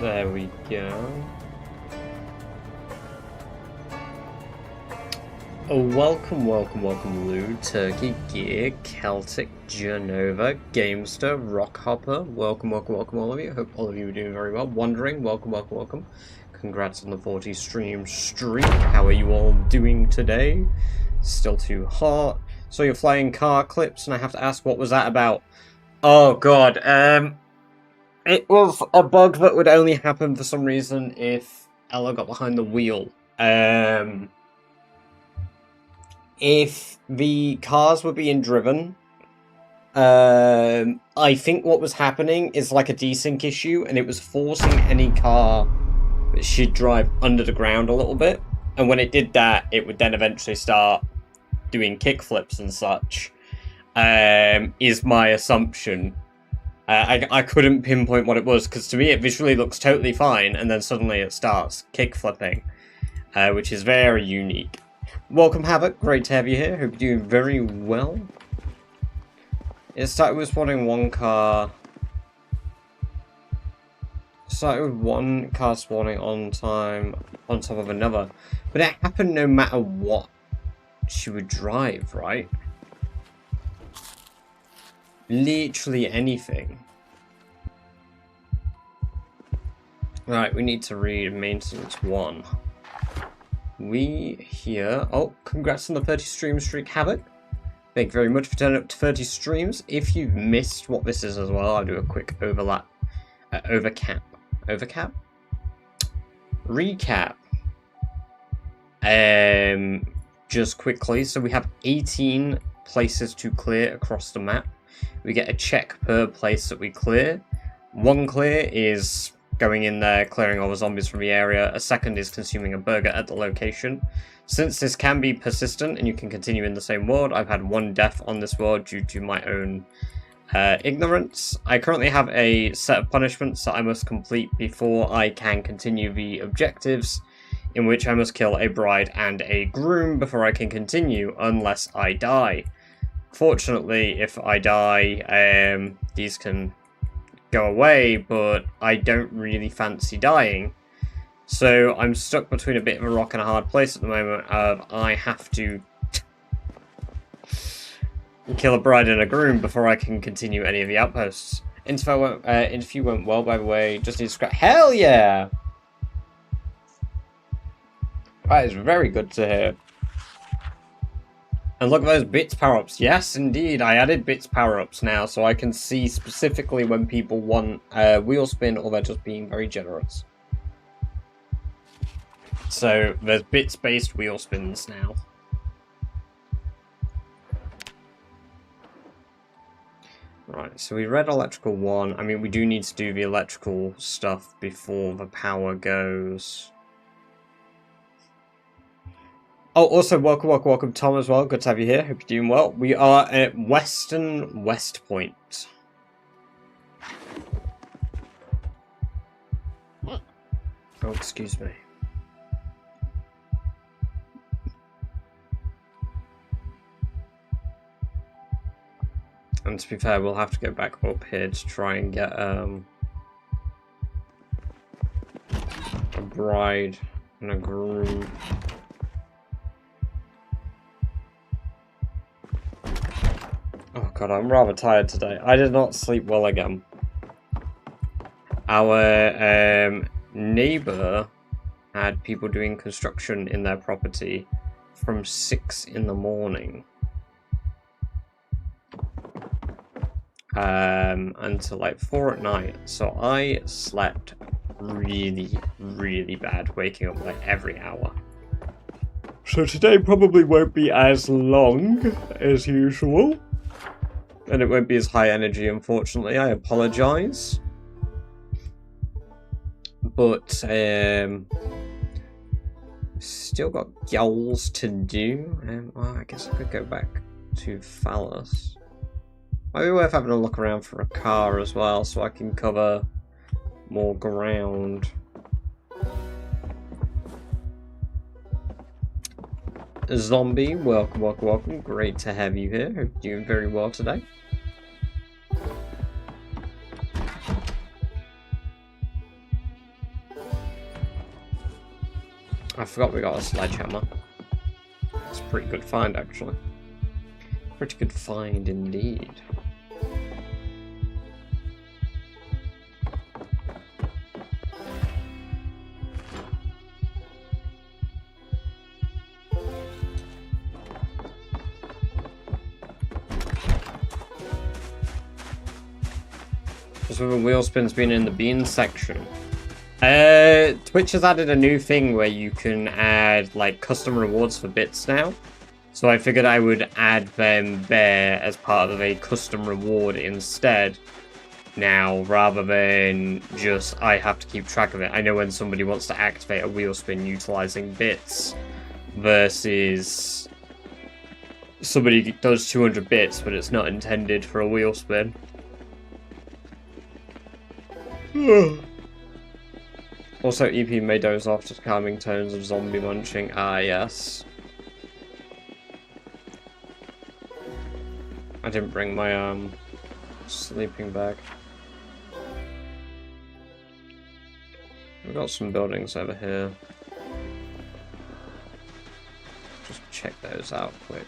There we go. Oh, welcome, Lou, Turkey, Gear, Celtic, Genova, Gamester, Rockhopper. Welcome, all of you. Hope all of you are doing very well. Wondering, welcome. Congrats on the 40 stream streak. How are you all doing today? Still too hot. So you're flying car clips, and I have to ask, what was that about? Oh god, it was a bug that would only happen for some reason if Ella got behind the wheel. If the cars were being driven, I think what was happening is like a desync issue, and it was forcing any car that should drive under the ground a little bit. And when it did that, it would then eventually start doing kickflips and such, is my assumption. I couldn't pinpoint what it was, because to me it visually looks totally fine, and then suddenly it starts kickflipping, which is very unique. Welcome, Havoc. Great to have you here. Hope you're doing very well. It started with spawning one car. Started with one car spawning on top of another. But it happened no matter what she would drive, right? Literally anything. Right, we need to read maintenance 1. We here. Oh, congrats on the 30 stream streak, Havoc. Thank you very much for turning up to 30 streams. If you've missed what this is as well, I'll do a quick overcap. Recap. Just quickly. So we have 18 places to clear across the map. We get a check per place that we clear. One clear is going in there, clearing all the zombies from the area. A second is consuming a burger at the location. Since this can be persistent and you can continue in the same world, I've had one death on this world due to my own ignorance. I currently have a set of punishments that I must complete before I can continue the objectives, in which I must kill a bride and a groom before I can continue, unless I die. Fortunately, if I die, these can go away, but I don't really fancy dying. So I'm stuck between a bit of a rock and a hard place at the moment. I have to kill a bride and a groom before I can continue any of the outposts. Interview went well, by the way. Just need to scrap. Hell yeah! That is very good to hear. And look at those bits power-ups. Yes, indeed, I added bits power-ups now, so I can see specifically when people want wheel spin or they're just being very generous. So there's bits-based wheel spins now. Right, so we read electrical 1. I mean, we do need to do the electrical stuff before the power goes. Oh, also, welcome, Tom, as well. Good to have you here. Hope you're doing well. We are at Western West Point. Oh, excuse me. And to be fair, we'll have to go back up here to try and get a bride and a groom. Oh god, I'm rather tired today. I did not sleep well again. Our neighbour had people doing construction in their property from 6 in the morning. Until like 4 at night. So I slept really bad, waking up like every hour. So today probably won't be as long as usual. And it won't be as high energy, unfortunately. I apologise. But, still got goals to do. Well, I guess I could go back to Phallus. Might be worth having a look around for a car as well, so I can cover more ground. Zombie, welcome. Great to have you here. Hope you're doing very well today. forgot we got a sledgehammer. It's a pretty good find, actually. Pretty good find indeed. Just with the wheel spins being in the beans section. Twitch has added a new thing where you can add like custom rewards for bits now. So I figured I would add them there as part of a custom reward instead now, rather than just I have to keep track of it. I know when somebody wants to activate a wheel spin utilizing bits versus somebody does 200 bits but it's not intended for a wheel spin. Also, EP may doze off to calming tones of zombie munching. Ah, yes. I didn't bring my sleeping bag. We've got some buildings over here. Just check those out quick.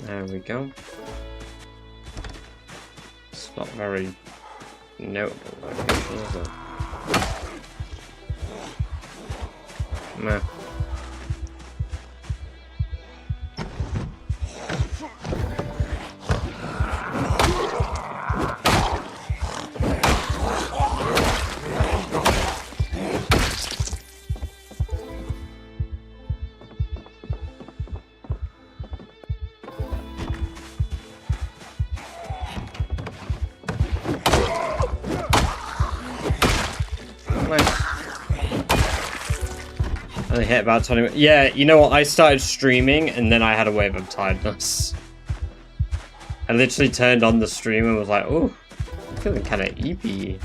There we go. It's not very notable location, is it? Nah. I hit about 20 minutes. Yeah, you know what? I started streaming and then I had a wave of tiredness. I literally turned on the stream and was like, oh, I'm feeling kind of eepy.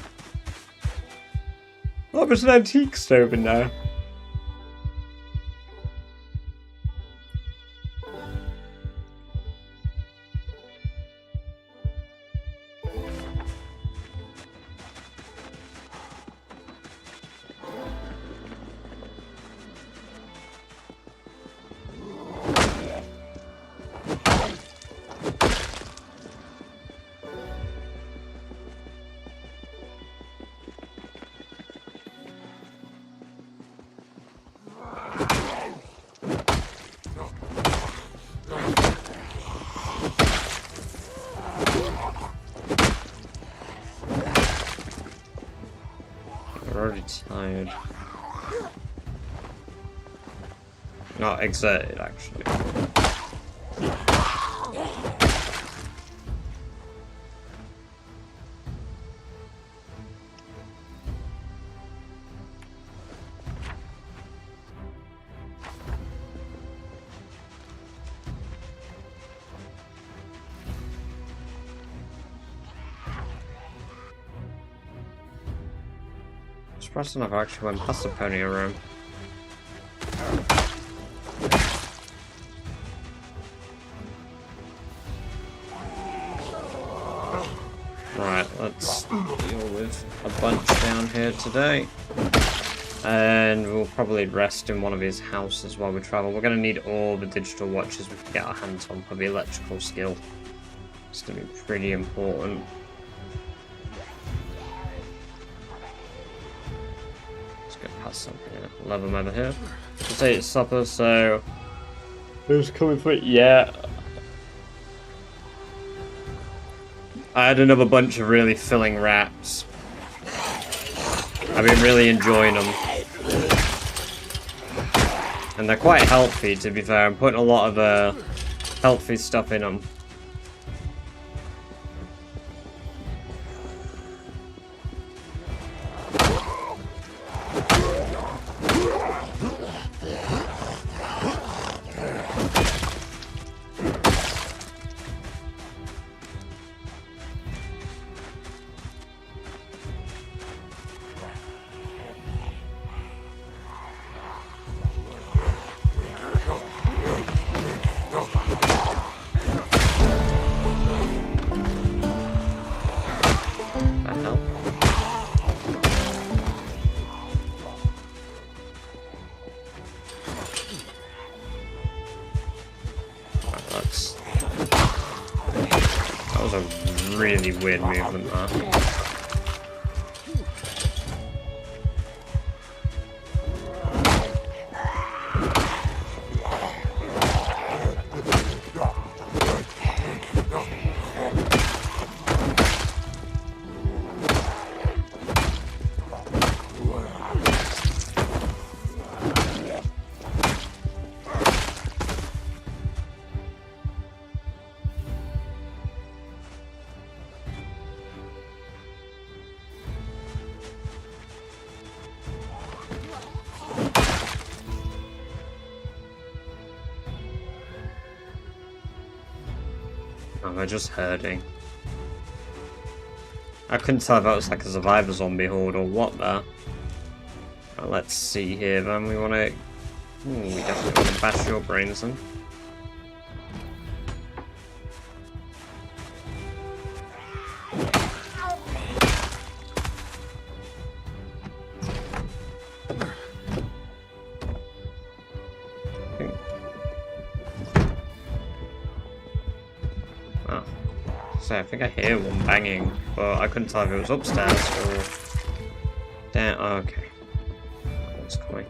Oh, there's an antique stove in there. Already tired. Not exerted, actually. Surprised enough, I actually went past the pony room. Right, let's deal with a bunch down here today. And we'll probably rest in one of his houses while we travel. We're going to need all the digital watches we can get our hands on for the electrical skill. It's going to be pretty important. Something. Love him over here. Let's eat supper, so who's coming for it? Yeah. I had another bunch of really filling wraps. I've been really enjoying them. And they're quite healthy, to be fair. I'm putting a lot of healthy stuff in them. was a really weird movement there. Am I just herding? I couldn't tell if that was like a survivor zombie horde or what there. Well, let's see here then. We want to... we definitely want to bash your brains in. I think I hear one banging, but I couldn't tell if it was upstairs or down. Oh, okay. It's coming.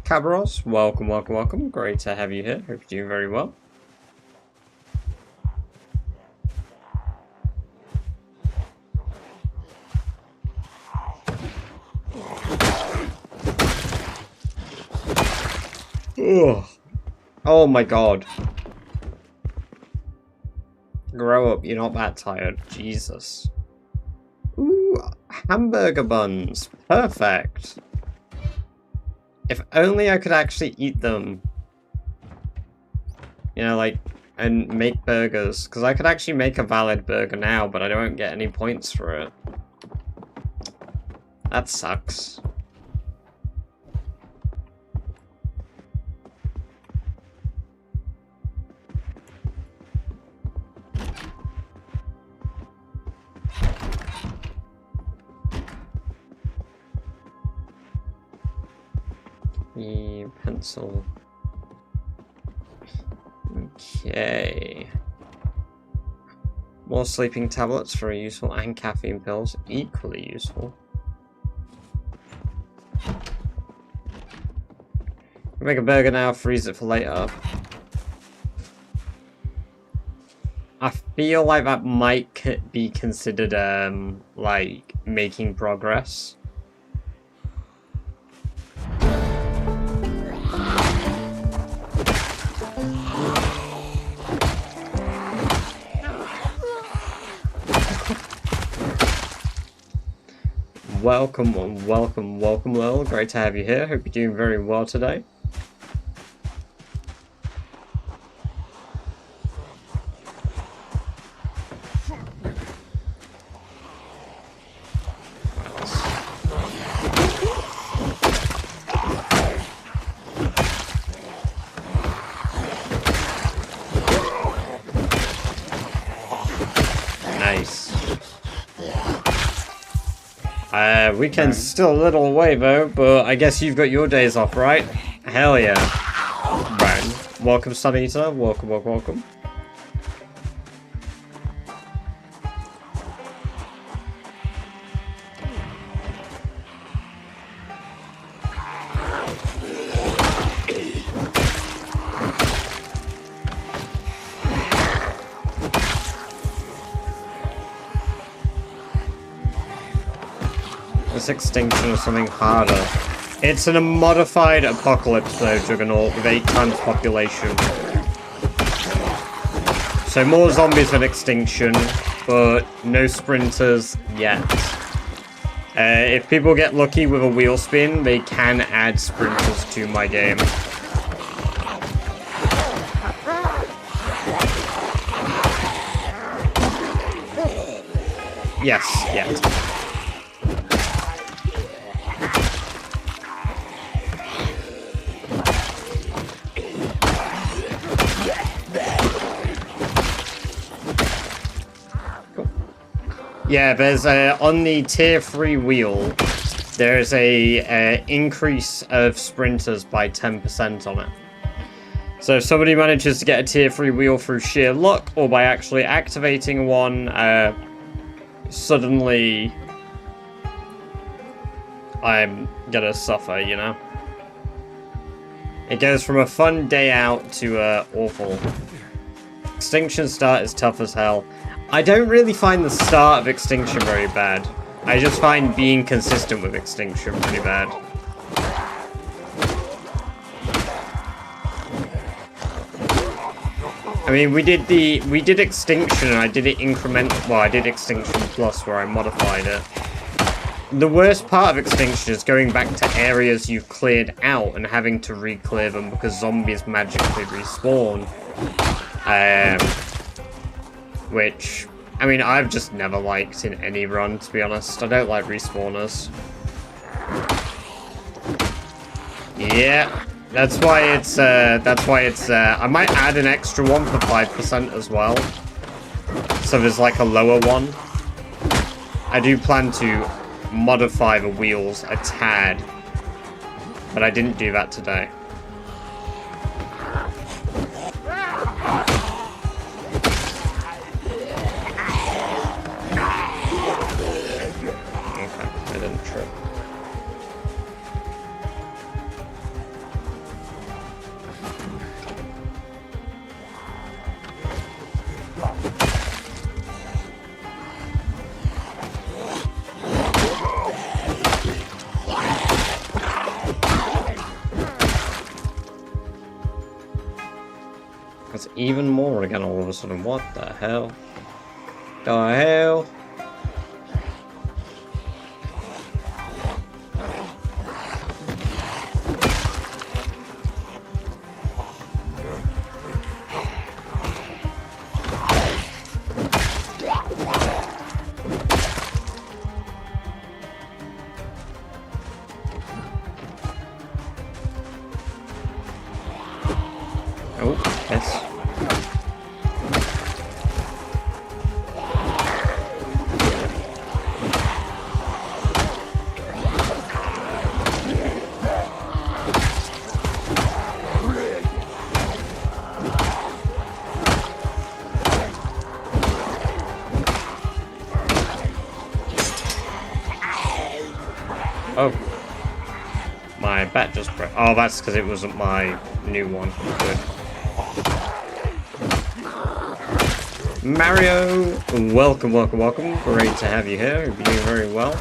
Cabros, welcome, welcome, welcome. Great to have you here. Hope you're doing very well. Ugh. Oh my god. Grow up, you're not that tired. Jesus. Ooh, hamburger buns. Perfect. If only I could actually eat them. You know, like, and make burgers. Because I could actually make a valid burger now, but I don't get any points for it. That sucks. Pencil. Okay. More sleeping tablets, very useful, and caffeine pills, equally useful. Make a burger now, freeze it for later. I feel like that might be considered, like, making progress. Welcome, welcome, welcome, Lil. Great to have you here. Hope you're doing very well today. Nice. Weekend's still a little away though, but I guess you've got your days off, right? Hell yeah. Right. Welcome, Sun Eater. Welcome, welcome, welcome. Extinction or something harder. It's in a modified apocalypse though, Juggernaut, with 8 times population. So more zombies than extinction, but no sprinters yet. If people get lucky with a wheel spin, they can add sprinters to my game. Yes, yet. Yeah, there's on the tier 3 wheel, there's a increase of sprinters by 10% on it. So if somebody manages to get a tier 3 wheel through sheer luck, or by actually activating one, suddenly I'm gonna suffer, you know? It goes from a fun day out to awful. Extinction start is tough as hell. I don't really find the start of Extinction very bad. I just find being consistent with Extinction pretty bad. I mean, we did Extinction, and I did it well, I did Extinction Plus where I modified it. The worst part of Extinction is going back to areas you've cleared out and having to re-clear them because zombies magically respawn. Which, I mean, I've just never liked in any run, to be honest. I don't like respawners. Yeah. That's why it's, I might add an extra one for 5% as well. So there's like a lower one. I do plan to modify the wheels a tad. But I didn't do that today. Okay, I didn't trip. That's even more again all of a sudden. What the hell? The hell? Oh, yes. Oh. My bat just broke. Oh, that's because it wasn't my new one. Good. Mario, welcome, welcome, welcome. Great to have you here. You're doing very well.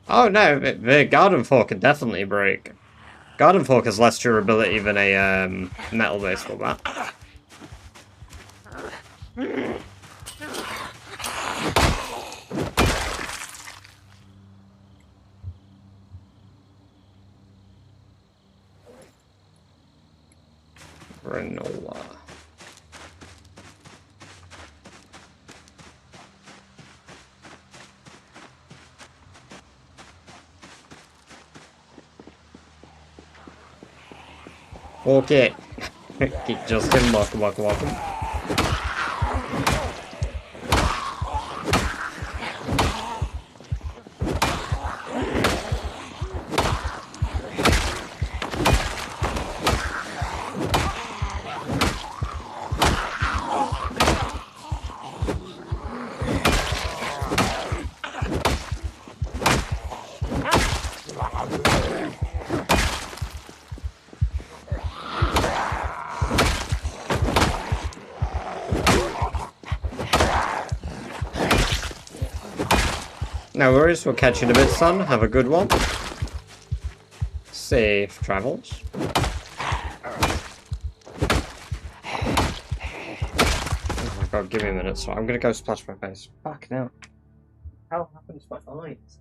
Oh no, the Garden Fork can definitely break. Garden Fork has less durability than a metal baseball bat. Granola. Okay. Keep Justin, welcome, welcome, welcome. No worries, we'll catch you in a bit, son. Have a good one. Safe travels. Oh my god, give me a minute, so I'm gonna go splash my face. Fuck now. How happened to my eyes?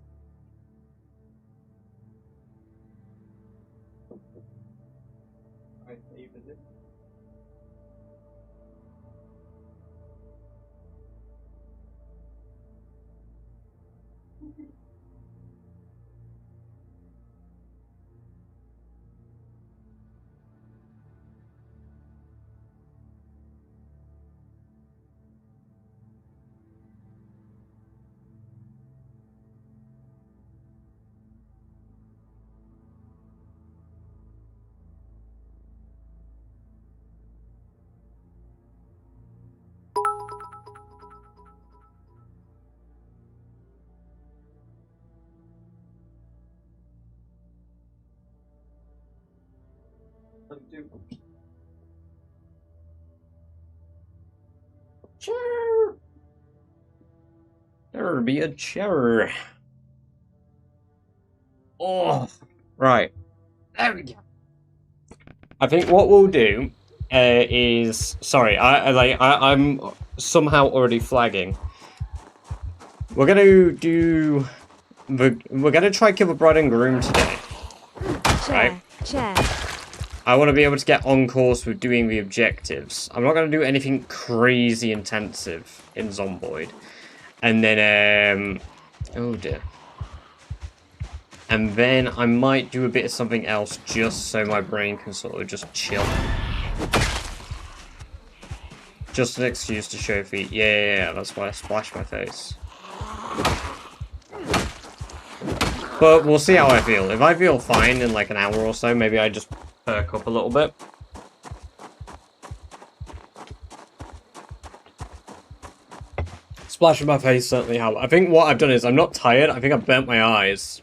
Chair. There'll be a chair. Oh, right. There we go. I think what we'll do is sorry. I'm somehow already flagging. We're gonna do. We're gonna try kill the bride and groom today. Right? Chair. I want to be able to get on course with doing the objectives. I'm not going to do anything crazy intensive in Zomboid. And then, oh dear. And then I might do a bit of something else just so my brain can sort of just chill. Just an excuse to show feet. Yeah, that's why I splashed my face. But we'll see how I feel. If I feel fine in like an hour or so, maybe I just perk up a little bit. Splashing my face certainly helped. I think what I've done is I'm not tired. I think I've burnt my eyes.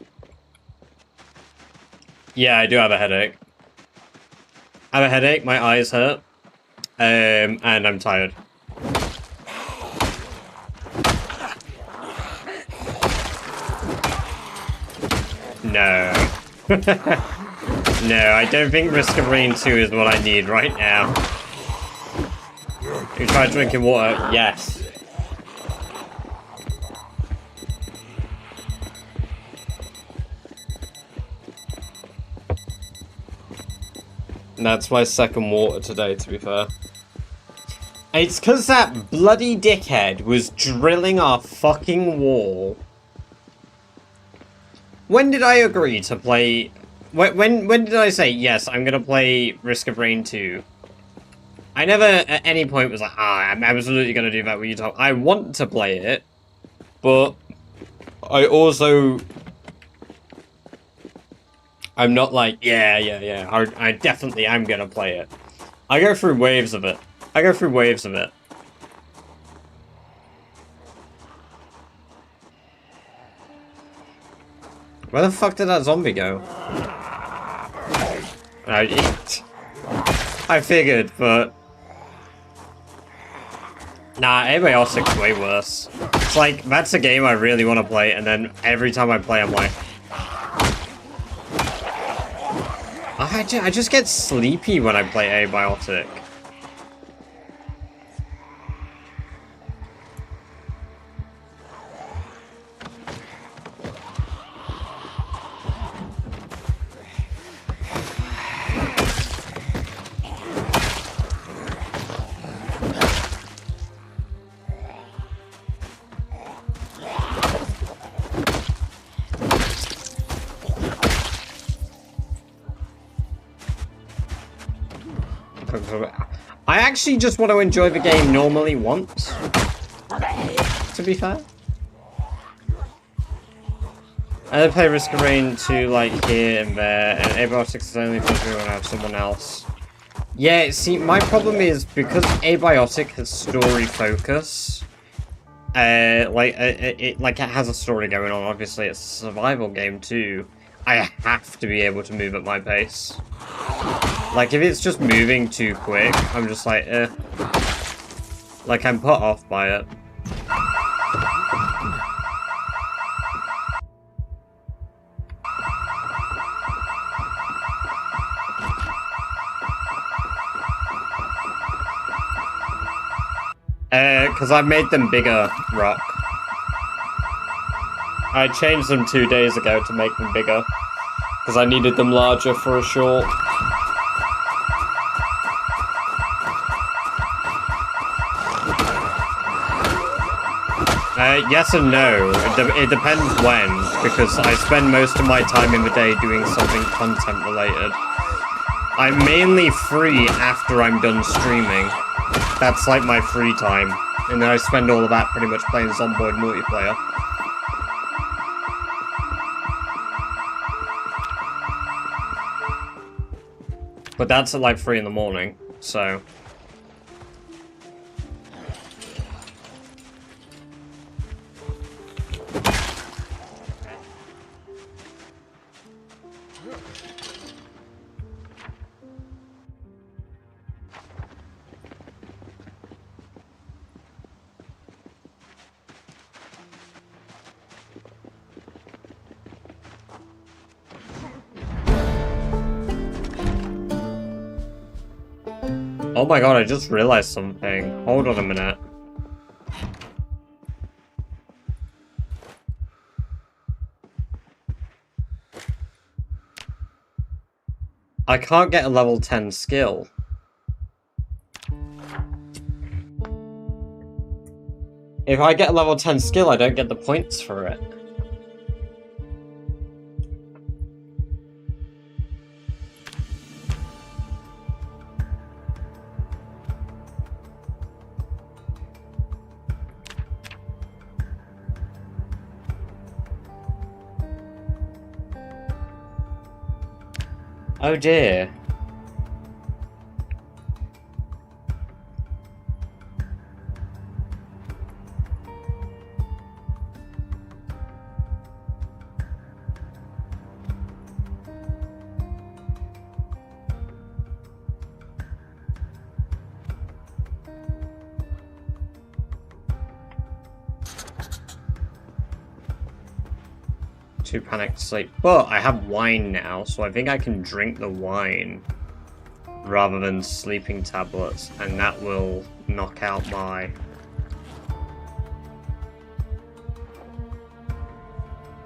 Yeah, I do have a headache. I have a headache. My eyes hurt. And I'm tired. No. No, I don't think Risk of Rain 2 is what I need right now. You try drinking water? Yes. That's my second water today, to be fair. It's because that bloody dickhead was drilling our fucking wall. When did I agree to play... When did I say, yes, I'm gonna play Risk of Rain 2? I never at any point was like, I'm absolutely gonna do that with you, Tom. I want to play it, but I also... I'm not like, yeah, I definitely am gonna play it. I go through waves of it. Where the fuck did that zombie go? I figured, but... Nah, Abiotic's way worse. It's like, that's a game I really want to play, and then every time I play, I'm like... I just get sleepy when I play Abiotic. I actually just want to enjoy the game normally once, to be fair. I play Risk of Rain 2 like here and there, and Abiotic is only for when I have someone else. Yeah, see, my problem is because Abiotic has story focus, it has a story going on. Obviously, it's a survival game too. I have to be able to move at my pace. Like, if it's just moving too quick, I'm just like, eh. Like, I'm put off by it. Because I made them bigger, Rock. I changed them 2 days ago to make them bigger. Because I needed them larger for a short. Yes and no. It depends when, because I spend most of my time in the day doing something content related. I'm mainly free after I'm done streaming. That's like my free time. And then I spend all of that pretty much playing Zomboid multiplayer. But that's at like 3 in the morning, so... Oh my god, I just realized something. Hold on a minute. I can't get a level 10 skill. If I get a level 10 skill, I don't get the points for it. Oh dear. Too panicked to sleep. But I have wine now, so I think I can drink the wine rather than sleeping tablets, and that will knock out my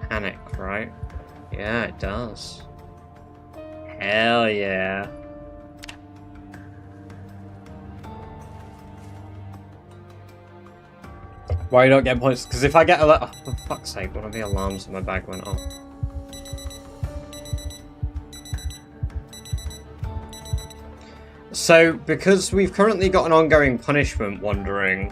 panic, right? Yeah, it does. Hell yeah. Why you don't get points? Because if I get a oh, for fuck's sake, one of the alarms in my bag went off. So, because we've currently got an ongoing punishment wandering,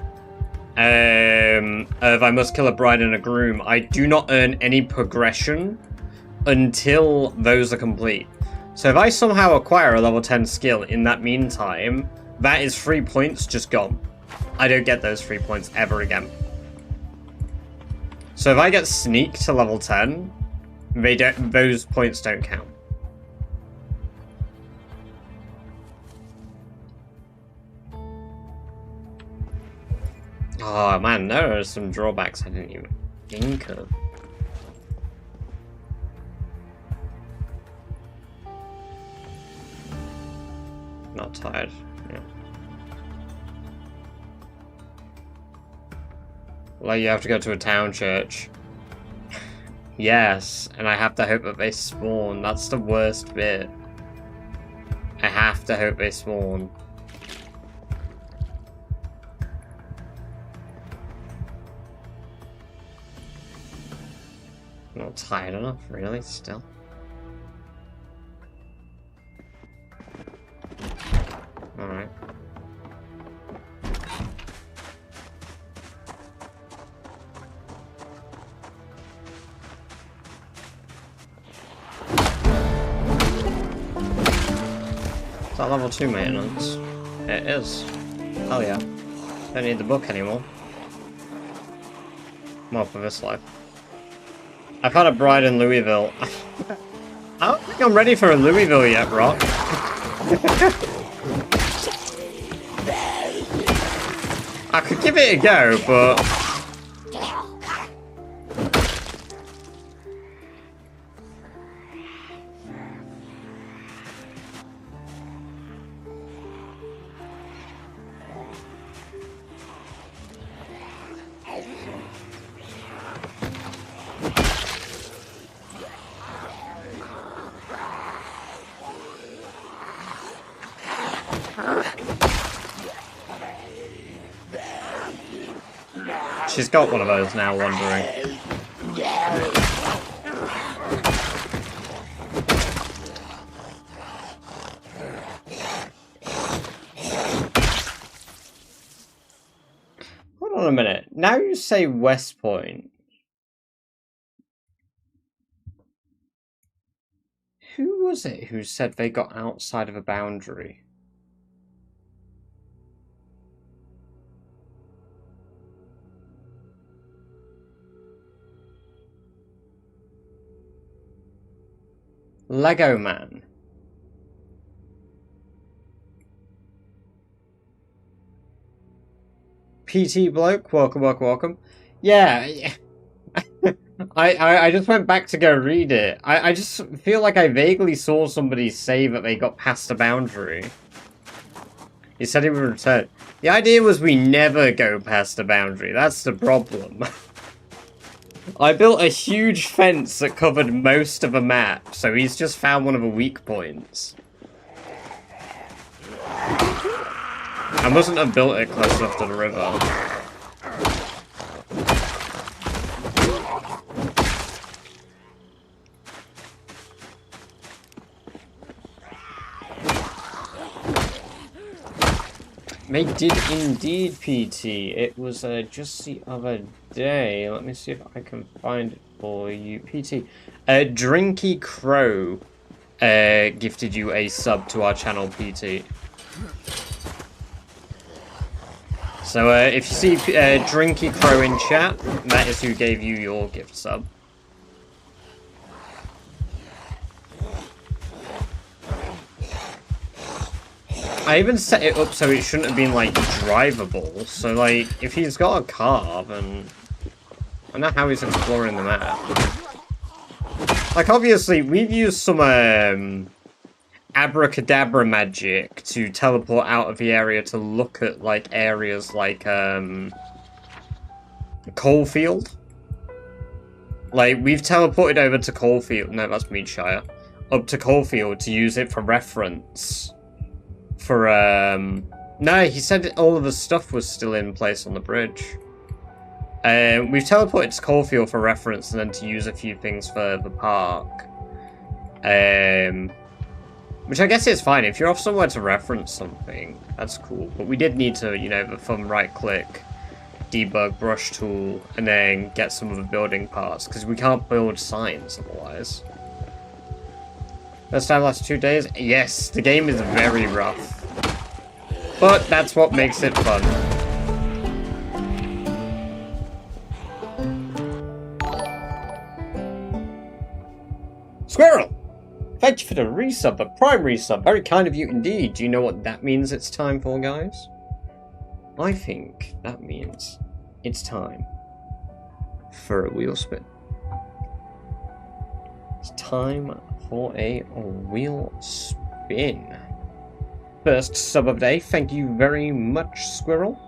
of I must kill a bride and a groom, I do not earn any progression until those are complete. So if I somehow acquire a level 10 skill in that meantime, that is 3 points just gone. I don't get those 3 points ever again. So if I get sneak to level 10, those points don't count. Oh man, there are some drawbacks I didn't even think of. Not tired, yeah. Like, you have to go to a town church. Yes, and I have to hope that they spawn. That's the worst bit. I have to hope they spawn. Not tired enough, really, still. Alright. Is that level 2 maintenance? It is. Hell yeah. Don't need the book anymore. More for this life. I've had a bride in Louisville. I don't think I'm ready for a Louisville yet, Rock. I could give it a go, but... She's got one of those now, wandering. Hold on a minute. Now you say West Point. Who was it who said they got outside of a boundary? Lego Man. PT bloke, welcome, welcome, welcome. Yeah, I just went back to go read it. I just feel like I vaguely saw somebody say that they got past the boundary. He said he would return. The idea was we never go past the boundary. That's the problem. I built a huge fence that covered most of a map, so he's just found one of the weak points. I mustn't have built it close enough to the river. They did indeed, PT. It was just the other day. Let me see if I can find it for you. PT. Drinky Crow gifted you a sub to our channel, PT. So if you see Drinky Crow in chat, that is who gave you your gift sub. I even set it up so it shouldn't have been, like, drivable. So, like, if he's got a car, then I know how he's exploring the map. Like, obviously, we've used some, abracadabra magic to teleport out of the area to look at, like, areas like, Coalfield. Like, we've teleported over to Coalfield. No, that's Meadshire. Up to Coalfield to use it for reference. For, no, he said all of the stuff was still in place on the bridge. We've teleported to Coalfield for reference and then to use a few things for the park. Which I guess is fine. If you're off somewhere to reference something, that's cool. But we did need to, you know, the thumb right click, debug brush tool, and then get some of the building parts, because we can't build signs otherwise. First time last 2 days? Yes, the game is very rough. But that's what makes it fun. Squirrel! Thank you for the resub, the prime resub. Very kind of you indeed. Do you know what that means it's time for, guys? I think that means it's time for a wheel spin. It's time for a wheel spin. First sub of the day. Thank you very much, Squirrel.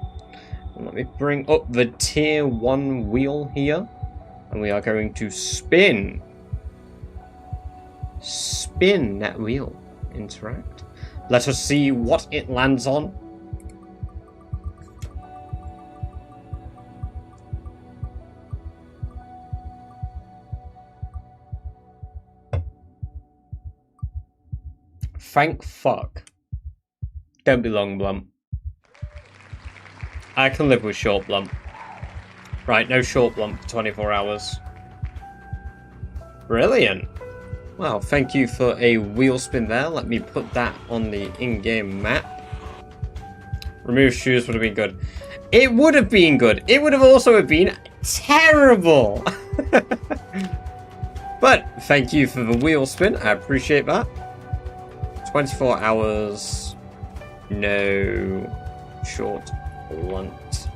And let me bring up the tier 1 wheel here. And we are going to spin. Spin that wheel. Interact. Let us see what it lands on. Thank fuck. Don't be long Blump. I can live with short Blump. Right, no short Blump for 24 hours. Brilliant. Well, thank you for a wheel spin there. Let me put that on the in-game map. Remove shoes would have been good. It would have been good. It would have also been terrible. But thank you for the wheel spin. I appreciate that. 24 hours. No short blunt.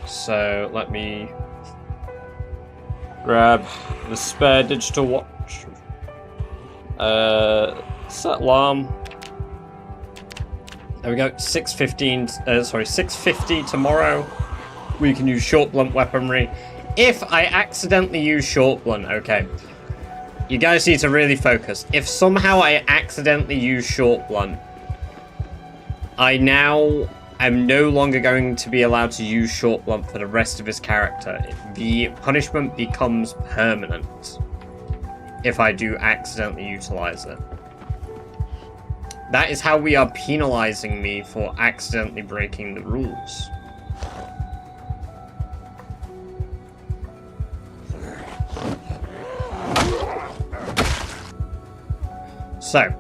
So let me grab the spare digital watch. Set alarm. There we go. 6:15. Sorry, 6:50 tomorrow. We can use short blunt weaponry. If I accidentally use short blunt, okay. You guys need to really focus. If somehow I accidentally use short blunt, I now am no longer going to be allowed to use short blunt for the rest of his character. The punishment becomes permanent if I do accidentally utilize it. That is how we are penalizing me for accidentally breaking the rules. So,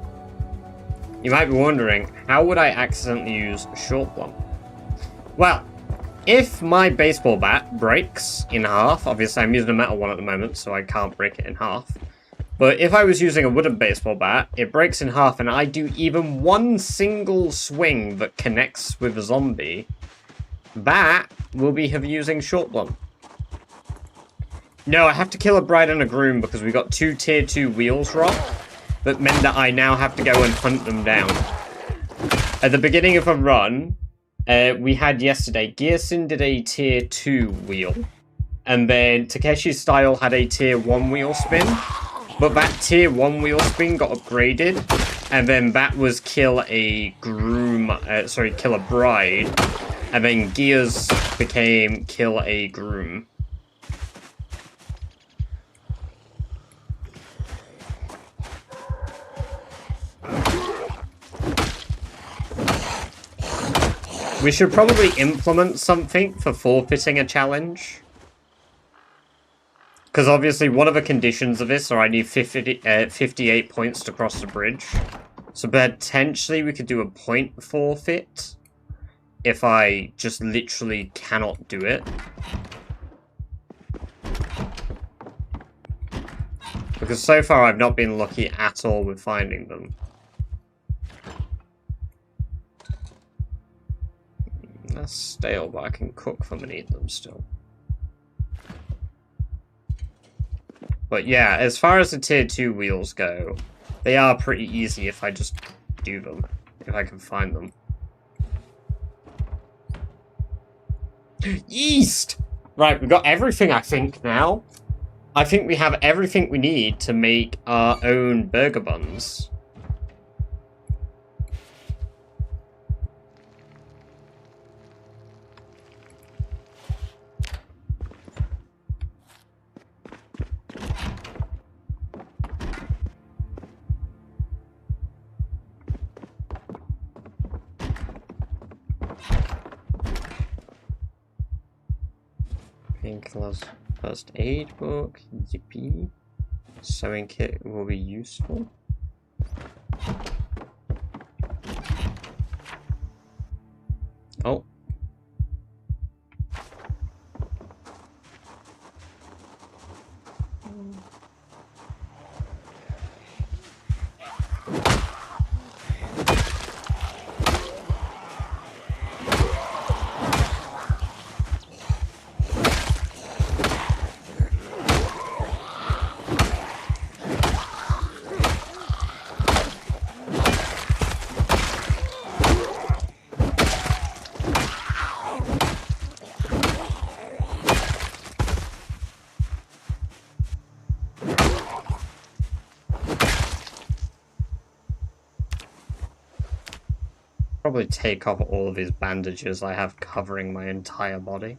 you might be wondering, how would I accidentally use a short blunt? Well, if my baseball bat breaks in half, obviously I'm using a metal one at the moment, so I can't break it in half. But if I was using a wooden baseball bat, it breaks in half and I do even one single swing that connects with a zombie, that will be using short blunt. No, I have to kill a bride and a groom because we got 2 tier 2 wheels rock. That meant that I now have to go and hunt them down. At the beginning of a run, we had yesterday, Gearson did a tier 2 wheel. And then Takeshi's style had a tier 1 wheel spin. But that tier 1 wheel spin got upgraded. And then that was kill a groom, kill a bride. And then Gears became kill a groom. We should probably implement something for forfeiting a challenge. Because obviously one of the conditions of this are I need 58 points to cross the bridge. So potentially we could do a point forfeit if I just literally cannot do it. Because so far I've not been lucky at all with finding them. That's stale, but I can cook them and eat them still. But yeah, as far as the tier 2 wheels go, they are pretty easy if I just do them. If I can find them. Yeast! Right, we've got everything, I think, now. I think we have everything we need to make our own burger buns. Painkillers, first aid book, yippee. Sewing kit will be useful. Oh. Probably take off all of his bandages I have covering my entire body.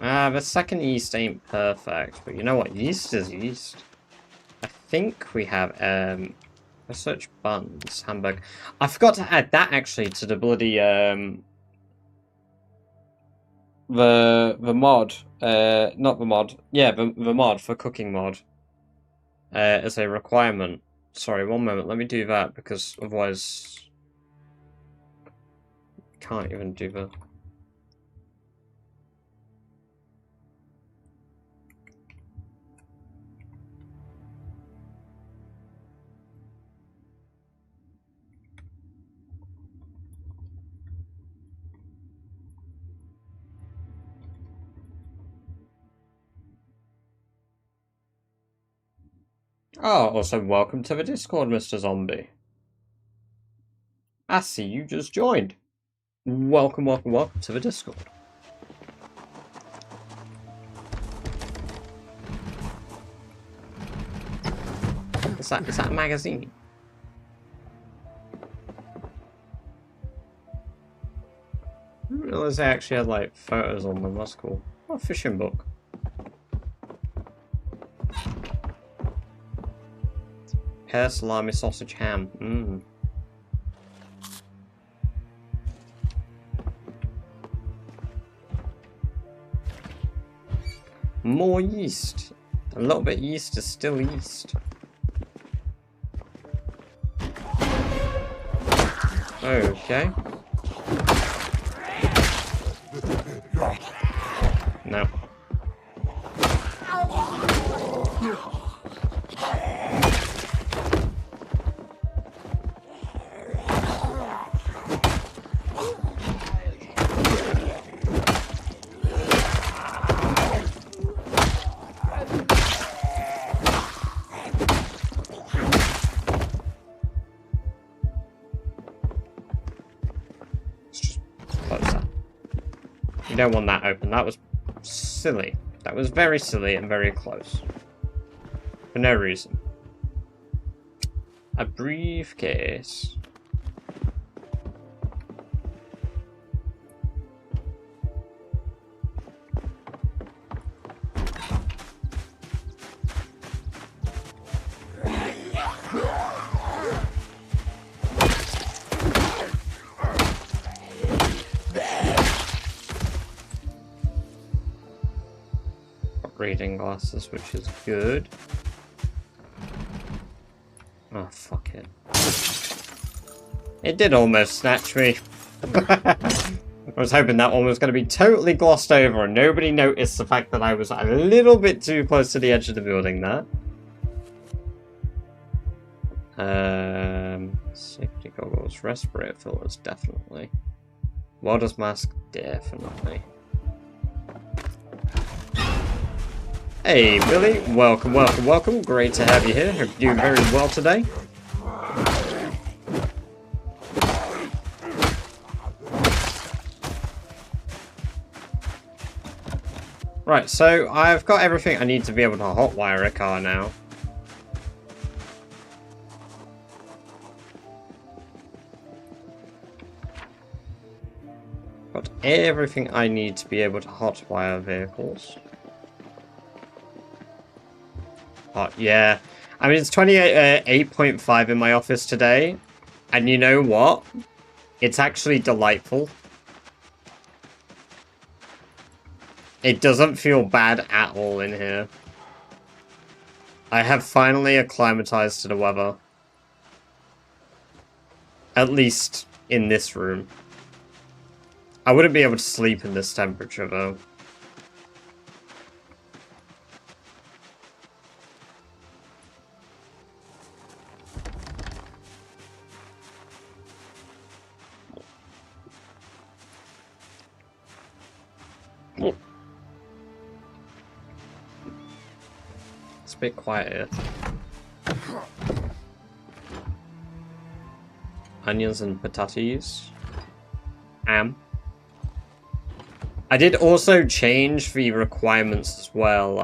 The second yeast ain't perfect, but you know what? Yeast is yeast. I think we have, research buns, hamburger. I forgot to add that, actually, to the bloody, the mod, not the mod, yeah, the mod for cooking mod, as a requirement. Sorry, one moment, let me do that, because otherwise, can't even do the... Oh, also welcome to the Discord, Mr. Zombie. I see you just joined. Welcome, welcome, welcome to the Discord. Is that a magazine? I didn't realize they actually had like photos on them, that's cool. Oh, a fishing book. Pear salami sausage ham. Mmm. More yeast. A little bit yeast is still yeast. Okay. No. don't want that open. That was silly. That was very silly and very close. For no reason. A briefcase. Reading glasses, which is good. Oh, fuck it. It did almost snatch me. I was hoping that one was going to be totally glossed over and nobody noticed the fact that I was a little bit too close to the edge of the building there. Safety goggles, respirator filters, definitely. Welder's mask, definitely. Hey, Billy. Welcome, welcome, welcome. Great to have you here. Hope you're doing very well today. Right, so I've got everything I need to be able to hotwire a car now. Got everything I need to be able to hotwire vehicles. Yeah, I mean, it's 8.5 in my office today, and you know what? It's actually delightful. It doesn't feel bad at all in here. I have finally acclimatized to the weather. At least in this room. I wouldn't be able to sleep in this temperature, though. It's a bit quiet here. Onions and potatoes. I did also change the requirements as well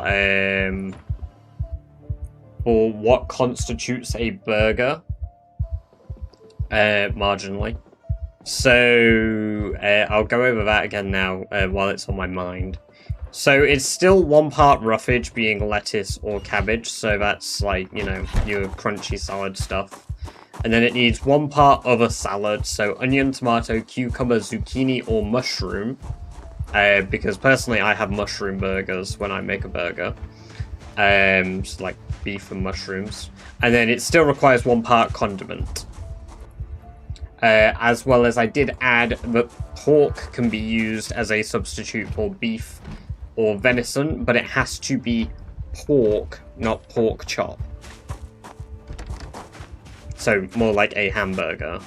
for what constitutes a burger marginally. So I'll go over that again now while it's on my mind. So it's still 1 part roughage being lettuce or cabbage, so that's like, you know, your crunchy salad stuff. And then it needs 1 part other salad, so onion, tomato, cucumber, zucchini, or mushroom. Because personally I have mushroom burgers when I make a burger. So like beef and mushrooms. And then it still requires 1 part condiment. As well as I did add that pork can be used as a substitute for beef or venison, but it has to be pork, not pork chop. So more like a hamburger.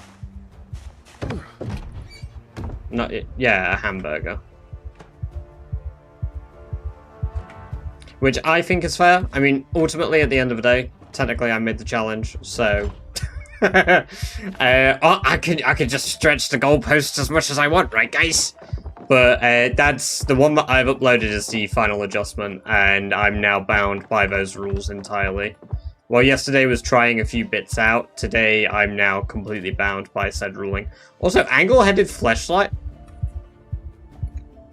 Not yeah, a hamburger. Which I think is fair. I mean, ultimately at the end of the day, technically I made the challenge, so I could just stretch the goalposts as much as I want, right guys? But that's the one that I've uploaded as the final adjustment, and I'm now bound by those rules entirely. While yesterday was trying a few bits out, today I'm now completely bound by said ruling. Also, angle-headed flashlight?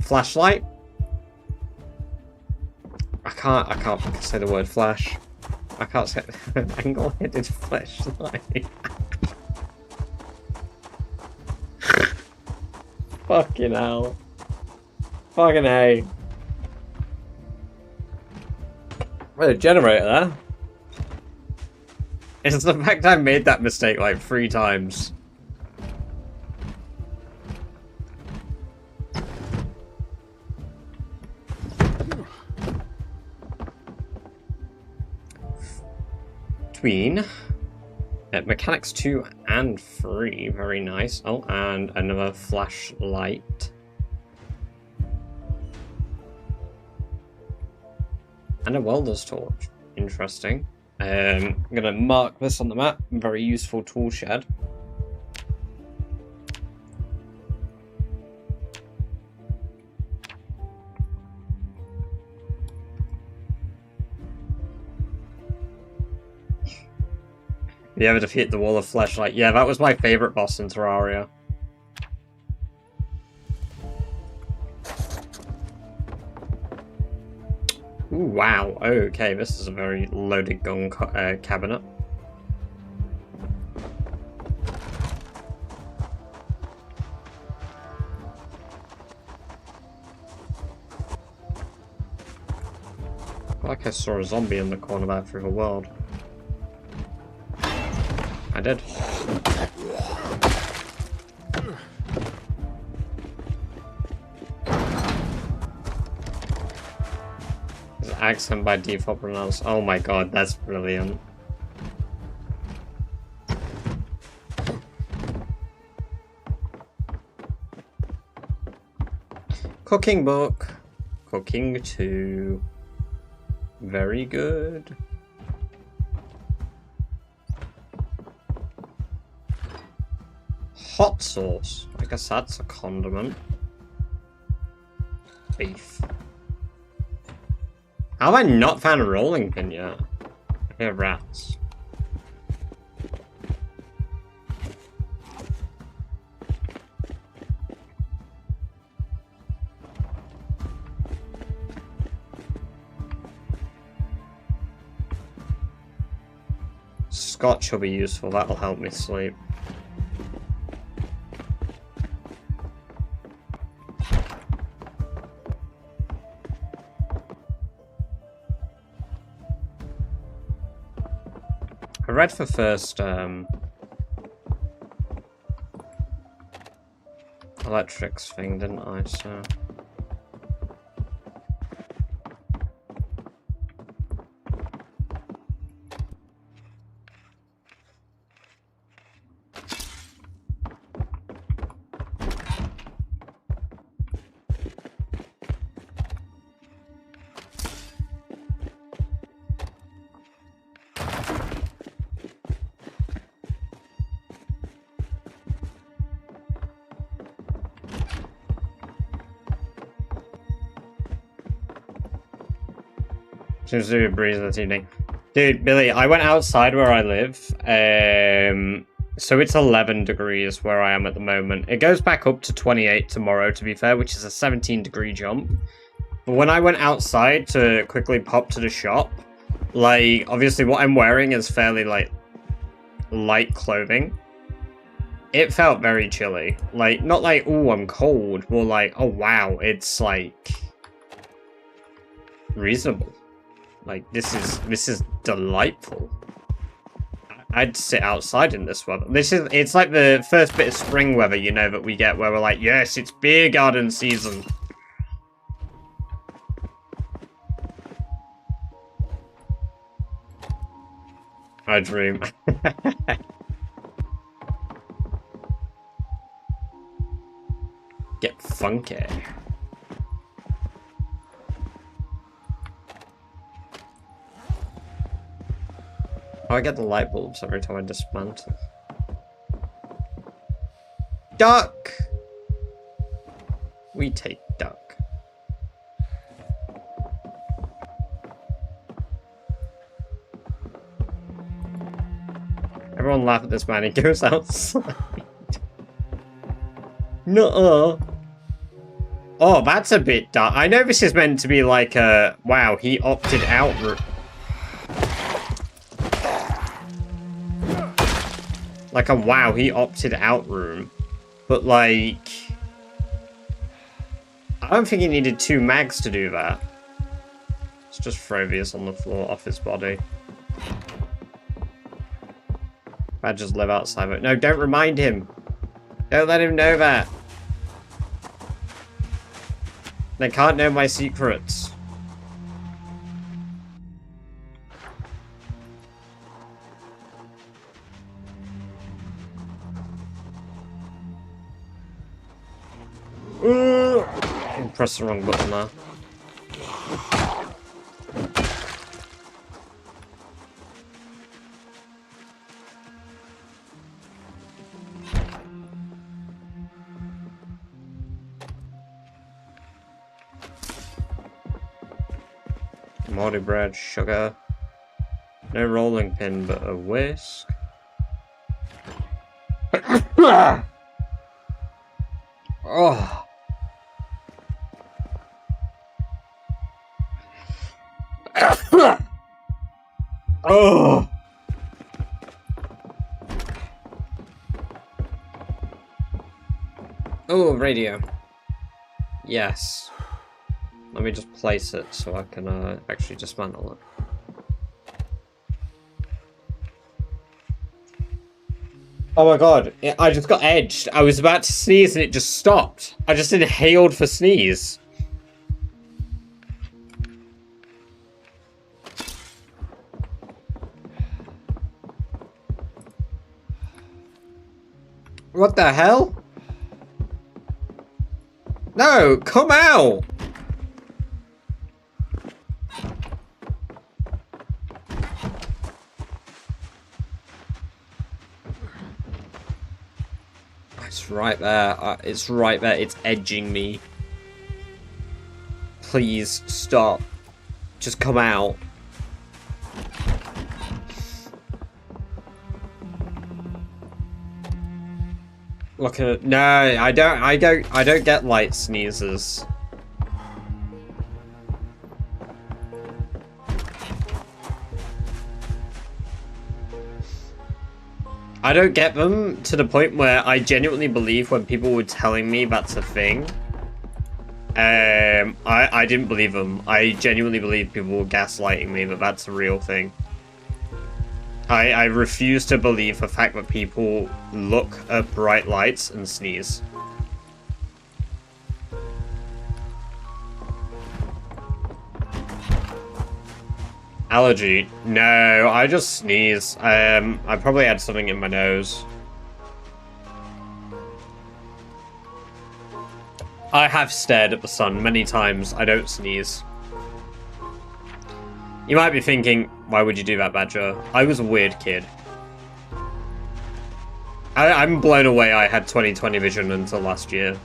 Flashlight? I can't say the word flash. I can't say angle-headed flashlight. Fucking hell. Fucking A. Well, a generator there. It's the fact I made that mistake like 3 times. Between mechanics 2 and 3, very nice. Oh, and another flashlight. And a welder's torch. Interesting. I'm going to mark this on the map. Very useful tool shed. You ever defeat the Wall of Flesh? Like, yeah, that was my favorite boss in Terraria. Ooh, wow. Okay, this is a very loaded gun cabinet. Like I saw a zombie in the corner there through the world. I did. His accent by default pronounced. Oh my god, that's brilliant. Cooking book. Cooking 2. Very good. Hot sauce. I guess that's a condiment. Beef. How have I not found a rolling pin yet? I hear rats. Scotch will be useful, that'll help me sleep. I read the first electrics thing, didn't I? So seems to be a breeze this evening. Dude, Billy, I went outside where I live. So it's 11 degrees where I am at the moment. It goes back up to 28 tomorrow, to be fair, which is a 17-degree jump. But when I went outside to quickly pop to the shop, like, obviously what I'm wearing is fairly, like, light clothing. It felt very chilly. Like, not like, ooh, I'm cold. More like, oh, wow, it's, like, reasonable. Like, this is delightful. I'd sit outside in this weather. It's like the first bit of spring weather, you know, that we get where we're like, yes, it's beer garden season. I dream. Get funky. Oh, I get the light bulbs every time I dismantle. Duck! We take duck. Everyone laugh at this man, he goes outside. Nuh-uh. Oh, that's a bit dark. I know this is meant to be like a... Wow, he opted out... Like a wow, he opted out room. But like... I don't think he needed 2 mags to do that. Let's just throw these on the floor off his body. Badgers live outside, but no, don't remind him. Don't let him know that. They can't know my secrets. Press the wrong button there. Moldy bread, sugar. No rolling pin, but a whisk. Oh. Oh. Oh, radio. Yes. Let me just place it so I can actually dismantle it. Oh my god, I just got edged. I was about to sneeze and it just stopped. I just inhaled for sneeze. What the hell? No, come out! It's right there. It's right there. It's edging me. Please stop. Just come out. Look at it. No, I don't get light sneezes. I don't get them to the point where I genuinely believe when people were telling me that's a thing. I didn't believe them. I genuinely believe people were gaslighting me that that's a real thing. I refuse to believe the fact that people look at bright lights and sneeze. Allergy? No, I just sneeze. I probably had something in my nose. I have stared at the sun many times. I don't sneeze. You might be thinking, why would you do that, Badger? I was a weird kid. I'm blown away I had 20/20 vision until last year.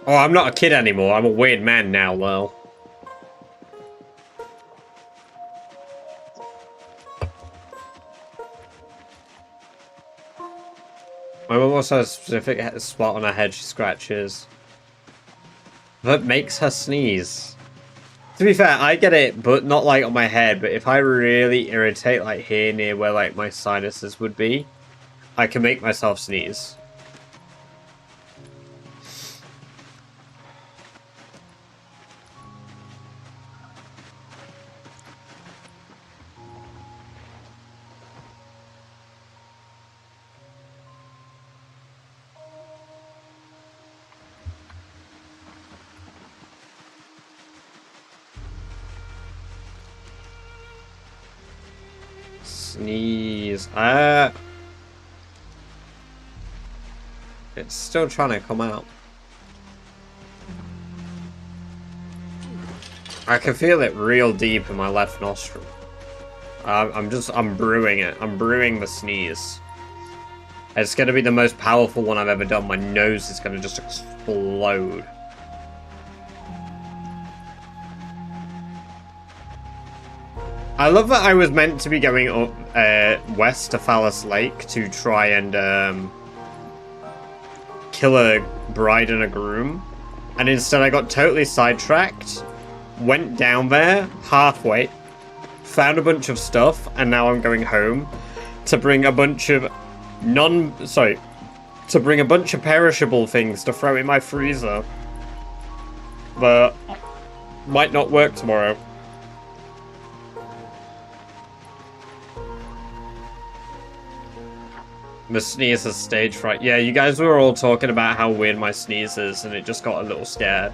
Oh, I'm not a kid anymore. I'm a weird man now, Lil. My mum also has a specific spot on her head she scratches. That makes her sneeze. To be fair, I get it, but not like on my head, but if I really irritate like here near where like my sinuses would be, I can make myself sneeze. Sneeze. It's still trying to come out. I can feel it real deep in my left nostril. I'm brewing it. I'm brewing the sneeze. It's gonna be the most powerful one I've ever done. My nose is gonna just explode. I love that I was meant to be going up west to Phallus Lake to try and kill a bride and a groom, and instead I got totally sidetracked, went down there halfway, found a bunch of stuff, and now I'm going home to bring a bunch of to bring a bunch of perishable things to throw in my freezer, but might not work tomorrow. The sneeze is stage fright. Yeah, you guys were all talking about how weird my sneeze is, and it just got a little scared.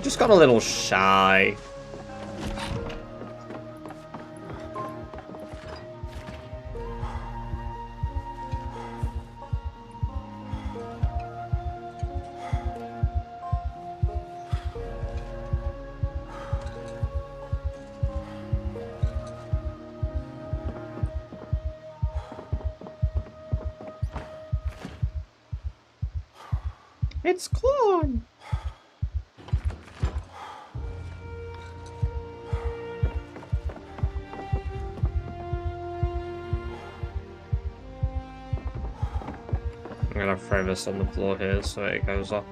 Just got a little shy. It's corn. I'm gonna throw this on the floor here so it goes off.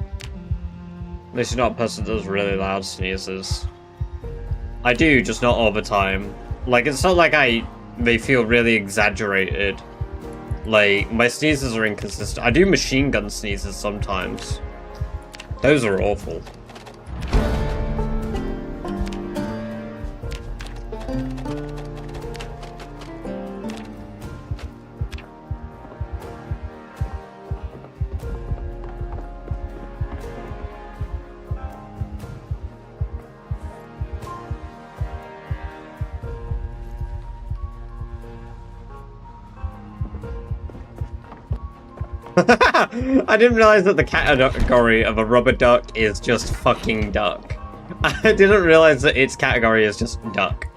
At least you're not a person that does really loud sneezes. I do, just not all the time. Like, it's not like they feel really exaggerated. Like, my sneezes are inconsistent. I do machine gun sneezes sometimes. Those are awful. I didn't realize that the category of a rubber duck is just fucking duck. I didn't realize that its category is just duck.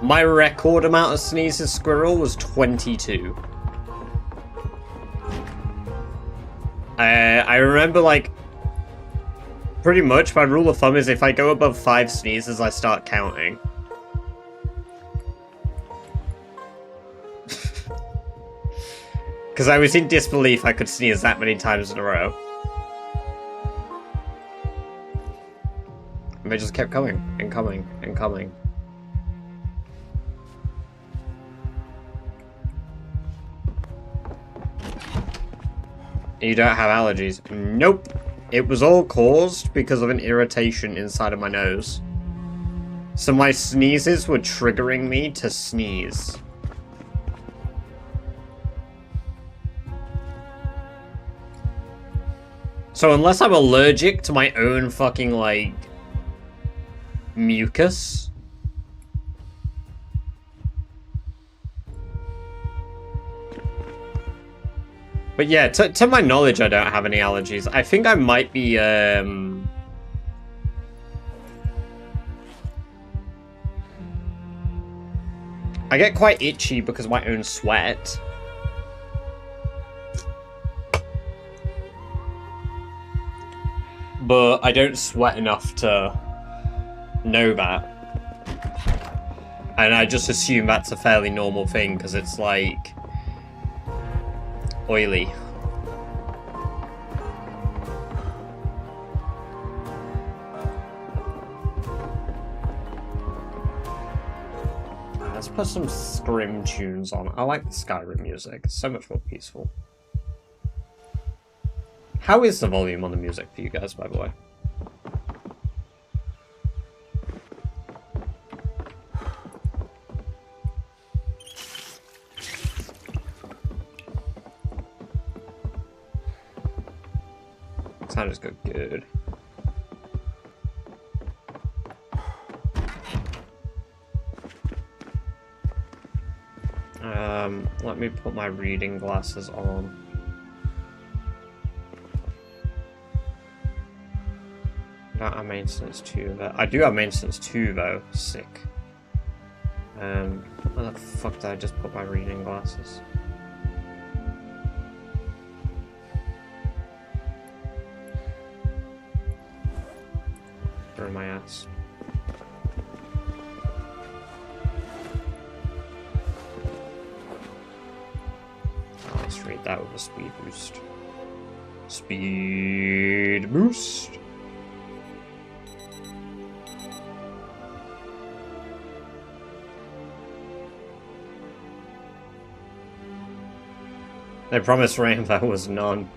My record amount of sneezes, Squirrel, was 22. I remember, like, pretty much my rule of thumb is if I go above 5 sneezes, I start counting. Because I was in disbelief I could sneeze that many times in a row. And they just kept coming, and coming, and coming. You don't have allergies. Nope. It was all caused because of an irritation inside of my nose. So my sneezes were triggering me to sneeze. So unless I'm allergic to my own fucking, like, mucus. But yeah, to my knowledge, I don't have any allergies. I think I might be, I get quite itchy because of my own sweat. But I don't sweat enough to know that. And I just assume that's a fairly normal thing because it's like oily. Let's put some Scrim tunes on. I like the Skyrim music. It's so much more peaceful. How is the volume on the music for you guys, by the way? Sound just go good. Let me put my reading glasses on. I don't have maintenance 2 though. I do have maintenance 2 though. Sick. Where the fuck did I just put my reading glasses? They're in my ass. Oh, let's read that with a speed boost. Speed boost. They promised rain, there was none.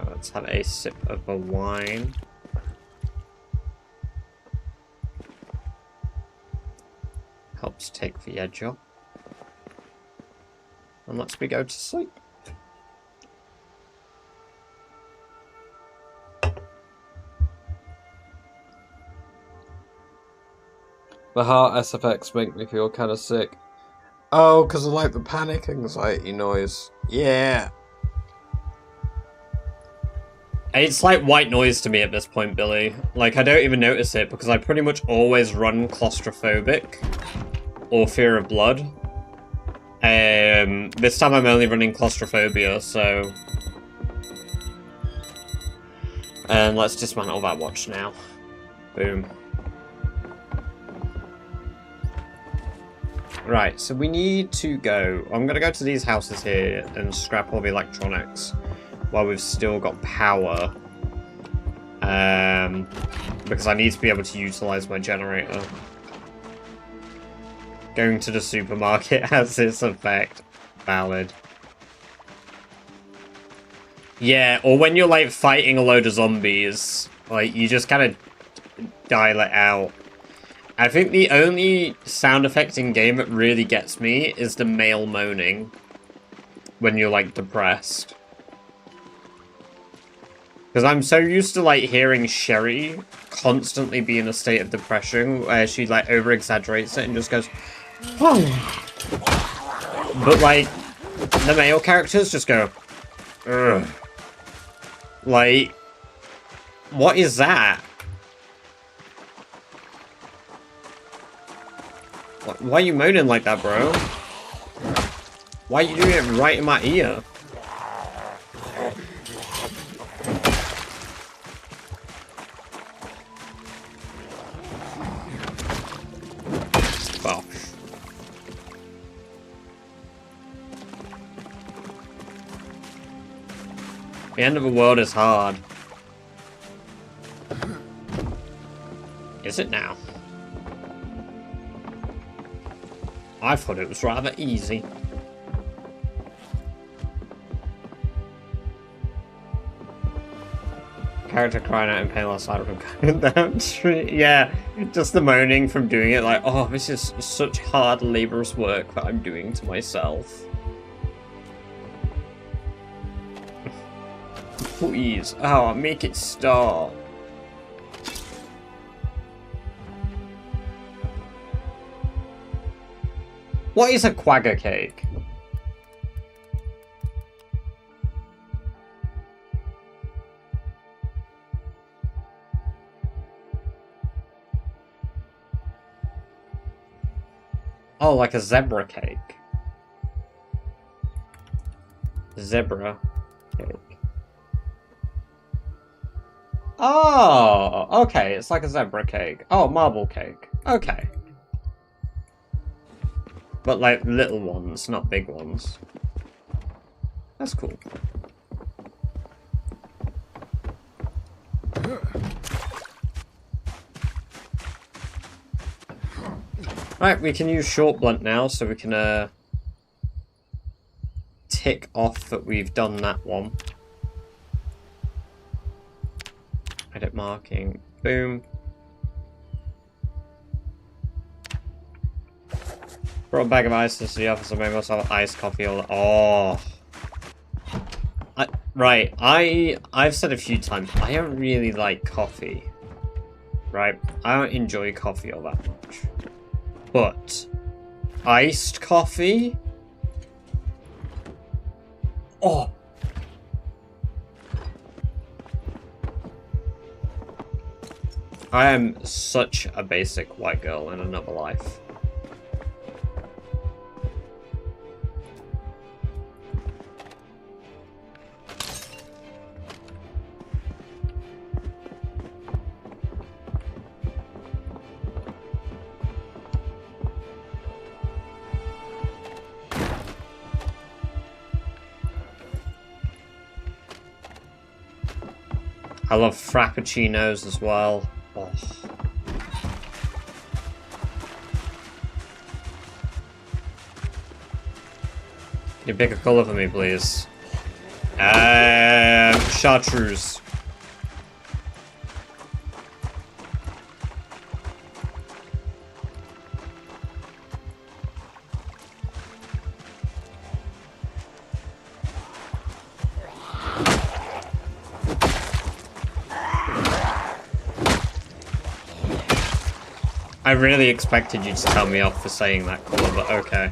Let's have a sip of the wine. Helps take the edge off. And lets me go to sleep. The heart SFX make me feel kind of sick. Oh, because I like the panic anxiety noise. Yeah. It's like white noise to me at this point, Billy. Like, I don't even notice it because I pretty much always run claustrophobic or fear of blood. This time I'm only running claustrophobia, so... And let's dismantle that watch now. Boom. Right, so we need to go... I'm going to go to these houses here and scrap all the electronics while we've still got power. Because I need to be able to utilize my generator. Going to the supermarket has this effect. Valid. Yeah, or when you're, like, fighting a load of zombies, like, you just kind of dial it out. I think the only sound effect in game that really gets me is the male moaning when you're, like, depressed. Because I'm so used to, like, hearing Sherry constantly be in a state of depression where she, like, over-exaggerates it and just goes, oh. But, like, the male characters just go, ugh. Like, what is that? Why are you moaning like that, bro? Why are you doing it right in my ear? Well. The end of the world is hard. Is it now? I thought it was rather easy. Character crying out in pain last night from going down the street. Yeah, just the moaning from doing it, like, oh, this is such hard, laborious work that I'm doing to myself. Please. Oh, make it stop. What is a quagga cake? Oh, like a zebra cake. Zebra cake. Oh, okay, it's like a zebra cake. Oh, marble cake. Okay. But like little ones, not big ones. That's cool. Right, we can use short blunt now, so we can tick off that we've done that one. Edit marking. Boom. Brought a bag of ice to the office and made myself iced coffee all... Oh. Right, I've said a few times, I don't really like coffee. Right? I don't enjoy coffee all that much. But iced coffee? Oh. I am such a basic white girl in another life. I love frappuccinos as well. Oh. Can you pick a colour for me, please? Chartreuse. I really expected you to tell me off for saying that colour, but okay.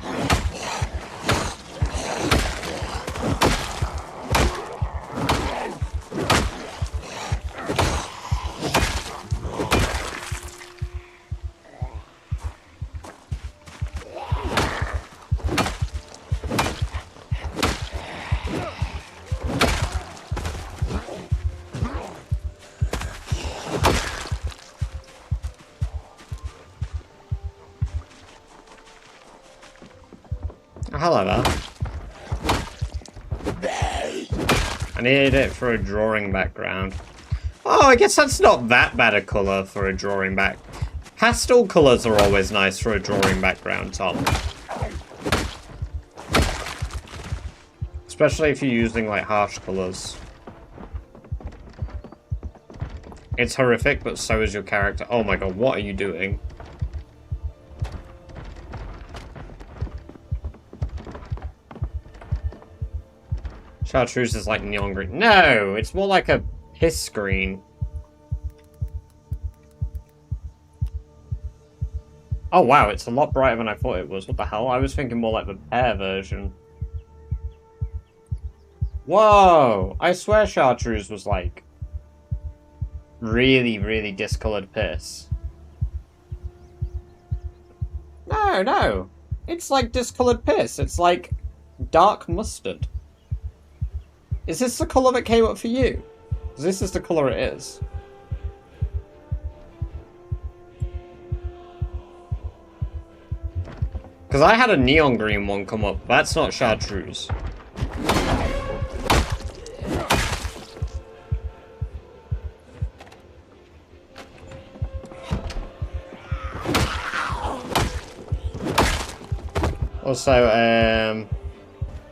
hello there. I needed it for a drawing background. Oh, I guess that's not that bad a colour for a drawing back. Pastel colours are always nice for a drawing background, Tom. Especially if you're using, like, harsh colours. It's horrific, but so is your character. Oh my god, what are you doing? Chartreuse is like neon green. No, it's more like a piss green. Oh wow, it's a lot brighter than I thought it was. What the hell? I was thinking more like the pear version. Whoa! I swear Chartreuse was like really, really discolored piss. No, no. It's like discolored piss. It's like dark mustard. Is this the colour that came up for you? This is the colour it is. Because I had a neon green one come up. That's not Chartreuse. Also,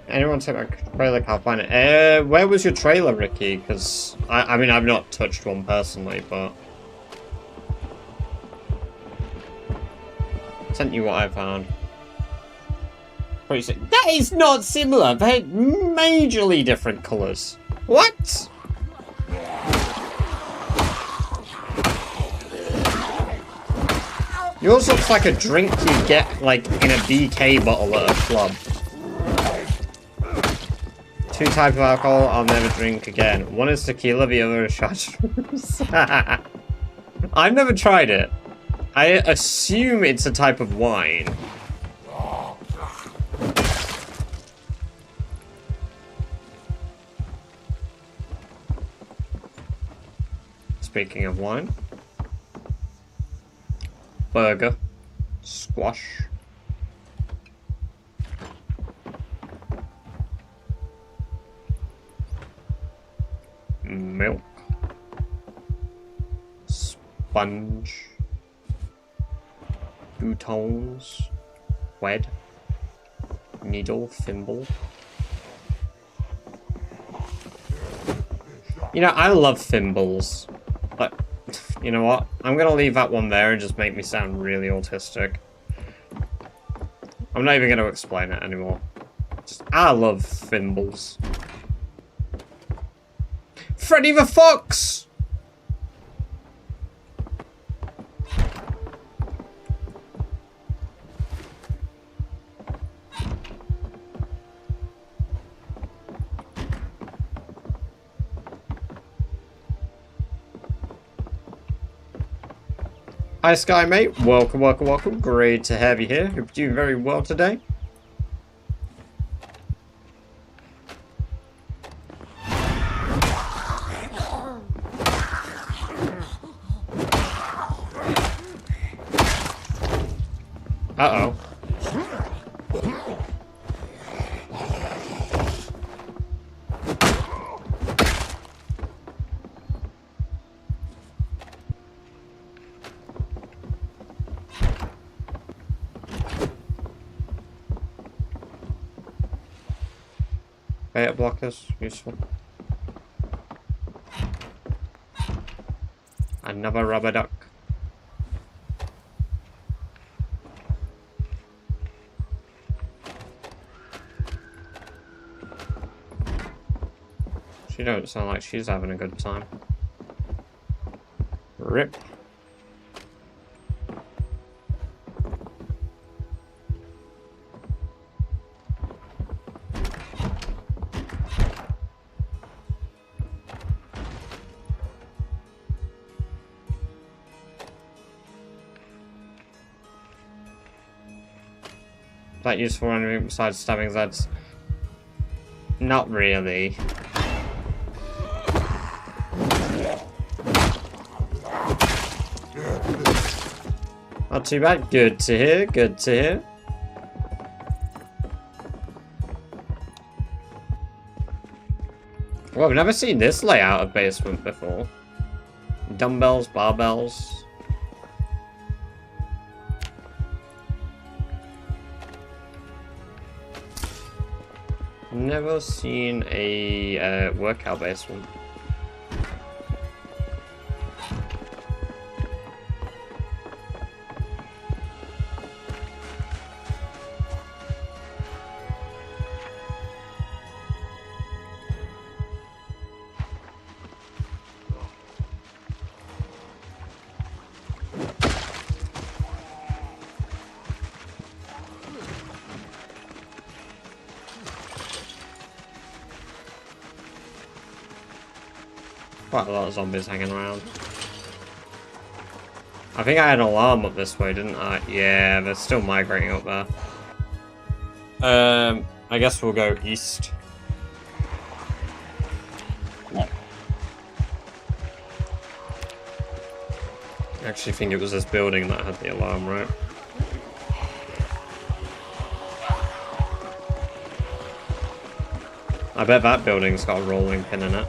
anyone take my trailer? Can't find it. Where was your trailer, Ricky? Because, I mean, I've not touched one personally, but... sent you what I found. That is not similar! They're majorly different colours. What? Yours looks like a drink you get, like, in a BK bottle at a club. 2 types of alcohol I'll never drink again. One is tequila, the other is chartreuse. I've never tried it. I assume it's a type of wine. Speaking of wine. Burger. Squash. Milk. Sponge. Boutons. Wed. Needle. Thimble. You know, I love thimbles. But, you know what? I'm gonna leave that one there and just make me sound really autistic. I'm not even gonna explain it anymore. Just, I love thimbles. Freddy the Fox! Hi Sky mate, welcome, welcome, welcome. Great to have you here. Hope you're doing very well today. Uh-oh. Beta blockers, useful. Another rubber duck. She don't sound like she's having a good time. Rip. That useful for anything besides stabbing Zeds? Not really. Not too bad. Good to hear. Good to hear. Well, I've never seen this layout of basement before. Dumbbells, barbells. Never seen a workout basement. Quite a lot of zombies hanging around. I think I had an alarm up this way, didn't I? Yeah, they're still migrating up there. I guess we'll go east. I actually think it was this building that had the alarm, right? I bet that building's got a rolling pin in it.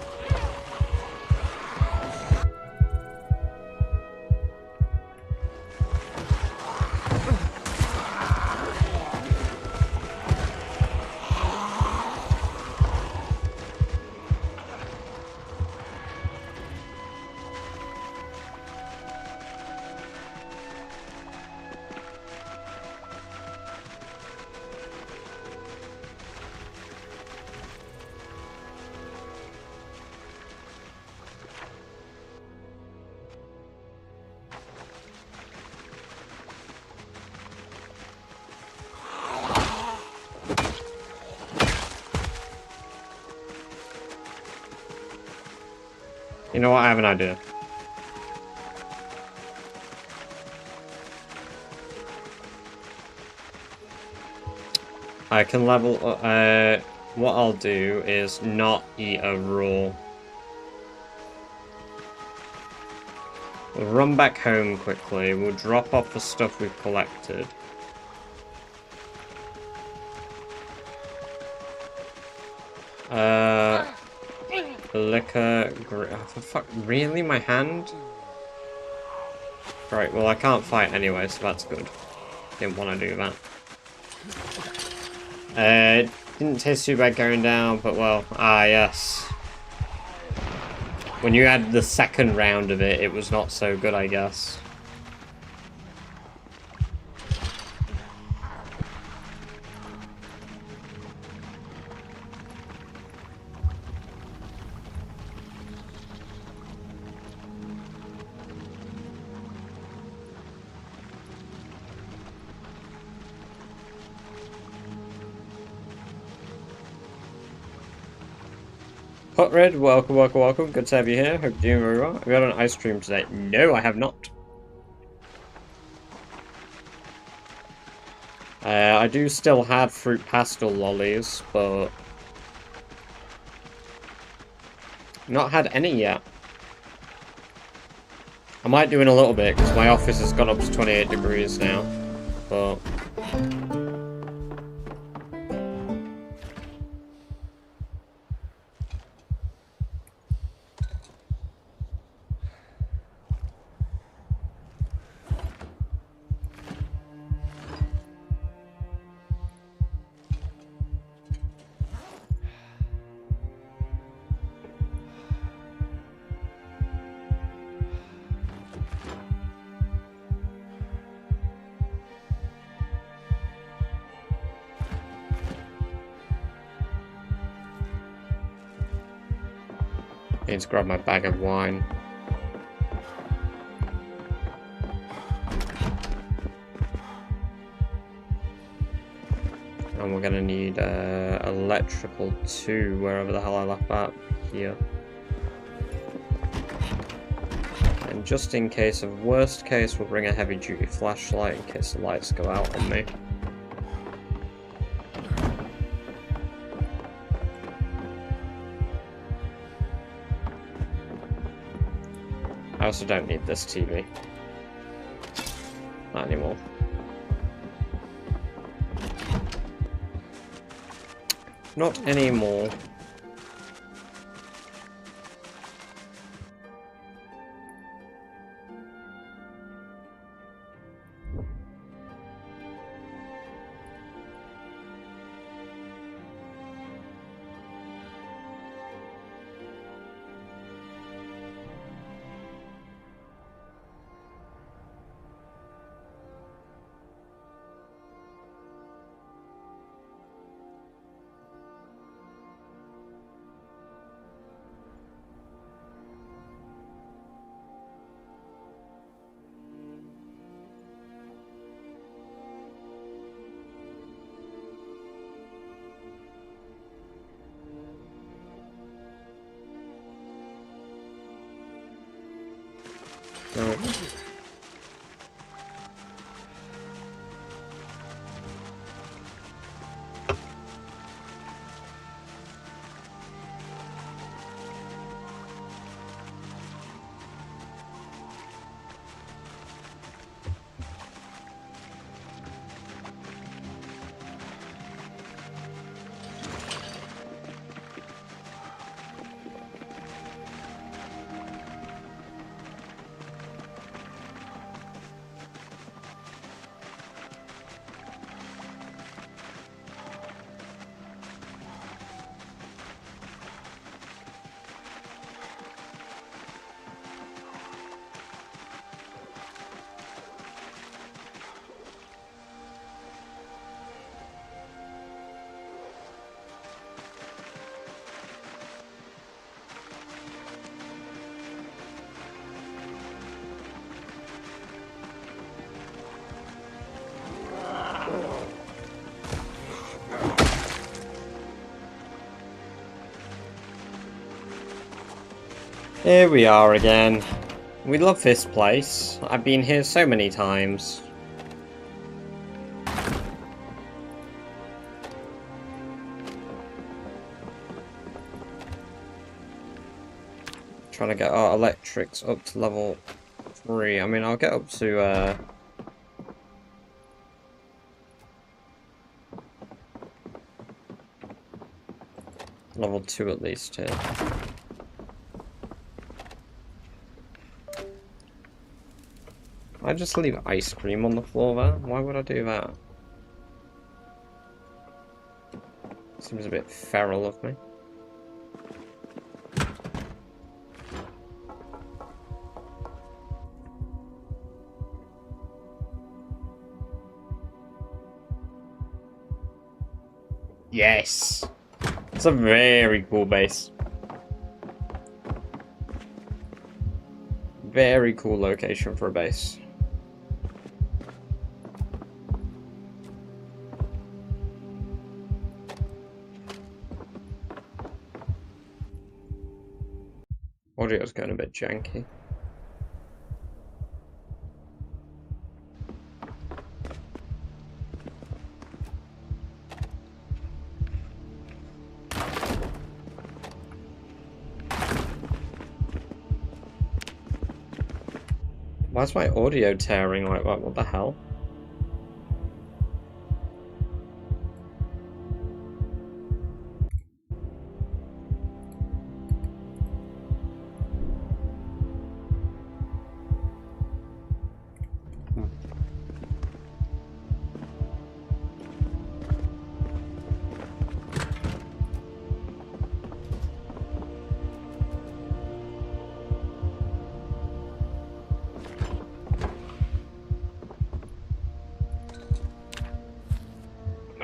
You know what? I have an idea. I can level. What I'll do is not eat a raw. We'll run back home quickly. We'll drop off the stuff we've collected. Liquor. Oh, for fuck, really? My hand? Right, well, I can't fight anyway, so that's good. Didn't want to do that. Didn't taste too bad going down, but well, yes. When you had the second round of it, it was not so good, I guess. Hot Red, welcome, welcome, welcome. Good to have you here. Hope you're doing very well. Have you had an ice cream today? No, I have not. I do still have fruit pastel lollies, but not had any yet. I might do in a little bit because my office has gone up to 28 degrees now, but I need to grab my bag of wine. And we're gonna need electrical 2, wherever the hell I left that, here. And just in case of worst case, we'll bring a heavy duty flashlight in case the lights go out on me. I also don't need this TV. Not anymore. Not anymore. No. Here we are again. We love this place. I've been here so many times. Trying to get our electrics up to level 3. I mean, I'll get up to level 2 at least here. I just leave ice cream on the floor there? Why would I do that? Seems a bit feral of me. Yes! It's a very cool base. Very cool location for a base. Audio's going a bit janky. Why is my audio tearing like that? What the hell?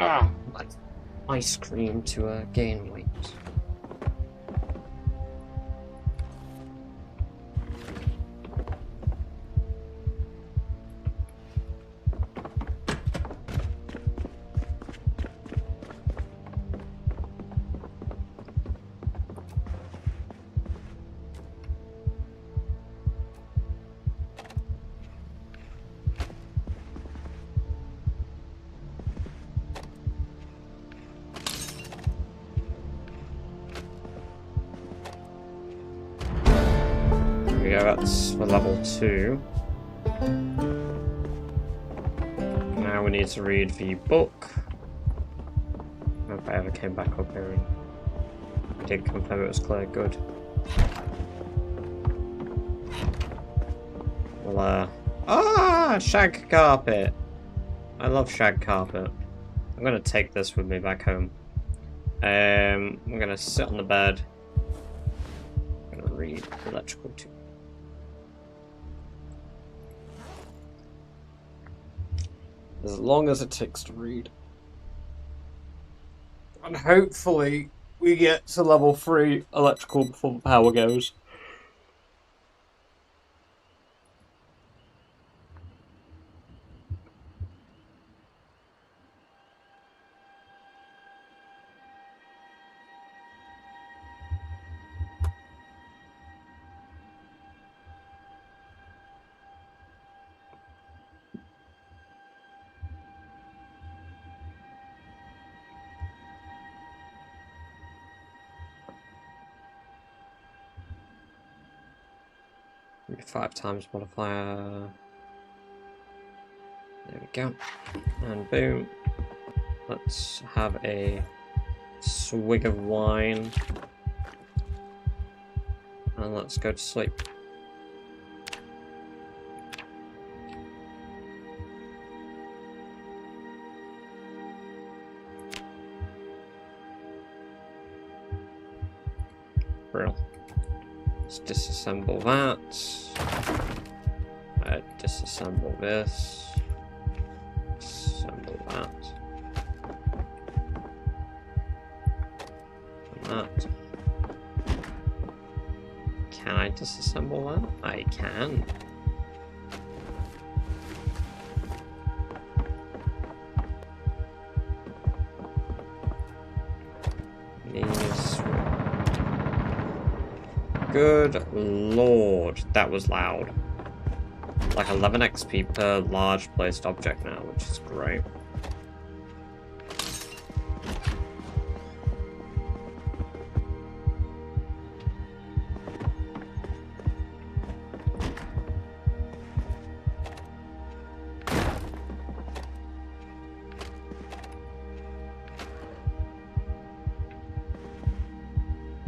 Ah, that's ice cream to gain weight. Yeah, that's for level 2. Now we need to read the book. I hope I ever came back up here and did confirm it was clear. Good. Well, shag carpet. I love shag carpet. I'm gonna take this with me back home. I'm gonna sit on the bed. I'm gonna read electrical 2. As long as it takes to read. And hopefully we get to level 3 electrical before the power goes. 5 times modifier. There we go. And boom. Let's have a swig of wine. And let's go to sleep. Real. Let's disassemble that. Disassemble this. Assemble that. And that. Can I disassemble that? I can. These. Good lord, that was loud. Like 11 XP per large placed object now, which is great.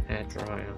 Hair dryer.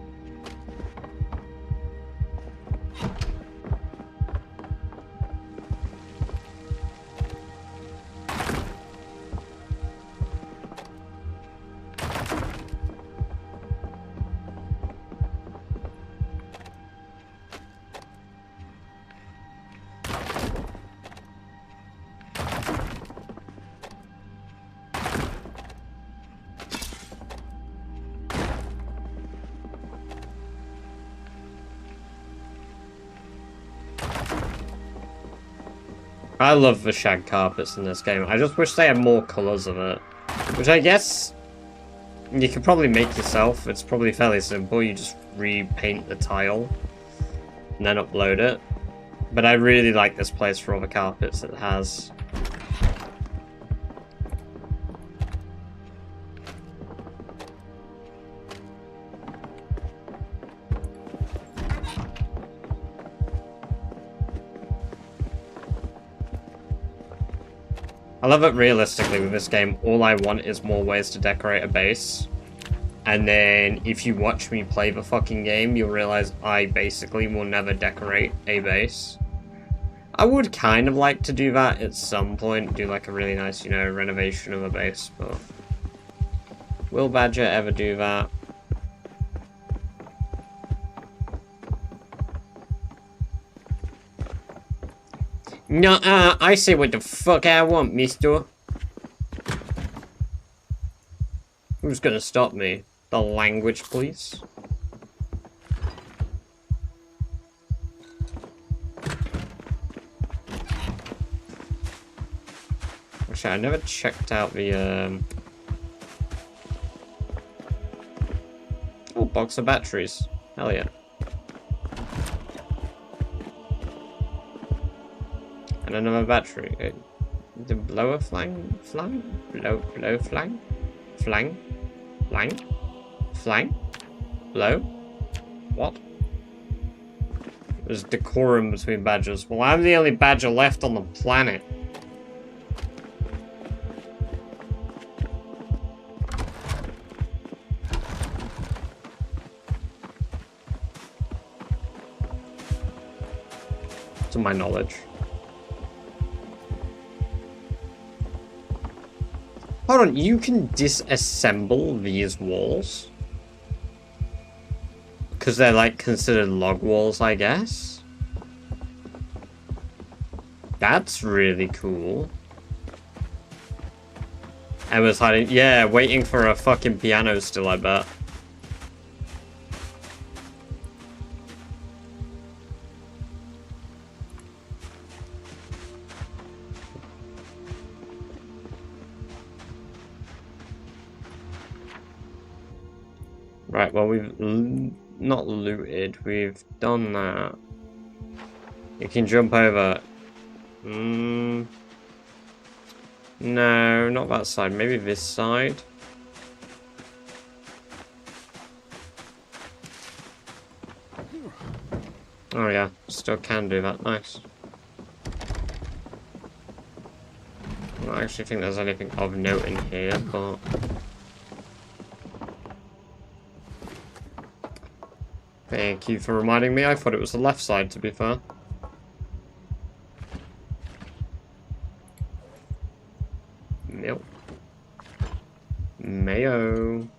I love the shag carpets in this game. I just wish they had more colours of it. Which I guess you could probably make yourself. It's probably fairly simple. You just repaint the tile and then upload it. But I really like this place for all the carpets it has. I love it realistically with this game. All I want is more ways to decorate a base. And then if you watch me play the fucking game, you'll realize I basically will never decorate a base. I would kind of like to do that at some point. Do like a really nice, you know, renovation of a base. But will Badger ever do that? Nuh-uh, I say what the fuck I want, mister. Who's gonna stop me? The language, please. Actually, I never checked out the, Oh, box of batteries. Hell yeah. And another battery. The blower flang? Blow flang? Flang? Blow? What? There's decorum between badgers. Well, I'm the only badger left on the planet. To my knowledge. Hold on, you can disassemble these walls? Because they're like considered log walls, I guess? That's really cool. I was hiding, yeah, waiting for a fucking piano still, I bet. Right, well, we've not looted, we've done that. You can jump over. No, not that side, maybe this side. Oh yeah, still can do that, nice. I don't actually think there's anything of note in here, but... Thank you for reminding me, I thought it was the left side, to be fair. Milk. Mayo.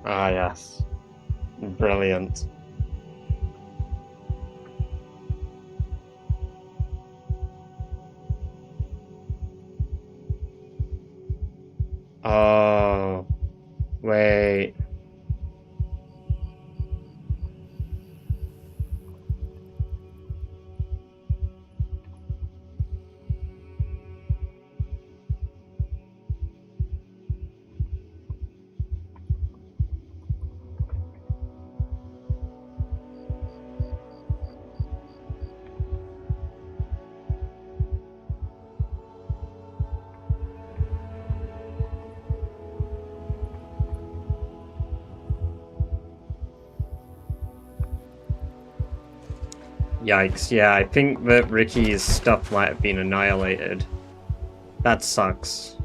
Ah, yes. Brilliant. Oh, wait. Yikes, yeah, I think that Ricky's stuff might have been annihilated. That sucks.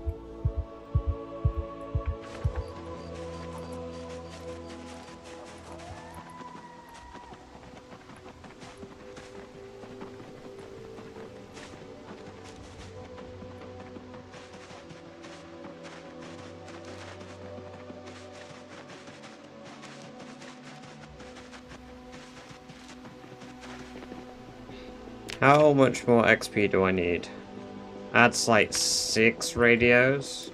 How much more XP do I need? That's like 6 radios.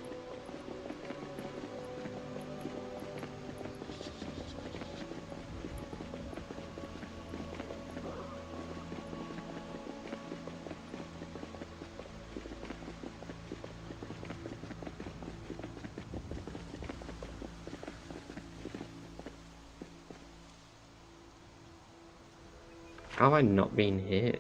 How have I not been here?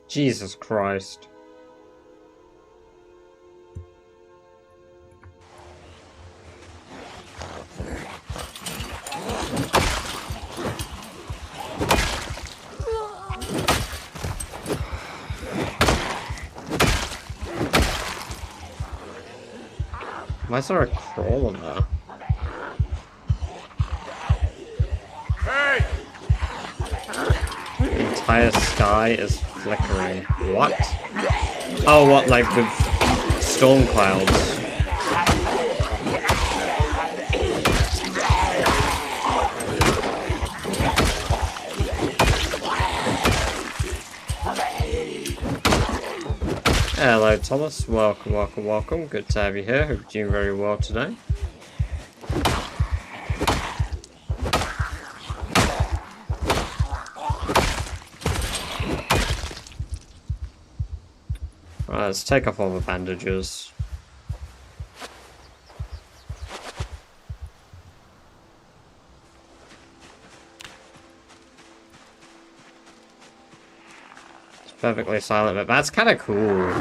Jesus Christ. Why is there a crawler there? Hey! The entire sky is flickering. What? Oh, what, like with storm clouds? Hello, Thomas. Welcome, welcome, welcome. Good to have you here. Hope you're doing very well today. Right, let's take off all the bandages. It's perfectly silent, but that's kind of cool.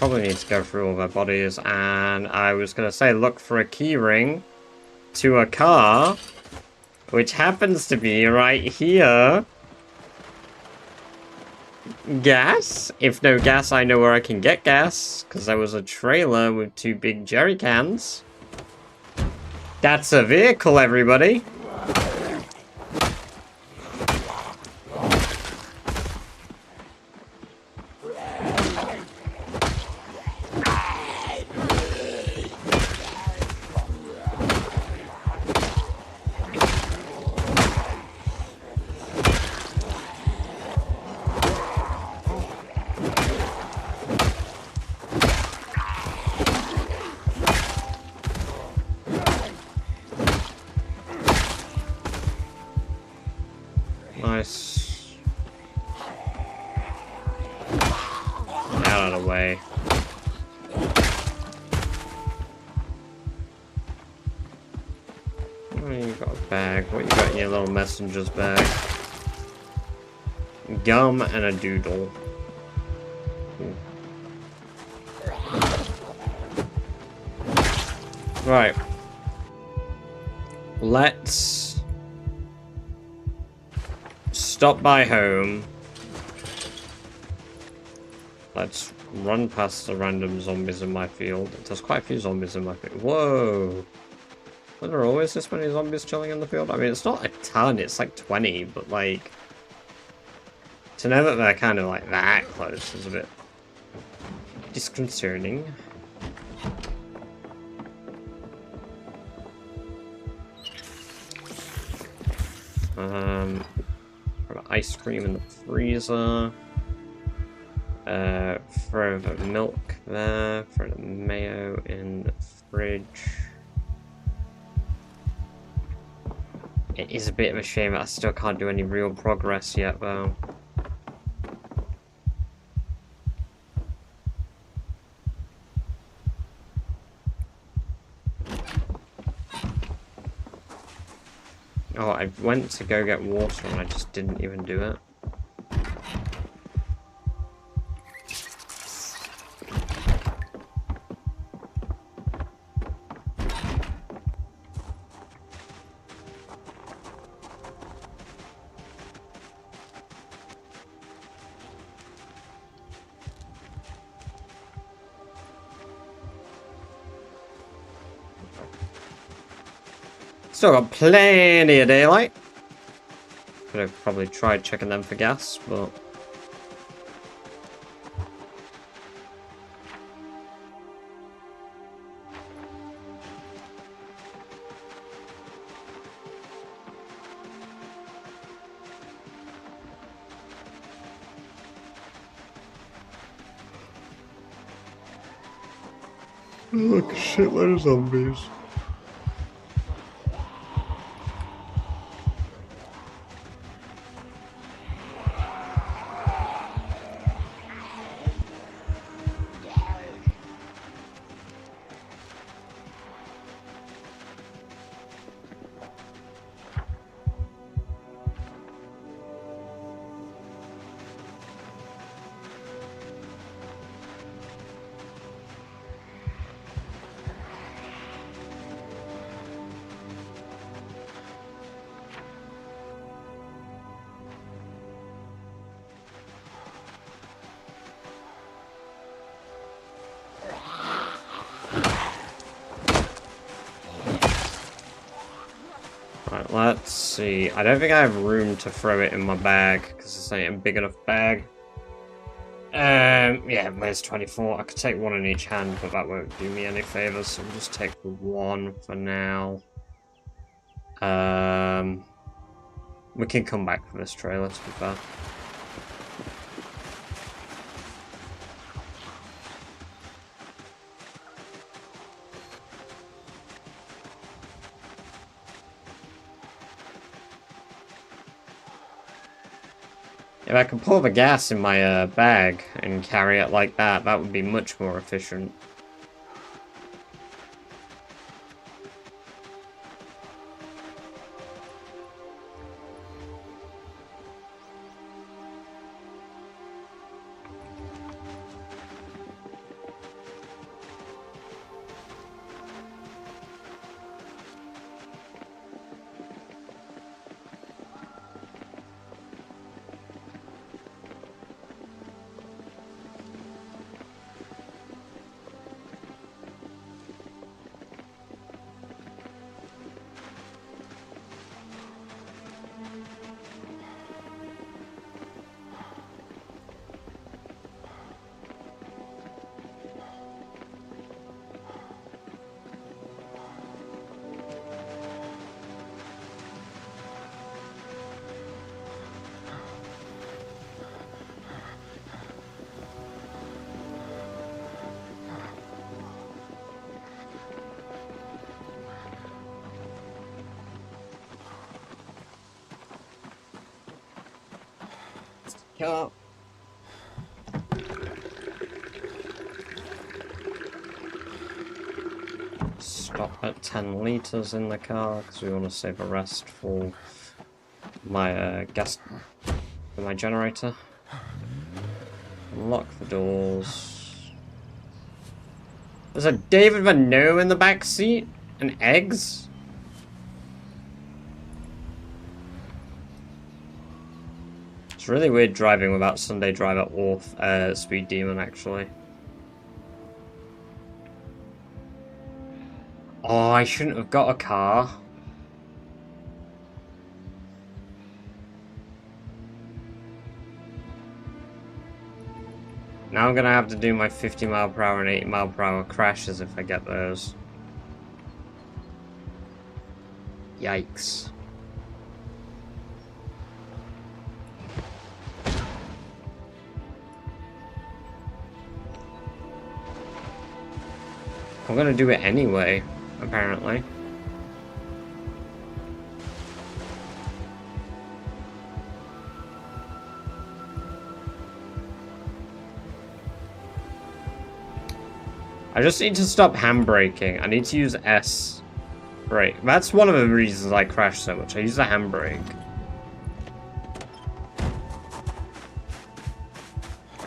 probably need to go through all their bodies, and I was going to say look for a keyring to a car, which happens to be right here. Gas? If no gas, I know where I can get gas, because there was a trailer with 2 big jerry cans. That's a vehicle, everybody. Nice. Out of the way. Oh, you got a bag. What you got in your little messenger's bag? Gum and a doodle. Ooh. Right. Let's stop by home. Let's run past the random zombies in my field. There's quite a few zombies in my field. Whoa! Are there always this many zombies chilling in the field? I mean, it's not a ton, it's like 20, but like... to know that they're kind of like that close is a bit disconcerting. Got ice cream in the freezer. Throw the milk there. Throw the mayo in the fridge. It is a bit of a shame that I still can't do any real progress yet, though. Oh, I went to go get water and I just didn't even do it. Still got plenty of daylight. Could have probably tried checking them for gas, but... look, a shitload of zombies. Right, let's see. I don't think I have room to throw it in my bag, because this ain't a big enough bag. Yeah, where's 24? I could take one in each hand, but that won't do me any favors, so we'll just take the one for now. We can come back for this trailer, to be fair. If I could pour the gas in my bag and carry it like that, that would be much more efficient. car. Stop at 10 litres in the car because we want to save a rest for my gas for my generator. Unlock the doors. There's a David Van Noo in the back seat and eggs. It's really weird driving without Sunday Driver or Speed Demon actually. Oh, I shouldn't have got a car. Now I'm gonna have to do my 50 mile per hour and 80 mile per hour crashes if I get those. Yikes. I'm gonna do it anyway, apparently. I just need to stop handbraking. I need to use S brake. That's one of the reasons I crash so much. I use the handbrake.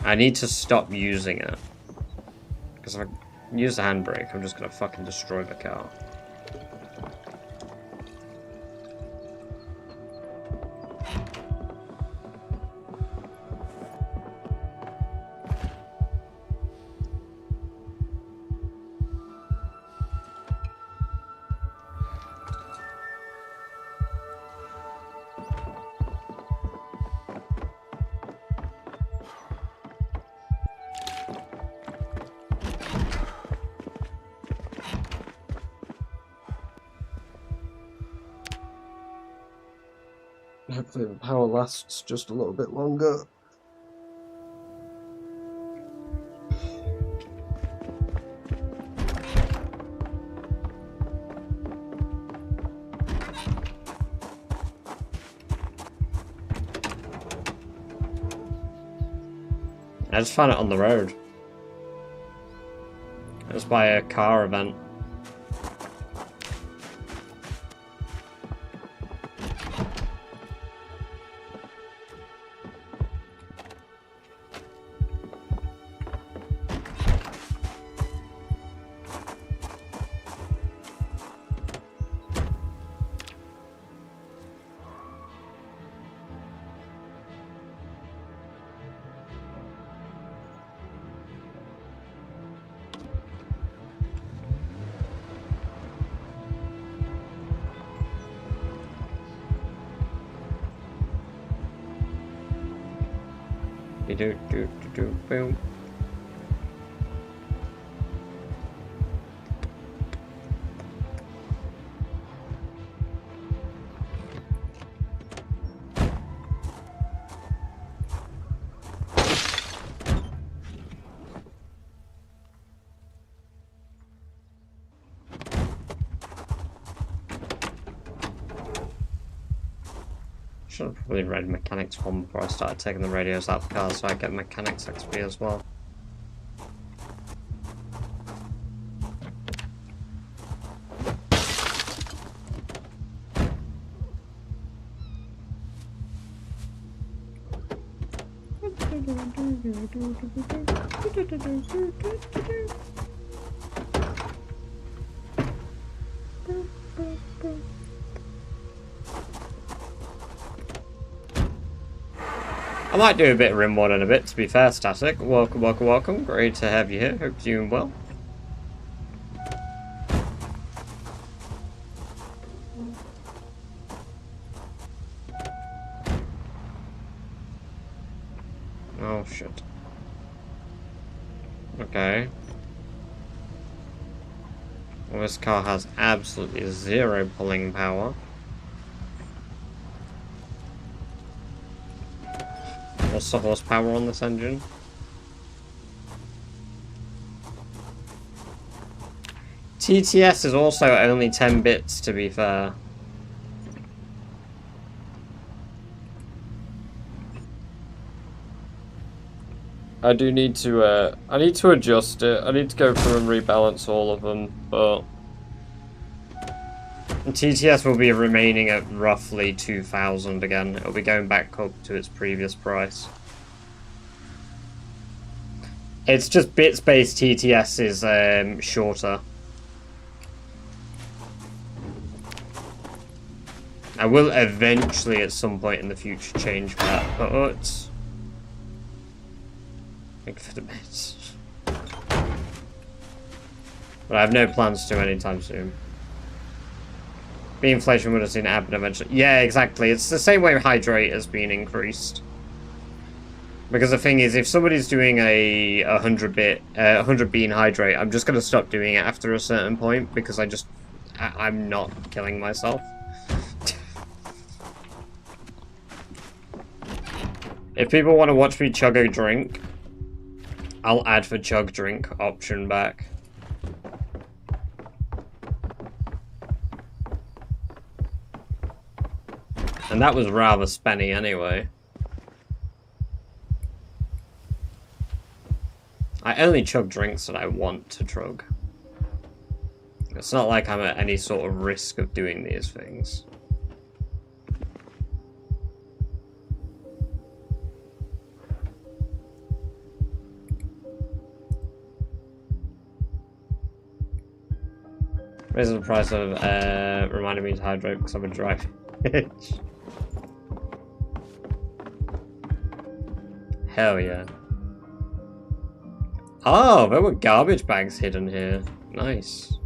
I need to stop using it. Because if I use the handbrake, I'm just gonna fucking destroy the car. Hopefully the power lasts just a little bit longer. I just found it on the road. It was by a car event. Boom. Should have probably read Mechanics 1 before I started taking the radios out of the car so I get Mechanics XP as well. I might do a bit of rim one in a bit, to be fair, Static. Welcome, welcome, welcome. Great to have you here. Hope you're doing well. Oh, shit. Okay. Well, this car has absolutely zero pulling power. What's the horsepower on this engine? TTS is also only 10 bits, to be fair. I do need to, I need to adjust it. I need to go through and rebalance all of them, but... TTS will be remaining at roughly 2,000 again. It'll be going back up to its previous price. It's just bits-based TTS is shorter. I will eventually, at some point in the future, change that, but... Think for the bits. But I have no plans to anytime soon. The inflation would have seen it happen eventually. Yeah, exactly. It's the same way hydrate has been increased. Because the thing is, if somebody's doing a 100 bean hydrate, I'm just going to stop doing it after a certain point because I'm not killing myself. If people want to watch me chug a drink, I'll add the chug drink option back. And that was rather spenny anyway. I only chug drinks that I want to chug. It's not like I'm at any sort of risk of doing these things. Raising the price of reminding me to hydrate because I'm a dry bitch. Hell yeah. Oh, there were garbage bags hidden here. Nice.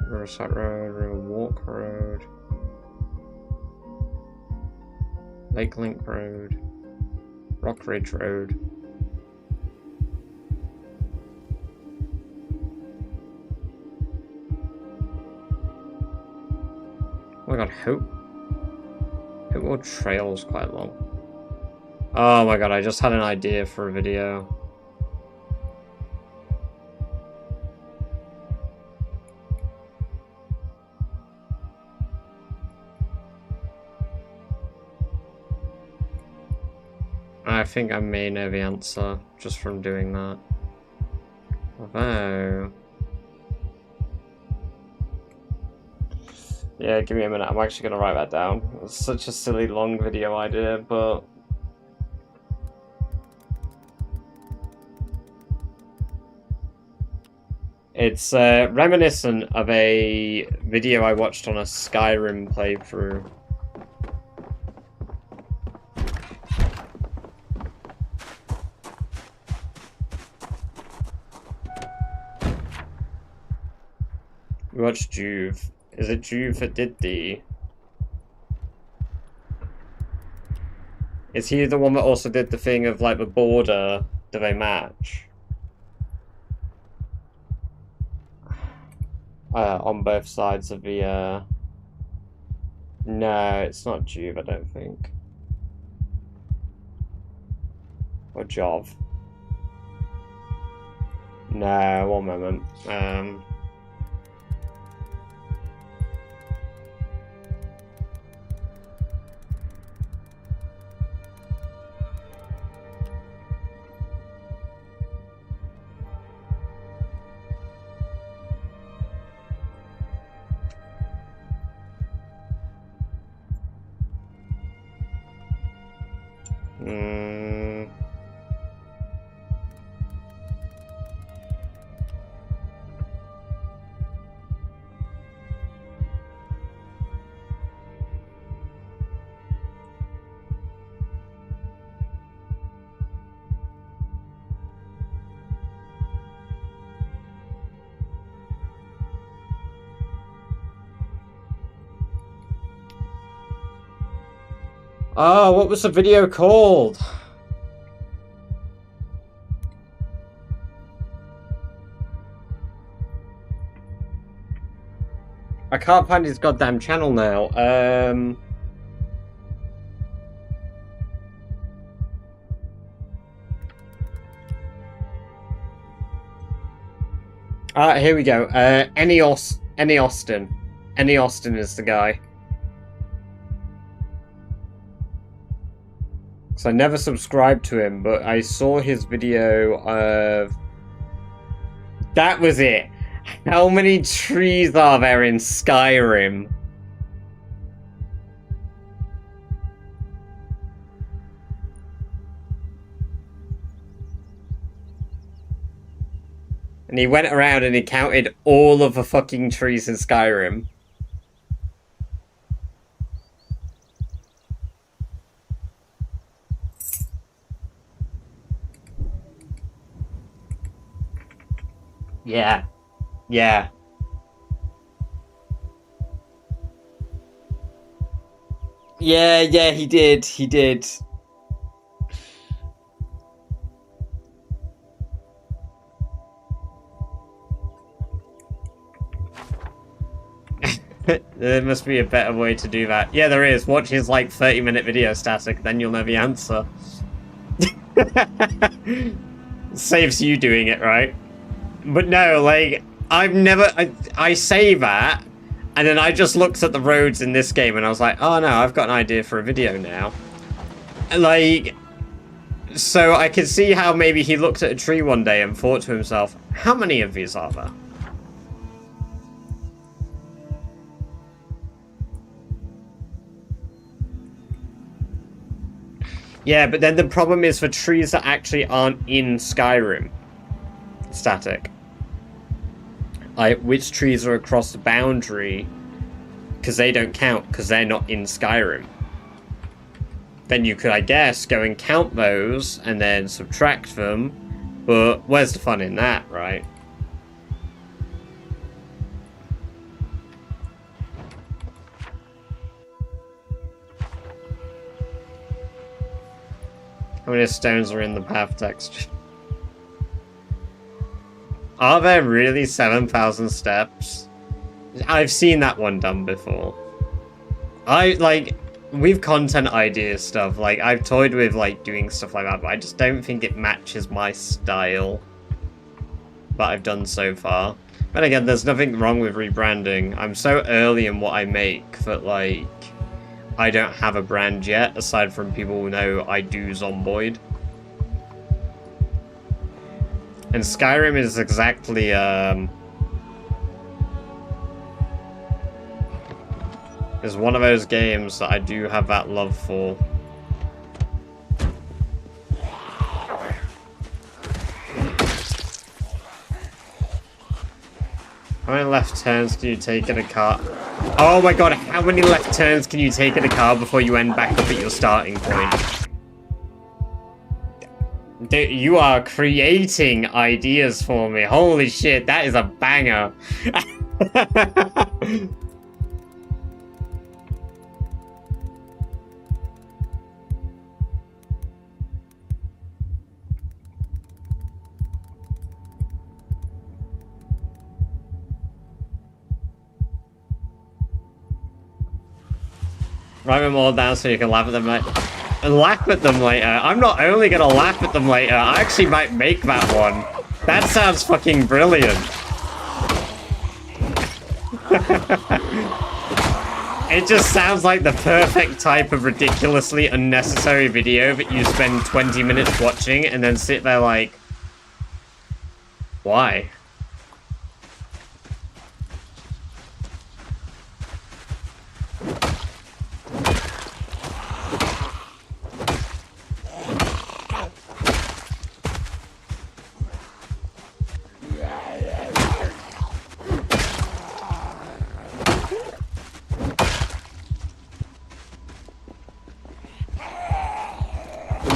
Riverside Road, River Walk Road. Lake Link Road. Rock Ridge Road. Oh my god, Hope World Trail's quite long. Oh my god, I just had an idea for a video. I think I may know the answer just from doing that. Although... Yeah, give me a minute. I'm actually going to write that down. It's such a silly long video idea, but... It's reminiscent of a video I watched on a Skyrim playthrough. We watched Juve. Is it Juve that did the... Is he the one that also did the thing of, like, the border? Do they match? On both sides of the, No, it's not Juve, I don't think. Or Jov. No, one moment. Oh, what was the video called? I can't find his goddamn channel now. Here we go. Enios Any Austin. Any Austin is the guy. So I never subscribed to him, but I saw his video of... That was it! How many trees are there in Skyrim? And he went around and he counted all of the fucking trees in Skyrim. Yeah. Yeah. Yeah, he did. He did. There must be a better way to do that. Yeah, there is. Watch his, like, 30-minute video, Static, then you'll know the answer. Saves you doing it, right? But no, like, I've never... I say that, and then I just looked at the roads in this game, and I was like, oh no, I've got an idea for a video now. Like... So I could see how maybe he looked at a tree one day and thought to himself, how many of these are there? Yeah, but then the problem is for trees that actually aren't in Skyrim. Static. Like, which trees are across the boundary, because they don't count, because they're not in Skyrim. Then you could, I guess, go and count those, and then subtract them, but where's the fun in that, right? How many stones are in the path text? Are there really 7,000 steps? I've seen that one done before. With content idea stuff, like, I've toyed with, like, doing stuff like that, but I just don't think it matches my style that I've done so far. But again, there's nothing wrong with rebranding. I'm so early in what I make that, like, I don't have a brand yet, aside from people who know I do Zomboid. And Skyrim is exactly, is one of those games that I do have that love for. How many left turns can you take in a car? Oh my god, how many left turns can you take in a car before you end back up at your starting point? Dude, you are creating ideas for me. Holy shit, that is a banger. Write them all down so you can laugh at them later. Laugh at them later? I'm not only gonna laugh at them later, I actually might make that one. That sounds fucking brilliant. It just sounds like the perfect type of ridiculously unnecessary video that you spend 20 minutes watching and then sit there like... Why?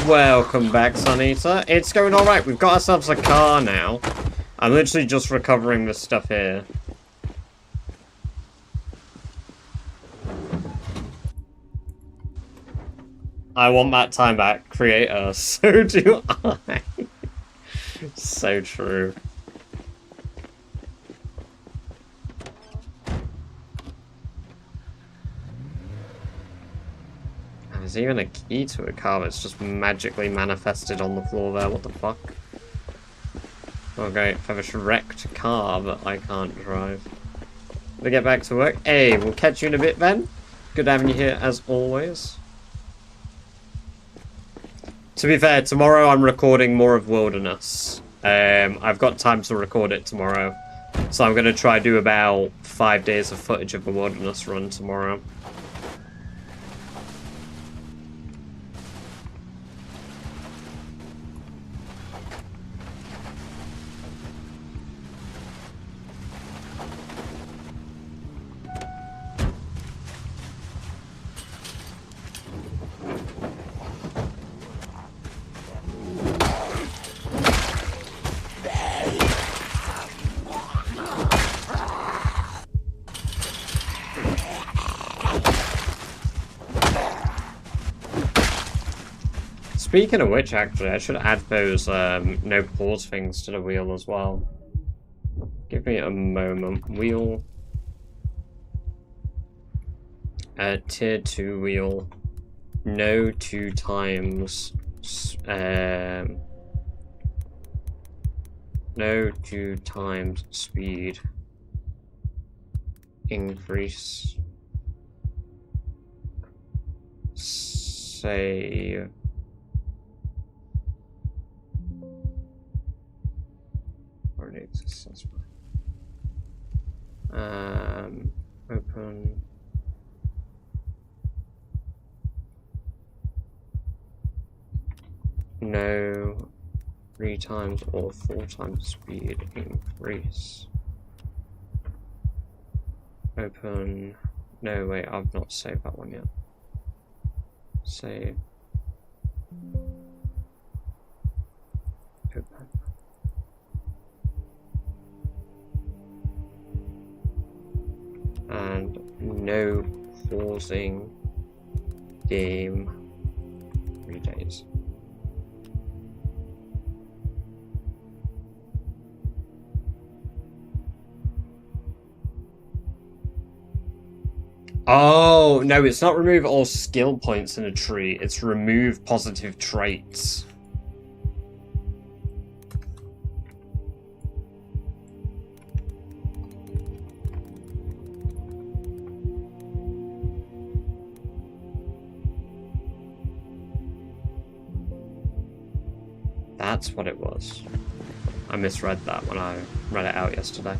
Welcome back, Sun Eater. It's going alright. We've got ourselves a car now. I'm literally just recovering this stuff here. I want that time back, creator. So do I. So true. There's even a key to a car that's just magically manifested on the floor there. What the fuck? Okay, I have a wrecked car that I can't drive. to get back to work. Hey, we'll catch you in a bit, Ben. Good having you here as always. To be fair, tomorrow I'm recording more of Wilderness. I've got time to record it tomorrow. So I'm going to try do about 5 days of footage of the Wilderness run tomorrow. Speaking of which, actually, I should add those no pause things to the wheel as well. Give me a moment. Wheel. Tier 2 wheel. No 2 times. No 2 times speed. Increase. Save. Already exists, that's fine. Open. No 3 times or 4 times speed increase. Open. No, wait, I've not saved that one yet. Save. Open. And no pausing game 3 days. Oh, no, it's not remove all skill points in a tree, it's remove positive traits. That's what it was. I misread that when I read it out yesterday.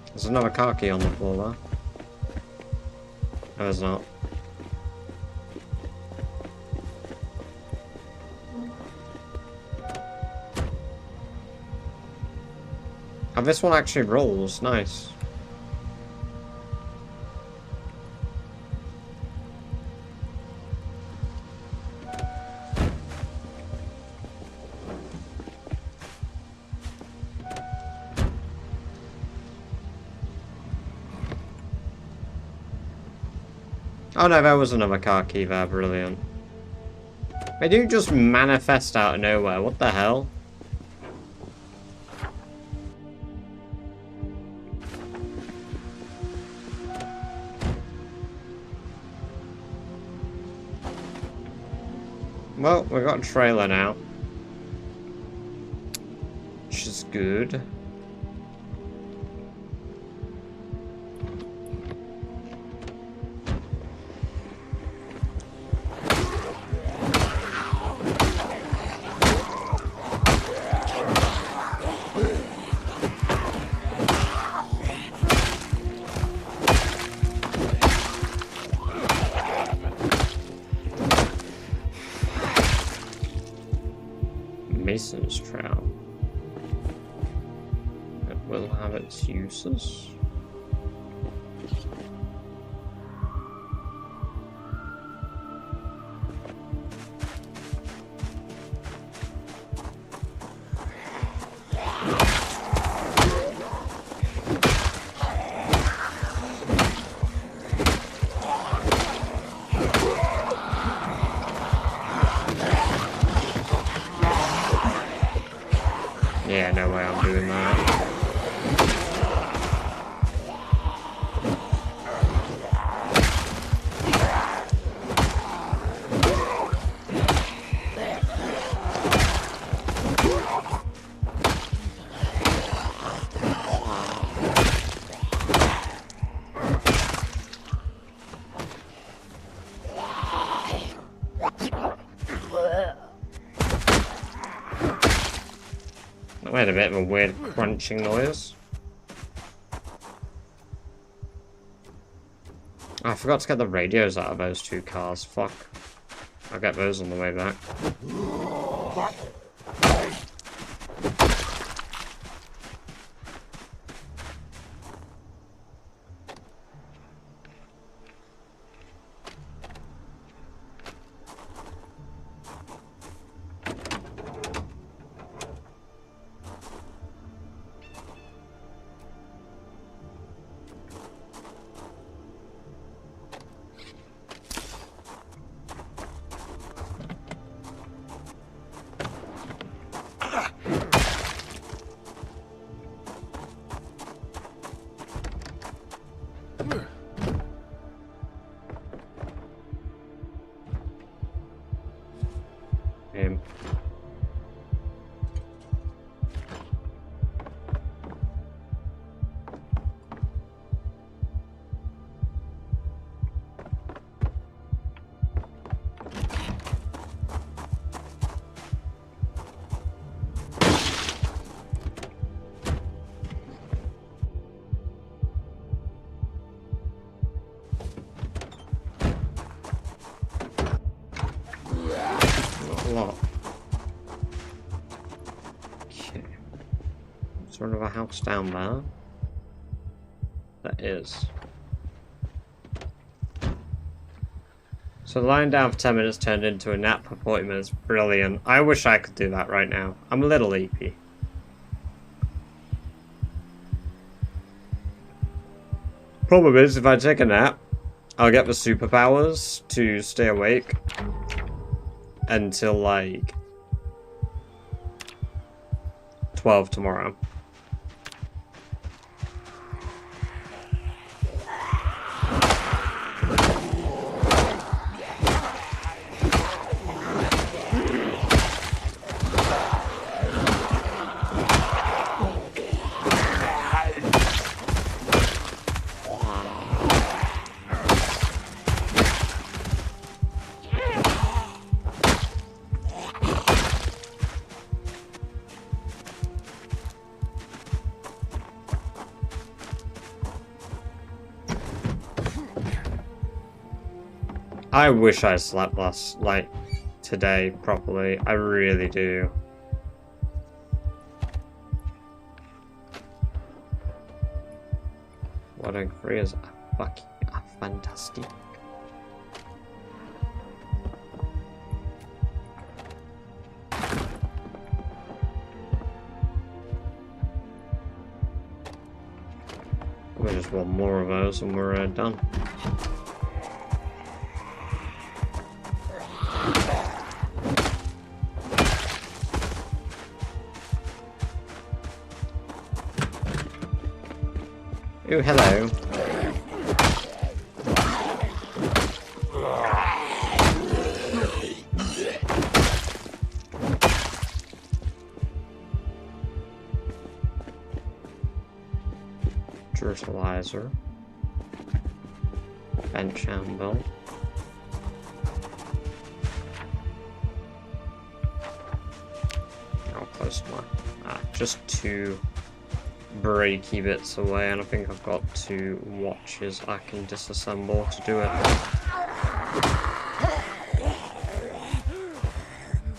There's another car key on the floor there. No, there's not. Oh, this one actually rolls. Nice. Oh no, there was another car key there. Brilliant. They do just manifest out of nowhere. What the hell? Well, we've got a trailer now, which is good. Mason's trowel. It will have its uses. Yeah, no way I'm doing that. Made a bit of a weird crunching noise. Oh, I forgot to get the radios out of those two cars. Fuck. I'll get those on the way back. Okay. Is there another house down there? That is. So lying down for 10 minutes turned into a nap for 40 minutes. Brilliant. I wish I could do that right now. I'm a little sleepy. Problem is, if I take a nap, I'll get the superpowers to stay awake until like 12 tomorrow. I wish I slept today properly. I really do. Wadding free is fucking fantastic. We just want more of those and we're done. Oh, hello. Fertilizer. Bench handle. How close am I? Just two breaky bits away, and I think I've got 2 watches I can disassemble to do it.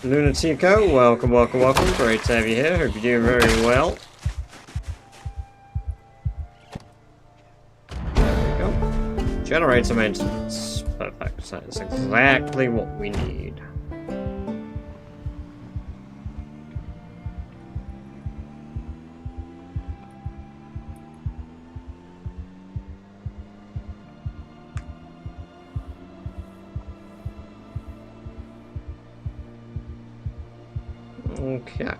Lunatico, welcome, welcome, welcome. Great to have you here. Hope you're doing very well. There we go. Generator maintenance. Perfect. That is exactly what we need. Okay.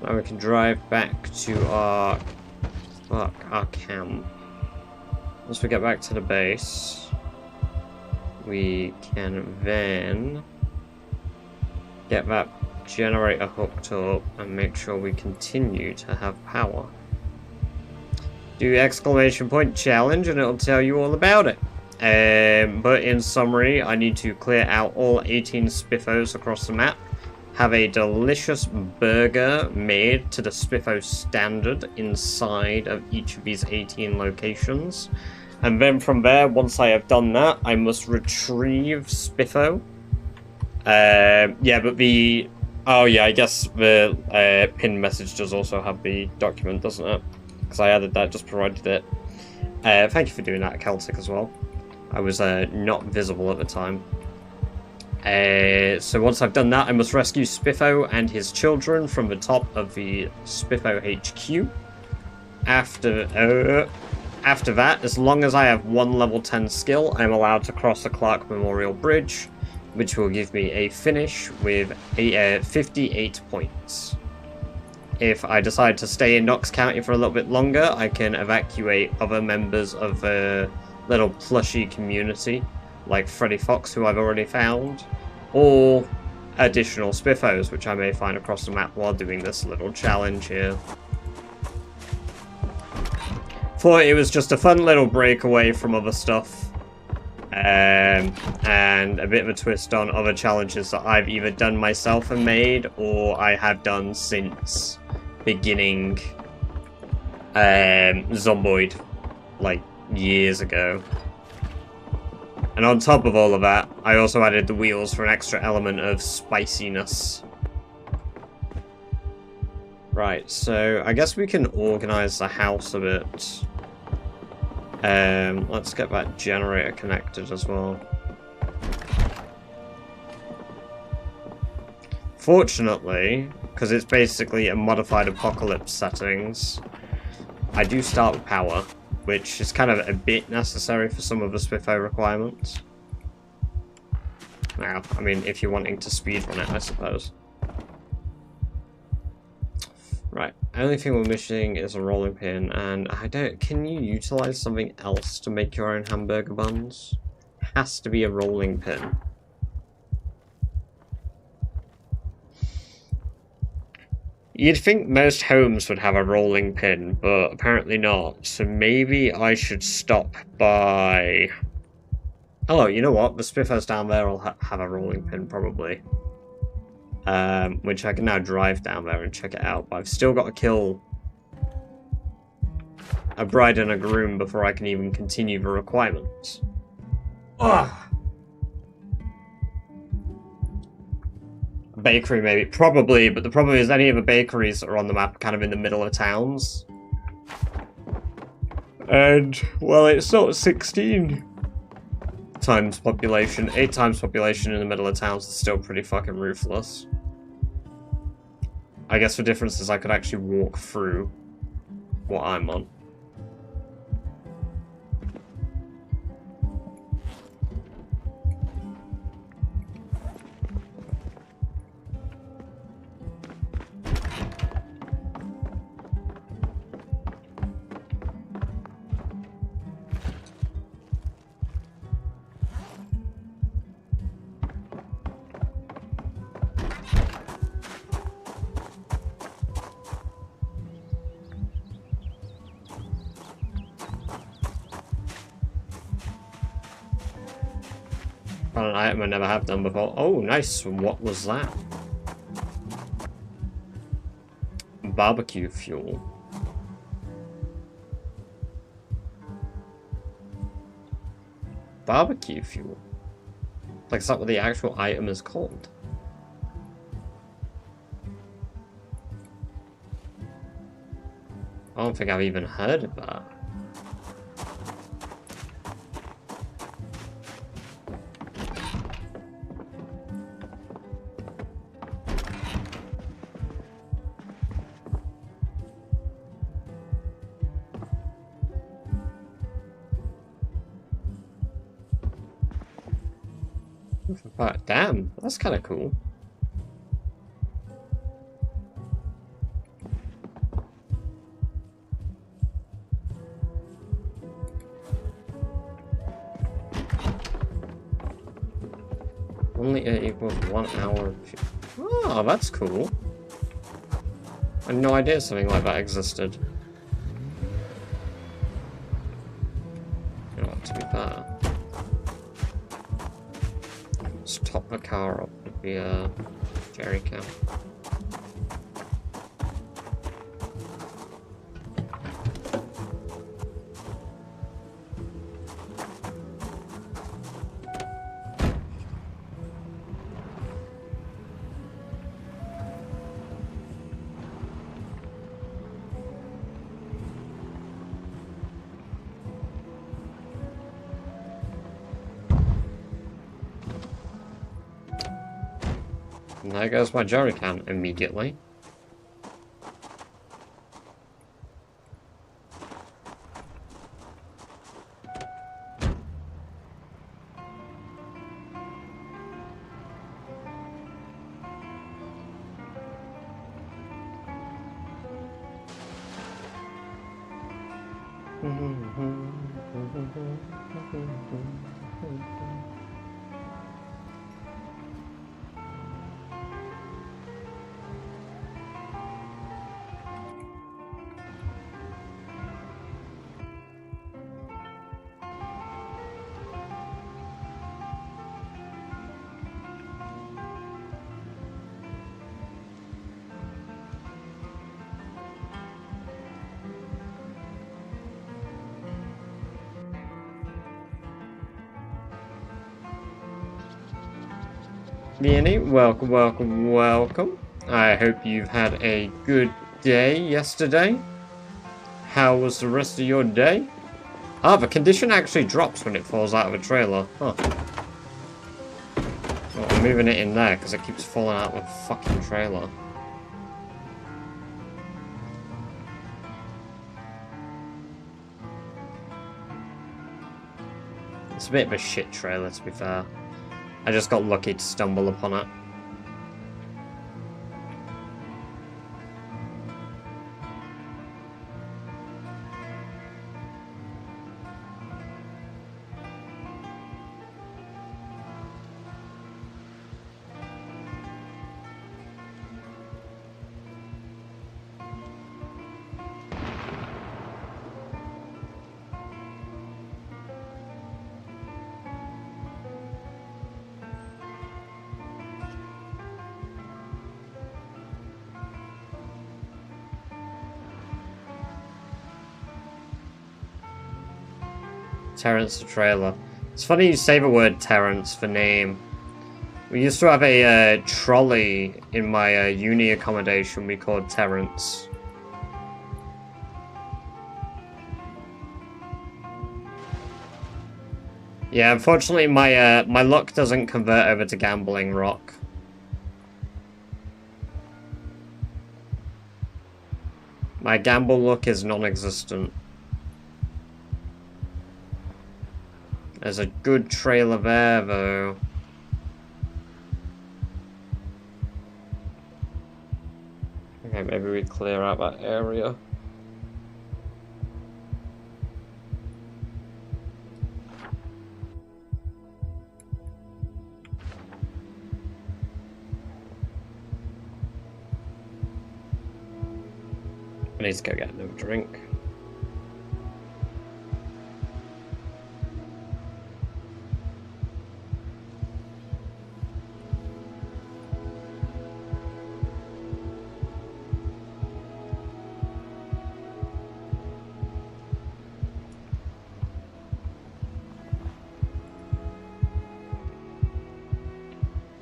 Now we can drive back to our camp. Once we get back to the base, we can then get that generator hooked up and make sure we continue to have power. Do exclamation point challenge and it'll tell you all about it. But in summary, I need to clear out all 18 Spiffos across the map. have a delicious burger made to the Spiffo standard inside of each of these 18 locations. And then from there, once I have done that, I must retrieve Spiffo. Yeah, but the... Oh yeah, I guess the pinned message does also have the document, doesn't it? Because I added that, just provided it. Thank you for doing that, Celtic, as well. I was not visible at the time. So once I've done that, I must rescue Spiffo and his children from the top of the Spiffo HQ. After that, as long as I have one level 10 skill, I'm allowed to cross the Clark Memorial Bridge, which will give me a finish with 58 points. If I decide to stay in Knox County for a little bit longer, I can evacuate other members of a little plushy community, like Freddy Fox, who I've already found, or additional Spiffos, which I may find across the map while doing this little challenge here. Thought it was just a fun little breakaway from other stuff. And a bit of a twist on other challenges that I've either done myself and made, or I have done since beginning Zomboid, like years ago. And on top of all of that, I also added the wheels for an extra element of spiciness. Right, so I guess we can organize the house a bit. Let's get that generator connected as well. Fortunately, because it's basically a modified apocalypse settings, I do start with power, which is kind of a bit necessary for some of the Spiffo requirements. Now, I mean, if you're wanting to speedrun it, I suppose. Right, only thing we're missing is a rolling pin, and I don't... Can you utilize something else to make your own hamburger buns? Has to be a rolling pin. You'd think most homes would have a rolling pin, but apparently not. So maybe I should stop by... Oh, you know what? The Spiffos down there will have a rolling pin, probably. Which I can now drive down there and check it out. But I've still got to kill a bride and a groom before I can even continue the requirements. Ugh. A bakery, maybe. Probably, but the problem is any of the bakeries that are on the map are kind of in the middle of towns. And, well, it's not 16 times population. 8 times population in the middle of towns is still pretty fucking ruthless. I guess the difference is I could actually walk through what I'm on. An item I never have done before. Oh, nice. What was that? Barbecue fuel. Barbecue fuel? Like, is that what the actual item is called? I don't think I've even heard of that. Damn, that's kind of cool. Only equals 1 hour. Oh, that's cool. I had no idea something like that existed. You know what, to be fair. Let's top the car up with the Jerry can. And there goes my jerry can immediately. Vianney, welcome, welcome, welcome. I hope you've had a good day yesterday. How was the rest of your day? Ah, the condition actually drops when it falls out of a trailer. Huh. Well, I'm moving it in there because it keeps falling out of a fucking trailer. It's a bit of a shit trailer, to be fair. I just got lucky to stumble upon it. Terrence the trailer. It's funny you say the word Terrence for name. We used to have a trolley in my uni accommodation we called Terrence. Yeah, unfortunately my my luck doesn't convert over to gambling rock. My gamble luck is non-existent. There's a good trailer there, though. Okay, maybe we clear out that area. I need to go get another drink.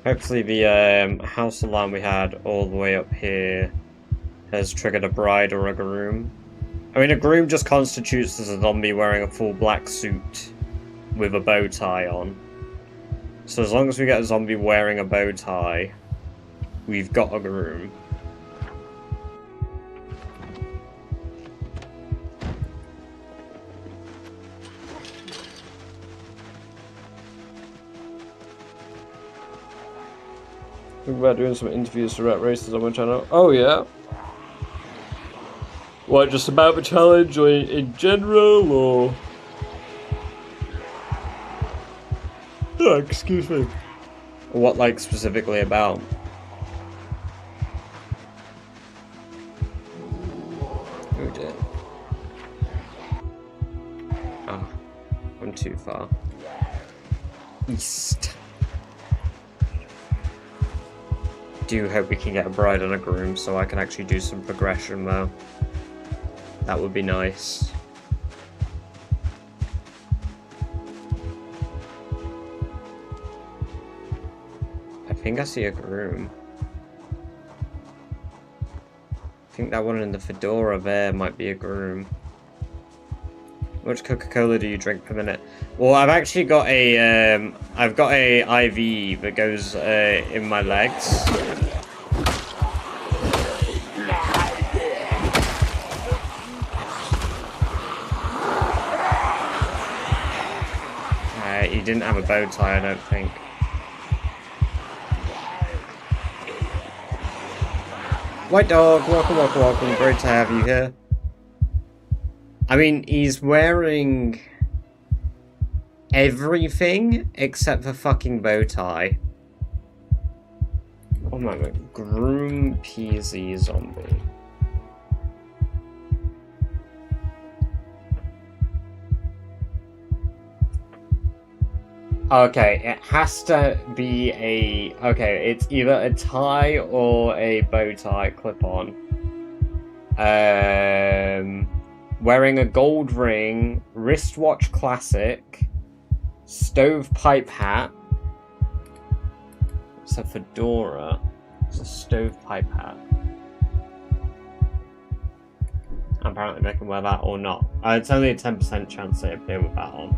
Hopefully the house alarm we had all the way up here has triggered a bride or a groom. I mean, a groom just constitutes as a zombie wearing a full black suit with a bow tie on. So as long as we get a zombie wearing a bow tie, we've got a groom. Think about doing some interviews for rat races on my channel. Oh yeah? What, just about the challenge or in general, or? Oh, excuse me. What, like, specifically about? Oh dear. Ah, I'm too far. East. do hope we can get a bride and a groom so I can actually do some progression though. That would be nice. I think I see a groom. I think that one in the fedora there might be a groom. How much Coca-Cola do you drink per minute? Well, I've actually got a I've got a IV that goes in my legs. He didn't have a bow tie, I don't think. White dog, welcome, welcome, welcome. Great to have you here. I mean, he's wearing everything except for fucking bow tie. Oh my god, groom PZ zombie. Okay, it has to be a... Okay, it's either a tie or a bow tie clip-on. Wearing a gold ring, wristwatch classic, stovepipe hat. It's a fedora. It's a stovepipe hat. Apparently they can wear that or not. It's only a 10% chance they appear with that on.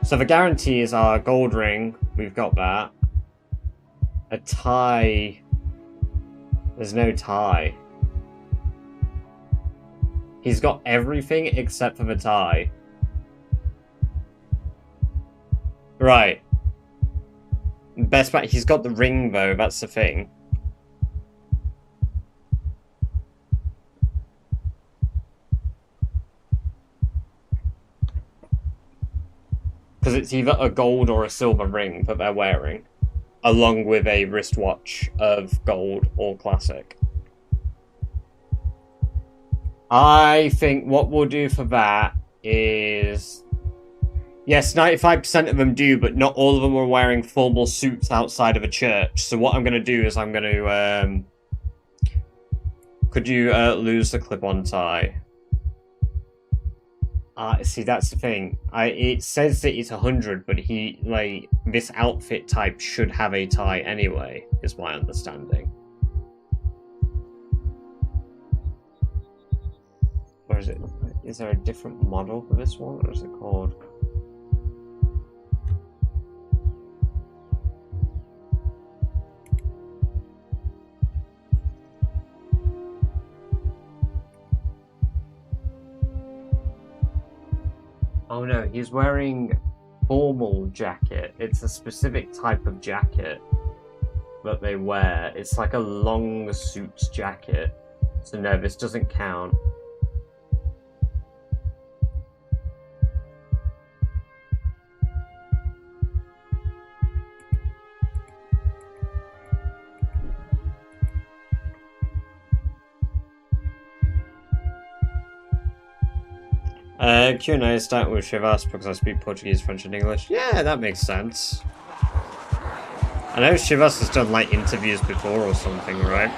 So the guarantees are gold ring, we've got that. A tie, there's no tie. He's got everything except for the tie. Right. Best bet, he's got the ring though, that's the thing. Because it's either a gold or a silver ring that they're wearing, along with a wristwatch of gold or classic. I think what we'll do for that is... Yes, 95% of them do, but not all of them are wearing formal suits outside of a church. So what I'm going to do is I'm going to... Could you lose the clip-on tie? See, that's the thing. It says that it's 100, but this outfit type should have a tie anyway, is my understanding. Or is it? Is there a different model for this one, or is it called? Oh no, he's wearing formal jacket. It's a specific type of jacket that they wear. It's like a long suits jacket. So no, this doesn't count. Q&A start with Chivas because I speak Portuguese, French and English. Yeah, that makes sense. I know Chivas has done like interviews before or something, right?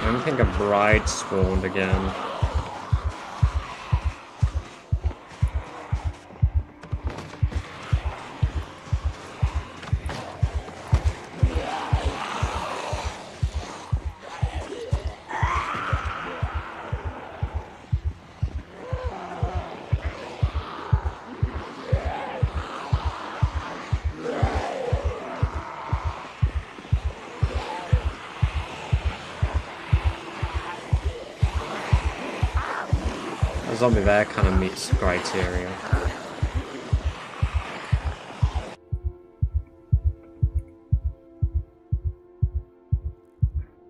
I think a bride spawned again. The zombie there kind of meets the criteria.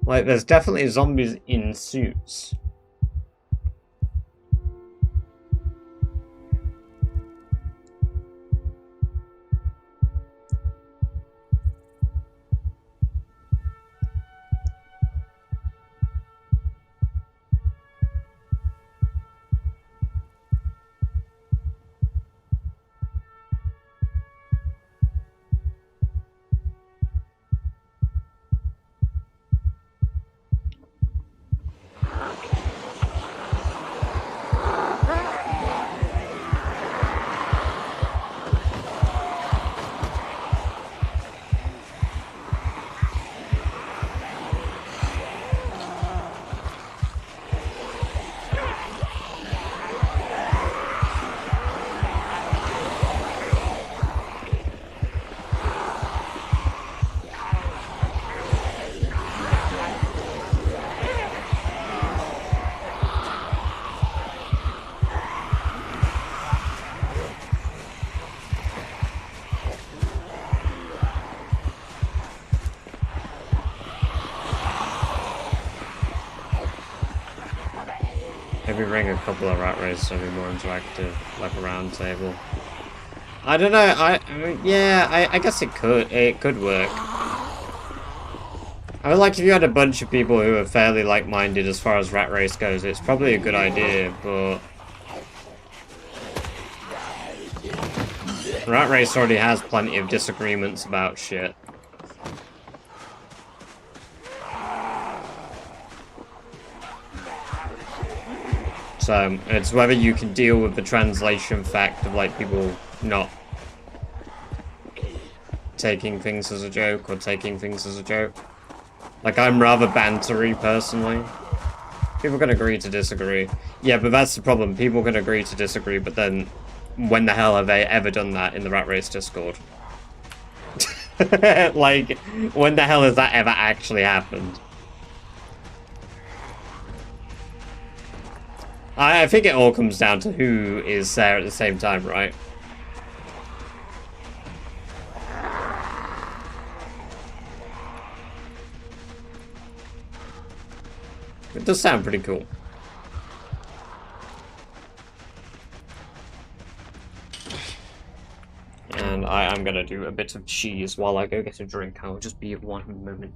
Like, there's definitely zombies in suits. Maybe ring a couple of rat races so be more interactive, like a round table. I don't know, yeah, I guess it could work. I mean, like, if you had a bunch of people who are fairly like-minded as far as rat race goes, it's probably a good idea, but... Rat race already has plenty of disagreements about shit. So, it's whether you can deal with the translation fact of, like, people not taking things as a joke or taking things as a joke. Like, I'm rather bantery, personally. People can agree to disagree. Yeah, but that's the problem. People can agree to disagree, but then when the hell have they ever done that in the Rat Race Discord? Like, when the hell has that ever actually happened? I think it all comes down to who is there at the same time, right? It does sound pretty cool. And I am gonna do a bit of cheese while I go get a drink. I'll just be 1 moment.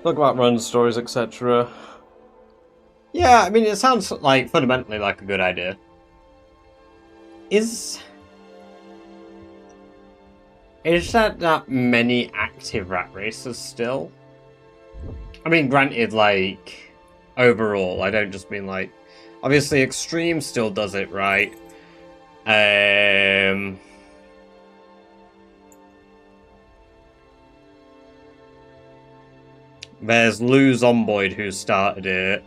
Talk about run stories, etc. Yeah, I mean, it sounds like fundamentally like a good idea. Is that many active rat races still? I mean, granted, like, overall, I don't just mean like, obviously Extreme still does it, right? There's Lou Zomboid who started it.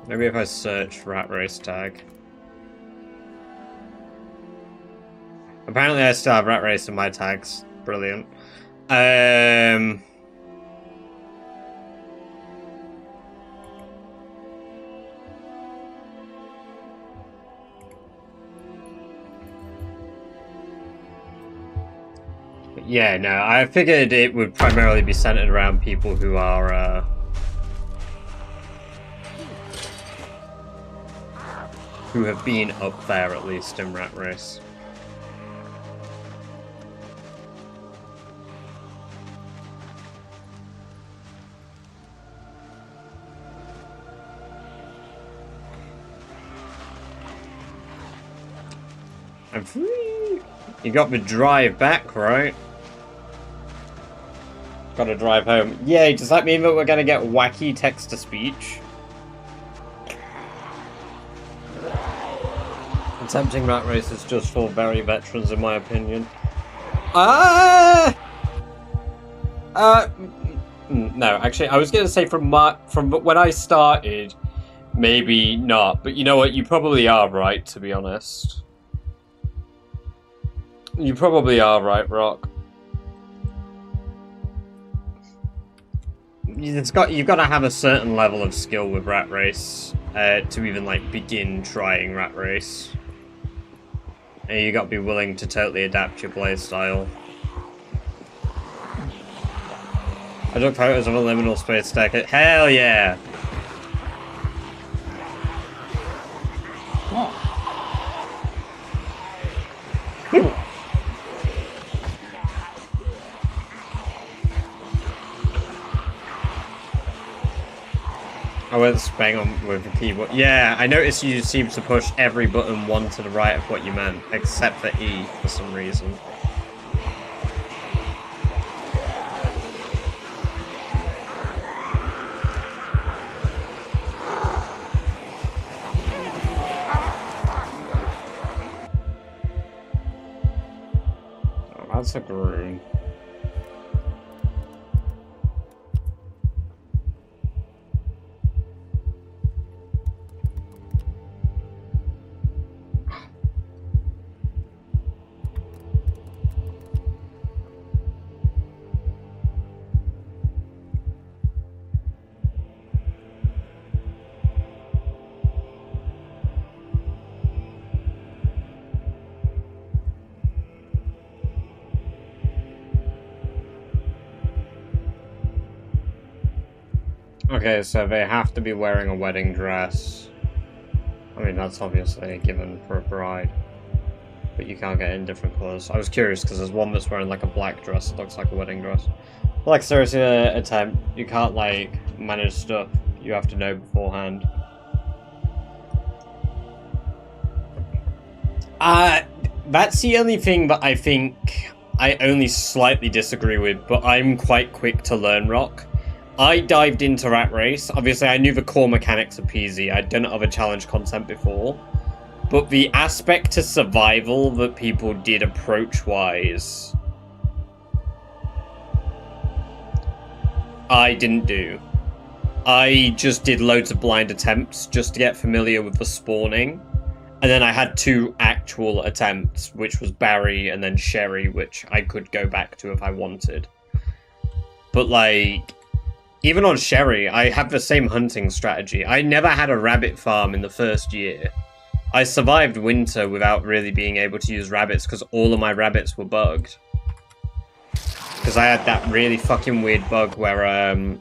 Maybe if I search rat race tag. Apparently I still have rat race in my tags. Brilliant. Yeah, no, I figured it would primarily be centered around people who are, who have been up there, at least, in Rat Race. I'm free! You got the drive back, right? Gotta drive home. Yay, does that mean that we're gonna get wacky text-to-speech? Attempting rat race is just for very veterans, in my opinion. Ah! No, actually, I was gonna say from when I started, maybe not. But you know what? You probably are right, to be honest. You probably are right, Rock. You've got to have a certain level of skill with Rat Race to even like begin trying Rat Race. And you got to be willing to totally adapt your playstyle. I took photos of a liminal space stack. Hell yeah! I went bang on with the keyboard. Yeah, I noticed you seem to push every button one to the right of what you meant, except for E for some reason. Oh, that's a groove. Okay, so they have to be wearing a wedding dress. I mean, that's obviously a given for a bride. But you can't get in different colours. I was curious because there's one that's wearing like a black dress that looks like a wedding dress. Like, seriously, attempt. You can't, like, manage stuff. You have to know beforehand. That's the only thing that I think I only slightly disagree with, but I'm quite quick to learn Rock. I dived into Rat Race. Obviously, I knew the core mechanics of PZ. I'd done other challenge content before. But the aspect to survival that people did approach-wise, I didn't do. I just did loads of blind attempts just to get familiar with the spawning. And then I had 2 actual attempts, which was Barry and then Sherry, which I could go back to if I wanted. But, like, even on Sherry, I have the same hunting strategy. I never had a rabbit farm in the first year. I survived winter without really being able to use rabbits because all of my rabbits were bugged. Because I had that really fucking weird bug where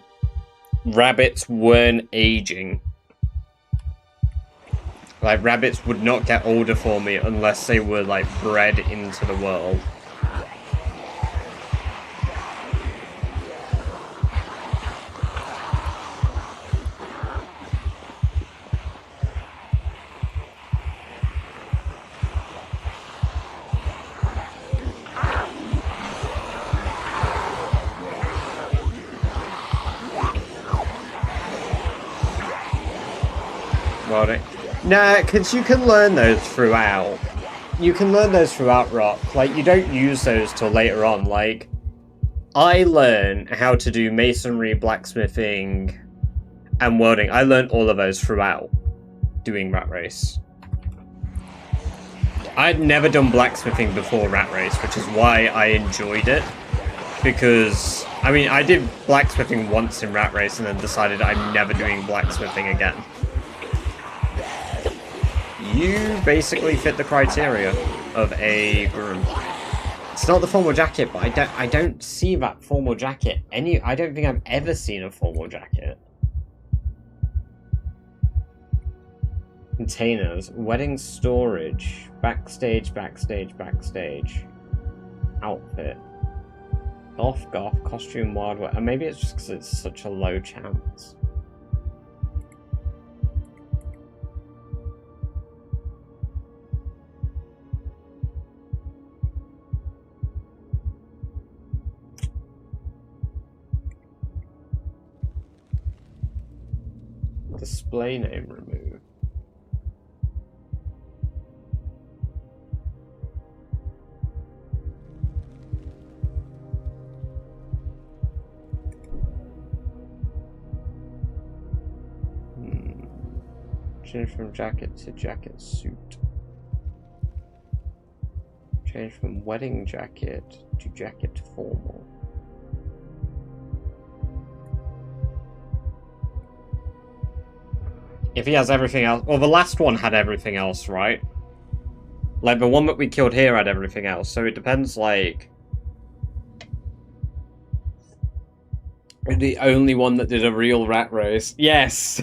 rabbits weren't aging. Like, rabbits would not get older for me unless they were, like, bred into the world. Nah, because you can learn those throughout. You can learn those throughout Rock. Like, you don't use those till later on. Like, I learned how to do masonry, blacksmithing, and welding. I learned all of those throughout doing Rat Race. I'd never done blacksmithing before Rat Race, which is why I enjoyed it. Because, I mean, I did blacksmithing once in Rat Race and then decided I'm never doing blacksmithing again. You basically fit the criteria of a groom. It's not the formal jacket, but I don't see that formal jacket. I don't think I've ever seen a formal jacket. Containers, wedding storage, backstage, backstage, backstage. Outfit. Golf, costume, wildlife. And maybe it's just because it's such a low chance. Display name removed. Change from jacket to jacket suit. Change from wedding jacket to jacket formal. If he has everything else... Well, the last one had everything else, right? Like, the one that we killed here had everything else, so it depends, like... The only one that did a real rat race. Yes!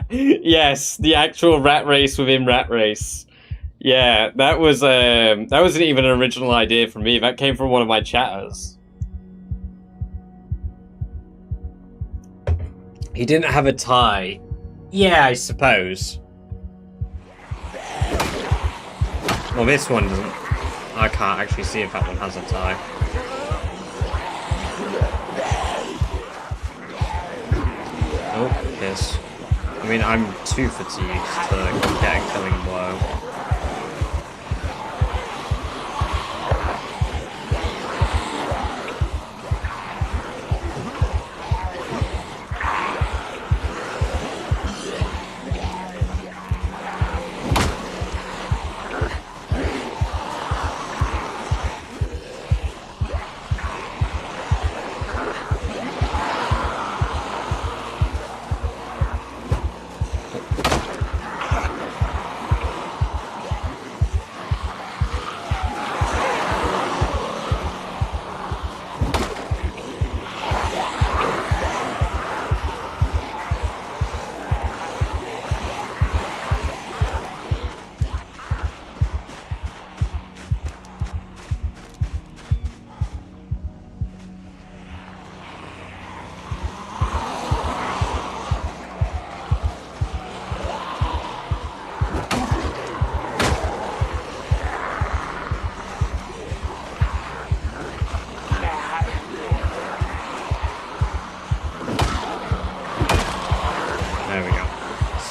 Yes, the actual rat race within rat race. Yeah, that wasn't even an original idea from me. That came from one of my chatters. He didn't have a tie. Yeah, I suppose. Well, this one doesn't... I can't actually see if that one has a tie. Oh, piss. I mean, I'm too fatigued to get a killing blow.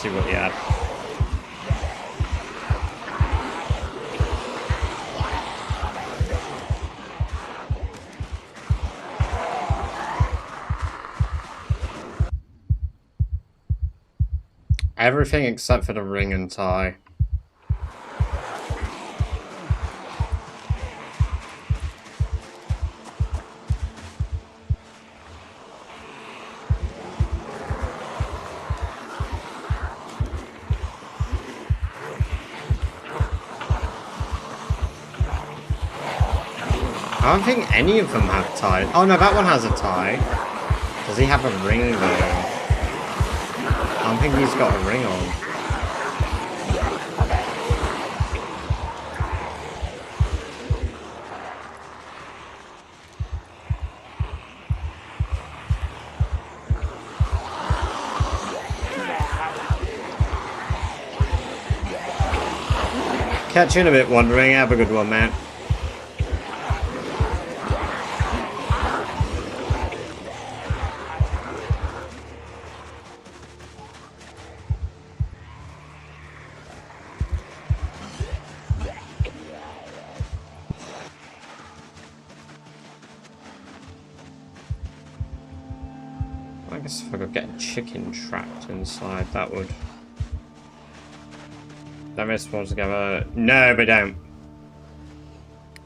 See what he had. Everything except for the ring and tie. I don't think any of them have ties. Oh no, that one has a tie. Does he have a ring though? I don't think he's got a ring on. Catch you in a bit, Wandering. Have a good one, man. I guess if I could get a chicken trapped inside, that would... Don't miss one together. No, they don't.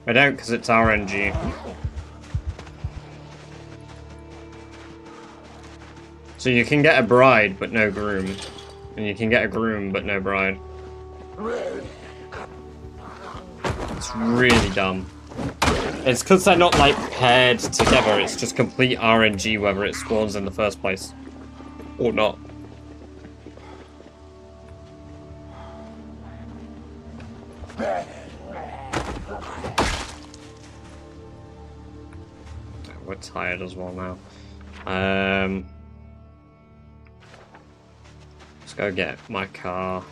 They don't, because it's RNG. So you can get a bride, but no groom. And you can get a groom, but no bride. It's really dumb. It's because they're not, like, paired together. It's just complete RNG whether it spawns in the first place. Or not. We're tired as well now. Let's go get my car.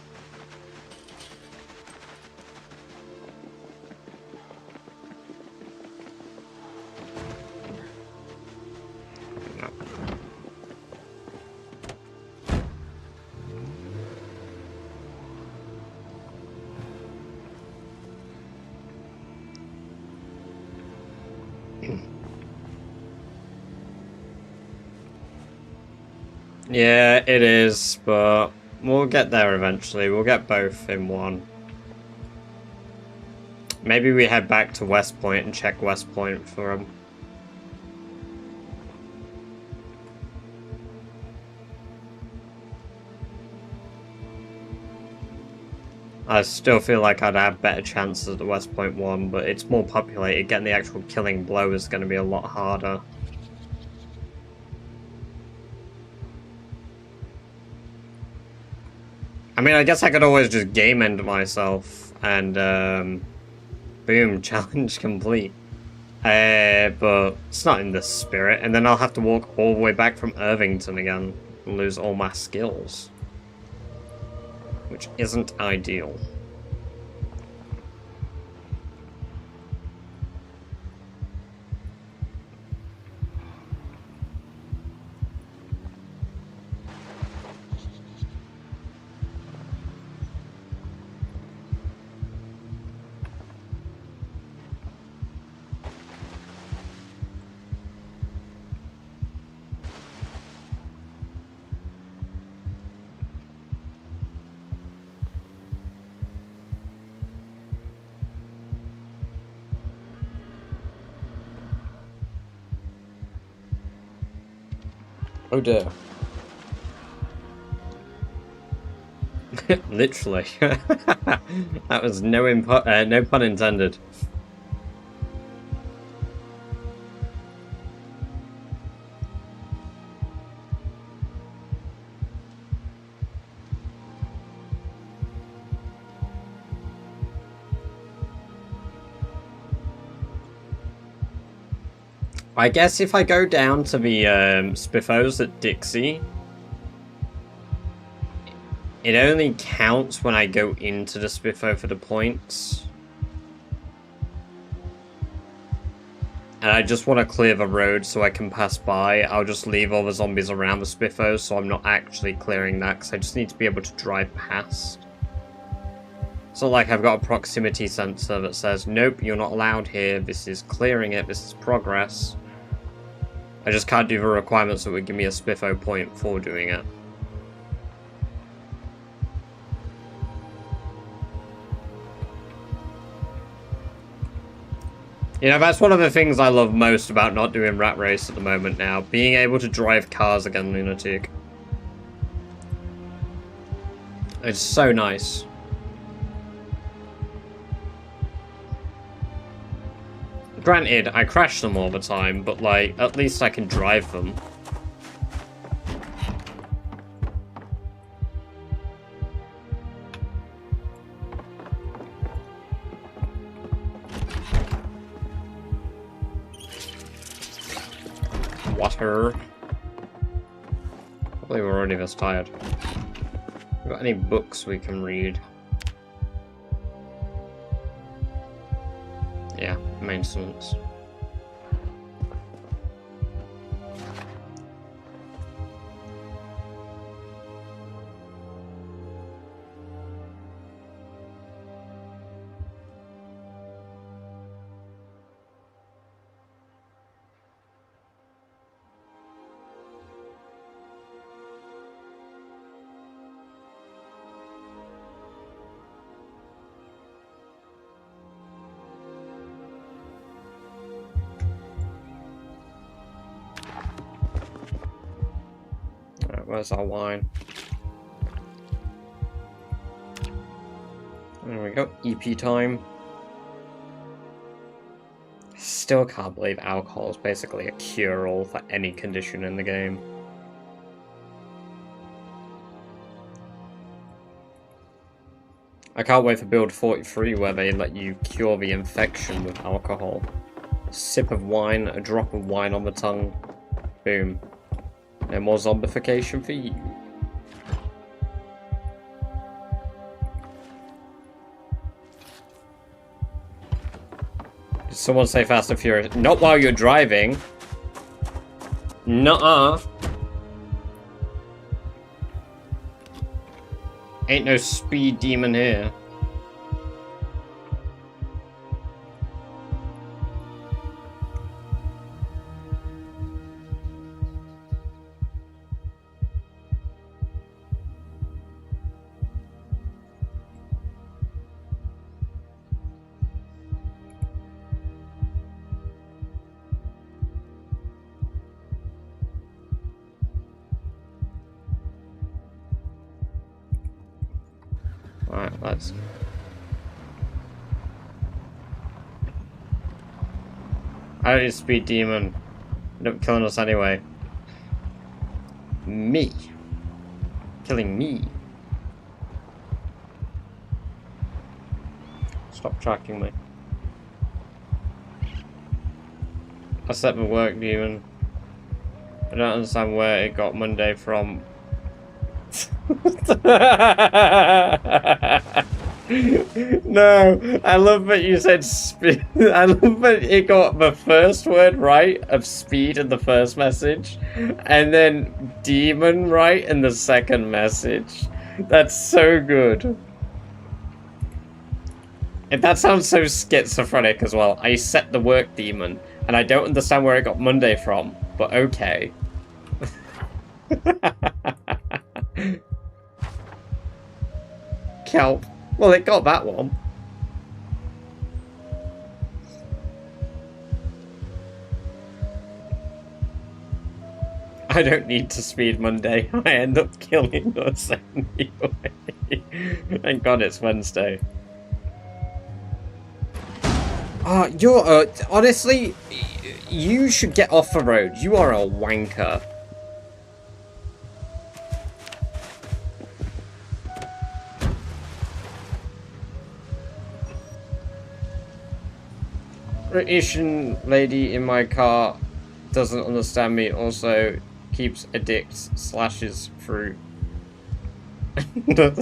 Yeah, it is, but We'll get there eventually. We'll get both in one. Maybe we head back to West Point and check West Point for them. I still feel like I'd have better chances at the West Point one, but it's more populated. Getting the actual killing blow is going to be a lot harder. I mean, I guess I could always just game end myself and, boom, challenge complete. But it's not in the spirit, and then I'll have to walk all the way back from Irvington again and lose all my skills. Which isn't ideal. Oh dear. Literally. That was no pun intended. I guess if I go down to the Spiffos at Dixie, it only counts when I go into the Spiffo for the points. And I just want to clear the road so I can pass by. I'll just leave all the zombies around the Spiffo so I'm not actually clearing that, because I just need to be able to drive past. It's not like I've got a proximity sensor that says, nope, you're not allowed here, this is clearing it, this is progress. I just can't do the requirements that would give me a Spiffo point for doing it. You know, that's one of the things I love most about not doing Rat Race at the moment now. Being able to drive cars again, Lunatic. It's so nice. Granted, I crash them all the time, but, like, at least I can drive them. Water. Probably we're already this tired. Got any books we can read? Yeah, maintenance. Where's our wine? There we go. EP time. Still can't believe alcohol is basically a cure-all for any condition in the game. I can't wait for build 43 where they let you cure the infection with alcohol. A sip of wine, a drop of wine on the tongue. Boom. No more zombification for you. Did someone say Fast and Furious? Not while you're driving. Nuh-uh. Ain't no speed demon here. Let's. I don't need speed demon. End up killing us anyway. Me. Killing me. Stop tracking me. I set my work demon. I don't understand where it got Monday from. No, I love that you said speed. I love that it got the first word right of speed in the first message, and then demon right in the second message. That's so good. And that sounds so schizophrenic as well. I set the work demon, and I don't understand where it got Monday from, but okay. Kelp. Well, it got that one. I don't need to speed Monday. I end up killing us anyway. Thank God it's Wednesday. You're, honestly, you should get off the road. You are a wanker. Asian lady in my car doesn't understand me, also keeps addicts slashes through. It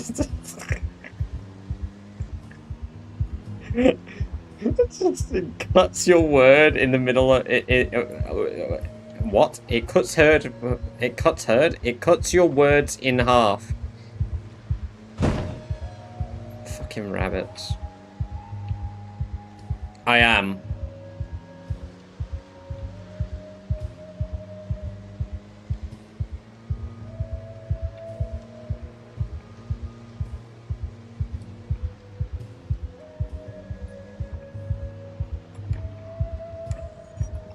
cuts your word in the middle of it. What? It cuts herd. It cuts herd. It cuts your words in half. Fucking rabbits. I am.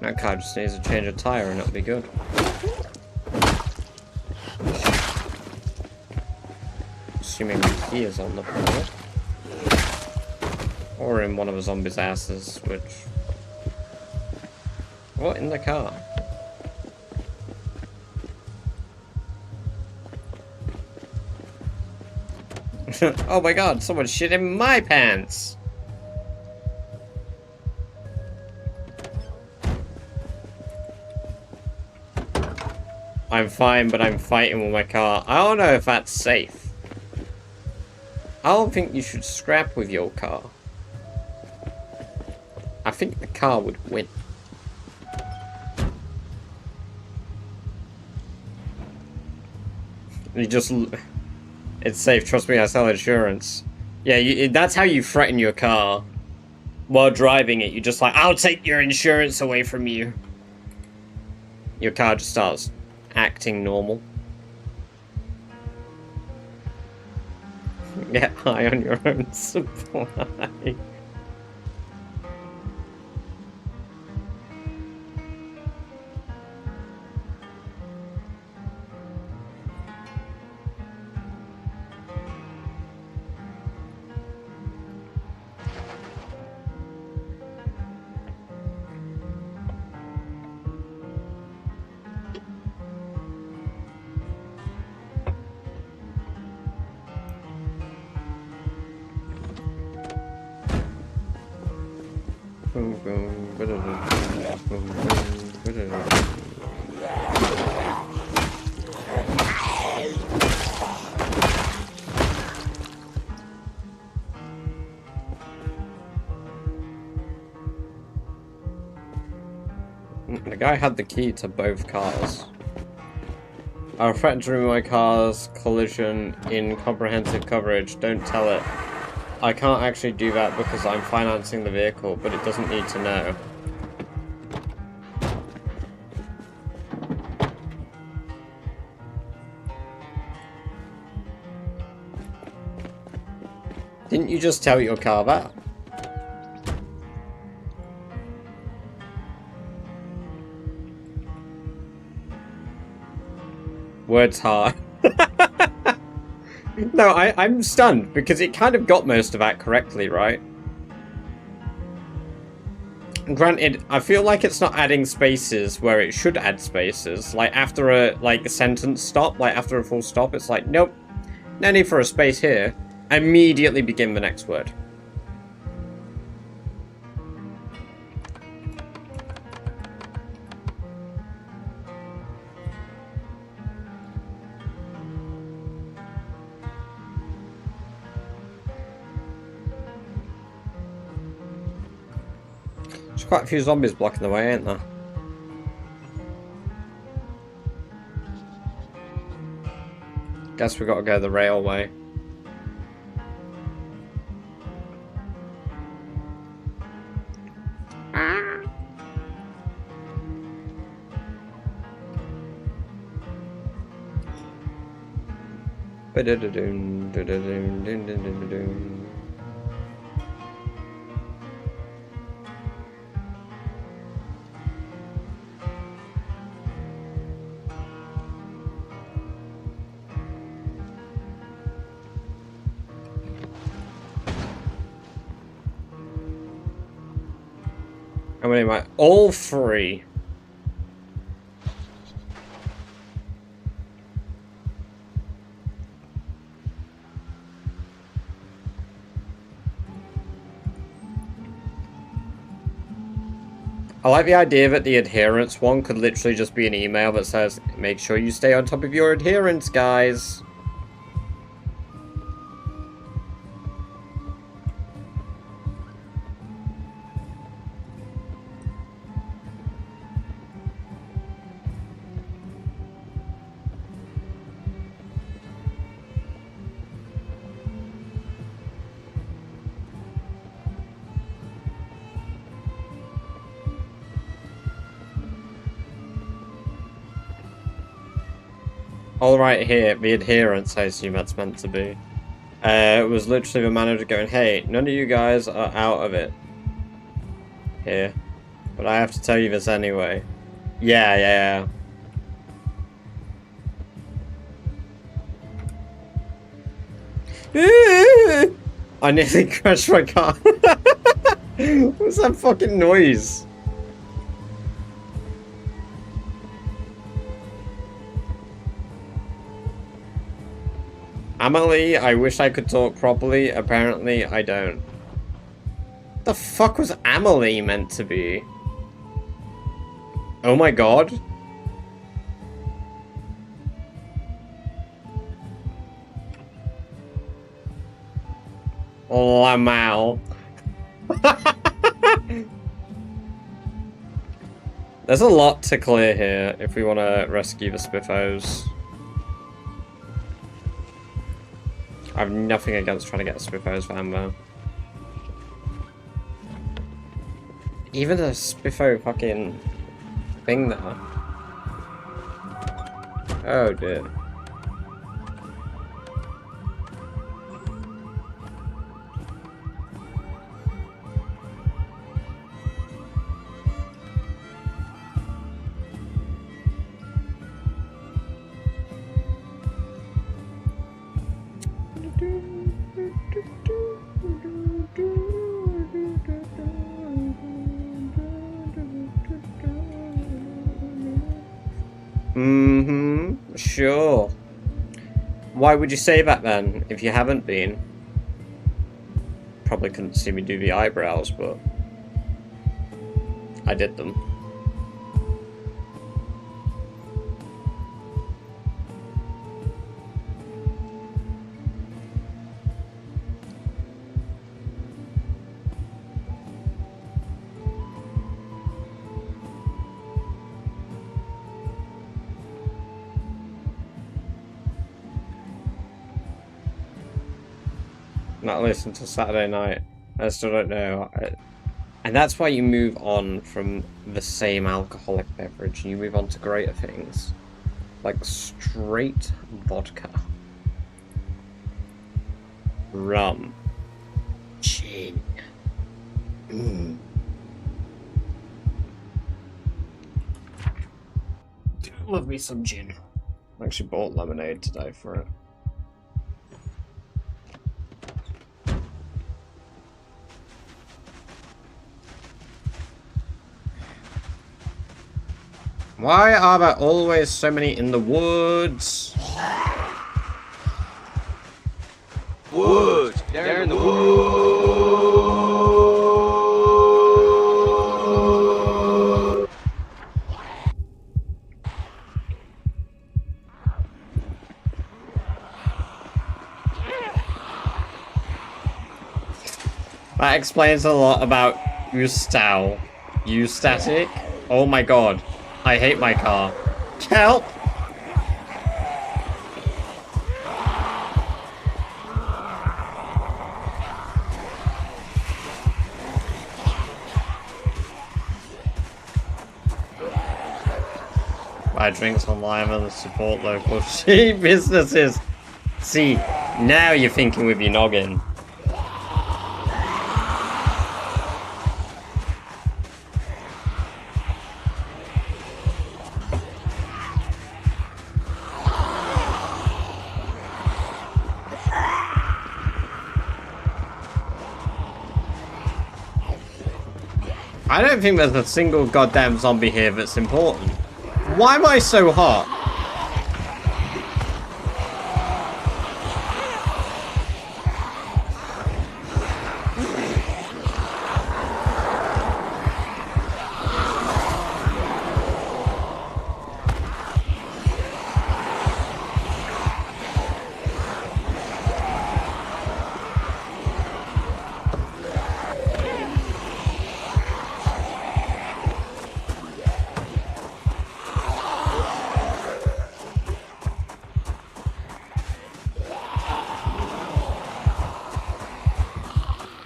That car just needs a change of tyre and it'll be good. Assuming he is on the board. Or in one of the zombies' asses, which... What in the car? Oh my god, someone shit in my pants! I'm fine, but I'm fighting with my car. I don't know if that's safe. I don't think you should scrap with your car. I think the car would win. You just... It's safe, trust me, I sell insurance. Yeah, that's how you threaten your car. While driving it, you're just like, I'll take your insurance away from you. Your car just starts acting normal. Get high on your own supply. The guy had the key to both cars. I threatened to remove my car's collision in comprehensive coverage. Don't tell it. I can't actually do that because I'm financing the vehicle, but it doesn't need to know. Didn't you just tell your car that? Words hard. No, I'm stunned because it kind of got most of that correctly, right? Granted, I feel like it's not adding spaces where it should add spaces. Like after a sentence stop, like after a full stop, it's like, nope, no need for a space here. Immediately begin the next word. There's quite a few zombies blocking the way, ain't there? Guess we gotta go the railway. How many am I? All three. I like the idea that the adherence one could literally just be an email that says, make sure you stay on top of your adherence, guys. All right here, the adherence, I assume that's meant to be. It was literally the manager going, hey, none of you guys are out of it. Here. But I have to tell you this anyway. Yeah. I nearly crashed my car. What's that fucking noise? Amelie, I wish I could talk properly. Apparently, I don't. The fuck was Amelie meant to be? Oh my god. Lamal. There's a lot to clear here if we want to rescue the Spiffos. I have nothing against trying to get Spiffos for ammo. Even the Spiffo fucking thing there. Oh dear. Sure. Why would you say that then, if you haven't been? Probably couldn't see me do the eyebrows, but I did them. Not listen till Saturday night. I still don't know. And that's why you move on from the same alcoholic beverage. You move on to greater things. Like straight vodka. Rum. Gin. Love me some gin. I actually bought lemonade today for it. Why are there always so many in the woods? Woods. They're in the woods. That explains a lot about Ustau. Eustatic? Oh my god. I hate my car. Help! Buy drinks online and support local cheap businesses. See, now you're thinking with your noggin. I don't think there's a single goddamn zombie here that's important. Why am I so hot?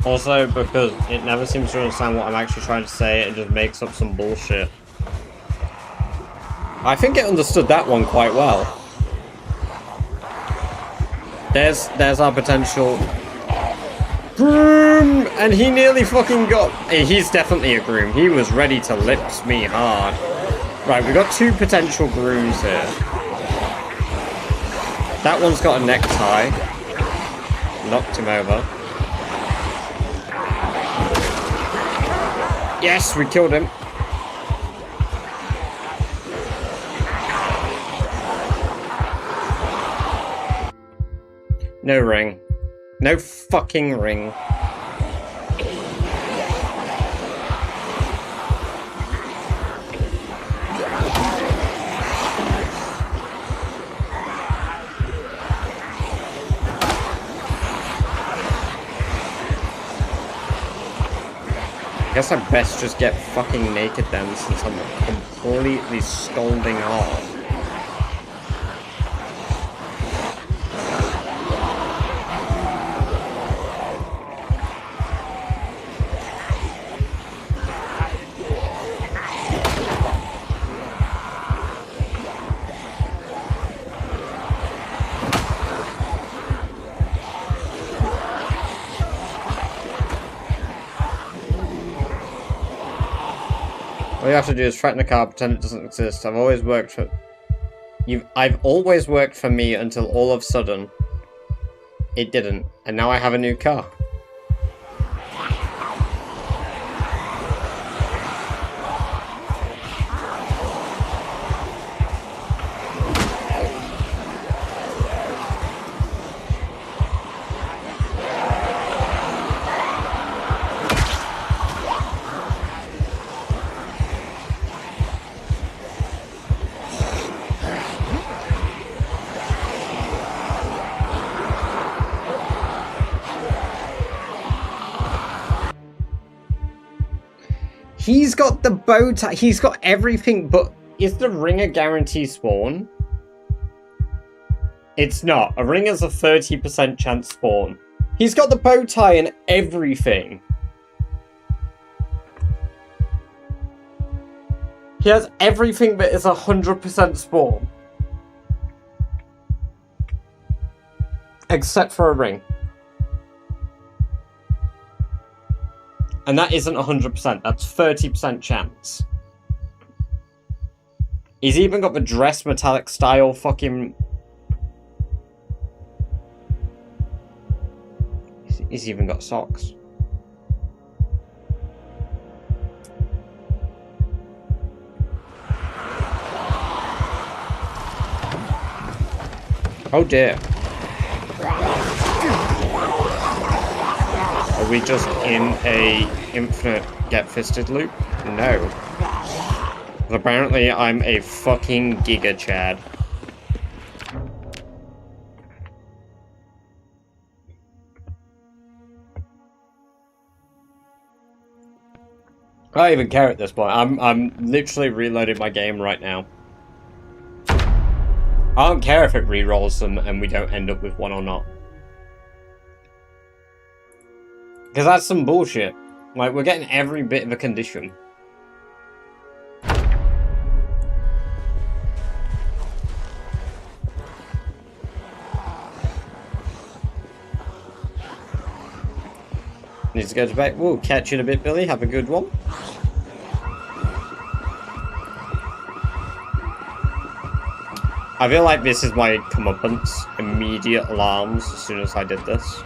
Also, because it never seems to understand what I'm actually trying to say, it just makes up some bullshit. I think it understood that one quite well. There's our potential groom, and he nearly fucking got. He's definitely a groom. He was ready to lips me hard. Right, we've got two potential grooms here. That one's got a necktie. Knocked him over. Yes, we killed him. No ring. No fucking ring. I guess I best just get fucking naked then, since I'm completely scalding hot. All you have to do is threaten a car, pretend it doesn't exist. I've always worked for you. I've always worked for me until all of a sudden it didn't, and now I have a new car. He's got the bow tie. He's got everything, but is the ring a guarantee spawn? It's not. A ring has a 30% chance spawn. He's got the bow tie and everything. He has everything that is 100% spawn. Except for a ring. And that isn't 100%, that's 30% chance. He's even got the dress metallic style fucking... He's even got socks. Oh dear. Are we just in a infinite get fisted loop? No. Apparently I'm a fucking Giga Chad. I don't even care at this point. I'm literally reloading my game right now. I don't care if it re-rolls them and we don't end up with one or not. Because that's some bullshit. Like, we're getting every bit of a condition. Needs to go to bed. We'll catch you in a bit, Billy. Have a good one. I feel like this is my comeuppance. Immediate alarms as soon as I did this.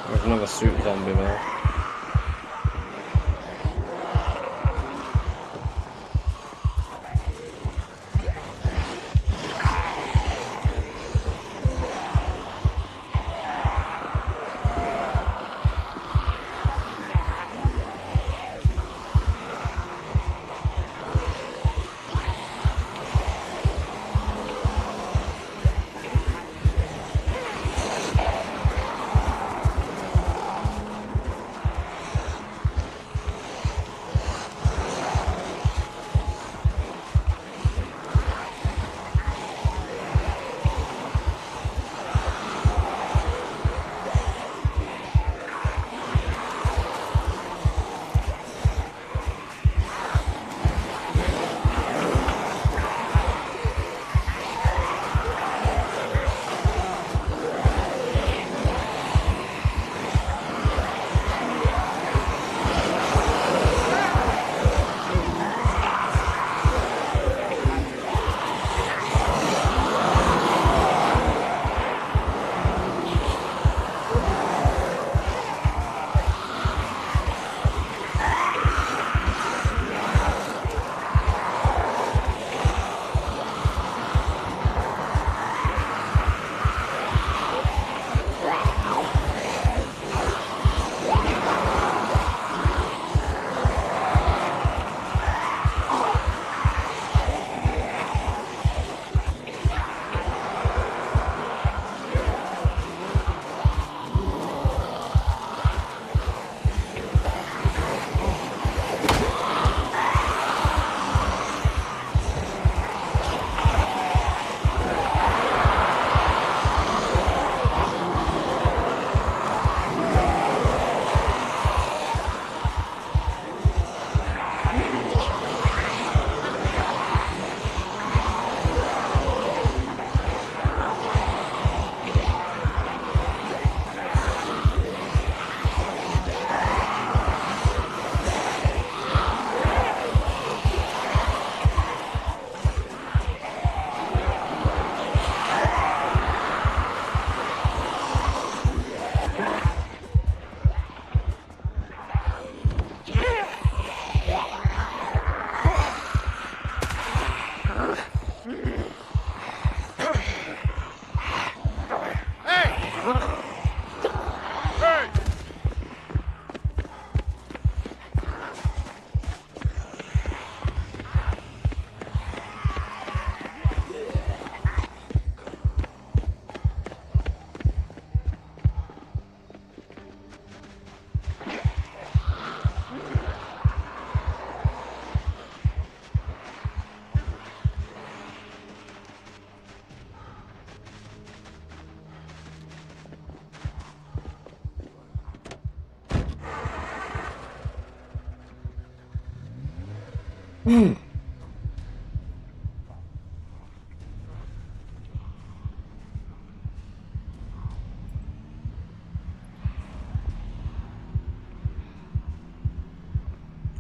There's another suit zombie there.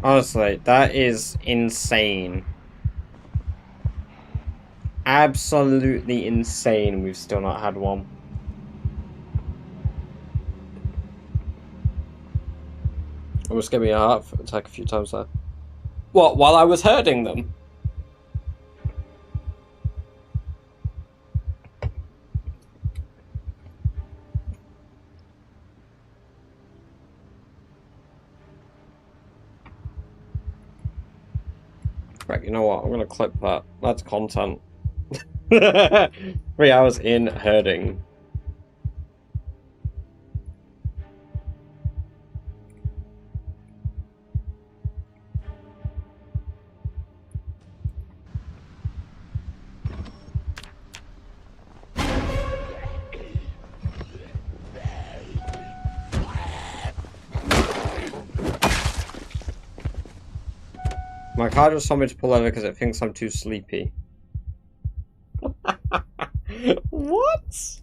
Honestly, that is insane. Absolutely insane we've still not had one. Almost gave me a heart attack a few times there. What, while I was herding them? Right, you know what? I'm gonna clip that. That's content. 3 hours in herding. My car just told me to pull over because it thinks I'm too sleepy. What?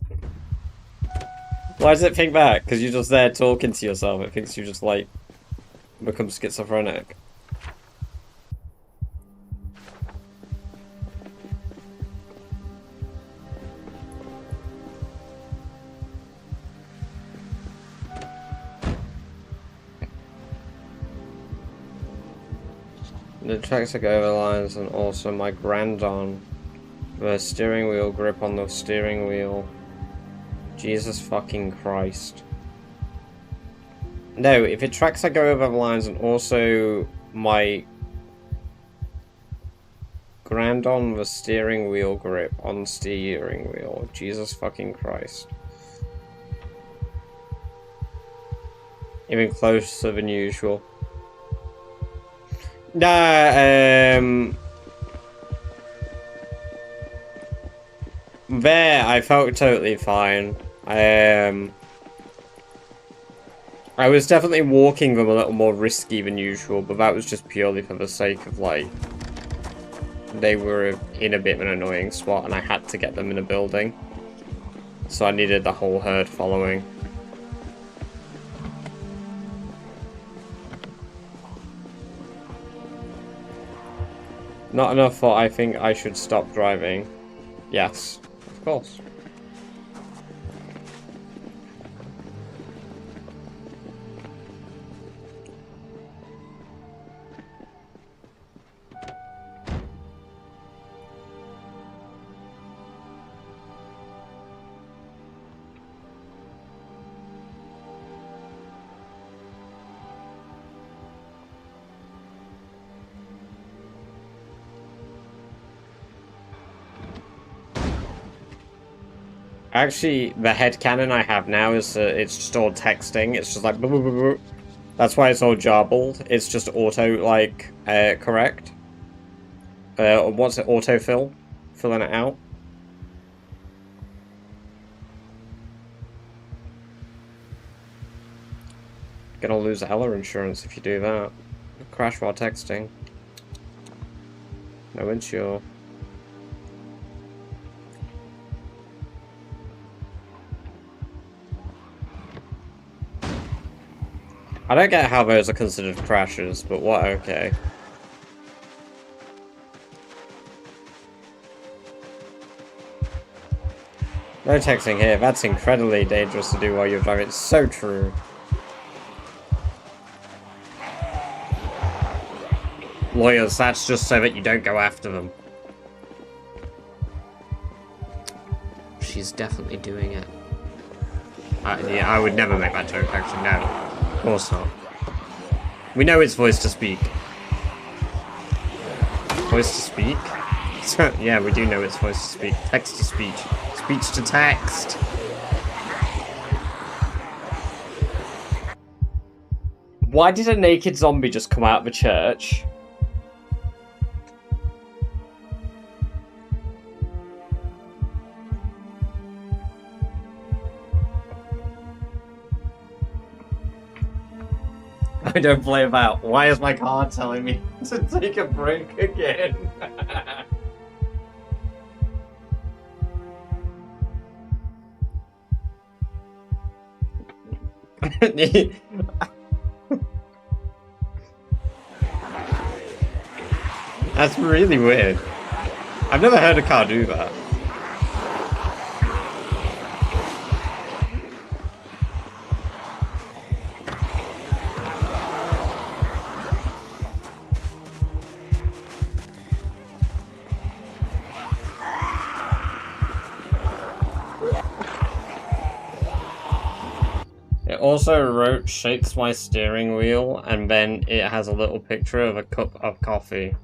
Why does it think that? Because you're just there talking to yourself. It thinks you just, like, become schizophrenic. The tracks that go over the lines, and also my Grandon. The steering wheel grip on the steering wheel. Jesus fucking Christ. No, if it tracks that go over the lines, and also my Grandon, the steering wheel grip on steering wheel. Jesus fucking Christ. Even closer than usual. Nah, there, I felt totally fine. I was definitely walking them a little more risky than usual, but that was just purely for the sake of, like, they were in a bit of an annoying spot and I had to get them in a building. So I needed the whole herd following. Not enough for I think I should stop driving. Yes, of course. Actually, the headcanon I have now is it's just all texting. It's just like... That's why it's all jarbled. It's just auto, like, correct. What's it? Autofill? Filling it out. Gonna lose Ella insurance if you do that. Crash while texting. No insure. I don't get how those are considered crashes, but what, okay. No texting here, that's incredibly dangerous to do while you're driving, it's so true. Lawyers, that's just so that you don't go after them. She's definitely doing it. Yeah, I would never make that joke, actually, no. Of course not. We know it's voice to speak. Voice to speak? Yeah, we do know it's voice to speak. Text to speech. Speech to text. Why did a naked zombie just come out of the church? I don't play about. Why is my car telling me to take a break again? That's really weird. I've never heard a car do that. It also shakes my steering wheel, and then it has a little picture of a cup of coffee.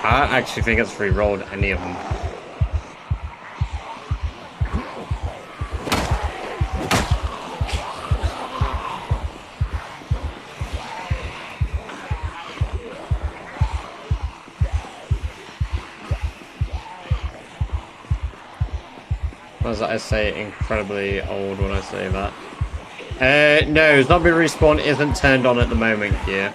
I don't actually think it's re-rolled any of them. Was I say incredibly old when I say that? No, zombie respawn isn't turned on at the moment here.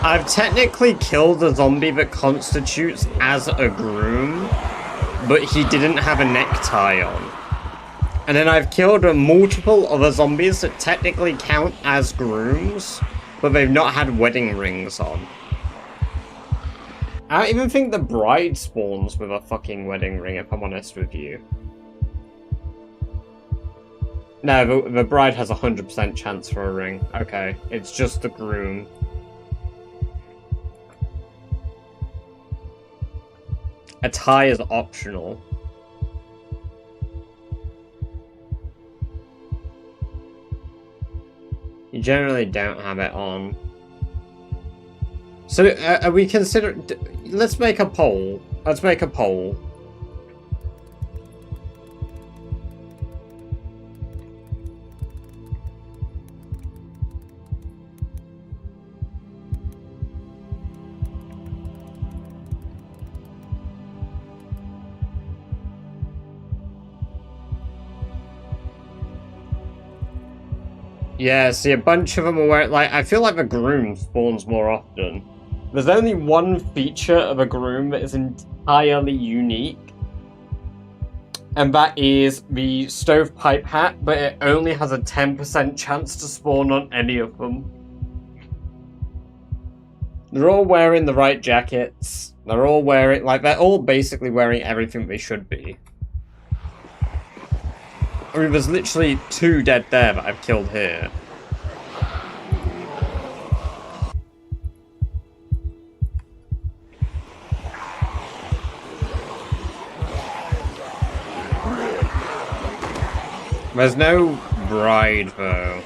I've technically killed a zombie that constitutes as a groom, but he didn't have a necktie on. And then I've killed multiple other zombies that technically count as grooms, but they've not had wedding rings on. I don't even think the bride spawns with a fucking wedding ring, if I'm honest with you. No, the bride has a 100% chance for a ring. Okay, it's just the groom. A tie is optional. You generally don't have it on. So, are we considering... Let's make a poll. Let's make a poll. Yeah, see, a bunch of them are wearing, like, I feel like the groom spawns more often. There's only one feature of a groom that is entirely unique. And that is the stovepipe hat, but it only has a 10% chance to spawn on any of them. They're all wearing the right jackets. They're all wearing, like, they're all basically wearing everything they should be. I mean, there's literally 2 dead there that I've killed here. There's no bride, though.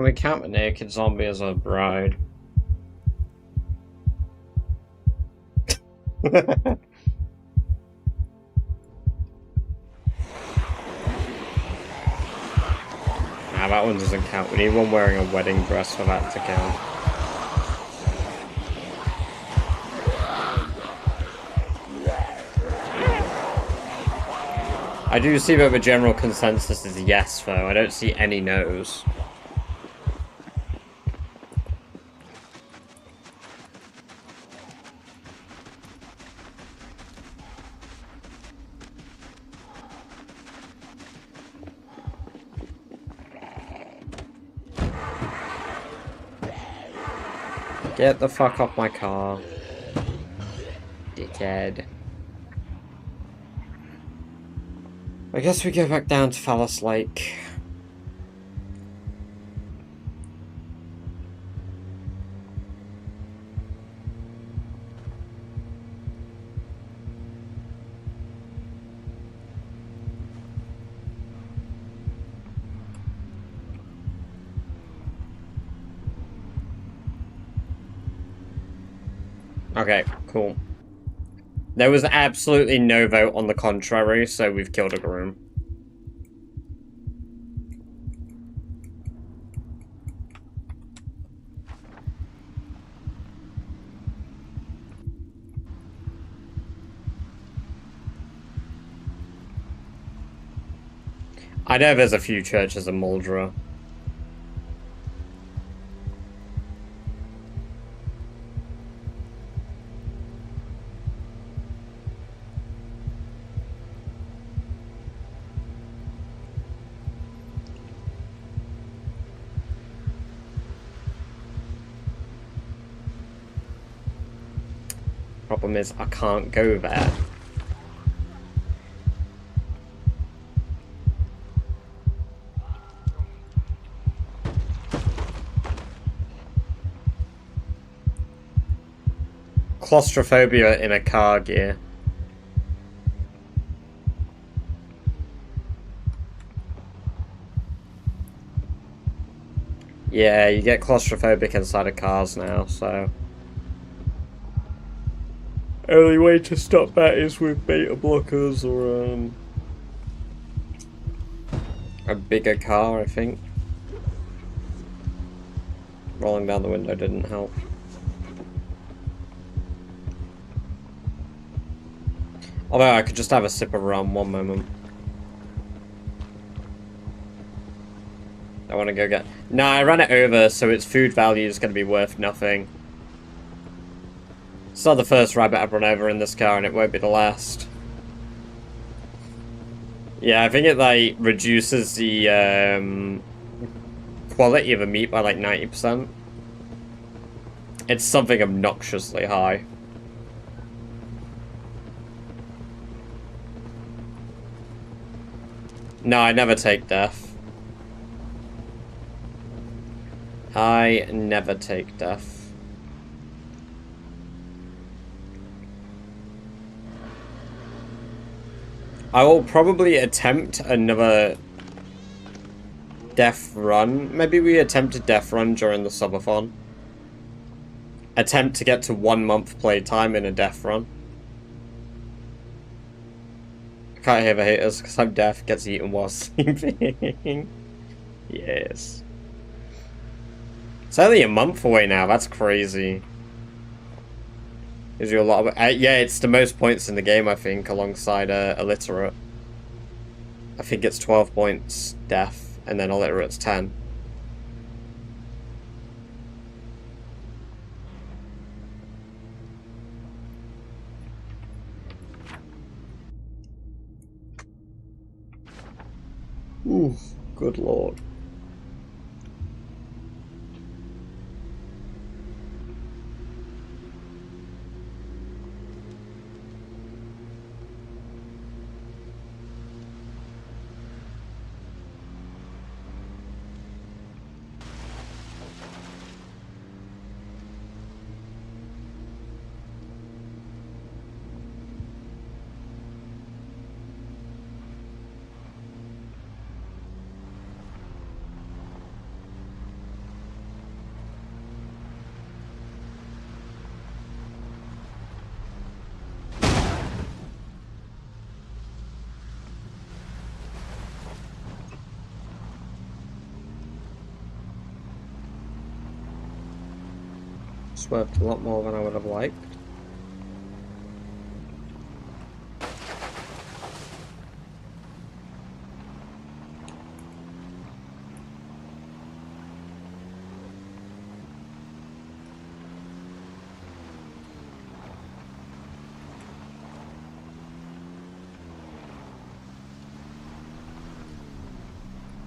Can we count a naked zombie as a bride? Nah, that one doesn't count. We need one wearing a wedding dress for that to count. I do see that the general consensus is yes, though. I don't see any no's. Get the fuck off my car. Dickhead. I guess we go back down to Phallus Lake. Okay, cool. There was absolutely no vote on the contrary, so we've killed a groom. I know there's a few churches in Muldra. Problem is, I can't go there. Claustrophobia in a car gear. Yeah, you get claustrophobic inside of cars now, so... Only way to stop that is with beta blockers or, a bigger car, I think. Rolling down the window didn't help. Although I could just have a sip of rum, one moment. I want to go get... Nah, I ran it over, so its food value is going to be worth nothing. It's not the first rabbit I've run over in this car, and it won't be the last. Yeah, I think it, like, reduces the, quality of the meat by, like, 90%. It's something obnoxiously high. No, I never take death. I never take death. I will probably attempt another death run. Maybe we attempt a death run during the subathon. Attempt to get to 1 month playtime in a death run. I can't hear the haters because I'm deaf. Gets eaten while sleeping. Yes. It's only a month away now. That's crazy. Gives you a lot of... yeah, it's the most points in the game, I think, alongside illiterate. I think it's 12 points deaf, and then illiterate's 10. Ooh, good lord. Swerved a lot more than I would have liked.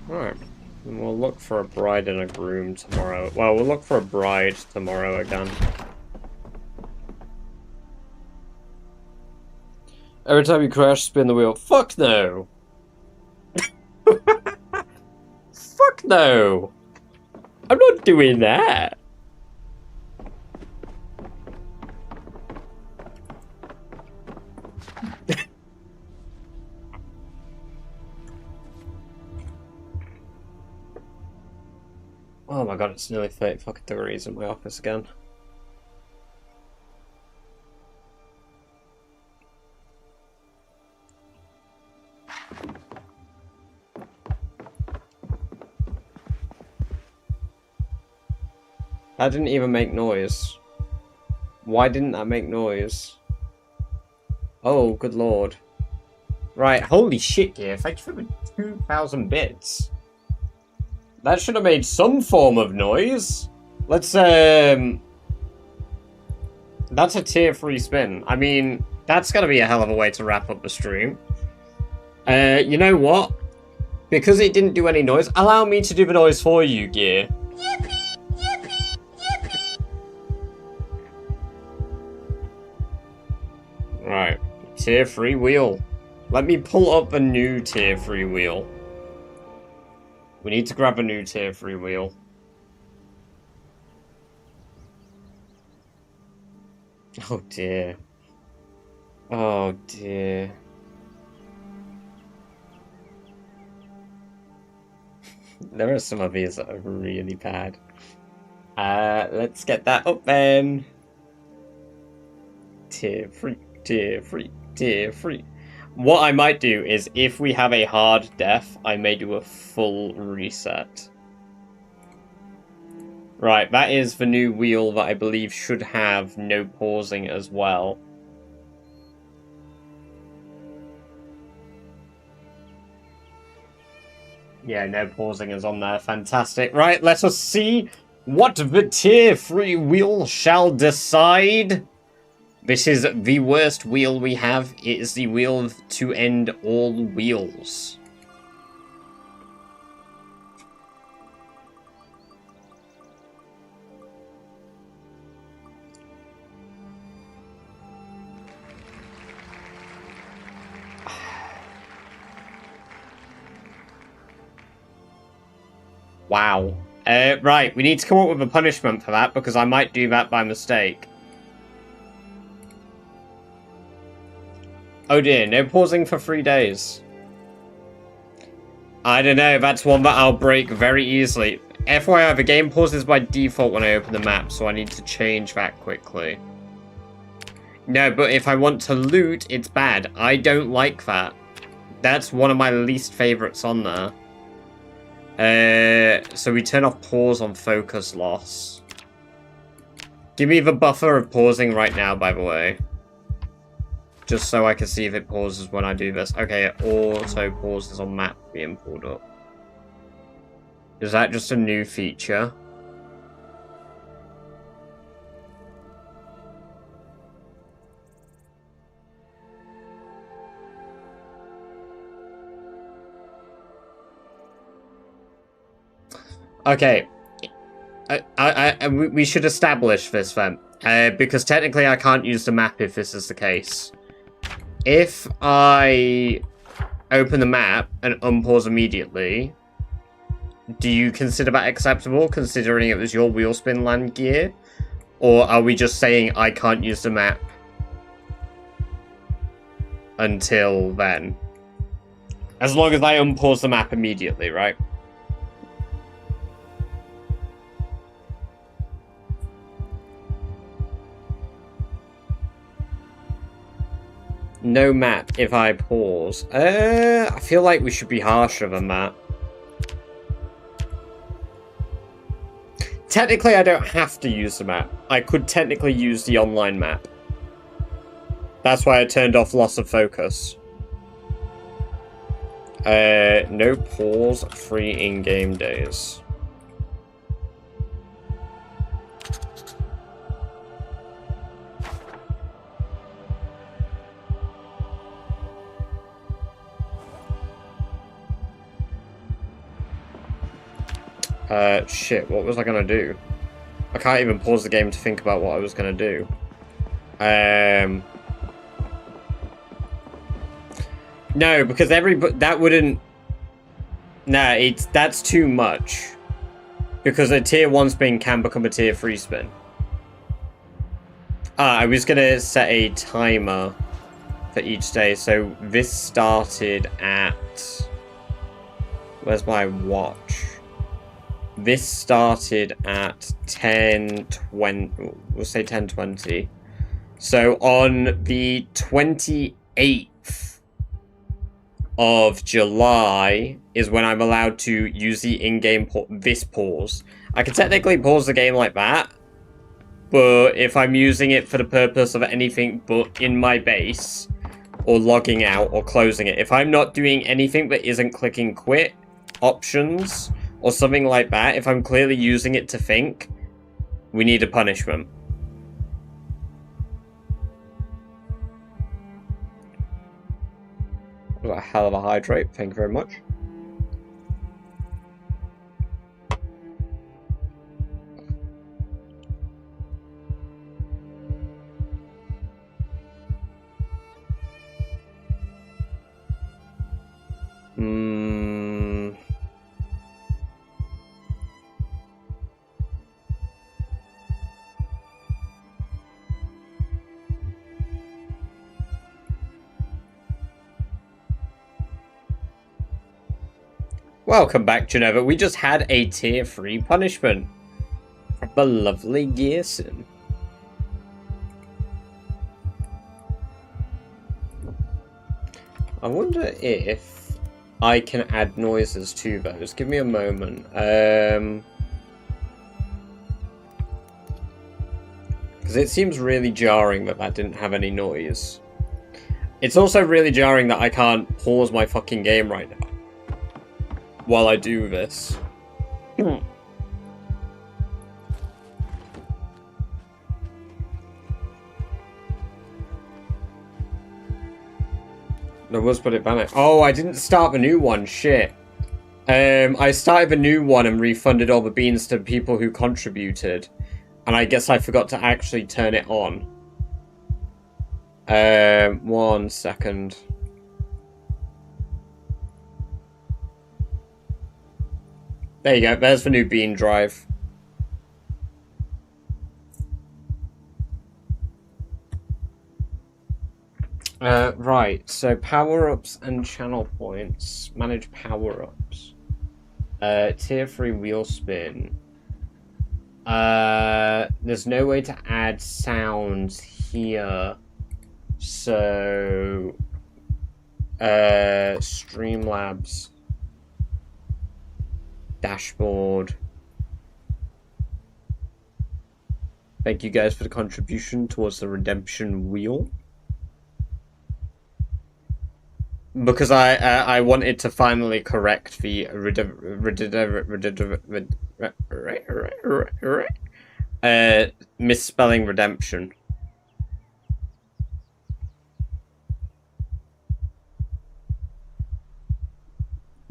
Alright, and we'll look for a bride and a groom tomorrow. Well, we'll look for a bride tomorrow again. Every time you crash, spin the wheel. Fuck no! Fuck no! I'm not doing that! Oh my god, it's nearly 30 fucking degrees in my office again. That didn't even make noise. Why didn't that make noise? Oh, good lord. Right, holy shit, Gear. Thank you for the 2,000 bits. That should have made some form of noise. Let's, that's a tier 3 spin. I mean, that's gotta be a hell of a way to wrap up the stream. You know what? Because it didn't do any noise, allow me to do the noise for you, Gear. Yippee! Yippee! Yippee! Right, tier 3 wheel. Let me pull up a new tier 3 wheel. We need to grab a new tier 3 wheel. Oh dear. Oh dear. There are some of these that are really bad. Let's get that up then. Tier 3, tier 3, tier 3. What I might do is, if we have a hard death, I may do a full reset. Right, that is the new wheel that I believe should have no pausing as well. Yeah, no pausing is on there. Fantastic. Right, let us see what the tier 3 wheel shall decide. This is the worst wheel we have. It is the wheel to end all wheels. Wow. Right, we need to come up with a punishment for that, because I might do that by mistake. Oh dear, no pausing for 3 days. I don't know, that's one that I'll break very easily. FYI, the game pauses by default when I open the map, so I need to change that quickly. No, but if I want to loot, it's bad. I don't like that. That's one of my least favorites on there. So we turn off pause on focus loss. Give me the buffer of pausing right now, by the way. Just so I can see if it pauses when I do this. Okay, it auto pauses on map being pulled up. Is that just a new feature? Okay. We should establish this then. Because technically I can't use the map if this is the case. If I open the map and unpause immediately, do you consider that acceptable, considering it was your wheel spin land gear? Or are we just saying I can't use the map until then? As long as I unpause the map immediately, right? No map if I pause. I feel like we should be harsher than that. technically I don't have to use the map. I could technically use the online map. That's why I turned off loss of focus. No pause, free in-game days. Shit, what was I gonna do? I can't even pause the game to think about what I was gonna do. No, because that wouldn't... Nah, that's too much. Because a tier 1 spin can become a tier 3 spin. I was gonna set a timer for each day, so this started at... Where's my watch? This started at 10:20, we'll say 10:20. So on the 28th of July is when I'm allowed to use the in-game this pause. I can technically pause the game like that, but if I'm using it for the purpose of anything but in my base, or logging out, or closing it, if I'm not doing anything that isn't clicking quit, options, or something like that, if I'm clearly using it to think, we need a punishment. That was a hell of a hydrate, thank you very much. Welcome back, Geneva. We just had a tier 3 punishment from the lovely Gearson. I wonder if I can add noises to those. Give me a moment. Because it seems really jarring that that didn't have any noise. It's also really jarring that I can't pause my fucking game right now while I do this. No, was put it back. Oh, I didn't start the new one. Shit. I started the new one and refunded all the beans to people who contributed. And I guess I forgot to actually turn it on. 1 second. There you go. There's the new bean drive. Right. So power-ups and channel points. Manage power-ups. Tier 3 wheel spin. There's no way to add sounds here. So... Streamlabs. Dashboard. Thank you guys for the contribution towards the redemption wheel. Because I wanted to finally correct the misspelling redemption.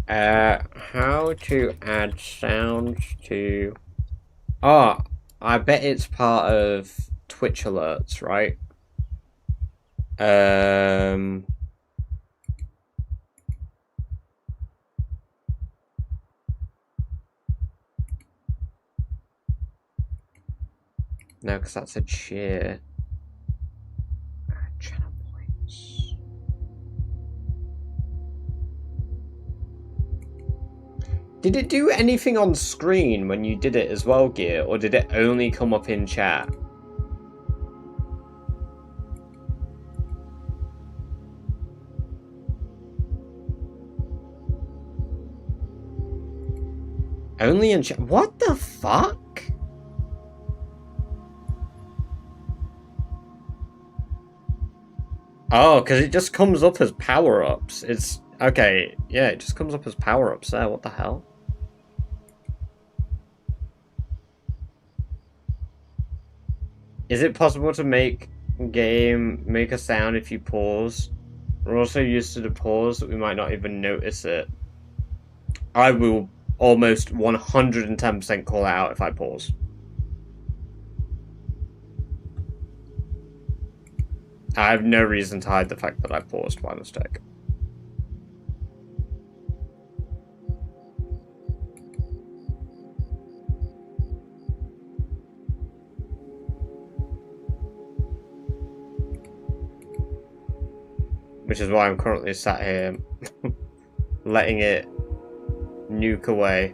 How to add sounds to... Oh, I bet it's part of Twitch alerts, right? No, because that's a cheer. Channel points. Did it do anything on screen when you did it as well, Gear? Or did it only come up in chat? Only in chat? What the fuck? Oh, because it just comes up as power-ups. It's... Okay, yeah, it just comes up as power-ups there. What the hell? Is it possible to make a sound if you pause? We're also used to the pause that we might not even notice it. I will almost 110% call it out if I pause. I have no reason to hide the fact that I paused by mistake. Which is why I'm currently sat here letting it nuke away.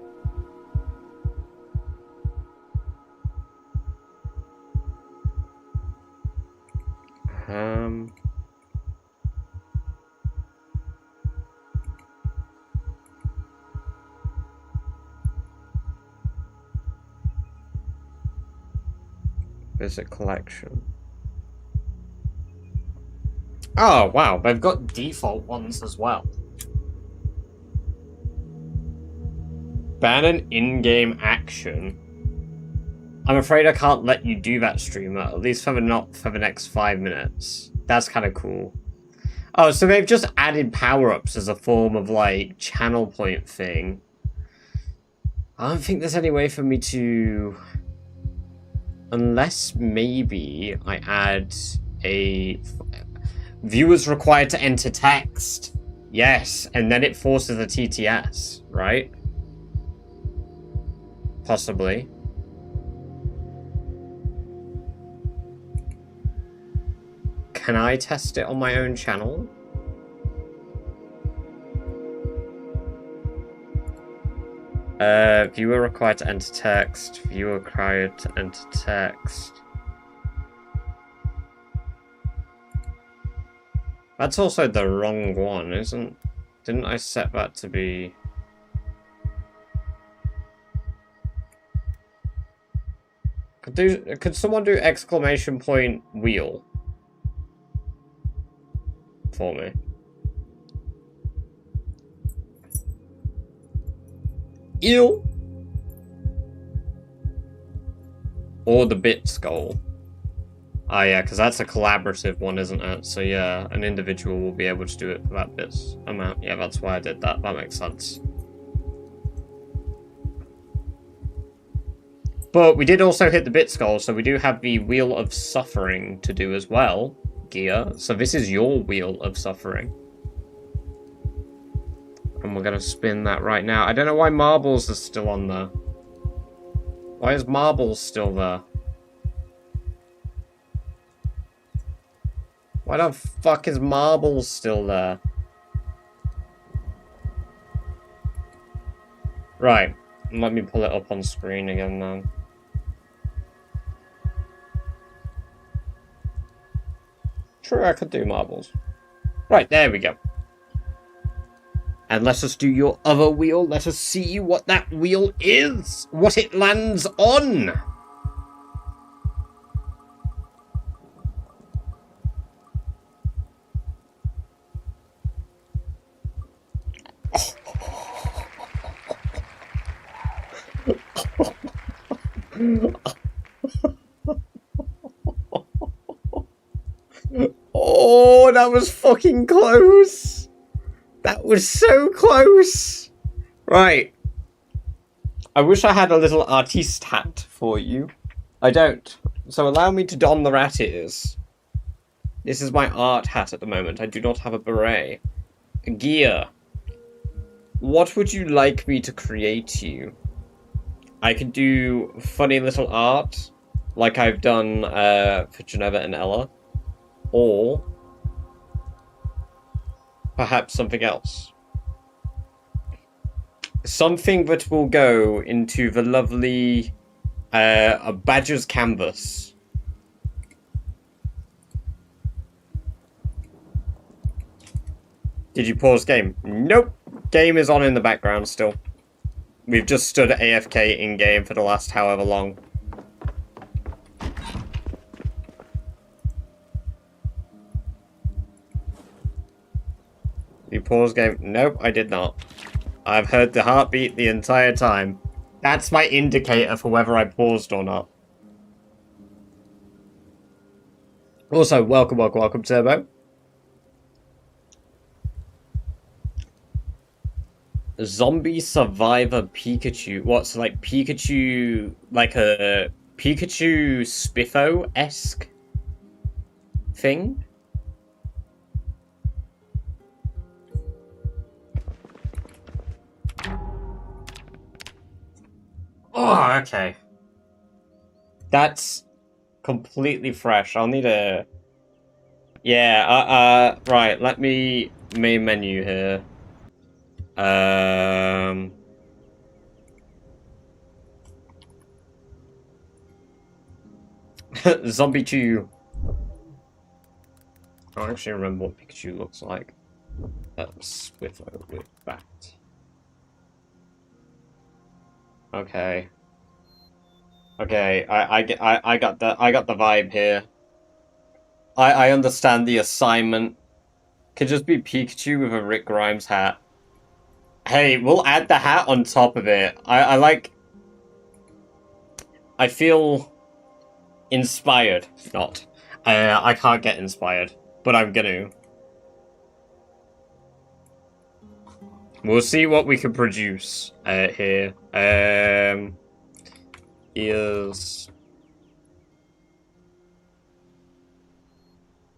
Visit collection. Oh, wow, they've got default ones as well. Ban an in-game action. I'm afraid I can't let you do that, streamer, at least for the next 5 minutes. That's kind of cool. Oh, so they've just added power-ups as a form of, like, channel point thing. I don't think there's any way for me to... Unless maybe I add a... Viewers required to enter text. Yes, and then it forces a TTS, right? Possibly. Can I test it on my own channel? Viewer required to enter text. Viewer required to enter text. That's also the wrong one, isn't? Didn't I set that to be... Could someone do exclamation point wheel for me? Ew. Or the bit skull. Ah, yeah, because that's a collaborative one, isn't it? So yeah, an individual will be able to do it for that bit amount. Yeah, that's why I did that. That makes sense. But we did also hit the bit skull, so we do have the Wheel of Suffering to do as well, Gear. So this is your Wheel of Suffering. And we're going to spin that right now. I don't know why Marbles is still on there. Why is Marbles still there? Why the fuck is Marbles still there? Right. Let me pull it up on screen again then. True, I could do Marbles. Right, there we go. And let us do your other wheel. Let us see what that wheel is. What it lands on. Oh, that was fucking close. That was so close. Right. I wish I had a little artiste hat for you. I don't. So allow me to don the rat ears. This is my art hat at the moment. I do not have a beret. Gear. What would you like me to create you? I could do funny little art, like I've done for Geneva and Ella. Or perhaps something else. Something that will go into the lovely a Badger's canvas. Did you pause game? Nope. Game is on in the background still. We've just stood AFK in game for the last however long. you pause game? Nope, I did not. I've heard the heartbeat the entire time. That's my indicator for whether I paused or not. Also, welcome, Turbo. Zombie Survivor Pikachu. What's like Pikachu, like a Pikachu Spiffo-esque thing? Oh, okay. That's completely fresh. I'll need a... Yeah, right, let me... Main menu here. Zombie Chew. I don't actually remember what Pikachu looks like. Spiffo with bat. Okay. Okay, I got the vibe here. I understand the assignment. Could just be Pikachu with a Rick Grimes hat. Hey, we'll add the hat on top of it. I like... I feel... inspired. Not. I can't get inspired. But I'm gonna. We'll see what we can produce here. Is...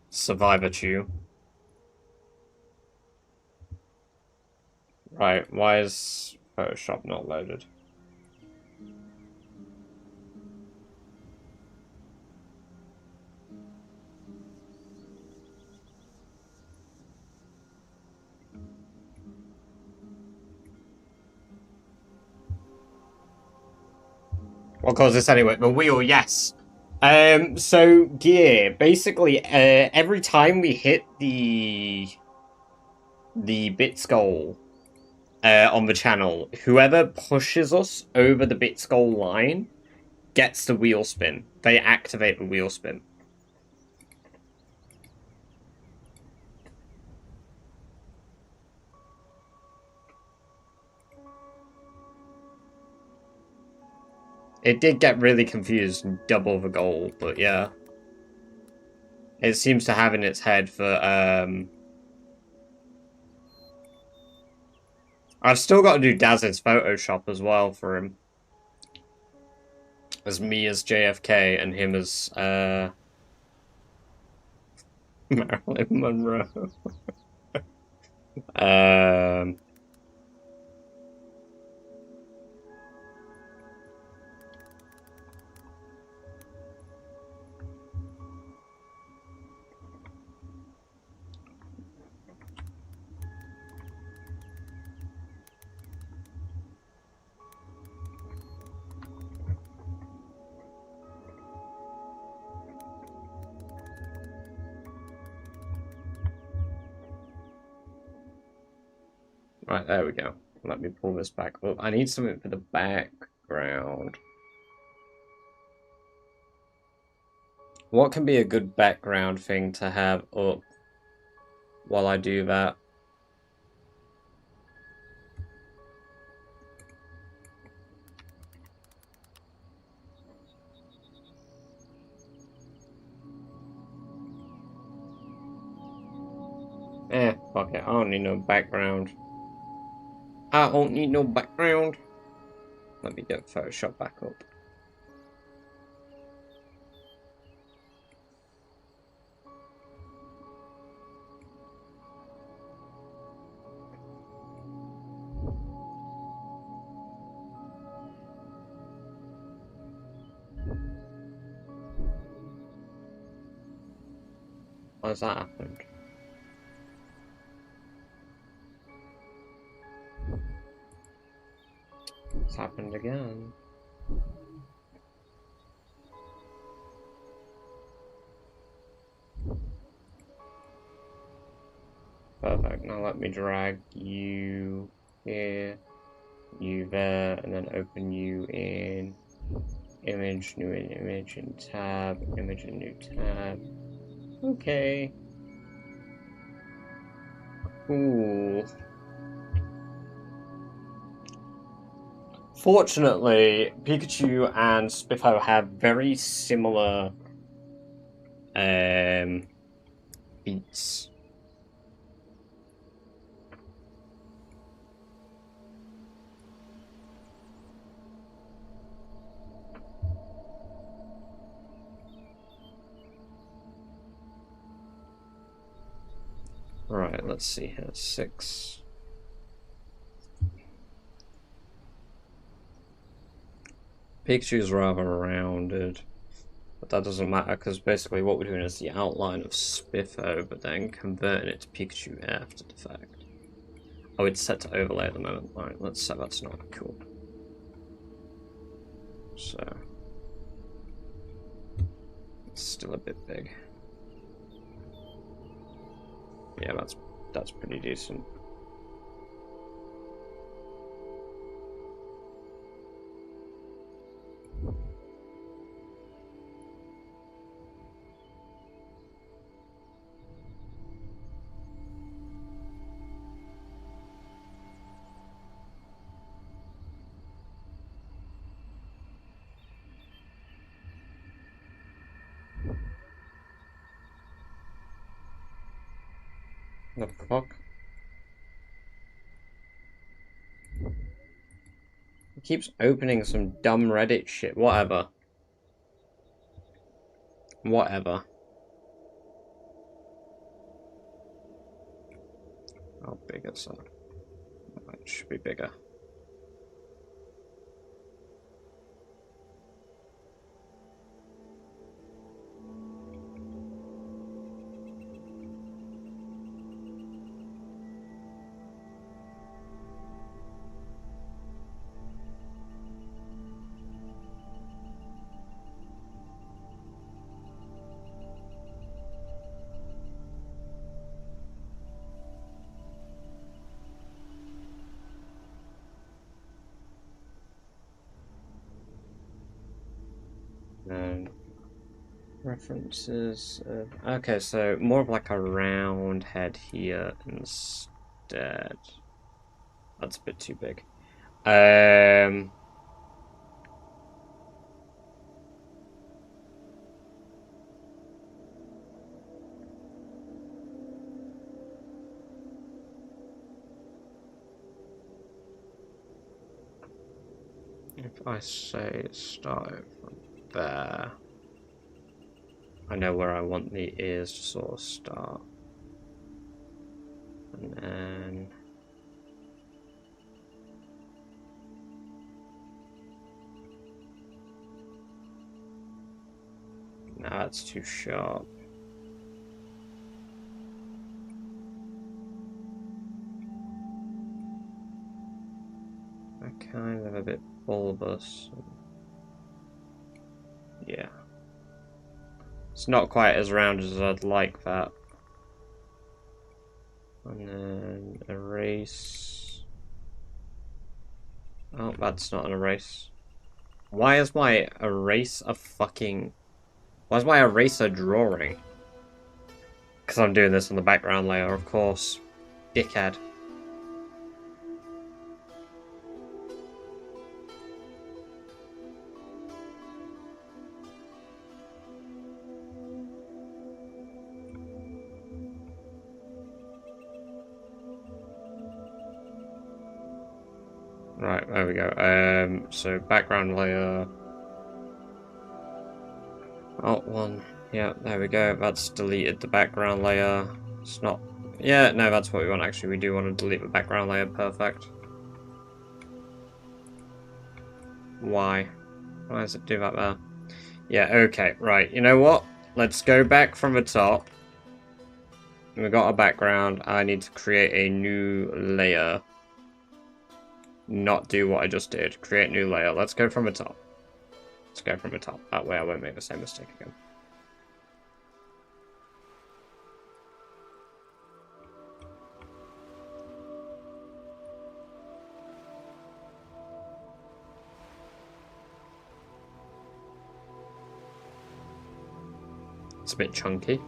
Survivor Chew. Right, why is Photoshop not loaded? What caused this anyway? The wheel, yes. So gear, basically, every time we hit the bits goal on the channel, whoever pushes us over the bits goal line gets the wheel spin. They activate the wheel spin. It did get really confused and double the goal, but yeah. It seems to have in its head for, I've still got to do Daz's Photoshop as well for him. As me as JFK and him as, Marilyn Monroe. Right, there we go. Let me pull this back up. I need something for the background. What can be a good background thing to have up while I do that? Fuck it. I don't need no background. I don't need no background. Let me get Photoshop back up. Why's that happened? It's happened again. Perfect. Now let me drag you here, you there, and then open you in image, new image, and tab, image, and new tab. Okay. Ooh. Fortunately, Pikachu and Spiffo have very similar beats. Right, let's see here. 6. Pikachu's rather rounded, but that doesn't matter because basically what we're doing is the outline of Spiffo, but then converting it to Pikachu after the fact. Oh, it's set to overlay at the moment. Alright, let's set that to not cool. So it's still a bit big. Yeah, that's pretty decent. The fuck? It keeps opening some dumb Reddit shit. Whatever. Whatever. How big is that? It should be bigger. And references of... Okay, so more of like a round head here instead. That's a bit too big. If I say start from there, I know where I want the ears to sort of start. And then... No, that's too sharp. They're kind of a bit bulbous. Yeah. It's not quite as round as I'd like that. And then erase. Oh, that's not an erase. Why is my erase a fucking... Why is my eraser drawing? Because I'm doing this on the background layer, of course. Dickhead. Right, there we go. So background layer. Alt 1. Yeah, there we go. That's deleted the background layer. It's not... Yeah, no, that's what we want actually. We do want to delete the background layer. Perfect. Why? Why does it do that there? Yeah, okay, right. You know what? Let's go back from the top. We got a background. I need to create a new layer. Not do what I just did. Create new layer. Let's go from the top. Let's go from the top. That way I won't make the same mistake again. It's a bit chunky.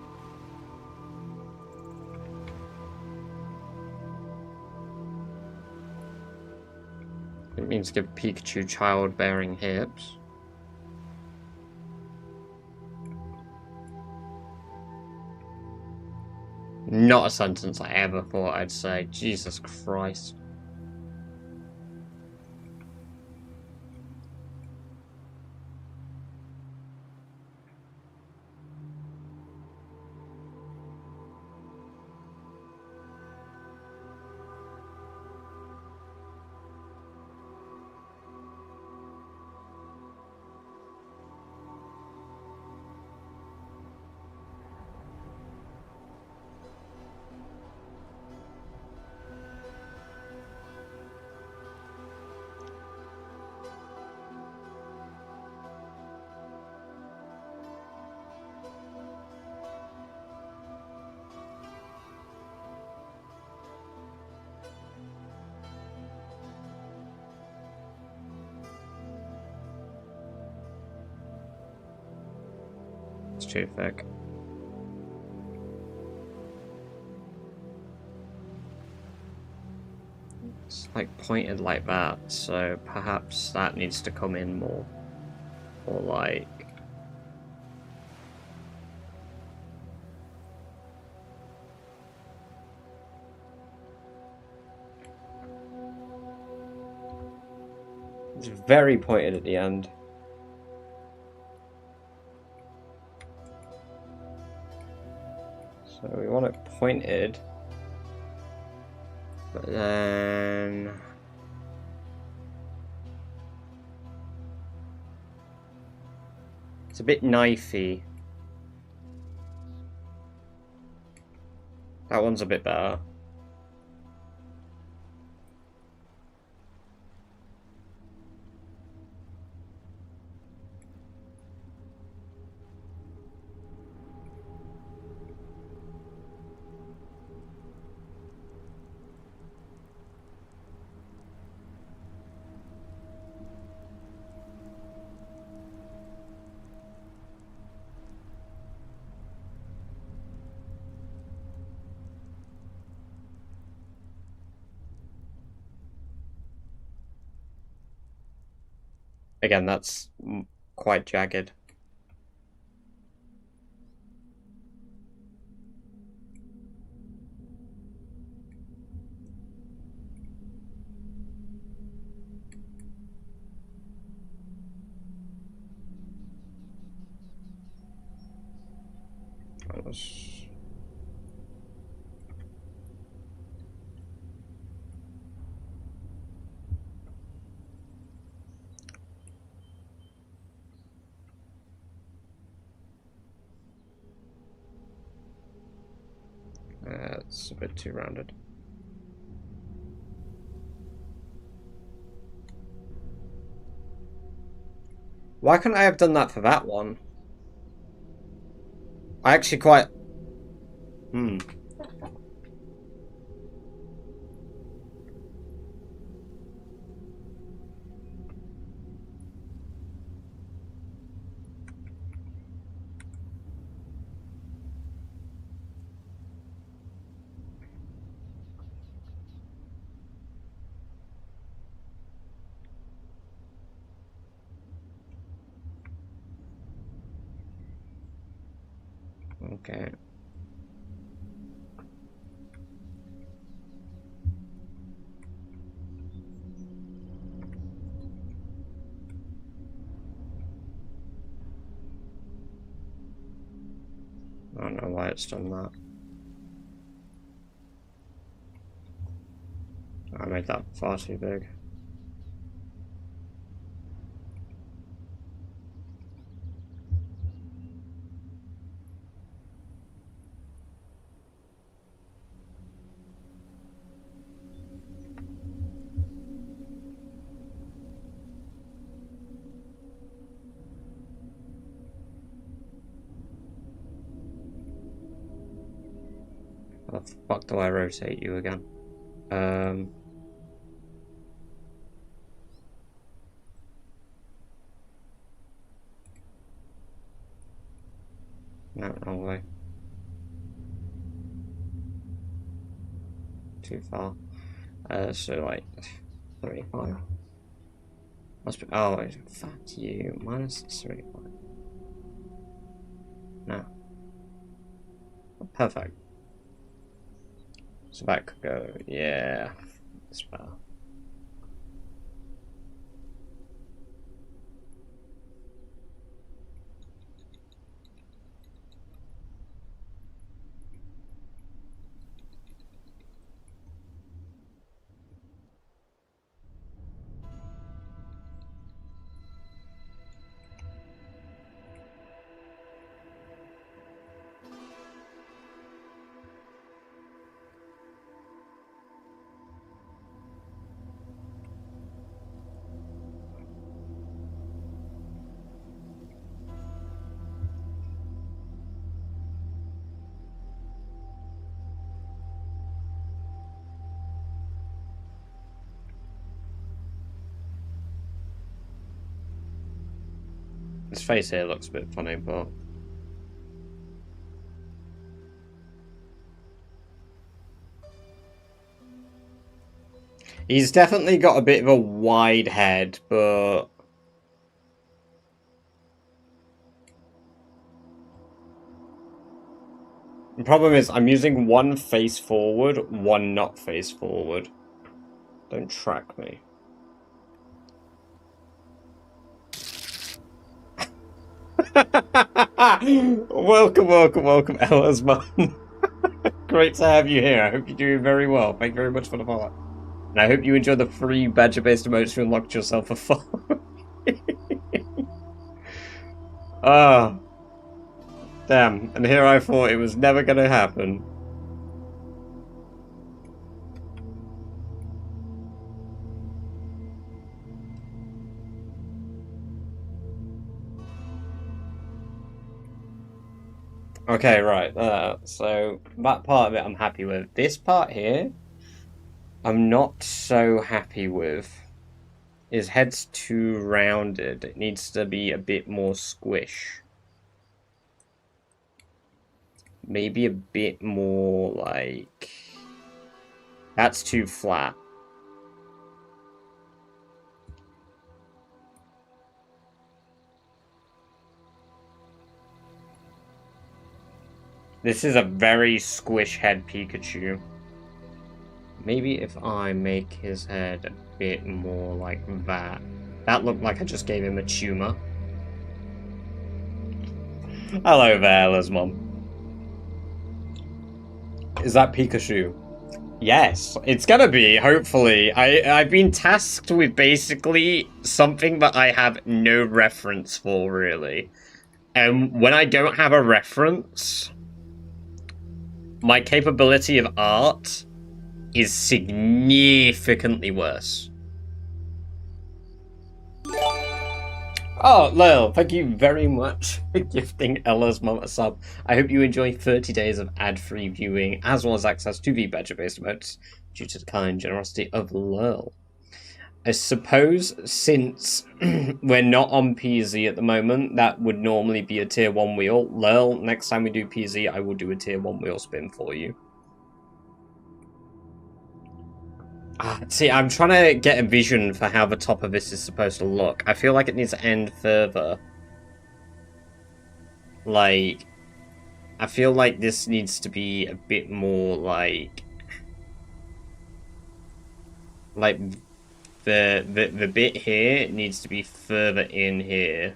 It means give Pikachu childbearing hips. Not a sentence I ever thought I'd say. Jesus Christ. It's too thick. It's like pointed like that, so perhaps that needs to come in more. Or like... It's very pointed at the end. So we want it pointed, but then it's a bit knifey. That one's a bit better. Again, that's quite jagged. It's a bit too rounded. Why couldn't I have done that for that one? I actually quite... Okay. I don't know why it's done that. I made that far too big. How the fuck do I rotate you again? No, wrong way. Too far. So like 35. Must be. Oh, in fact, you -3. No. Perfect. So that could go. Yeah. It's better. His face here looks a bit funny, but he's definitely got a bit of a wide head, but the problem is I'm using one face forward, one not face forward. Don't track me. welcome, Ella's mum. Great to have you here. I hope you're doing very well. Thank you very much for the follow. And I hope you enjoy the free badger-based emotes you unlocked yourself for fun. Ah. Damn. And here I thought it was never gonna happen. Okay, right. So that part of it I'm happy with. This part here, I'm not so happy with. His head's too rounded. It needs to be a bit more squish. Maybe a bit more like... That's too flat. This is a very squish head Pikachu. Maybe if I make his head a bit more like that. That looked like I just gave him a tumor. Hello there, Ella's mum. Is that Pikachu? Yes, it's gonna be, hopefully. I've been tasked with basically something that I have no reference for, really. And when I don't have a reference, my capability of art is significantly worse. Oh, Lil, thank you very much for gifting Ella's mum a sub. I hope you enjoy 30 days of ad-free viewing, as well as access to the badger-based emotes, due to the kind generosity of Lil. I suppose, since we're not on PZ at the moment, that would normally be a tier 1 wheel. Lil, next time we do PZ, I will do a tier 1 wheel spin for you. See, I'm trying to get a vision for how the top of this is supposed to look. I feel like it needs to end further. Like, I feel like this needs to be a bit more like the bit here needs to be further in here.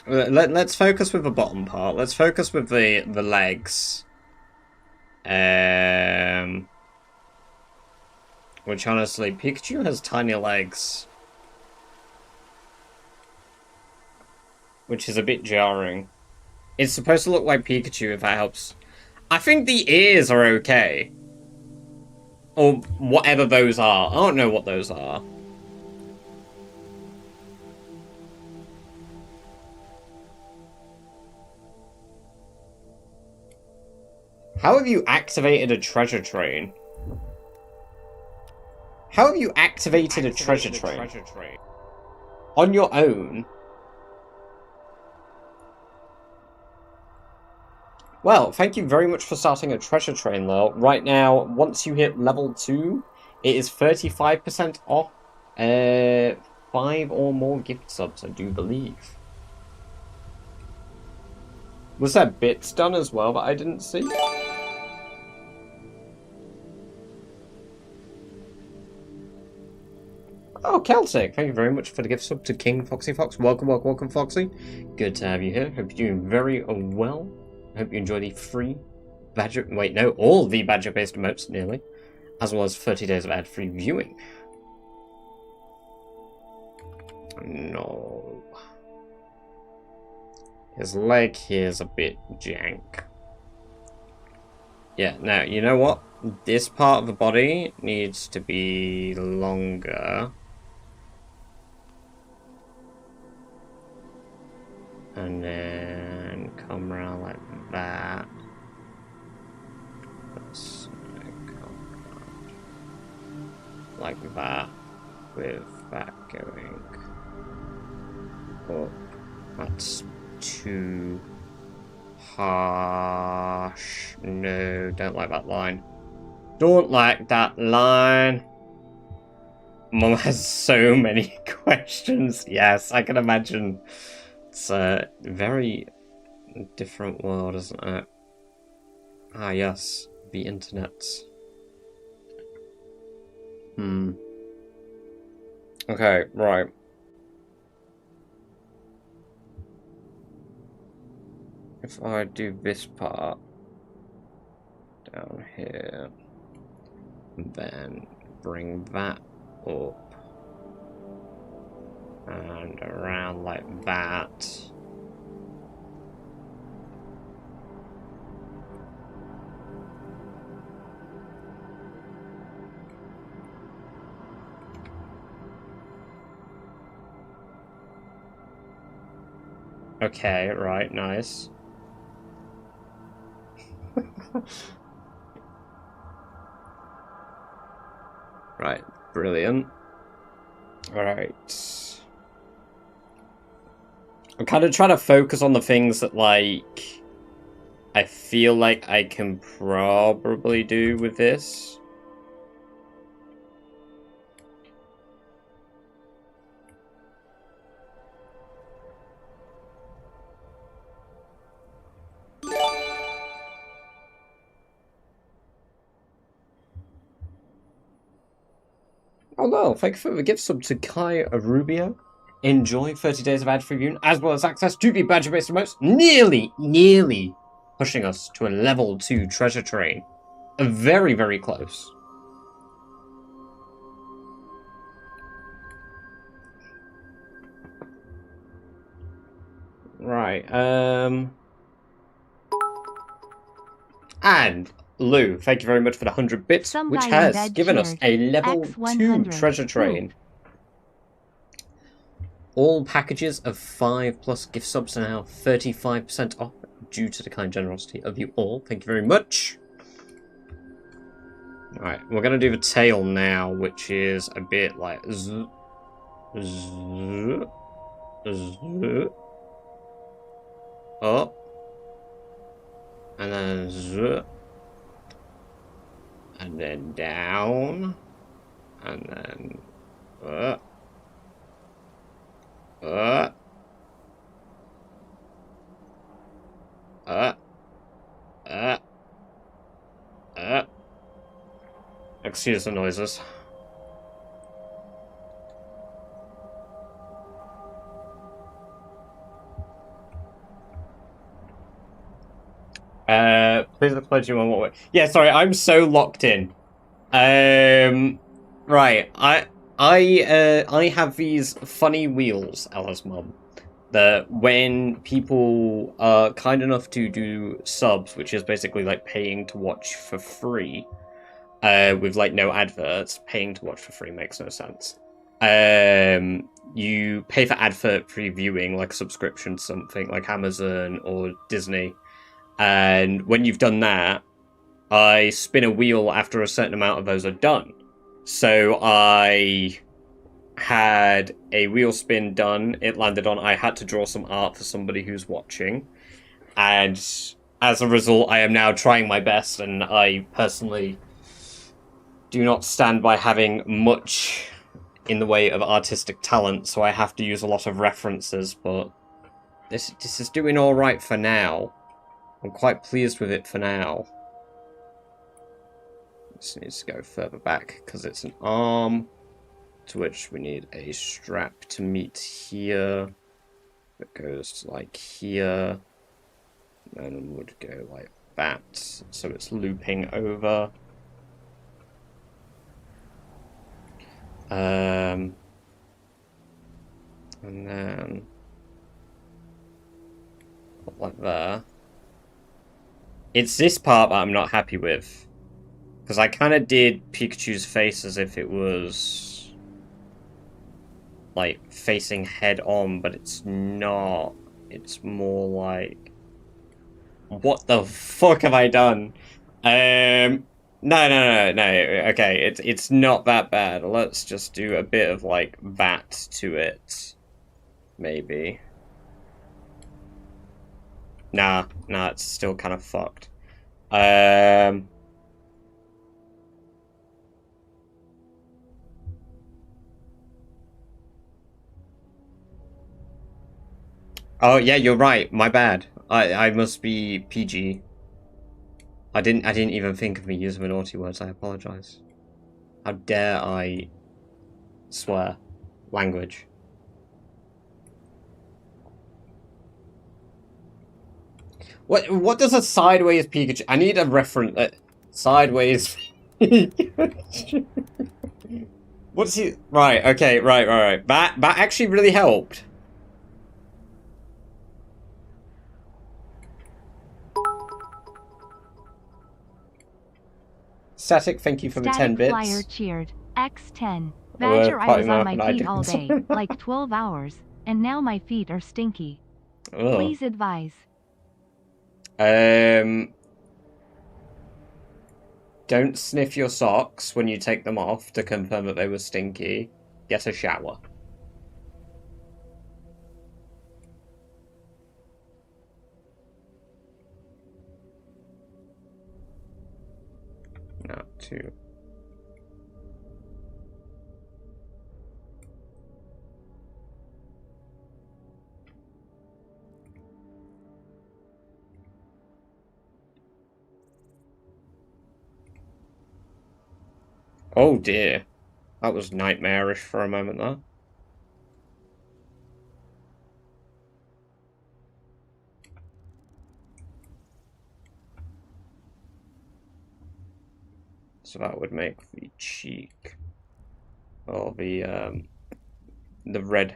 Let's focus with the bottom part. Let's focus with the legs. Which honestly, Pikachu has tiny legs, which is a bit jarring. It's supposed to look like Pikachu, if that helps. I think the ears are okay. Or whatever those are. I don't know what those are. How have you activated a treasure train? How have you activated a treasure train? On your own? Well, thank you very much for starting a treasure train, though. Right now, once you hit level 2, it is 35% off 5 or more gift subs, I do believe. Was there bits done as well that I didn't see? Oh, Celtic! Thank you very much for the gift sub to King Foxy Fox. Welcome, welcome, welcome, Foxy. Good to have you here. Hope you're doing very well. Hope you enjoy the free Badger... Wait, no, all the Badger-based emotes, nearly. As well as 30 days of ad-free viewing. No. His leg here is a bit jank. Yeah, now, you know what? This part of the body needs to be longer. And then come around like that. Let's come around like that, with that going up. That's too harsh. No, don't like that line. Don't like that line. Mom has so many questions. Yes, I can imagine. It's a very different world, isn't it? Ah, yes, the internet. Okay, right. If I do this part down here, then bring that up and around like that. Okay, right, nice. Right, brilliant. Alright. I'm kind of trying to focus on the things that, like, I feel like I can probably do with this. Oh no, thank you for the gift sub to Kai Rubio. Enjoy 30 days of ad-free viewing, as well as access to the Badger-based emotes. Nearly pushing us to a level 2 treasure train. Very, very close. Right, and Lou, thank you very much for the 100 bits, which has given us a level 2 treasure train. All packages of 5+ gift subs are now 35% off due to the kind generosity of you all. Thank you very much. Alright, we're going to do the tail now, which is a bit like up, and then and then down, and then excuse the noises. Please pledge you on what way. Yeah, sorry, I'm so locked in. Right, I have these funny wheels, Ella's mum, that when people are kind enough to do subs, which is basically like paying to watch for free, with like no adverts, paying to watch for free makes no sense. You pay for advert previewing, like a subscription, something like Amazon or Disney, and when you've done that, I spin a wheel after a certain amount of those are done. So I had a wheel spin done. It landed on, I had to draw some art for somebody who's watching. And as a result, I am now trying my best, and I personally do not stand by having much in the way of artistic talent, so I have to use a lot of references, but this is doing alright for now. I'm quite pleased with it for now. This needs to go further back, because it's an arm, to which we need a strap to meet here. That goes like here, and then would go like that, so it's looping over. And then like there. It's this part that I'm not happy with, because I kind of did Pikachu's face as if it was like facing head on, but it's not. It's more like, what the fuck have I done? No. Okay, it's not that bad. Let's just do a bit of like that to it, maybe. Nah, it's still kind of fucked. Oh yeah, you're right. My bad. I must be PG. I didn't even think of me using the naughty words. I apologize. How dare I swear? Language. What does a sideways Pikachu? I need a reference. Sideways. What's he? Right. Okay. Right. That actually really helped. Static, thank you for the 10 bits. Flyer cheered. X10. Badger, I was on my feet all day, like 12 hours, and now my feet are stinky. Ugh. Please advise. Don't sniff your socks when you take them off to confirm that they were stinky. Get a shower. Not too. Oh dear. That was nightmarish for a moment there. So that would make the cheek, or the red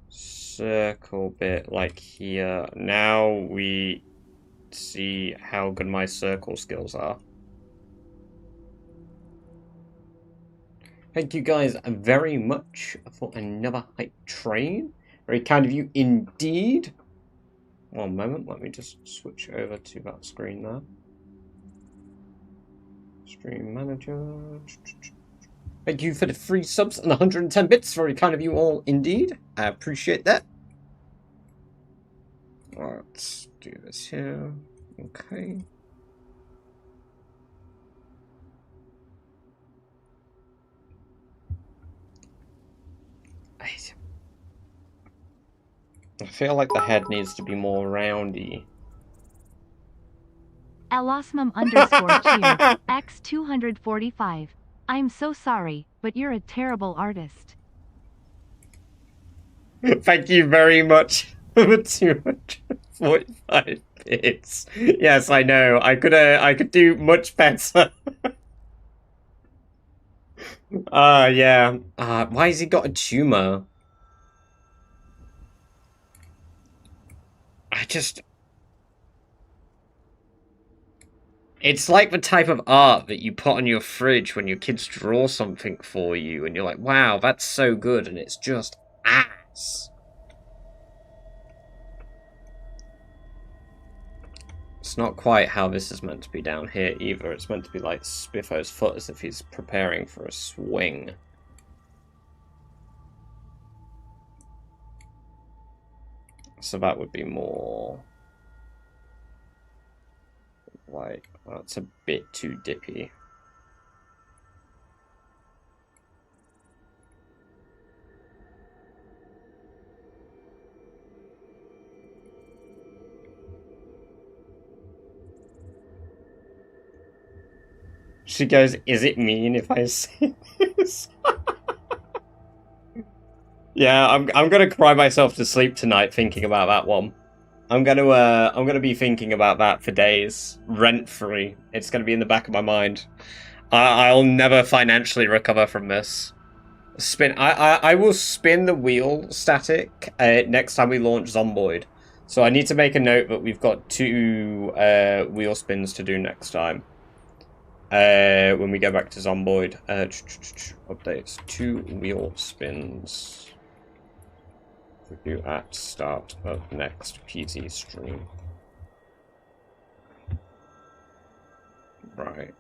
circle bit like here. Now we see how good my circle skills are. Thank you guys very much for another hype train. Very kind of you indeed. One moment, let me just switch over to that screen there. Stream manager. Thank you for the 3 subs and 110 bits. Very kind of you all indeed. I appreciate that. Let's do this here. Okay. I feel like the head needs to be more roundy. Elosmum _ cheered. X245. I'm so sorry, but you're a terrible artist. Thank you very much for the 245 bits. Yes, I know. I could do much better. Yeah. Why has he got a tumor? It's like the type of art that you put on your fridge when your kids draw something for you, and you're like, wow, that's so good, and it's just ass. It's not quite how this is meant to be down here either. It's meant to be like Spiffo's foot, as if he's preparing for a swing. So that would be more like, that's a bit too dippy. She goes, is it mean if I say this? Yeah, I'm gonna cry myself to sleep tonight thinking about that one. I'm gonna be thinking about that for days, rent free. It's gonna be in the back of my mind. I'll never financially recover from this. I will spin the wheel static next time we launch Zomboid. So I need to make a note that we've got 2 wheel spins to do next time. When we go back to Zomboid. Updates. 2 wheel spins. We do at start of next PT stream. Right.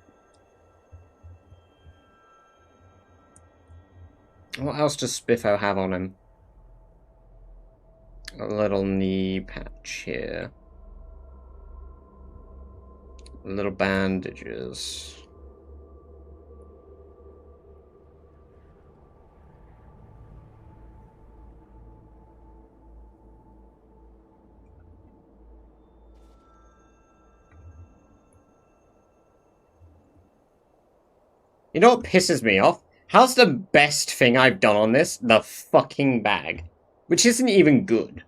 What else does Spiffo have on him? A little knee patch here. Little bandages. You know what pisses me off? How's the best thing I've done on this? The fucking bag. Which isn't even good.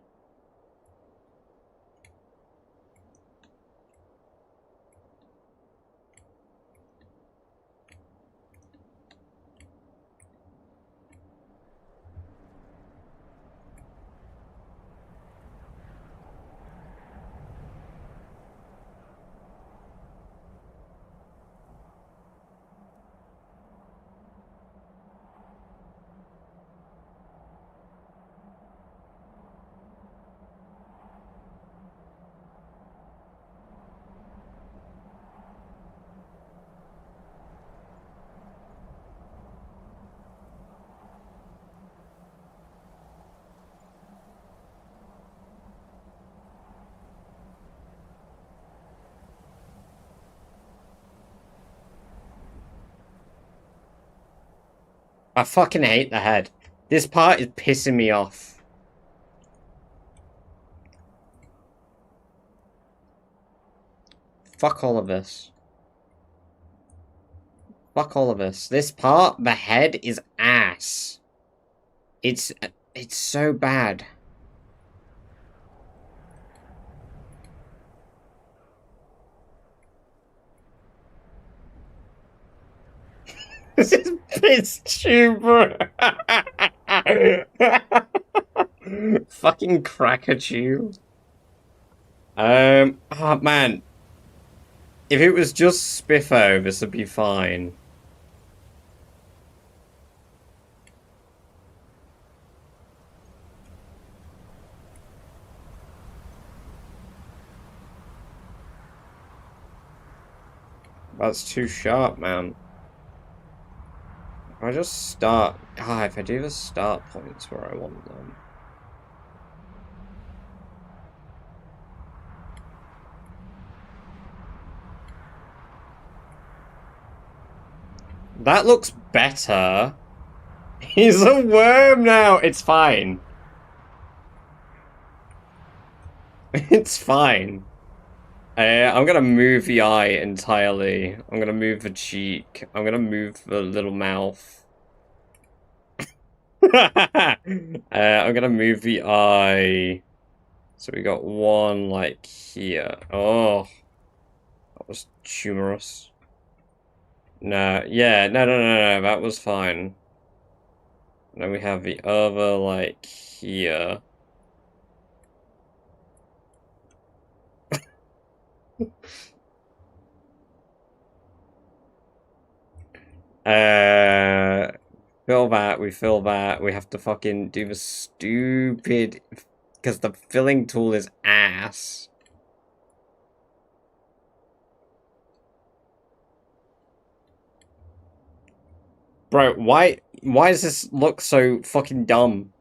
I fucking hate the head. This part is pissing me off. Fuck all of this. Fuck all of this. This part, the head, is ass. It's so bad. This is piss tube, bro. Fucking cracker tube. Oh man. If it was just Spiffo, this would be fine. That's too sharp, man. If I just start... if I do the start points where I want them. That looks better. He's a worm now. It's fine. It's fine. I'm gonna move the eye entirely. I'm gonna move the cheek. I'm gonna move the little mouth. I'm gonna move the eye. So we got one, like, here. Oh. That was humorous. No, yeah, no, that was fine. And then we have the other, like, here. Fill that, we fill that, we have to fucking do the stupid... Because the filling tool is ass. Bro, why does this look so fucking dumb?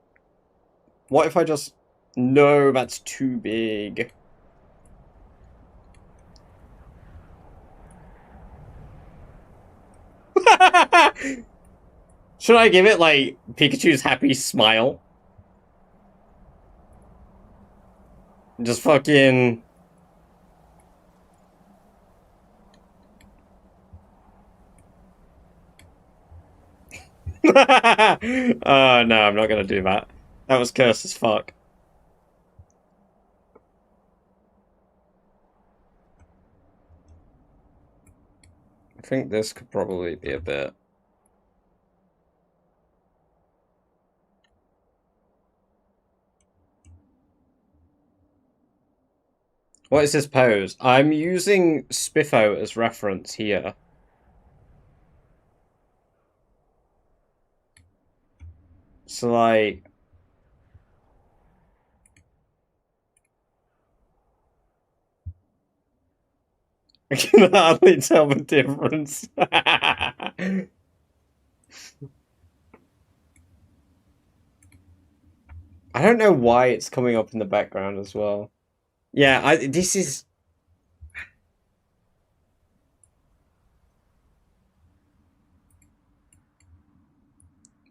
What if I just... No, that's too big. Should I give it, like, Pikachu's happy smile? Just fucking... Oh, no, I'm not gonna do that. That was cursed as fuck. I think this could probably be a bit... What is this pose? I'm using Spiffo as reference here. So, like... I can hardly tell the difference. I don't know why it's coming up in the background as well. Yeah, this is...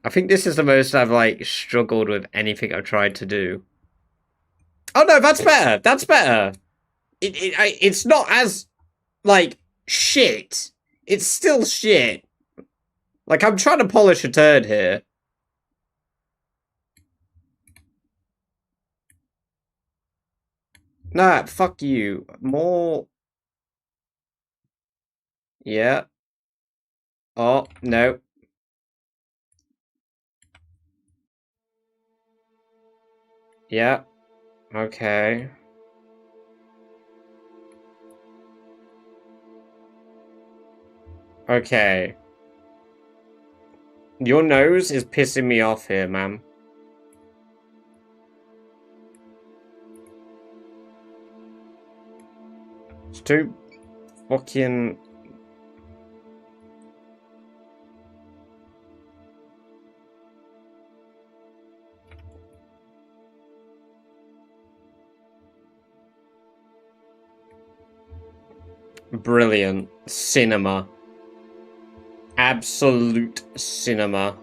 I think this is the most I've, like, struggled with anything I've tried to do. Oh no, that's better! That's better! It's not as, like, shit. It's still shit. Like, I'm trying to polish a turd here. Nah, fuck you. More... Yeah. Oh, no. Yeah. Okay. Okay. Your nose is pissing me off here, man. It's too fucking... Brilliant. Cinema. Absolute cinema.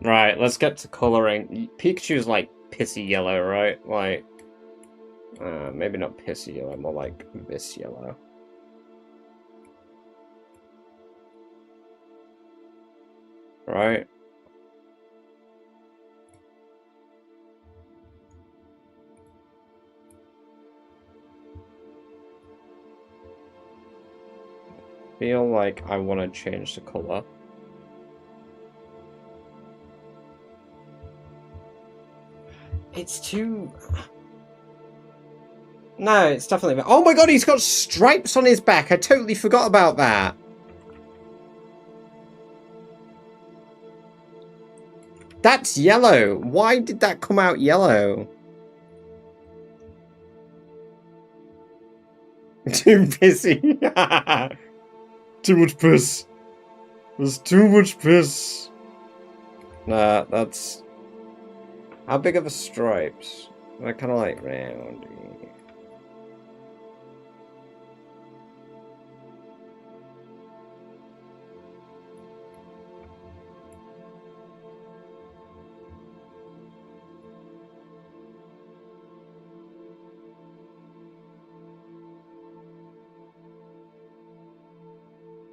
Right, let's get to coloring. Pikachu's like pissy yellow, right? Like, maybe not pissy yellow, more like this yellow. Right? Feel like I want to change the color. It's too... No, it's definitely... Oh my god, he's got stripes on his back. I totally forgot about that. That's yellow. Why did that come out yellow? Too busy. Too much piss. There's too much piss. Nah, that's... How big are the stripes? They're kind of like round.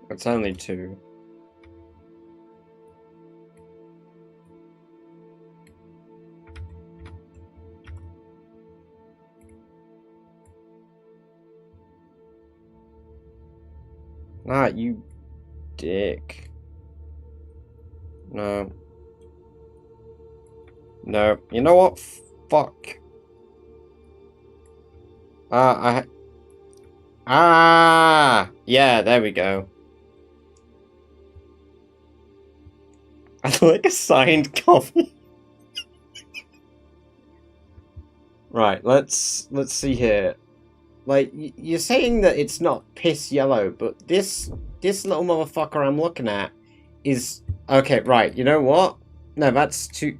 It's only 2. Ah, you dick. No. No. You know what? Fuck. Yeah, there we go. I like a signed copy. Right, let's see here. Like, you're saying that it's not piss yellow, but this little motherfucker I'm looking at is... Okay, right, you know what? No, that's too...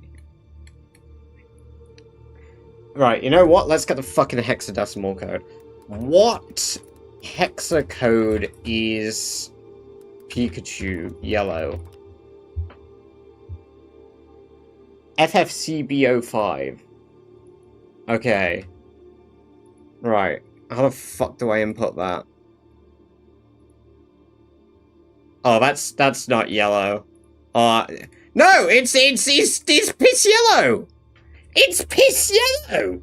Right, you know what? Let's get the fucking hexadecimal code. What hexacode is Pikachu yellow. FFCB05. Okay. Right. How the fuck do I input that? Oh, that's not yellow. No, it's piss yellow. It's piss yellow.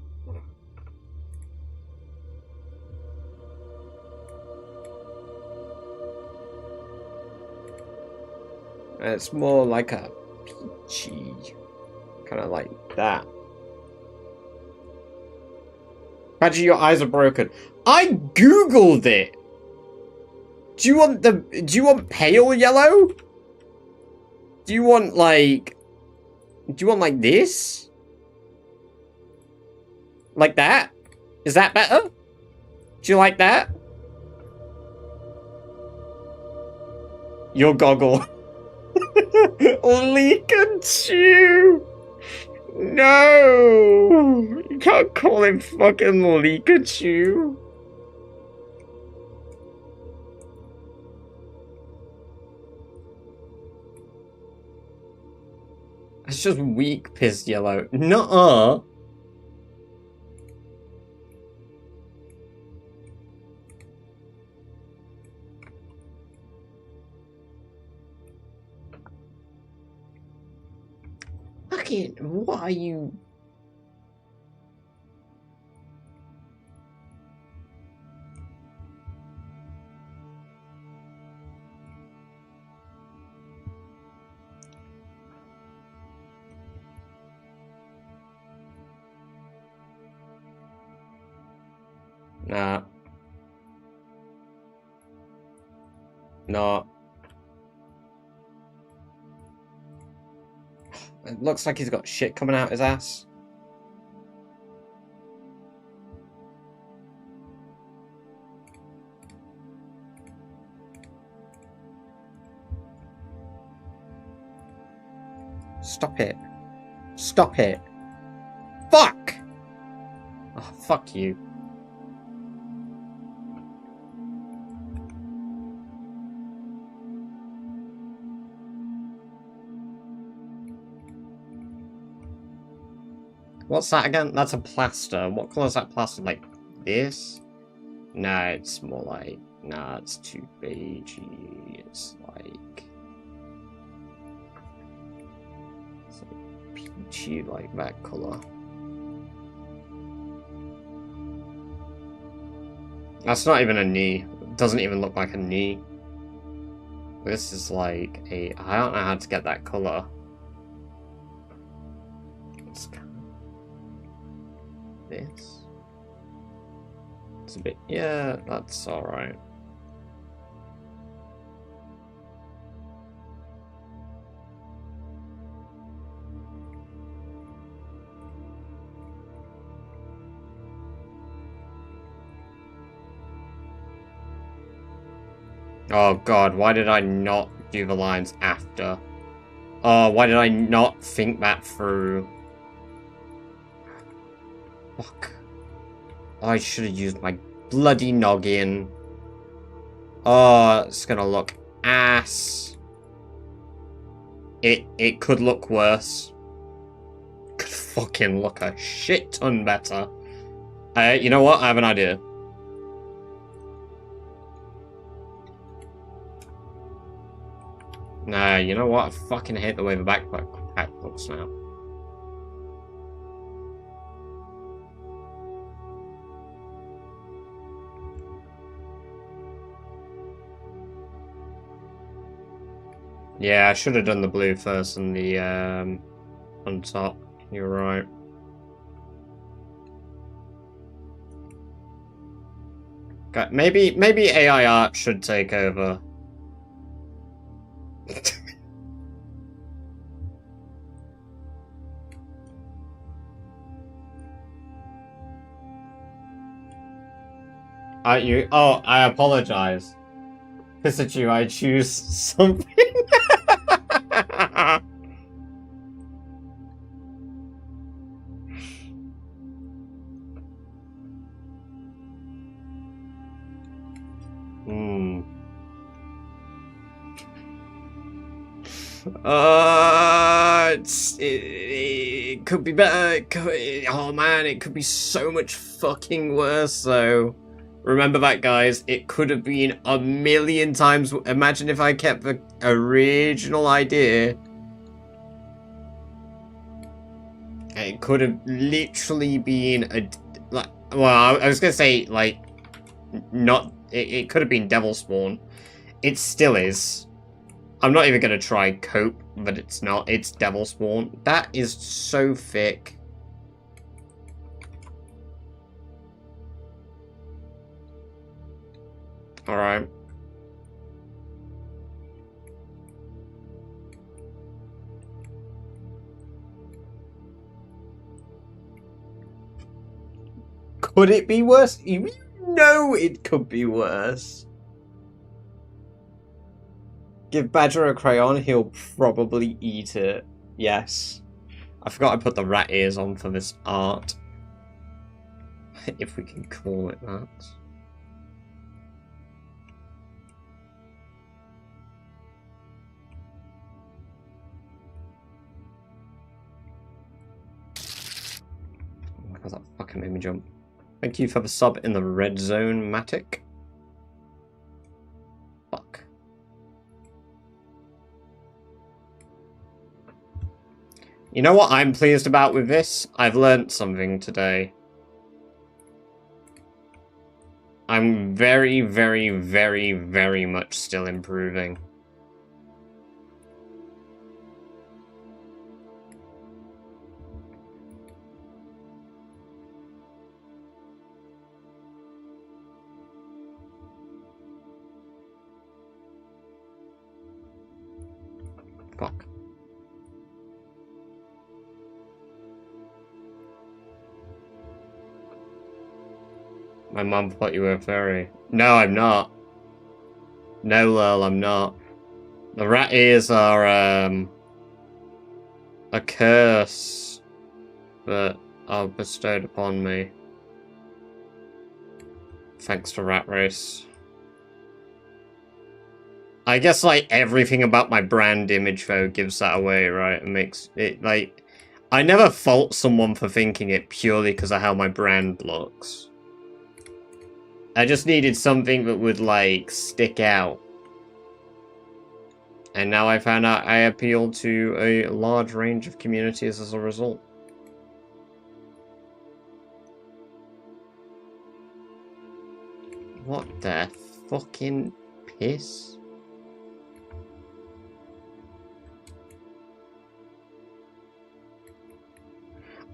It's more like a peachy, kind of like that. Imagine your eyes are broken. I googled it. Do you want pale yellow? Do you want like this? Like that? Is that better? Do you like that? Your goggle. Pikachu! No! You can't call him fucking Pikachu. It's just weak piss yellow. Nuh-uh. Fucking, what are you? Nah. No. It looks like he's got shit coming out his ass. Stop it. Stop it. Fuck! Oh, fuck you. What's that again? That's a plaster. What colour is that plaster? Like this? No, it's more like... Nah, it's too beigey. It's like peachy, like that colour. That's not even a knee. It doesn't even look like a knee. This is like a... I don't know how to get that colour. It's kind of... This? It's a bit... Yeah, that's alright. Oh god, why did I not do the lines after? Oh, why did I not think that through? Fuck. Oh, I should have used my bloody noggin. Oh, it's gonna look ass. It could look worse. Could fucking look a shit ton better. You know what? I have an idea. Nah, you know what? I fucking hate the way the backpack looks now. Yeah, I should have done the blue first and the on top. You're right. Okay, maybe AI art should take over. I apologize. Pikachu, I choose something. It could be better. Oh man, it could be so much fucking worse though. Remember that, guys. It could have been a million times. Imagine if I kept the original idea. It could have literally been a well, I was gonna say like not. It could have been Devil Spawn. It still is. I'm not even gonna try cope, but it's not. It's Devil Spawn. That is so thick. Alright. Could it be worse? You know it could be worse. Give Badger a crayon, he'll probably eat it. Yes. I forgot I put the rat ears on for this art. If we can call it that. Oh my god, that fucking made me jump. Thank you for the sub in the red zone, Matic. Fuck. You know what I'm pleased about with this? I've learnt something today. I'm very, very, very, very much still improving. Fuck. My mum thought you were a fairy. No, I'm not. No, lol, I'm not. The rat ears are, a curse that are bestowed upon me. Thanks to Rat Race. I guess, like, everything about my brand image, though, gives that away, right? It makes it, like... I never fault someone for thinking it purely because of how my brand looks. I just needed something that would, like, stick out. And now I found out I appeal to a large range of communities as a result. What the fucking piss?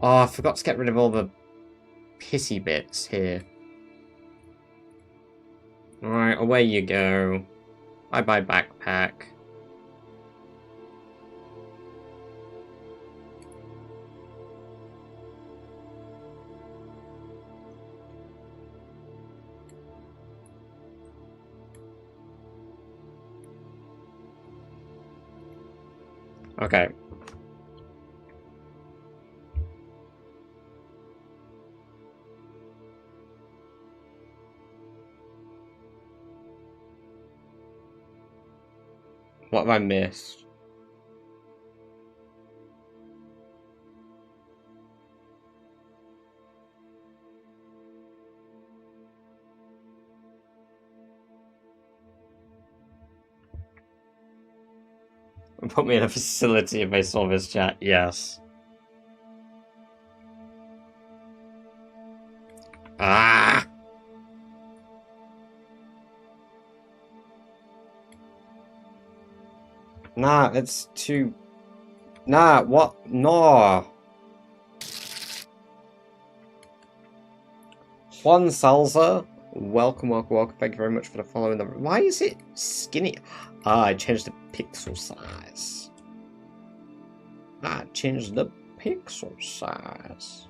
Oh, I forgot to get rid of all the pissy bits here. Alright, away you go. Bye-bye, backpack. Okay. What have I missed? Put me in a facility if I saw this chat, yes. Ah! Nah, it's too... Nah, what? No! Juan Salza, welcome, welcome, welcome. Thank you very much for the following. Why is it skinny? Ah, I changed the pixel size. I changed the pixel size.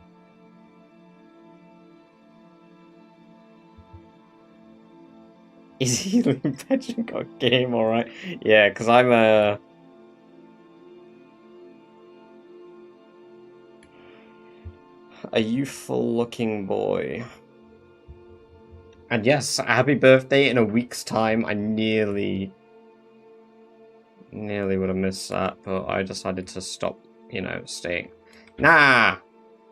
Is he Patrick got game alright? Yeah, because I'm a youthful looking boy. And yes, happy birthday in a week's time. I nearly Nearly would have missed that, but I decided to stop, you know, staying. Nah!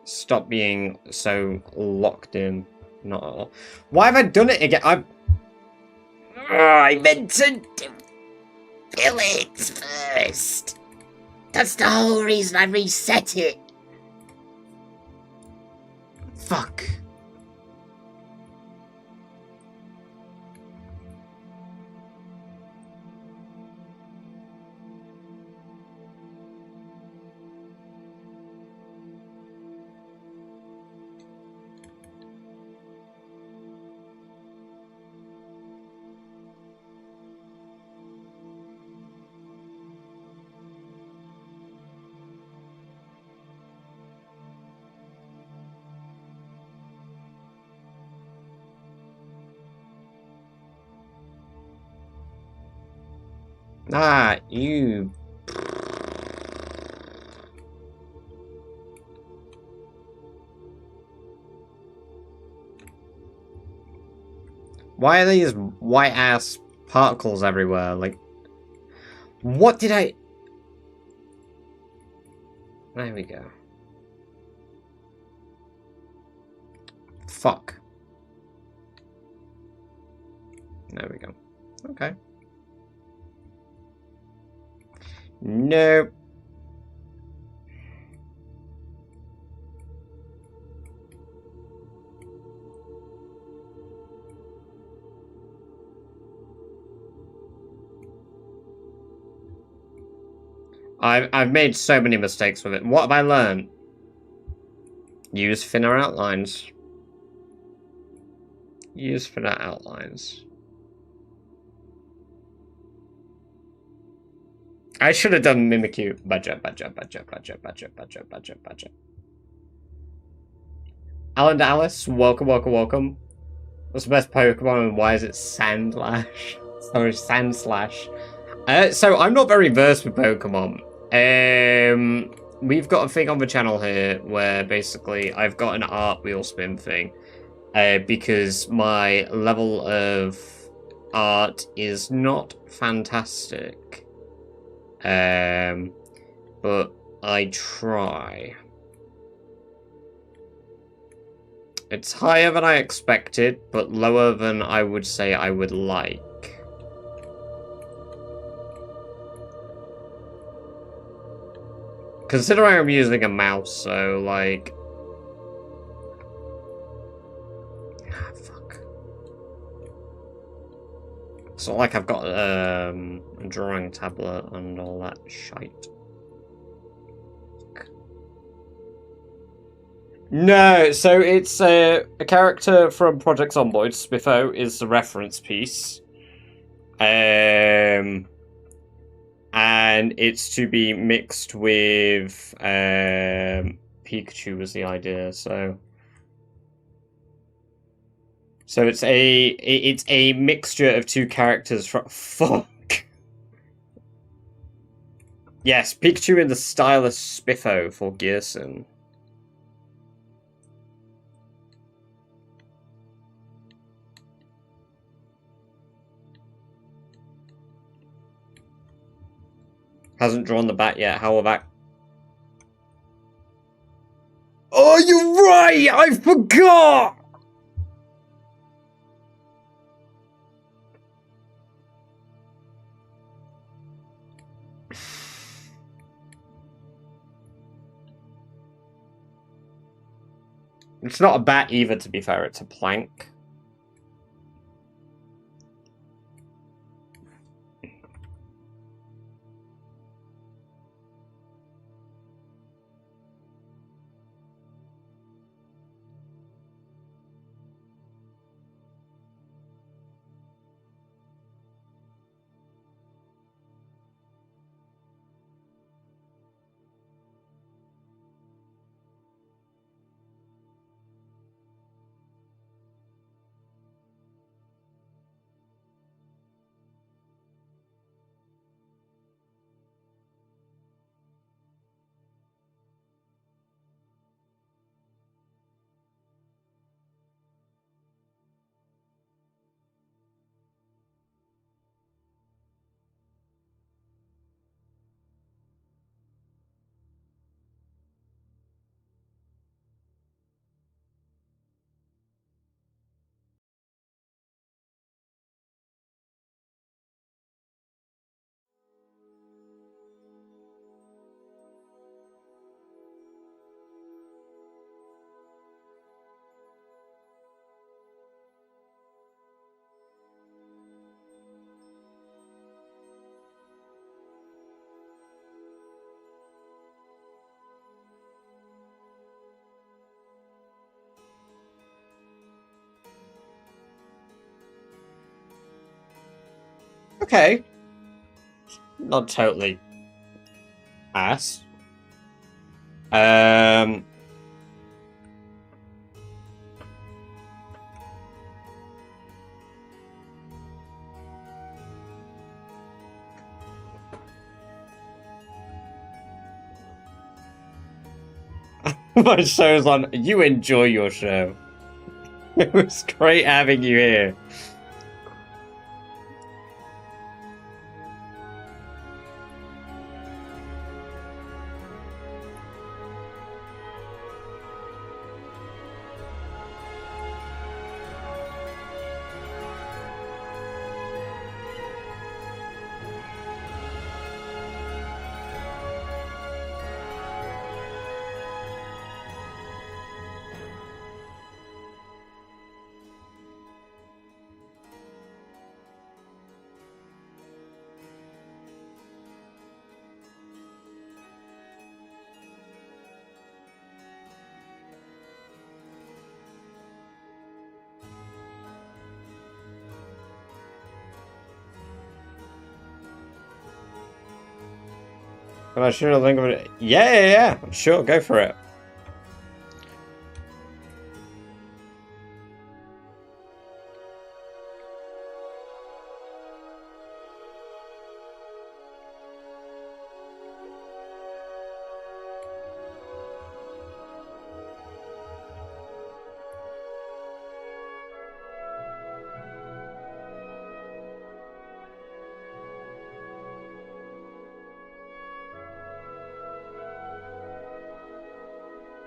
Stop being so locked in. Not at all. Why have I done it again? I meant to do it first. That's the whole reason I reset it. Fuck. Ah, you. Why are these white ass particles everywhere? Like, what did I. There we go. Fuck. There we go. Okay. Nope. I've made so many mistakes with it. What have I learned? Use thinner outlines. Use thinner outlines. I should have done Mimikyu. Budget. Alan Dallas, welcome. What's the best Pokemon and why is it Sandlash? Sorry, Sandslash. So I'm not very versed with Pokemon. We've got a thing on the channel here where basically I've got an art wheel spin thing. Because my level of art is not fantastic. But I try. It's higher than I expected, but lower than I would say I would like. Considering I'm using a mouse, so like... Fuck. It's not like I've got a drawing tablet and all that shite. No, so it's a character from Project Zomboid. Spiffo is the reference piece. And it's to be mixed with Pikachu was the idea, so it's a mixture of two characters from fuck. Yes, Pikachu in the style of Spiffo for Gearson. Hasn't drawn the bat yet. How will that? Oh, you're right! I forgot! It's not a bat either, to be fair. It's a plank. Okay. Not totally ass. My show's on. You enjoy your show. It was great having you here. Can I share a link of it? Yeah. Sure, go for it.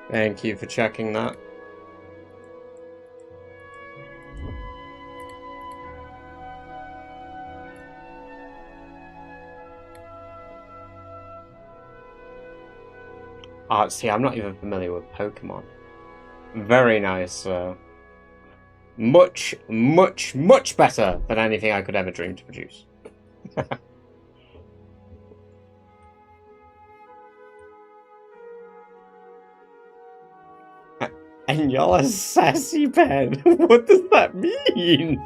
Thank you for checking that. See, I'm not even familiar with Pokemon. Very nice. Much better than anything I could ever dream to produce. And y'all are sassy pen. What does that mean?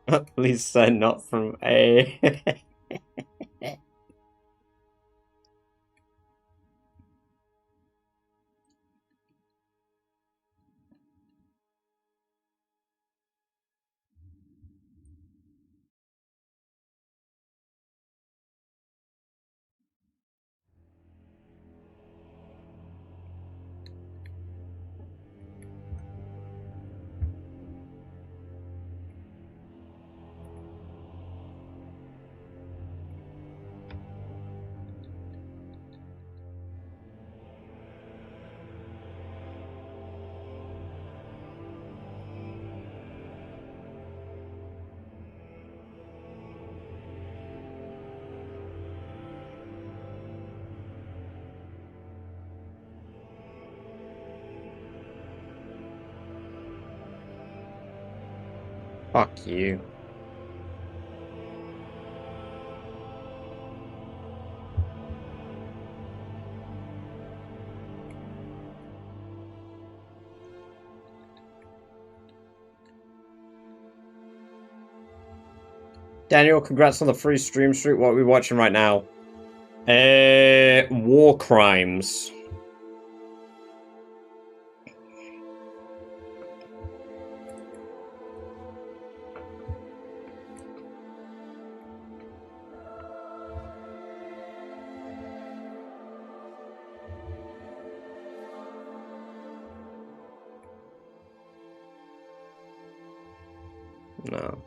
At least they're not from A. Fuck you. Daniel, congrats on the free stream streak. What are we watching right now? War crimes. No.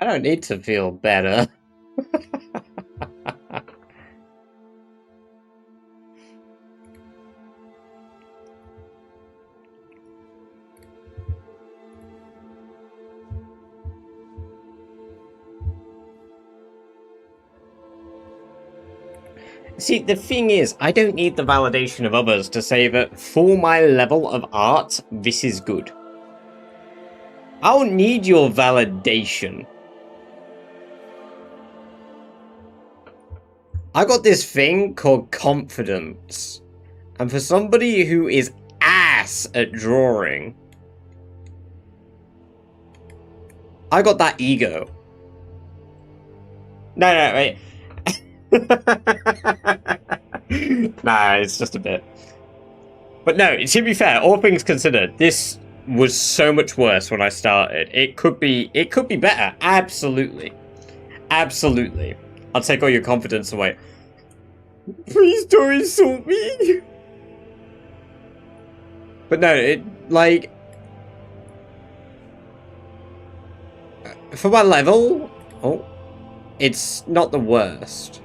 I don't need to feel better. See, the thing is, I don't need the validation of others to say that for my level of art, this is good. I don't need your validation. I got this thing called confidence. And for somebody who is ass at drawing, I got that ego. No, wait. Nah, it's just a bit. But no, to be fair, all things considered, this was so much worse when I started. It could be better. Absolutely. Absolutely. I'll take all your confidence away. Please don't insult me. But no, it, like, for my level, it's not the worst.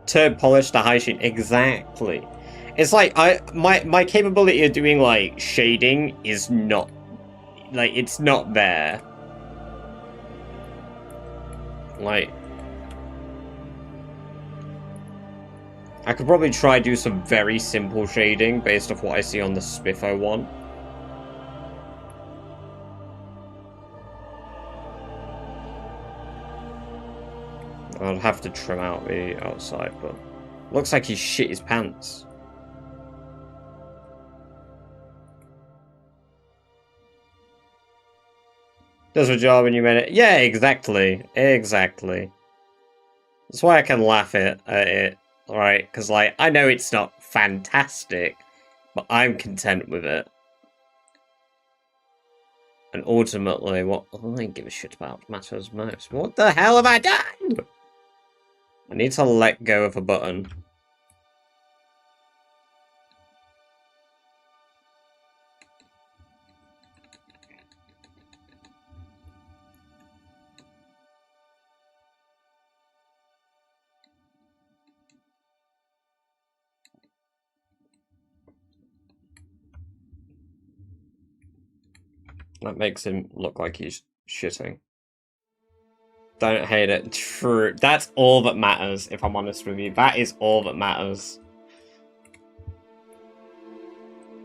To polish the high sheet, exactly. It's like my capability of doing like shading is not, like, it's not there. Like, I could probably try do some very simple shading based off what I see on the Spiffo one. I'll have to trim out the outside, but looks like he shit his pants. Does a job and you made it. Yeah, exactly. Exactly. That's why I can laugh at it, right? Because, like, I know it's not fantastic, but I'm content with it. And ultimately, what I give a shit about matters most. What the hell have I done? I need to let go of a button. That makes him look like he's shitting. Don't hate it. True. That's all that matters, if I'm honest with you. That is all that matters.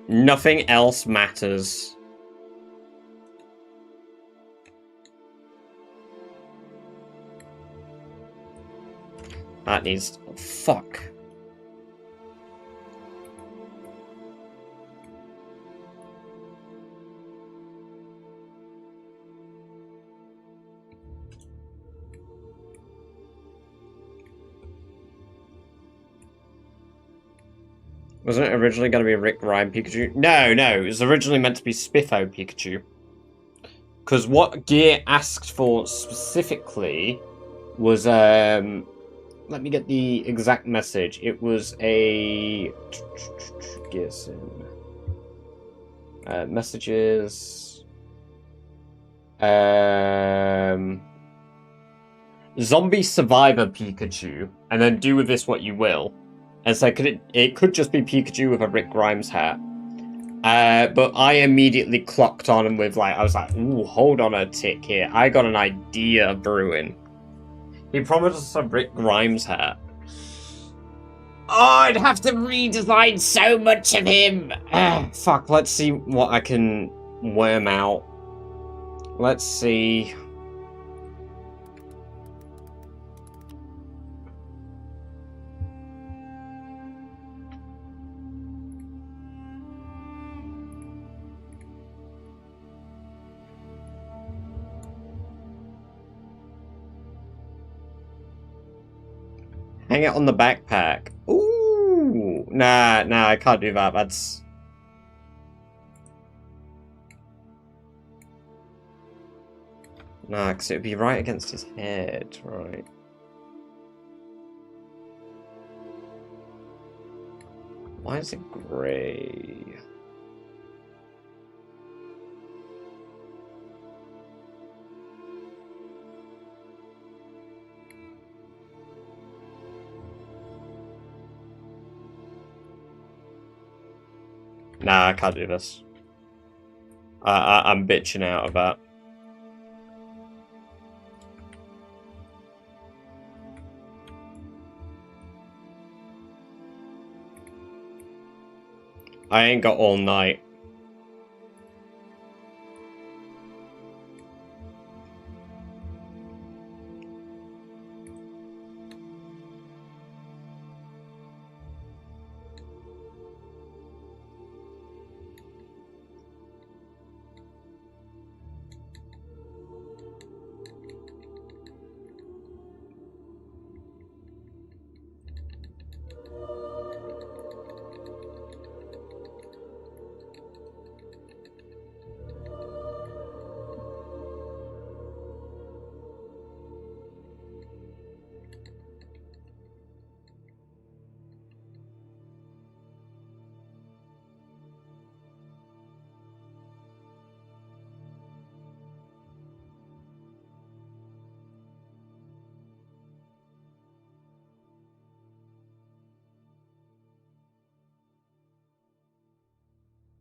Nothing else matters. That needs... Oh, fuck. Wasn't it originally going to be Rick Ryan Pikachu? No, it was originally meant to be Spiffo Pikachu. Because what Gear asked for specifically was, let me get the exact message. It was a... Gearson. Messages... Zombie Survivor Pikachu, and then do with this what you will. And so it could just be Pikachu with a Rick Grimes hat. But I immediately clocked on with, like, I was like, ooh, hold on a tick here. I got an idea brewing. He promised us a Rick Grimes hat. Oh, I'd have to redesign so much of him. Fuck, let's see what I can worm out. Let's see. Hang it on the backpack. Ooh. Nah, I can't do that. That's... Nah, because it would be right against his head, right? Why is it grey? Nah, I can't do this. I'm bitching out of that. I ain't got all night.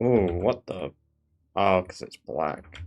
Ooh, what the... Oh, because it's black.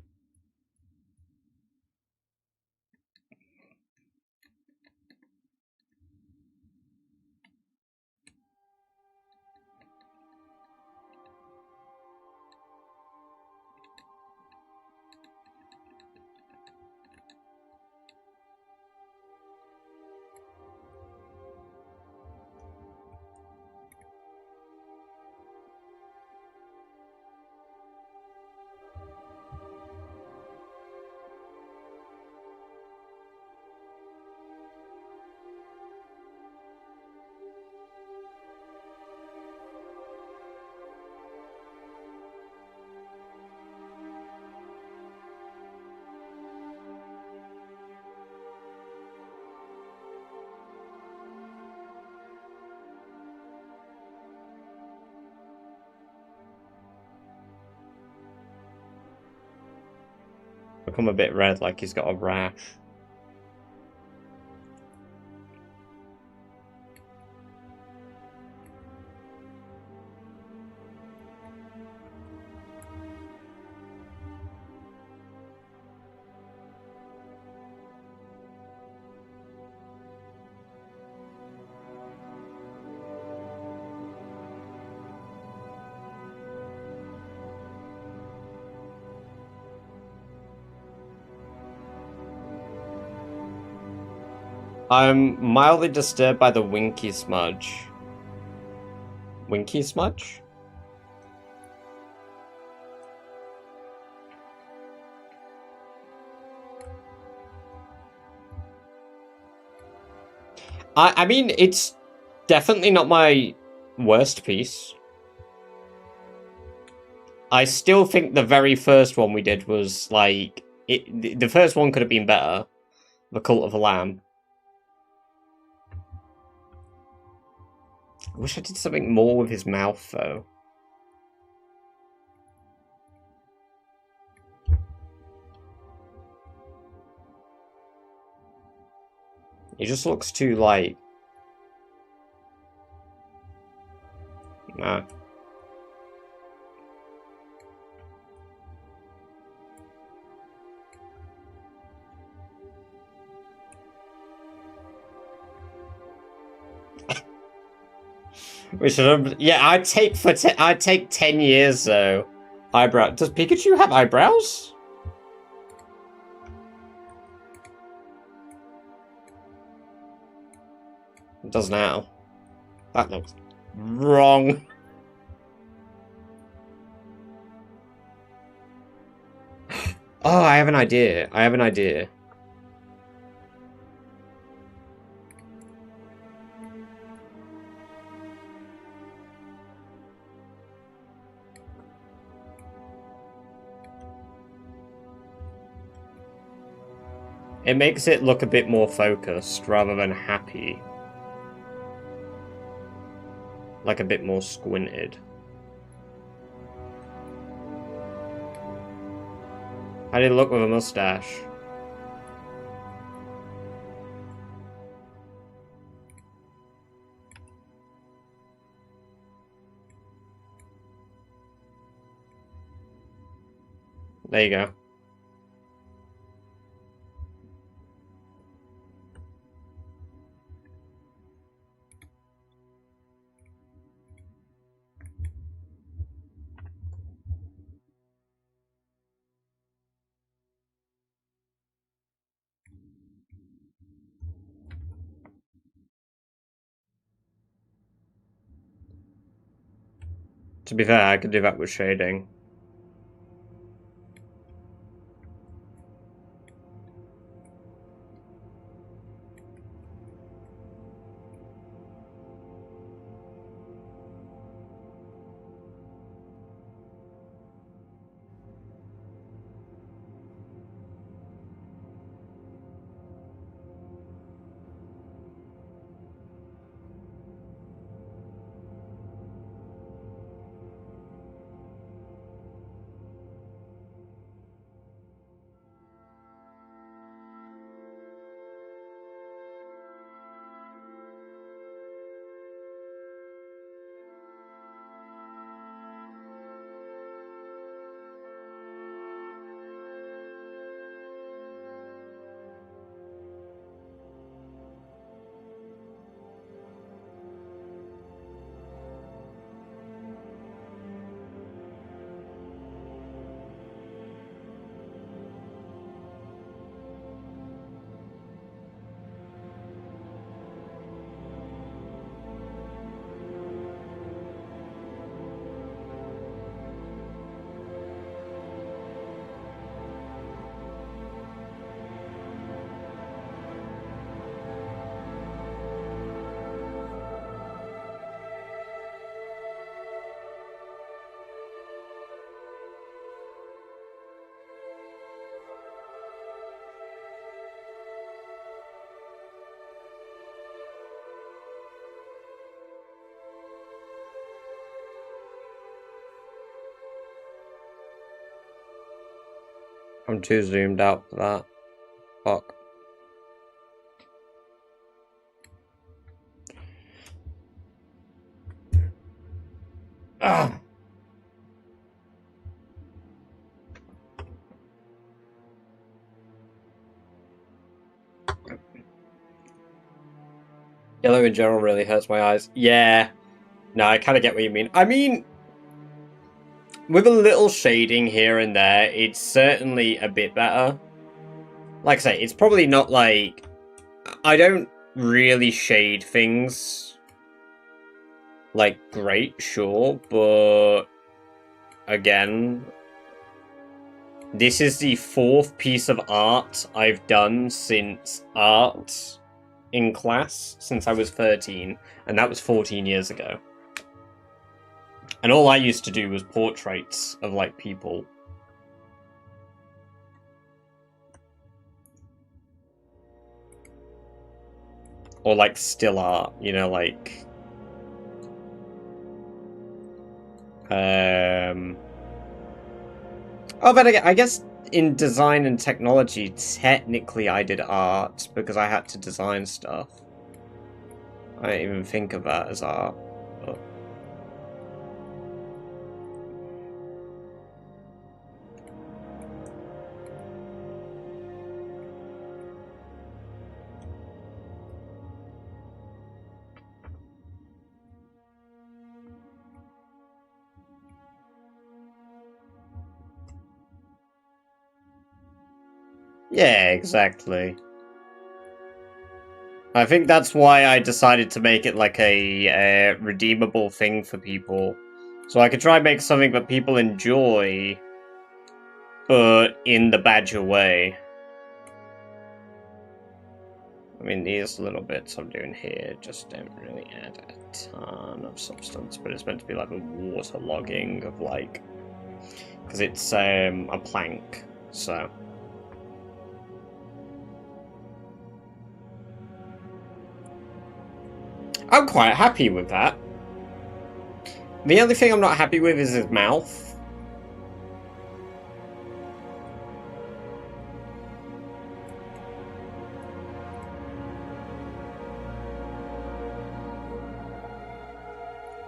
become a bit red, like he's got a rash. I'm mildly disturbed by the winky smudge. Winky smudge? I mean, it's definitely not my worst piece. I still think the very first one we did was, like... the first one could have been better. The Cult of the Lamb. I wish I did something more with his mouth, though. He just looks too, like... Nah. We should have... Yeah, I'd take 10 years, though. Eyebrow... Does Pikachu have eyebrows? It does now. That looks wrong. Oh, I have an idea. I have an idea. It makes it look a bit more focused rather than happy. Like a bit more squinted. How did it look with a mustache? There you go. To be fair, I could do that with shading. I'm too zoomed out for that. Fuck. Ah. Yellow in general really hurts my eyes. Yeah. No, I kind of get what you mean. I mean, with a little shading here and there, it's certainly a bit better. Like I say, it's probably not like... I don't really shade things like great, sure, but again, this is the 4th piece of art I've done since art in class since I was 13, and that was 14 years ago. And all I used to do was portraits of, like, people. Or, like, still art, you know, like... Oh, but I guess in design and technology, technically I did art, because I had to design stuff. I didn't even think of that as art. But... yeah, exactly. I think that's why I decided to make it like a redeemable thing for people. So I could try and make something that people enjoy, but in the Badger way. I mean, these little bits I'm doing here just don't really add a ton of substance, but it's meant to be like a waterlogging of like... Because it's a plank, so... I'm quite happy with that. The only thing I'm not happy with is his mouth.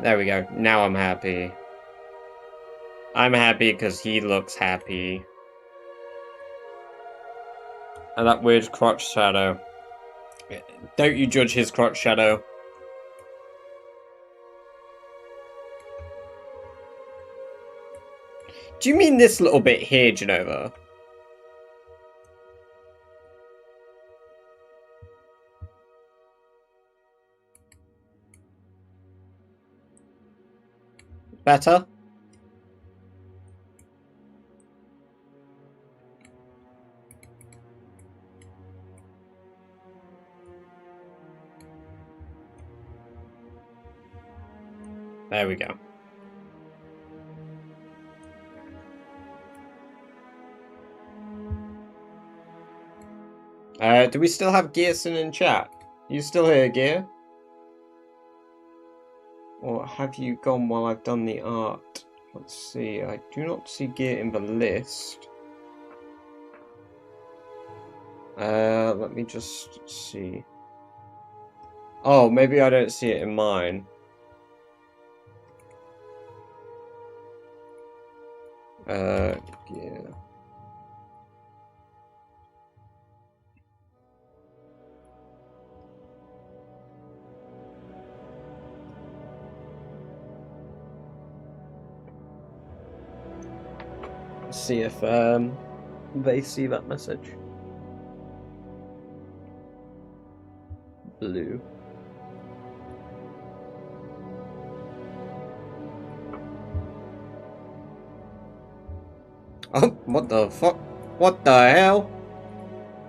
There we go. Now I'm happy. I'm happy because he looks happy. And that weird crotch shadow. Don't you judge his crotch shadow. Do you mean this little bit here, Genova? Better? There we go. Do we still have Gearson in chat? You still here, Gear? Or have you gone while I've done the art? Let's see, I do not see Gear in the list. Let me just see. Oh, maybe I don't see it in mine. Yeah. See if they see that message. Blue. Oh, what the fuck? What the hell?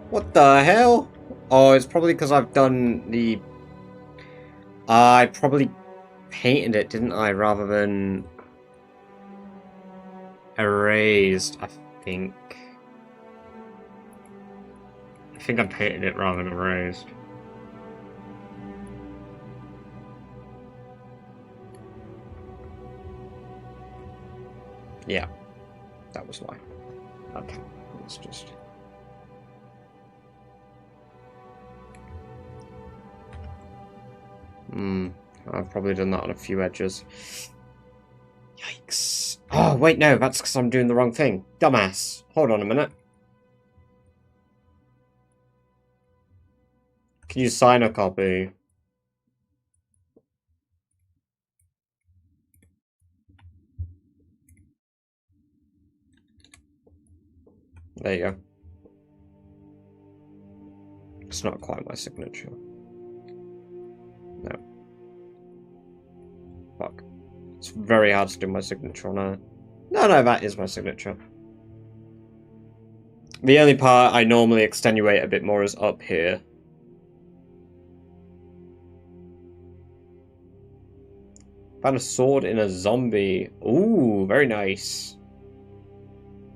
What the hell? Oh, it's probably because I've done the... I probably painted it, didn't I, rather than... erased, I think. I think I painted it rather than erased. Yeah, that was why. Okay, let's just... I've probably done that on a few edges. Yikes. Oh, wait, no, that's because I'm doing the wrong thing. Dumbass. Hold on a minute. Can you sign a copy? There you go. It's not quite my signature. No. Fuck. It's very hard to do my signature on a... No, that is my signature. The only part I normally extenuate a bit more is up here. Found a sword in a zombie. Ooh, very nice.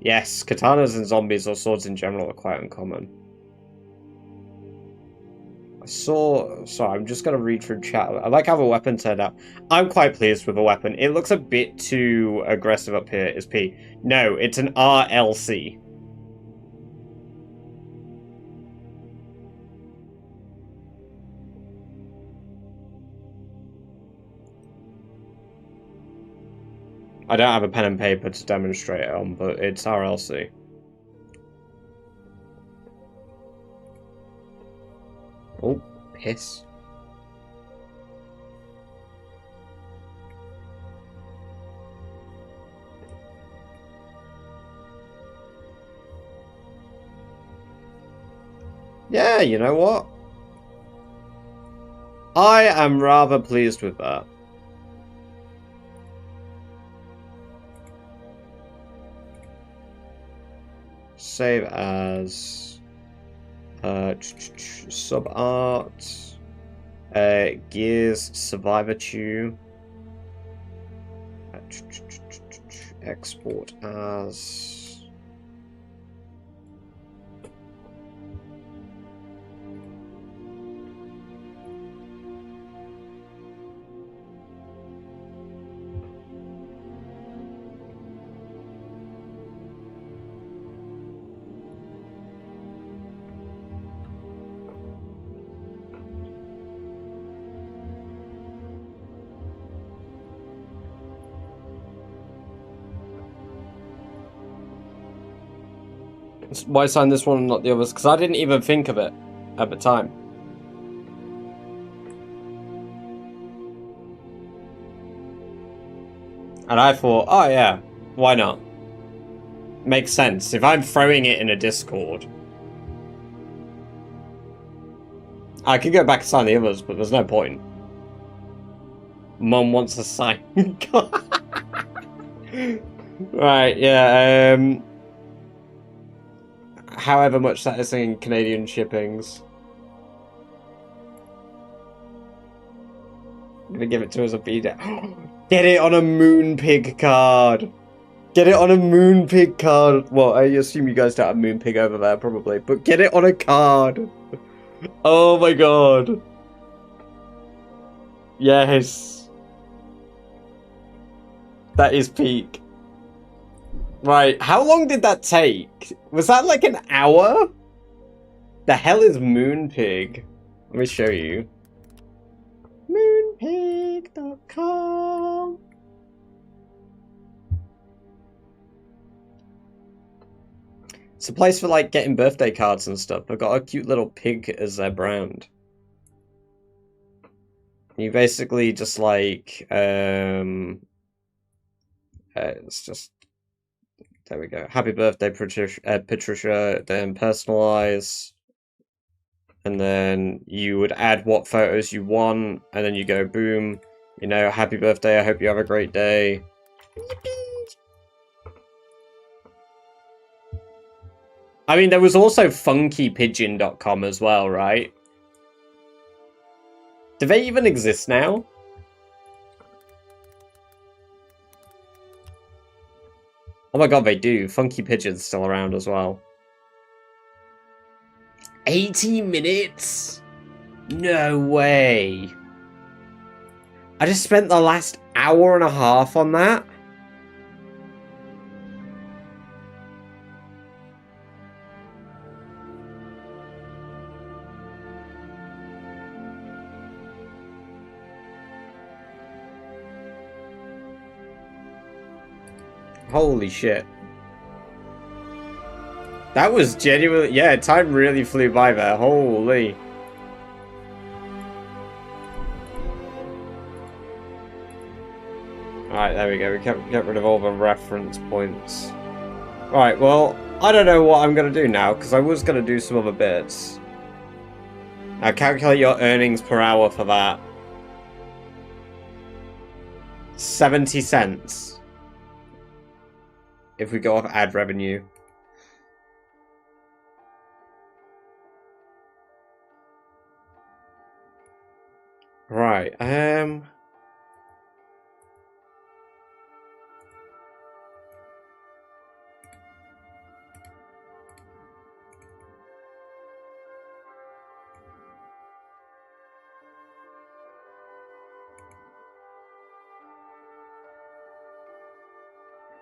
Yes, katanas and zombies or swords in general are quite uncommon. Sorry, I'm just gonna read through chat. I like how the weapon turned out. I'm quite pleased with the weapon. It looks a bit too aggressive up here. Is P? No, it's an RLC. I don't have a pen and paper to demonstrate it on, but it's RLC. Oh, piss. Yeah, you know what? I am rather pleased with that. Save as sub art Gears Survivor 2 export as why sign this one and not the others? Because I didn't even think of it at the time. And I thought, oh yeah, why not? Makes sense. If I'm throwing it in a Discord, I could go back and sign the others, but there's no point. Mum wants to sign. Right, yeah, however much that is in Canadian shippings. I'm gonna give it to us a B-Day. Get it on a Moonpig card! Get it on a Moonpig card! Well, I assume you guys don't have Moonpig over there, probably, but get it on a card! Oh my god! Yes! That is peak. Right, how long did that take? Was that like an hour? The hell is Moonpig? Let me show you. Moonpig.com. It's a place for like getting birthday cards and stuff. They've got a cute little pig as their brand. You basically just like it's just, there we go. Happy birthday, Patricia. Then personalize. And then you would add what photos you want. And then you go, boom. You know, happy birthday. I hope you have a great day. Yippee! I mean, there was also funkypigeon.com as well, right? Do they even exist now? Oh my god, they do. Funky Pigeon's still around as well. 80 minutes? No way. I just spent the last hour and a half on that? Holy shit. That was genuinely... Yeah, time really flew by there. Holy. Alright, there we go. We get rid of all the reference points. Right, well, I don't know what I'm going to do now, because I was going to do some other bits. Now, calculate your earnings per hour for that. 70 cents. If we go off ad revenue. Right,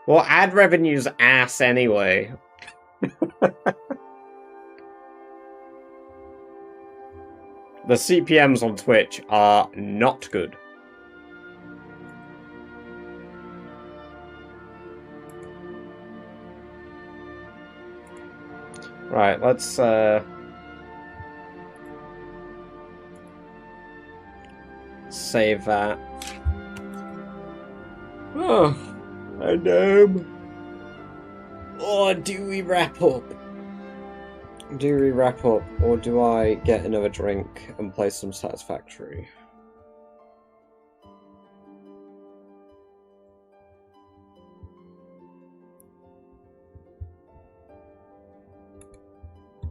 well, ad revenue's ass anyway. The CPMs on Twitch are not good. Right, let's save that. Oh, and oh, do we wrap up? Do we wrap up, or do I get another drink and play some Satisfactory?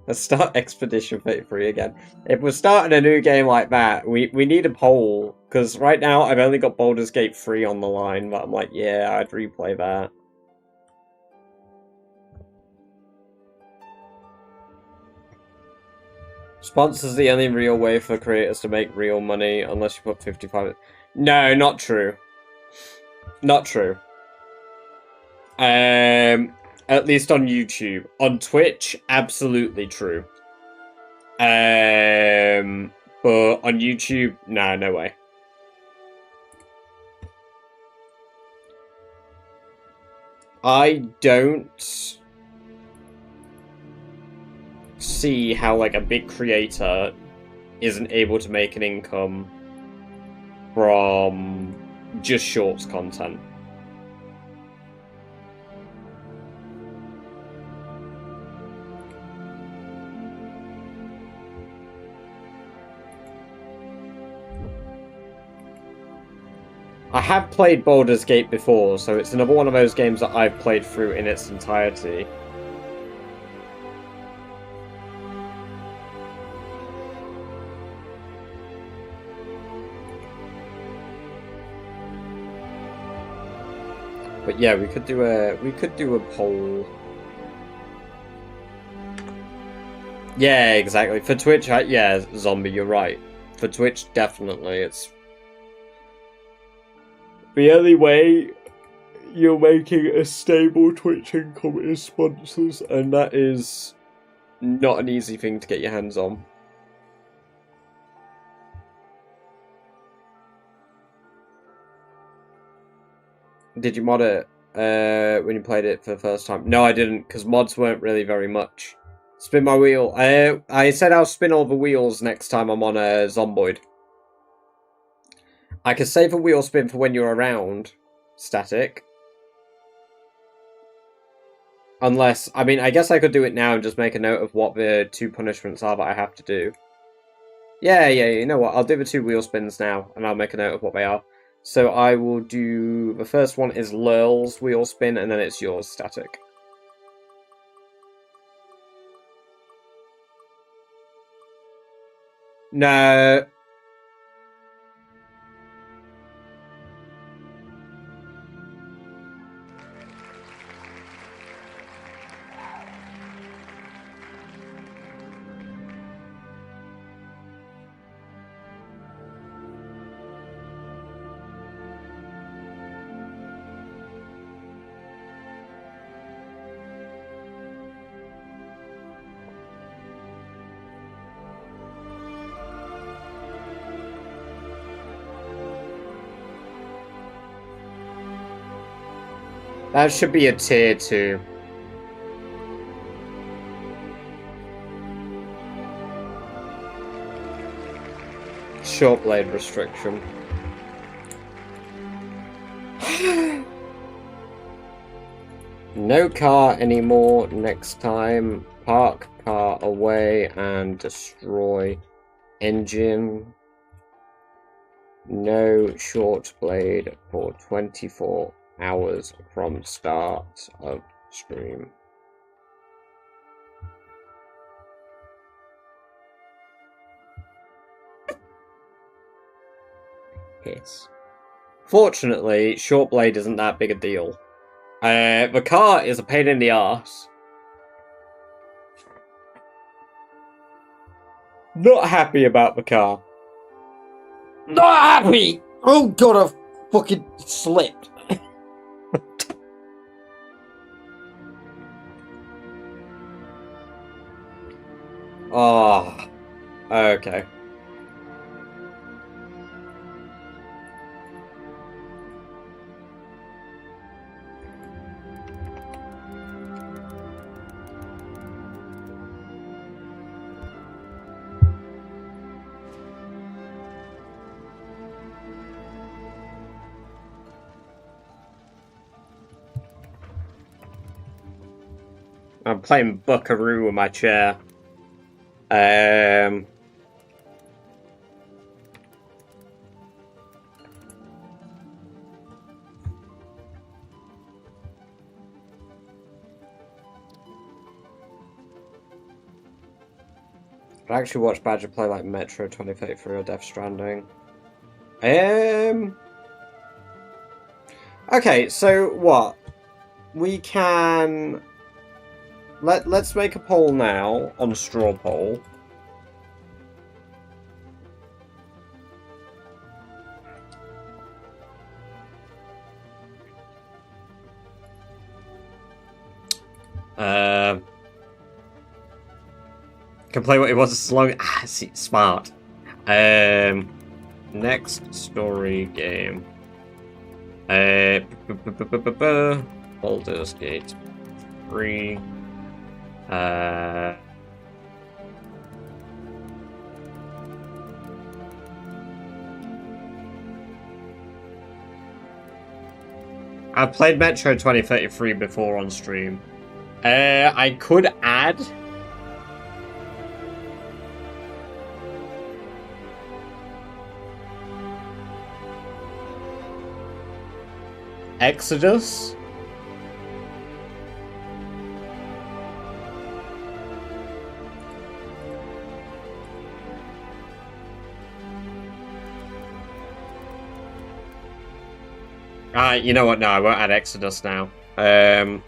Let's start Expedition 33 again. If we're starting a new game like that, we need a poll, because right now I've only got Baldur's Gate 3 on the line, but I'm like, yeah, I'd replay that. Sponsors the only real way for creators to make real money, unless you put 55... No, not true. Not true. At least on YouTube. On Twitch, absolutely true. But on YouTube, nah, no way. I don't see how, like, a big creator isn't able to make an income from just shorts content. I have played Baldur's Gate before, so it's another one of those games that I've played through in its entirety. But yeah, we could do a poll. Yeah, exactly. For Twitch, yeah, Zombie, you're right. For Twitch, definitely, it's the only way you're making a stable Twitch income is sponsors, and that is not an easy thing to get your hands on. Did you mod it when you played it for the first time? No, I didn't, because mods weren't really very much. Spin my wheel. I said I'll spin all the wheels next time I'm on a Zomboid. I can save a wheel spin for when you're around, Static. Unless, I mean, I guess I could do it now and just make a note of what the 2 punishments are that I have to do. Yeah, you know what, I'll do the 2 wheel spins now, and I'll make a note of what they are. So I will do, the first one is Lurl's wheel spin, and then it's yours, Static. No. That should be a tier 2. Short blade restriction. No car anymore next time. Park car away and destroy engine. No short blade for 24 hours from start of stream. Yes. Fortunately, short blade isn't that big a deal. The car is a pain in the arse. Not happy about the car. Not happy! Oh god, I've fucking slipped. Oh, okay. I'm playing Buckaroo with my chair. I'd actually watch Badger play like Metro 2033 or Death Stranding. Okay, so what? We can... Let's make a poll now on straw poll. Can play what it was as long. Ah, see, smart. Next story game. Baldur's Gate 3. I've played Metro 2033 before on stream. I could add Exodus. You know what? No, I won't add Exodus now. The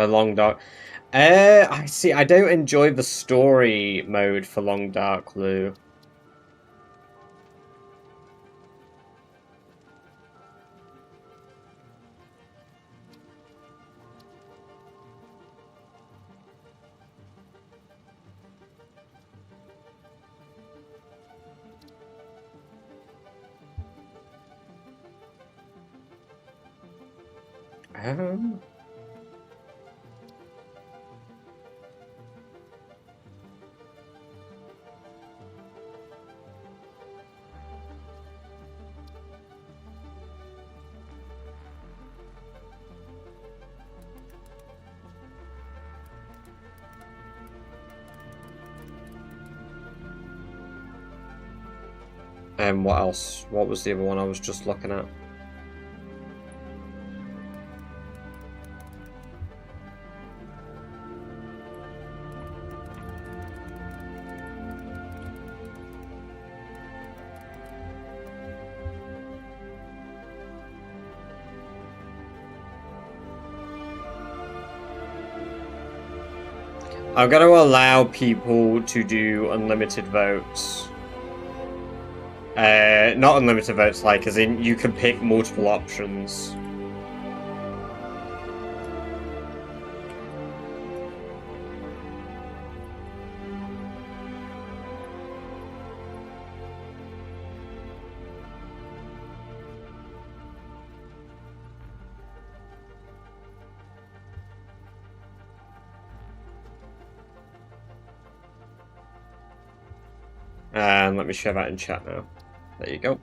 Long Dark. I see. I don't enjoy the story mode for Long Dark Lu. What else? What was the other one I was just looking at? I'm going to allow people to do unlimited votes. Not unlimited votes, like, as in you can pick multiple options. And let me share that in chat now. There you go.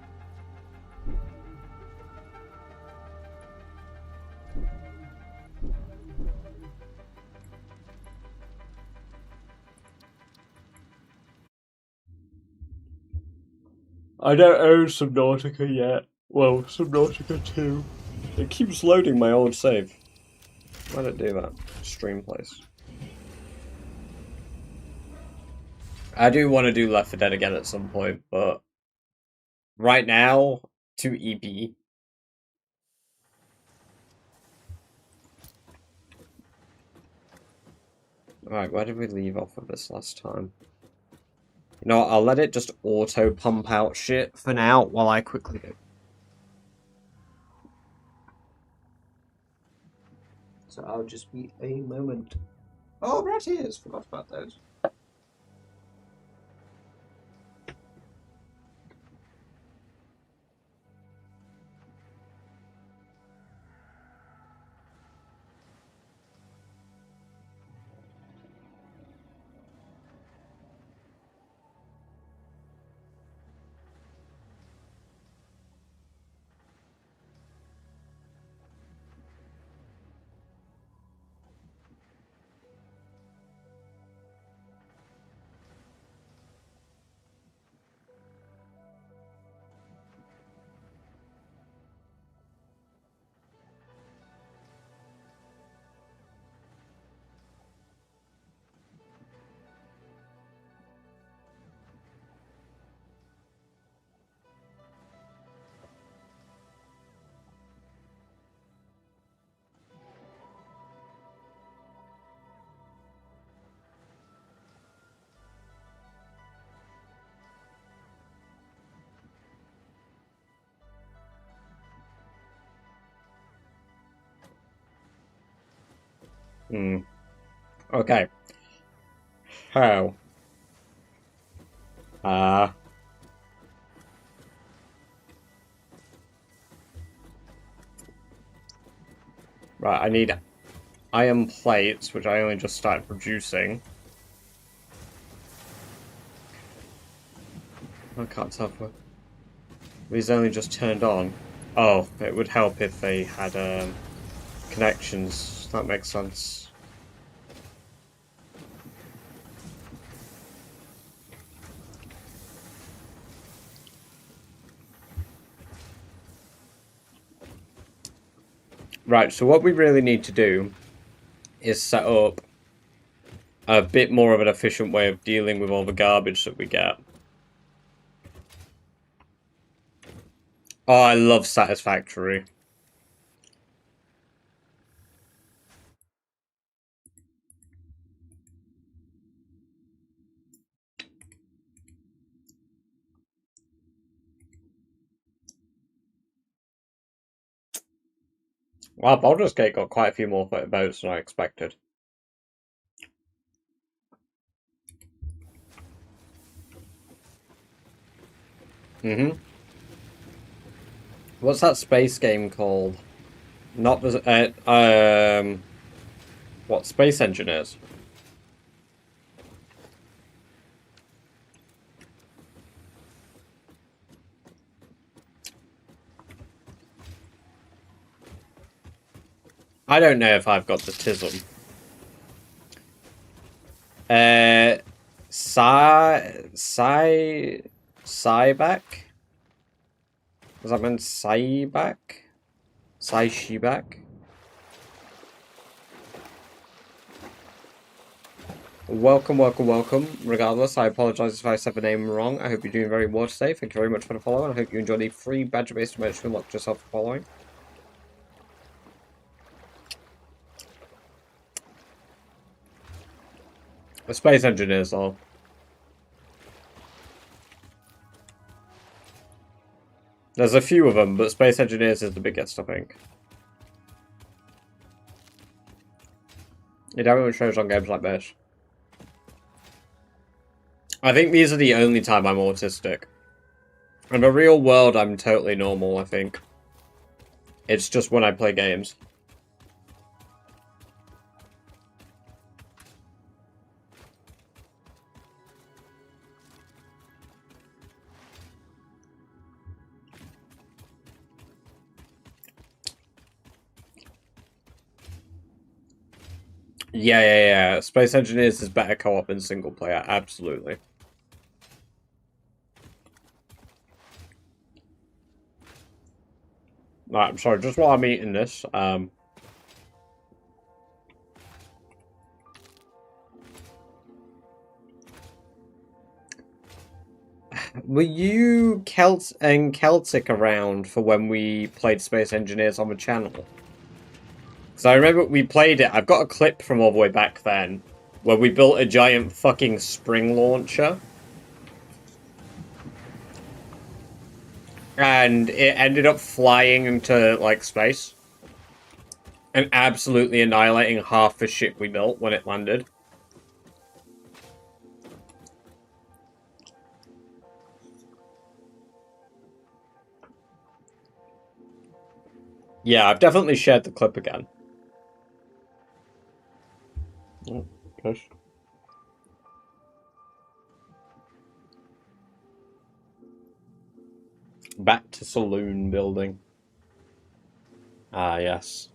I don't own Subnautica yet. Well, Subnautica 2. It keeps loading my old save. Why did it do that? Stream place. I do want to do Left 4 Dead again at some point, but right now, 2 EB. Alright, where did we leave off of this last time? You know what, I'll let it just auto pump out shit for now while I quickly go. So I'll just be a moment. Oh, right ears. Forgot about those. Okay. How? Right, I need iron plates, which I only just started producing. I can't tell if these only just turned on. Oh, it would help if they had connections. That makes sense. Right, so what we really need to do is set up a bit more of an efficient way of dealing with all the garbage that we get. Oh, I love Satisfactory. Wow, Baldur's Gate got quite a few more votes than I expected. What's that space game called? Not the what, Space Engineers? I don't know if I've got the tism. Cyback? Does that mean Cyback? Shibak? Welcome, welcome, welcome. Regardless, I apologize if I said the name wrong. I hope you're doing very well today. Thank you very much for the follow, and I hope you enjoyed the free badger-based emoji you unlocked yourself for following. The Space Engineers are. There's a few of them, but Space Engineers is the biggest, I think. It everyone shows on games like this. I think these are the only time I'm autistic. In the real world, I'm totally normal, I think. It's just when I play games. Yeah. Space Engineers is better co-op than single player, absolutely. Right, I'm sorry, just while I'm eating this, were you Celtic around for when we played Space Engineers on the channel? Because I remember we played it, I've got a clip from all the way back then, where we built a giant fucking spring launcher. And it ended up flying into, like, space. And absolutely annihilating half the ship we built when it landed. Yeah, I've definitely shared the clip again. Oh, gosh. Back to saloon building. Ah, yes.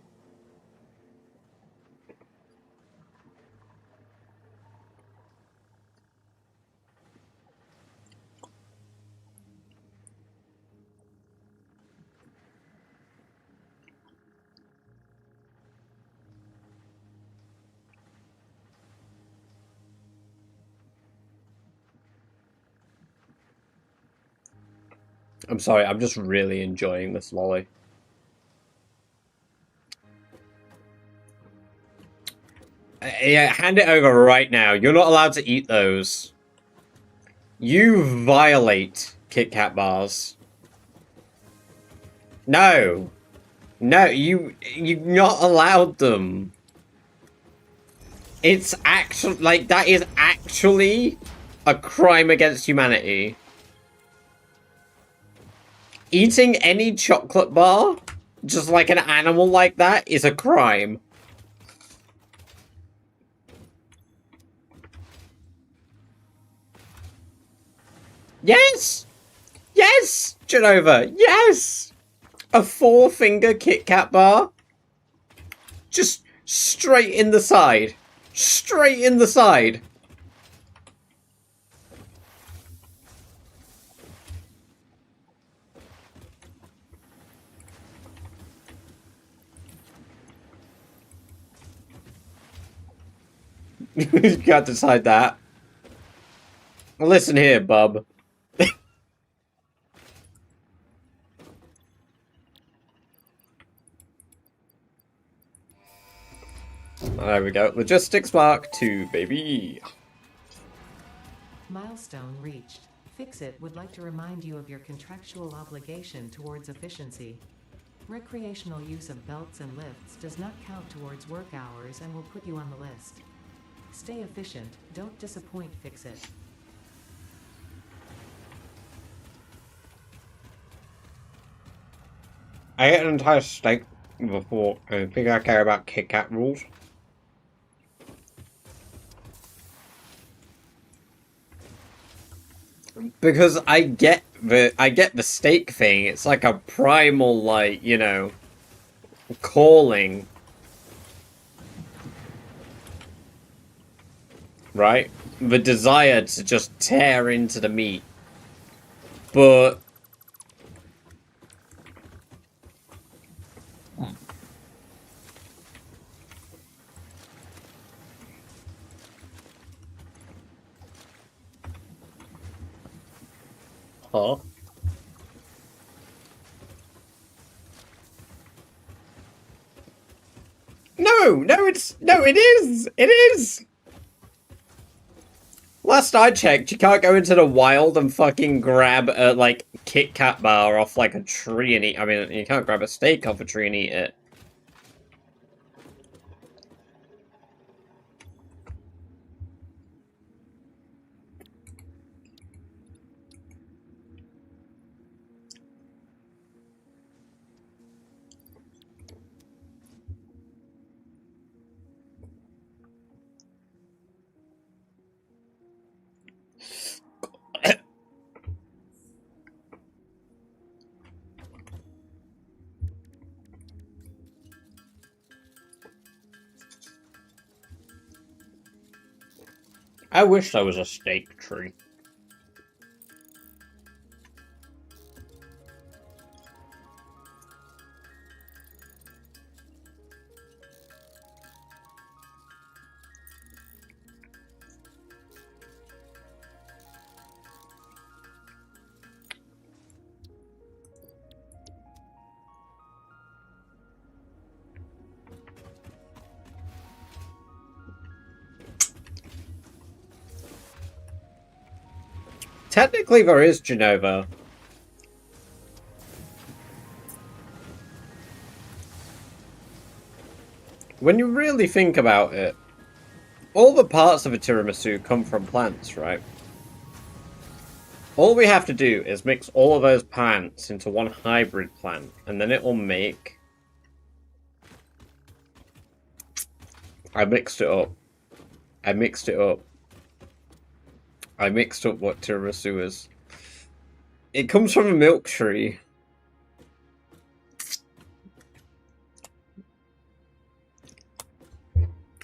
I'm sorry, I'm just really enjoying this lolly. Yeah, hand it over right now. You're not allowed to eat those. You violate Kit Kat bars. No. No, you're not allowed them. It's actually, like, that is actually a crime against humanity. Eating any chocolate bar, just like an animal like that, is a crime. Yes! Yes, Genova, yes! A four-finger Kit Kat bar? Just straight in the side. Straight in the side. You can't decide that. Listen here, bub. There we go. Logistics Mark 2, baby. Milestone reached. Fix-It would like to remind you of your contractual obligation towards efficiency. Recreational use of belts and lifts does not count towards work hours and will put you on the list. Stay efficient, don't disappoint Fix-It. I ate an entire steak before. I think I care about Kit Kat rules. Because I get the steak thing. It's like a primal, like, you know, calling. Right? The desire to just tear into the meat. But huh? No, it is! It is! Last I checked, you can't go into the wild and fucking grab a, like, Kit Kat bar off, like, a tree and eat. I mean, you can't grab a steak off a tree and eat it. I wish there was a steak tree. Technically, there is Genova. When you really think about it, all the parts of a tiramisu come from plants, right? All we have to do is mix all of those plants into one hybrid plant, and then it will make... I mixed it up. I mixed up what tiramisu is. It comes from a milk tree.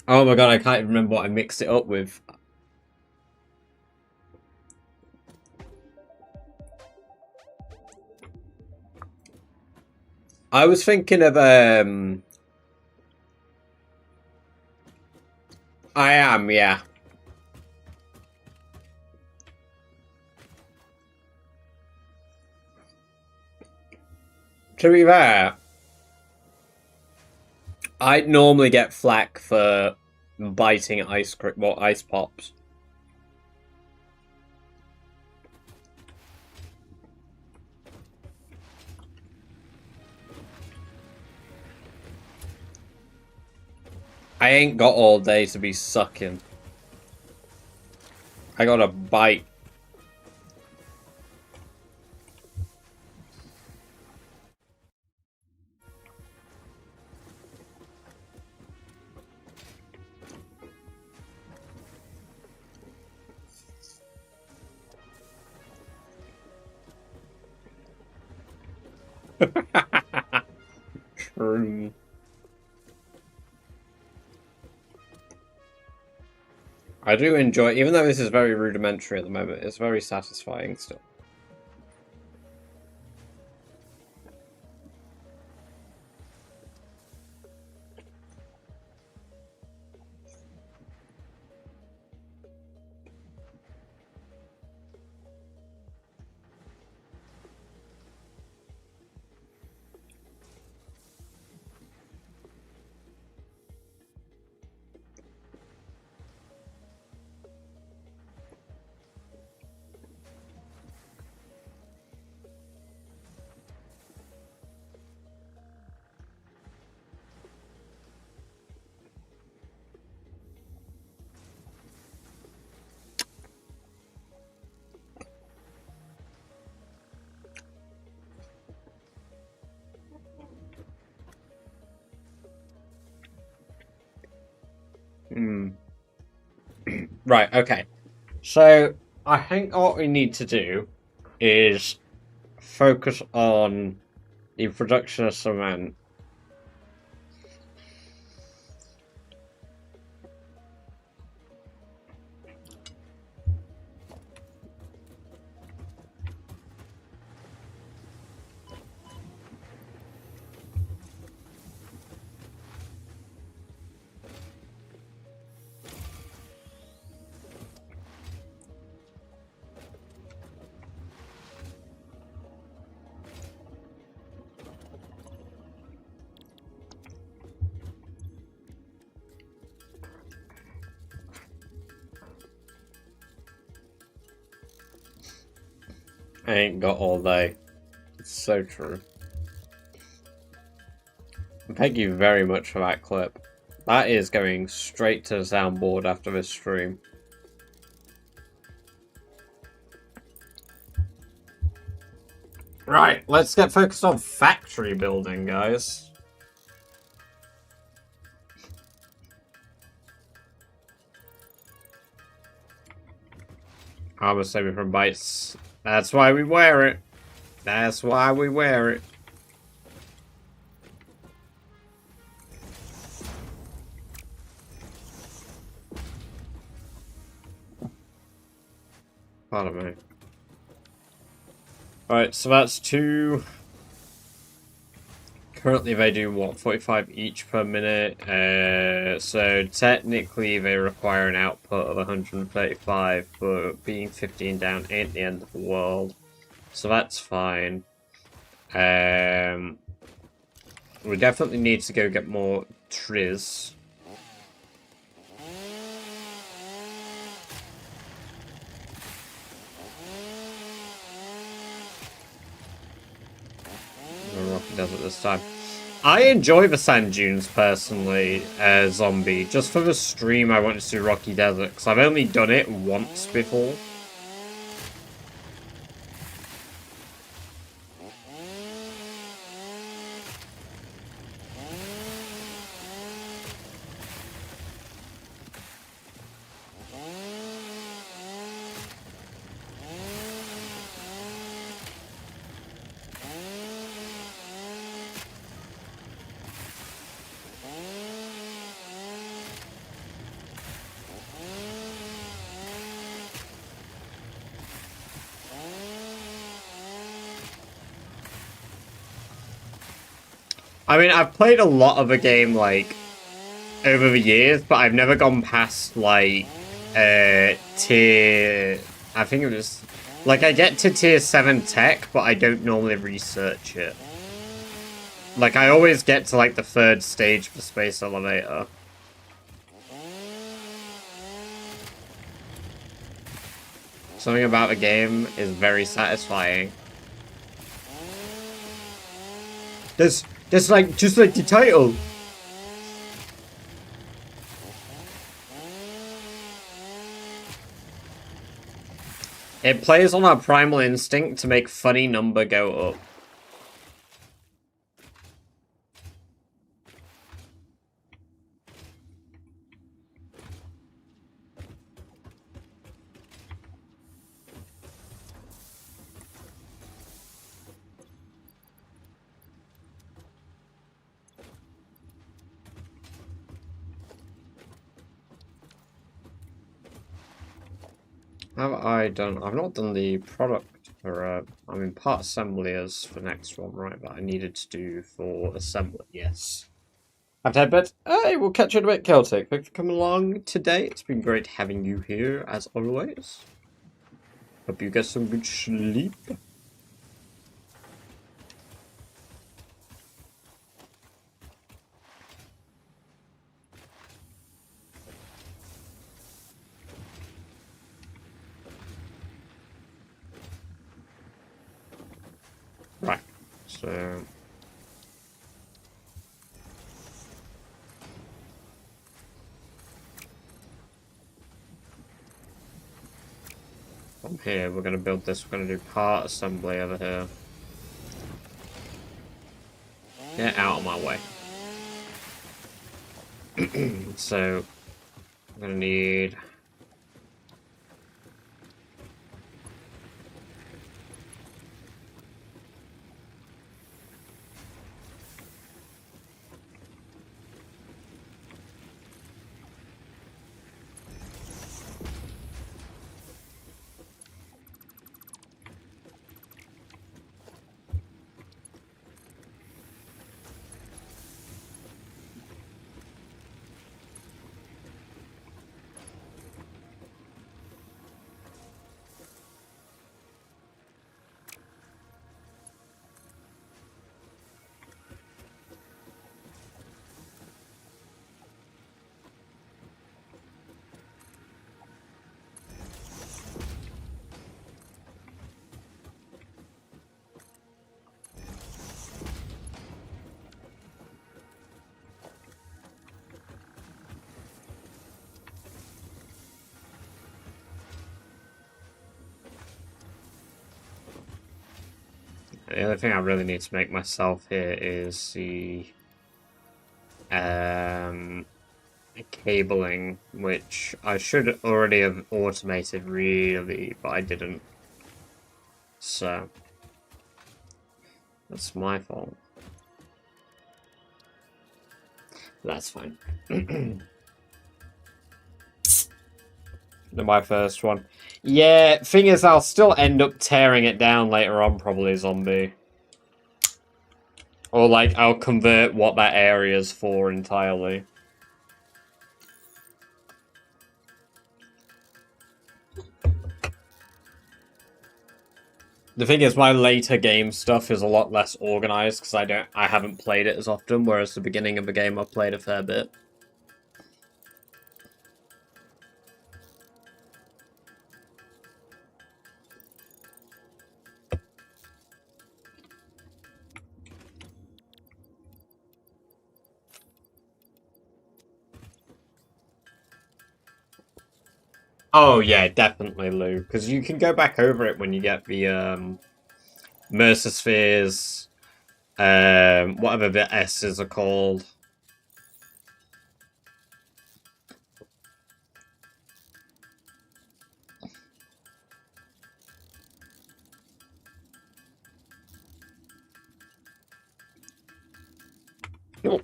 Oh my god, I can't even remember what I mixed it up with. I was thinking of, I am, yeah. To be fair, I'd normally get flack for biting ice cream, well, ice pops. I ain't got all day to be sucking. I gotta bite. True. I do enjoy, even though this is very rudimentary at the moment, it's very satisfying still. Right, okay. So, I think what we need to do is focus on the production of cement. I ain't got all day. It's so true. Thank you very much for that clip. That is going straight to the soundboard after this stream. Right, let's get focused on factory building, guys. Armor saving from bites. That's why we wear it. That's why we wear it. Pardon me. Alright, so that's 2. Currently they do, what, 45 each per minute? So technically they require an output of 135, but being 15 down ain't the end of the world. So that's fine. We definitely need to go get more trees. Rocky Desert this time. I enjoy the sand dunes personally, Zombie. Just for the stream, I wanted to do Rocky Desert because I've only done it once before. I mean, I've played a lot of the game, like, over the years, but I've never gone past, like, tier... I think it was... Like, I get to tier 7 tech, but I don't normally research it. Like, I always get to, like, the 3rd stage of the space elevator. Something about the game is very satisfying. That's like, just like the title. It plays on our primal instinct to make funny number go up. Have I done... I've not done the product for, I mean, part assembly is for next one, right? That I needed to do for assembly, yes. I've had bed. Hey, we'll catch you in a bit, Celtic. Thanks for coming along today. It's been great having you here, as always. Hope you get some good sleep. Right, so... From here, we're going to build this. We're going to do part assembly over here. Get out of my way. So, I'm going to need... The other thing I really need to make myself here is the cabling, which I should already have automated really, but I didn't. So that's my fault. That's fine. My first one. Yeah, thing is, I'll still end up tearing it down later on, probably, zombie. Or, like, I'll convert what that area's for entirely. The thing is, my later game stuff is a lot less organized because I haven't played it as often, whereas the beginning of the game I've played a fair bit. Oh yeah, definitely, Lou, because you can go back over it when you get the Mercer Spheres, whatever the S's are called. Oh,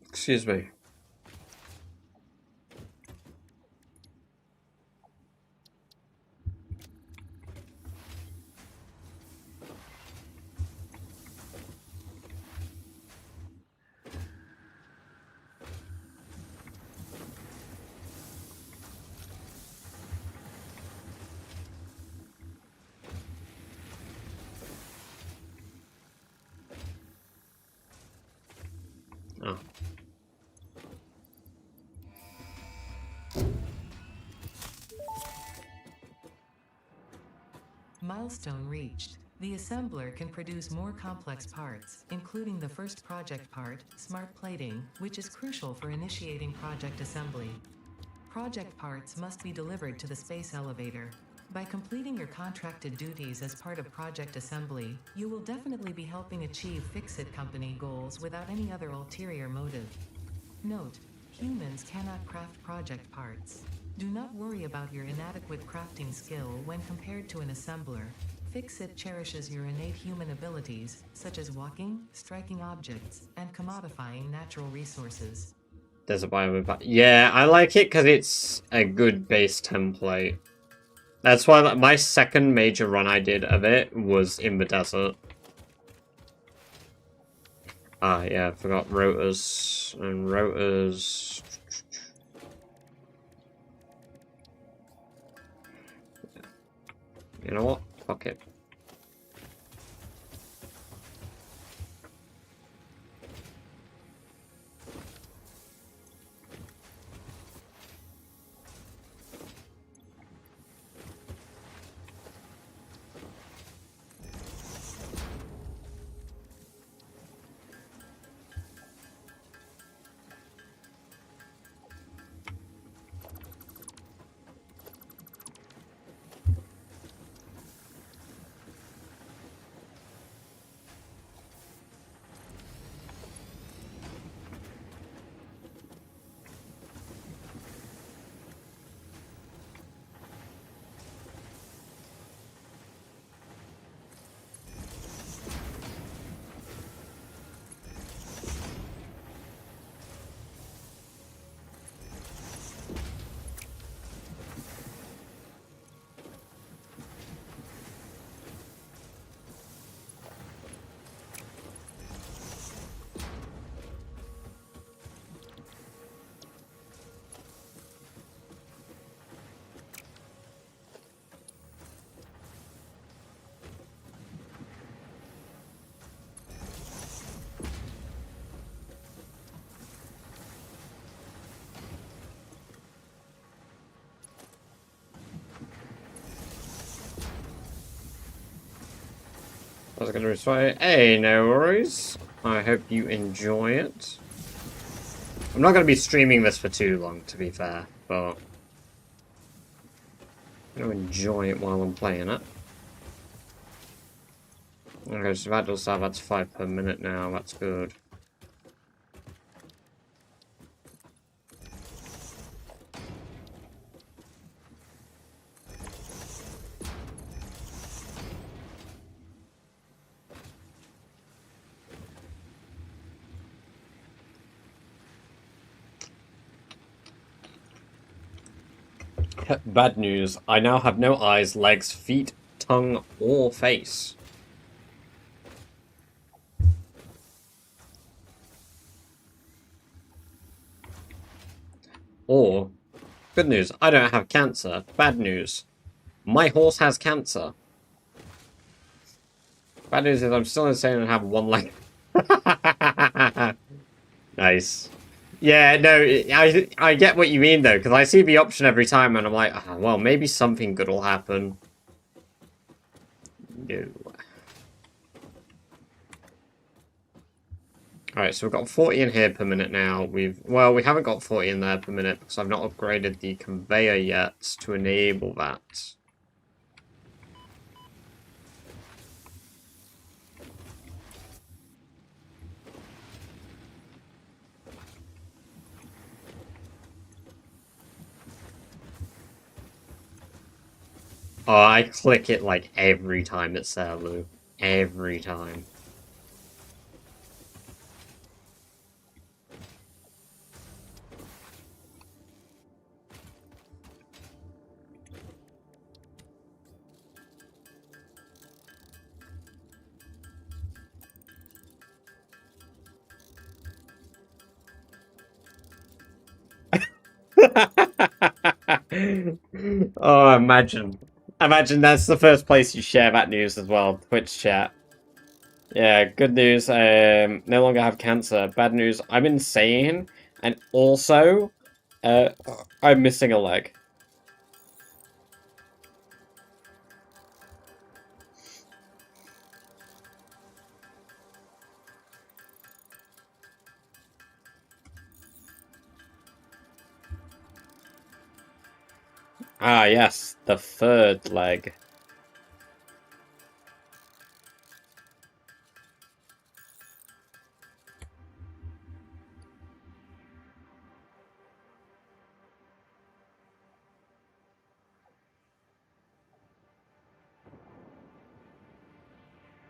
excuse me. Oh. Milestone reached. The assembler can produce more complex parts, including the first project part, smart plating, which is crucial for initiating project assembly. Project parts must be delivered to the space elevator. By completing your contracted duties as part of project assembly, you will definitely be helping achieve Fix-It Company goals without any other ulterior motive. Note: humans cannot craft project parts. Do not worry about your inadequate crafting skill when compared to an assembler. Fix-It cherishes your innate human abilities, such as walking, striking objects, and commodifying natural resources. There's a biome. Yeah, I like it because it's a good base template. That's why my second major run I did of it was in the desert. Ah, yeah, I forgot rotors and rotors. You know what? Fuck it. I was gonna try. Hey, no worries. I hope you enjoy it. I'm not gonna be streaming this for too long, to be fair, but I'm gonna enjoy it while I'm playing it. Okay, so that does have that's 5 per minute now. That's good. Bad news. I now have no eyes, legs, feet, tongue, or face. Or, good news, I don't have cancer. Bad news, my horse has cancer. Bad news is I'm still insane and have one leg. Nice. Yeah, no, I get what you mean though, because I see the option every time and I'm like, oh, well, maybe something good will happen. No. Alright, so we've got 40 in here per minute now. We haven't got 40 in there per minute because I've not upgraded the conveyor yet to enable that. Oh, I click it like every time it's there, Lou. Every time. Oh, imagine. Imagine that's the first place you share that news as well. Twitch chat. Yeah, good news. No longer have cancer. Bad news. I'm insane, and also, uh, I'm missing a leg. Ah, yes, the third leg.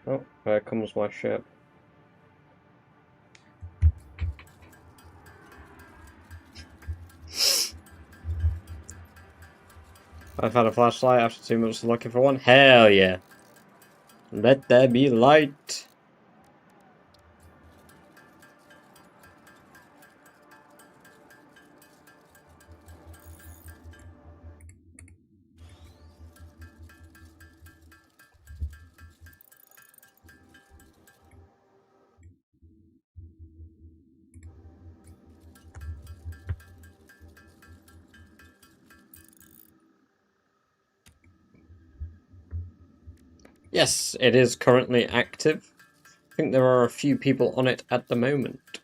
Oh, there comes my ship. I've had a flashlight after 2 months of looking for one. Hell yeah. Let there be light. Yes, it is currently active. I think there are a few people on it at the moment.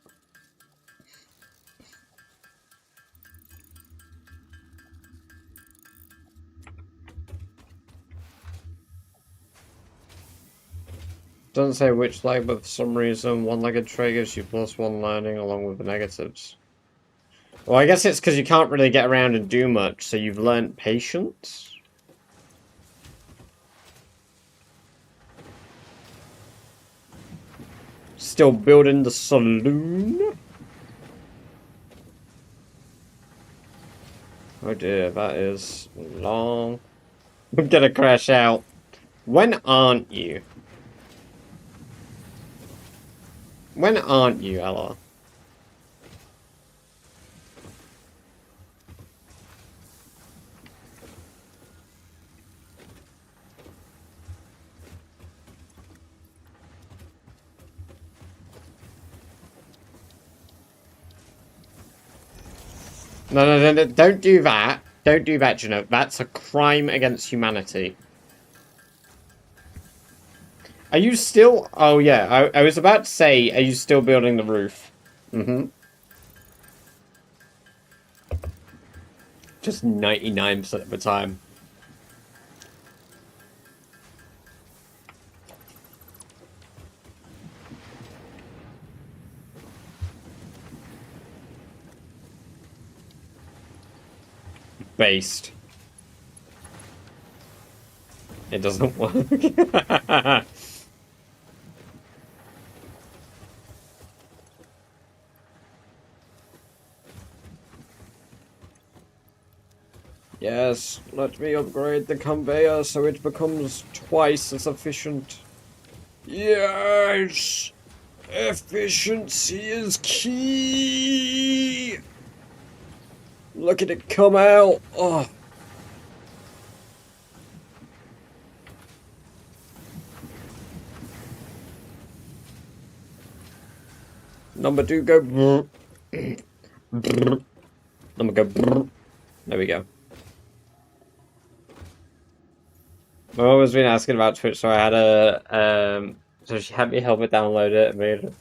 Doesn't say which leg, but for some reason, one-legged tray gives you +1 learning along with the negatives. Well, I guess it's because you can't really get around and do much, so you've learnt patience? Still building the saloon? Oh dear, that is long. I'm gonna crash out. When aren't you? When aren't you, Ella? No, don't do that. Don't do that, you know. That's a crime against humanity. Are you still... Oh, yeah. I was about to say, are you still building the roof? Mm-hmm. Just 99% of the time. Based. It doesn't work. Yes, let me upgrade the conveyor so it becomes twice as efficient. Yes! Efficiency is key! Look at it come out! Oh. Number 2, go. Number go. There we go. My mum has been asking about Twitch, so I had so she had me help her download it and made it.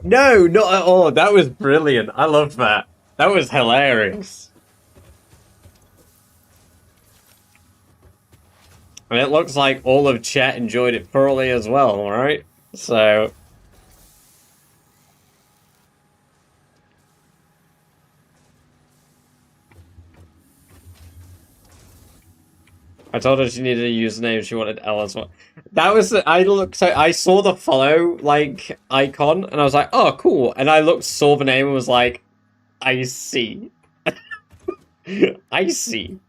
No, not at all. That was brilliant. I loved that. That was hilarious. And it looks like all of chat enjoyed it thoroughly as well, right? So... I told her she needed a username, she wanted L as well. That was, I saw the follow, like, icon, and I was like, oh, cool. And I saw the name and was like, I see. I see.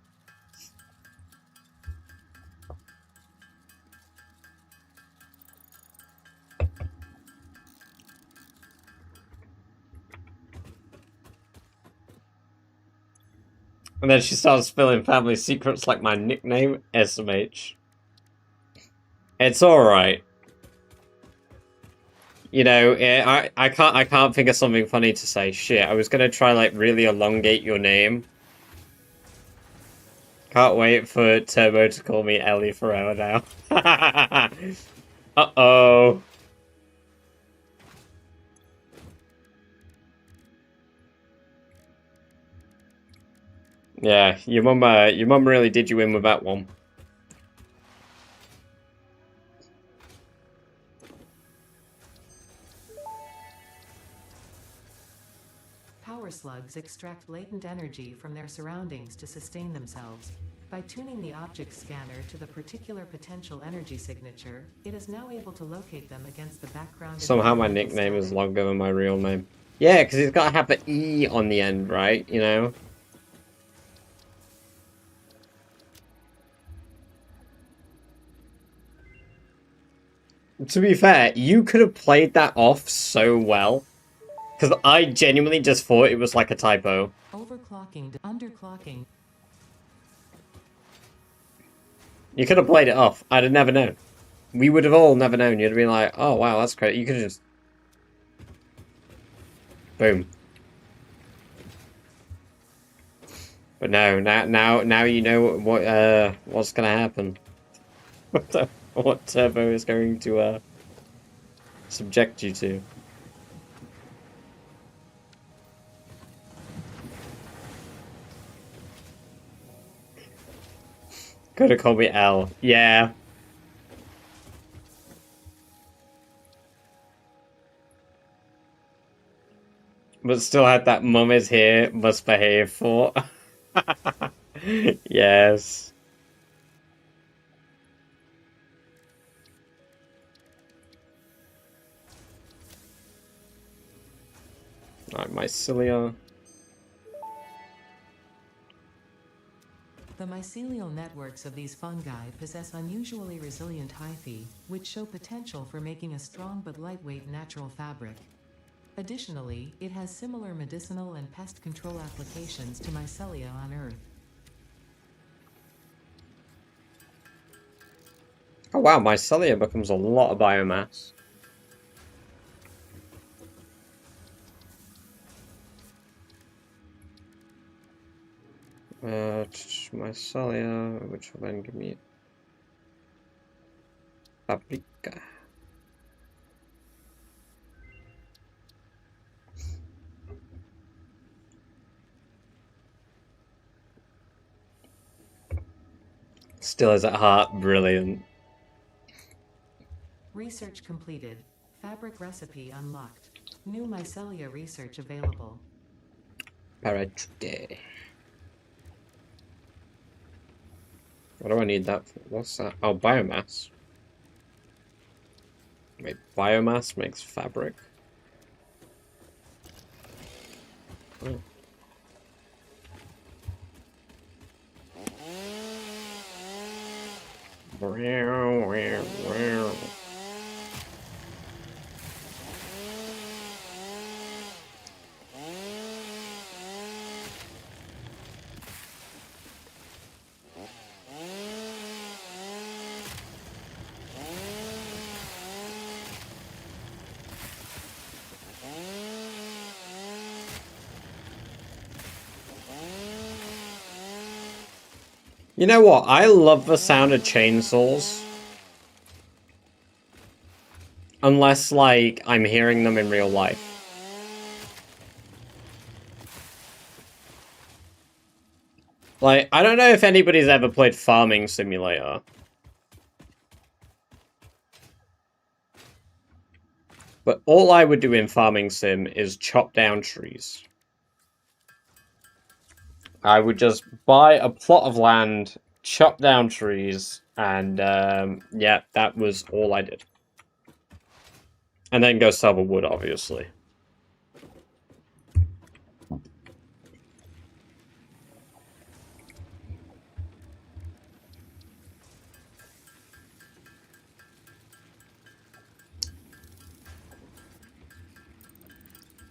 And then she starts spilling family secrets like my nickname, SMH. It's alright. You know, I can't think of something funny to say. Shit, I was gonna try, like, really elongate your name. Can't wait for Turbo to call me Ellie forever now. Uh-oh. Yeah, your mum really did you in with that one. Power slugs extract latent energy from their surroundings to sustain themselves. By tuning the object scanner to the particular potential energy signature, it is now able to locate them against the background. Somehow my nickname is longer than my real name. Yeah, because it's got to have the E on the end, right? You know? To be fair, you could have played that off so well. Because I genuinely just thought it was like a typo. Overclocking to underclocking. You could have played it off. I'd have never known. We would have all never known. You'd have been like, oh wow, that's great. You could have just... Boom. But no, now you know what's gonna happen. What Turbo is going to subject you to. Could have called me L. Yeah. But still had that mum is here, must behave for. Yes. Alright, mycelia. The mycelial networks of these fungi possess unusually resilient hyphae, which show potential for making a strong but lightweight natural fabric. Additionally, it has similar medicinal and pest control applications to mycelia on Earth. Oh wow, mycelia becomes a lot of biomass. Mycelia, which will then give me paprika. Still is at heart brilliant. Research completed. Fabric recipe unlocked. New mycelia research available. Parachude. What do I need that for? What's that? Oh, biomass. Wait, biomass makes fabric? Oh. You know what? I love the sound of chainsaws. Unless, like, I'm hearing them in real life. Like, I don't know if anybody's ever played Farming Simulator. But all I would do in Farming Sim is chop down trees. I would just buy a plot of land, chop down trees, and yeah, that was all I did. And then go sell the wood, obviously.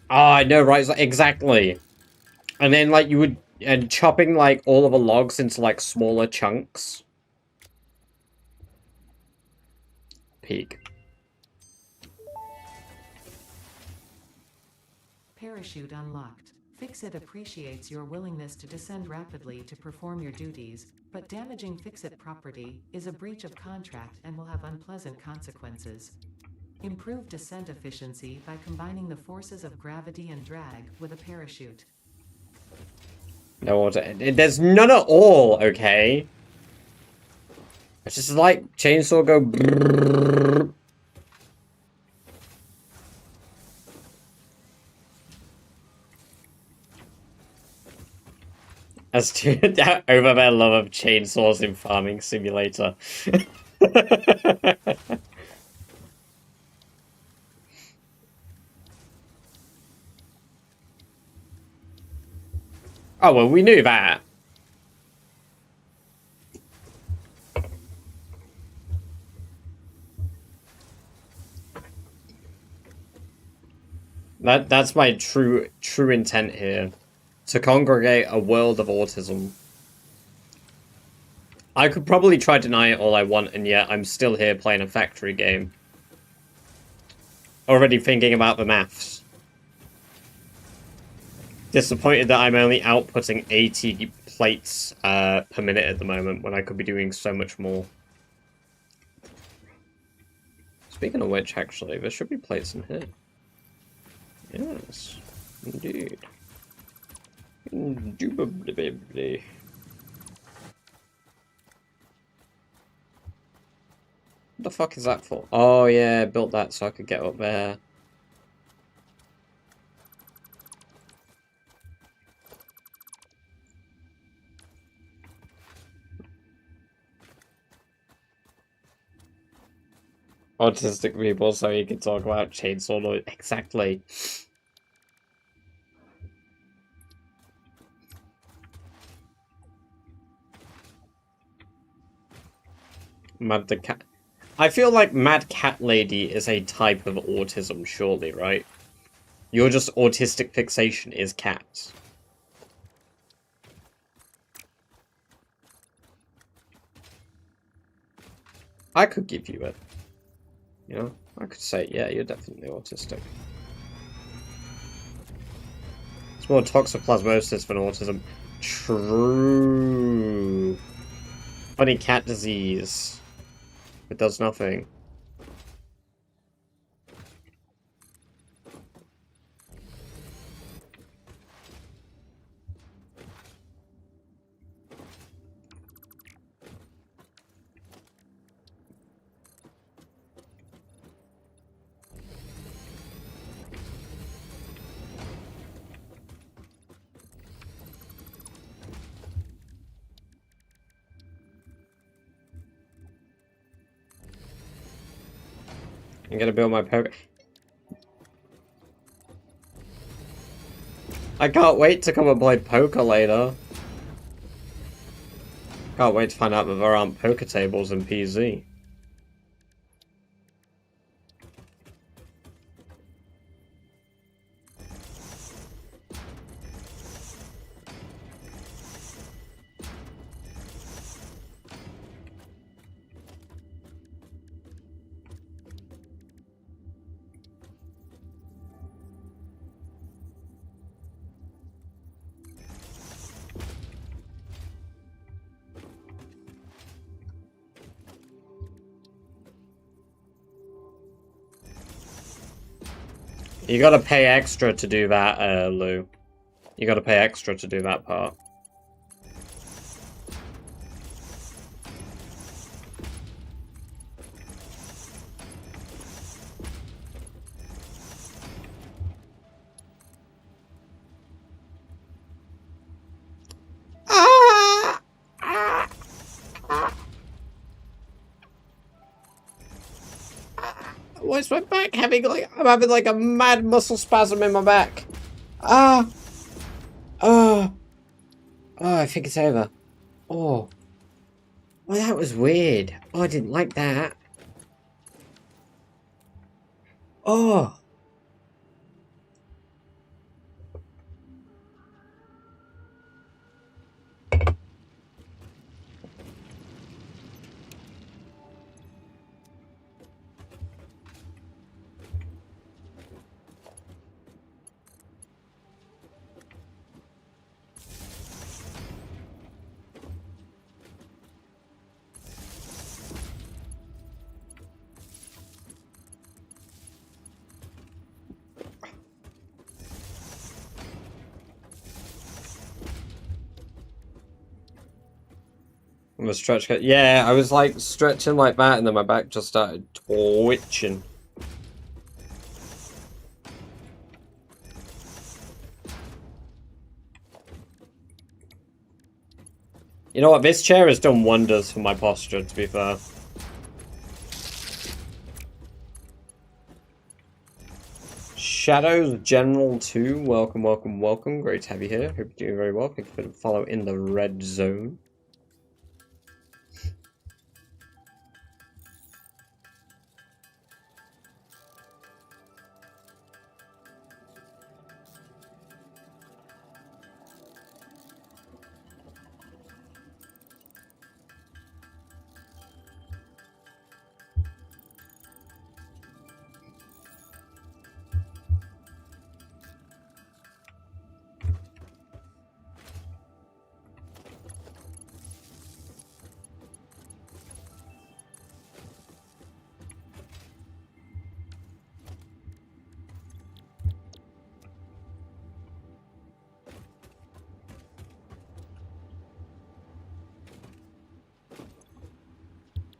Ah, I know, right? Exactly. And then, like, you would... And chopping, like, all of the logs into, like, smaller chunks. Peak. Parachute unlocked. Fix-It appreciates your willingness to descend rapidly to perform your duties, but damaging Fix-It property is a breach of contract and will have unpleasant consequences. Improve descent efficiency by combining the forces of gravity and drag with a parachute. No, there's none at all, okay? It's just like chainsaw go brrrr. As to over their love of chainsaws in Farming Simulator. Oh, well, we knew that. That's my true intent here. To congregate a world of autism. I could probably try to deny it all I want, and yet I'm still here playing a factory game. Already thinking about the maths. Disappointed that I'm only outputting 80 plates per minute at the moment, when I could be doing so much more. Speaking of which, actually, there should be plates in here. Yes, indeed. Indubitably. What the fuck is that for? Oh yeah, I built that so I could get up there. Autistic people, so you can talk about chainsaw noise. Exactly. Mad the cat. I feel like Mad Cat Lady is a type of autism, surely, right? Your just autistic fixation is cats. I could give you it. You know, I could say, yeah, you're definitely autistic. It's more toxoplasmosis than autism. True. Funny cat disease. It does nothing. I'm gonna build my poker. I can't wait to come and play poker later. Can't wait to find out that there aren't poker tables in PZ. You gotta pay extra to do that, Lou. You gotta pay extra to do that part. Why is my back having like I'm having like a mad muscle spasm in my back? Ah, oh, oh! I think it's over. Oh, well, that was weird. Oh, I didn't like that. Oh. I'm a stretch cut. Yeah, I was like stretching like that, and then my back just started twitching. You know what? This chair has done wonders for my posture, to be fair. Shadows General 2, welcome, welcome, welcome. Great to have you here. Hope you're doing very well. Thank you for the follow in the red zone.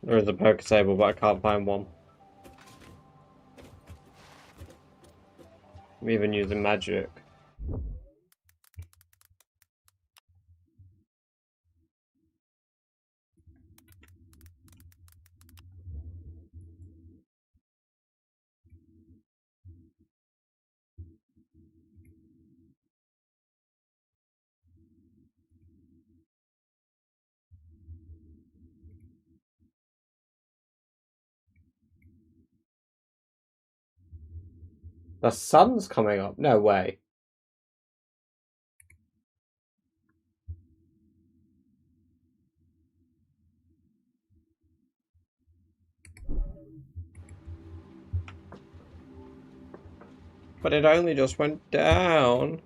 There is a poker table, but I can't find one. I'm even using magic. The sun's coming up. No way. But it only just went down.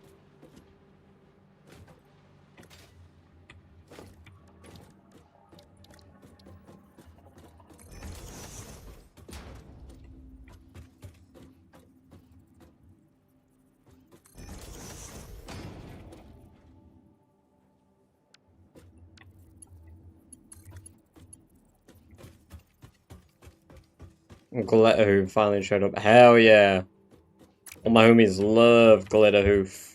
Glitter Hoof finally showed up. Hell yeah. All my homies love Glitter Hoof.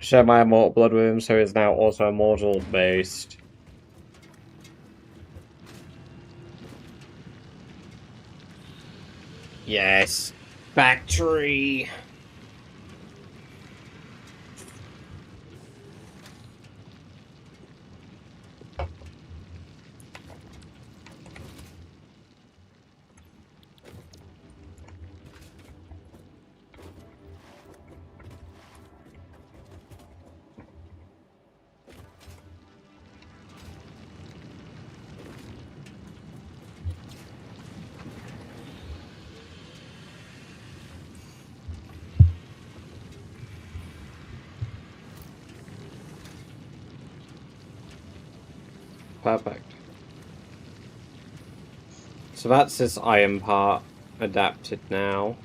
Share my immortal blood with him, so he's now also immortal based. Yes. Factory. Perfect. So that's this iron part adapted now.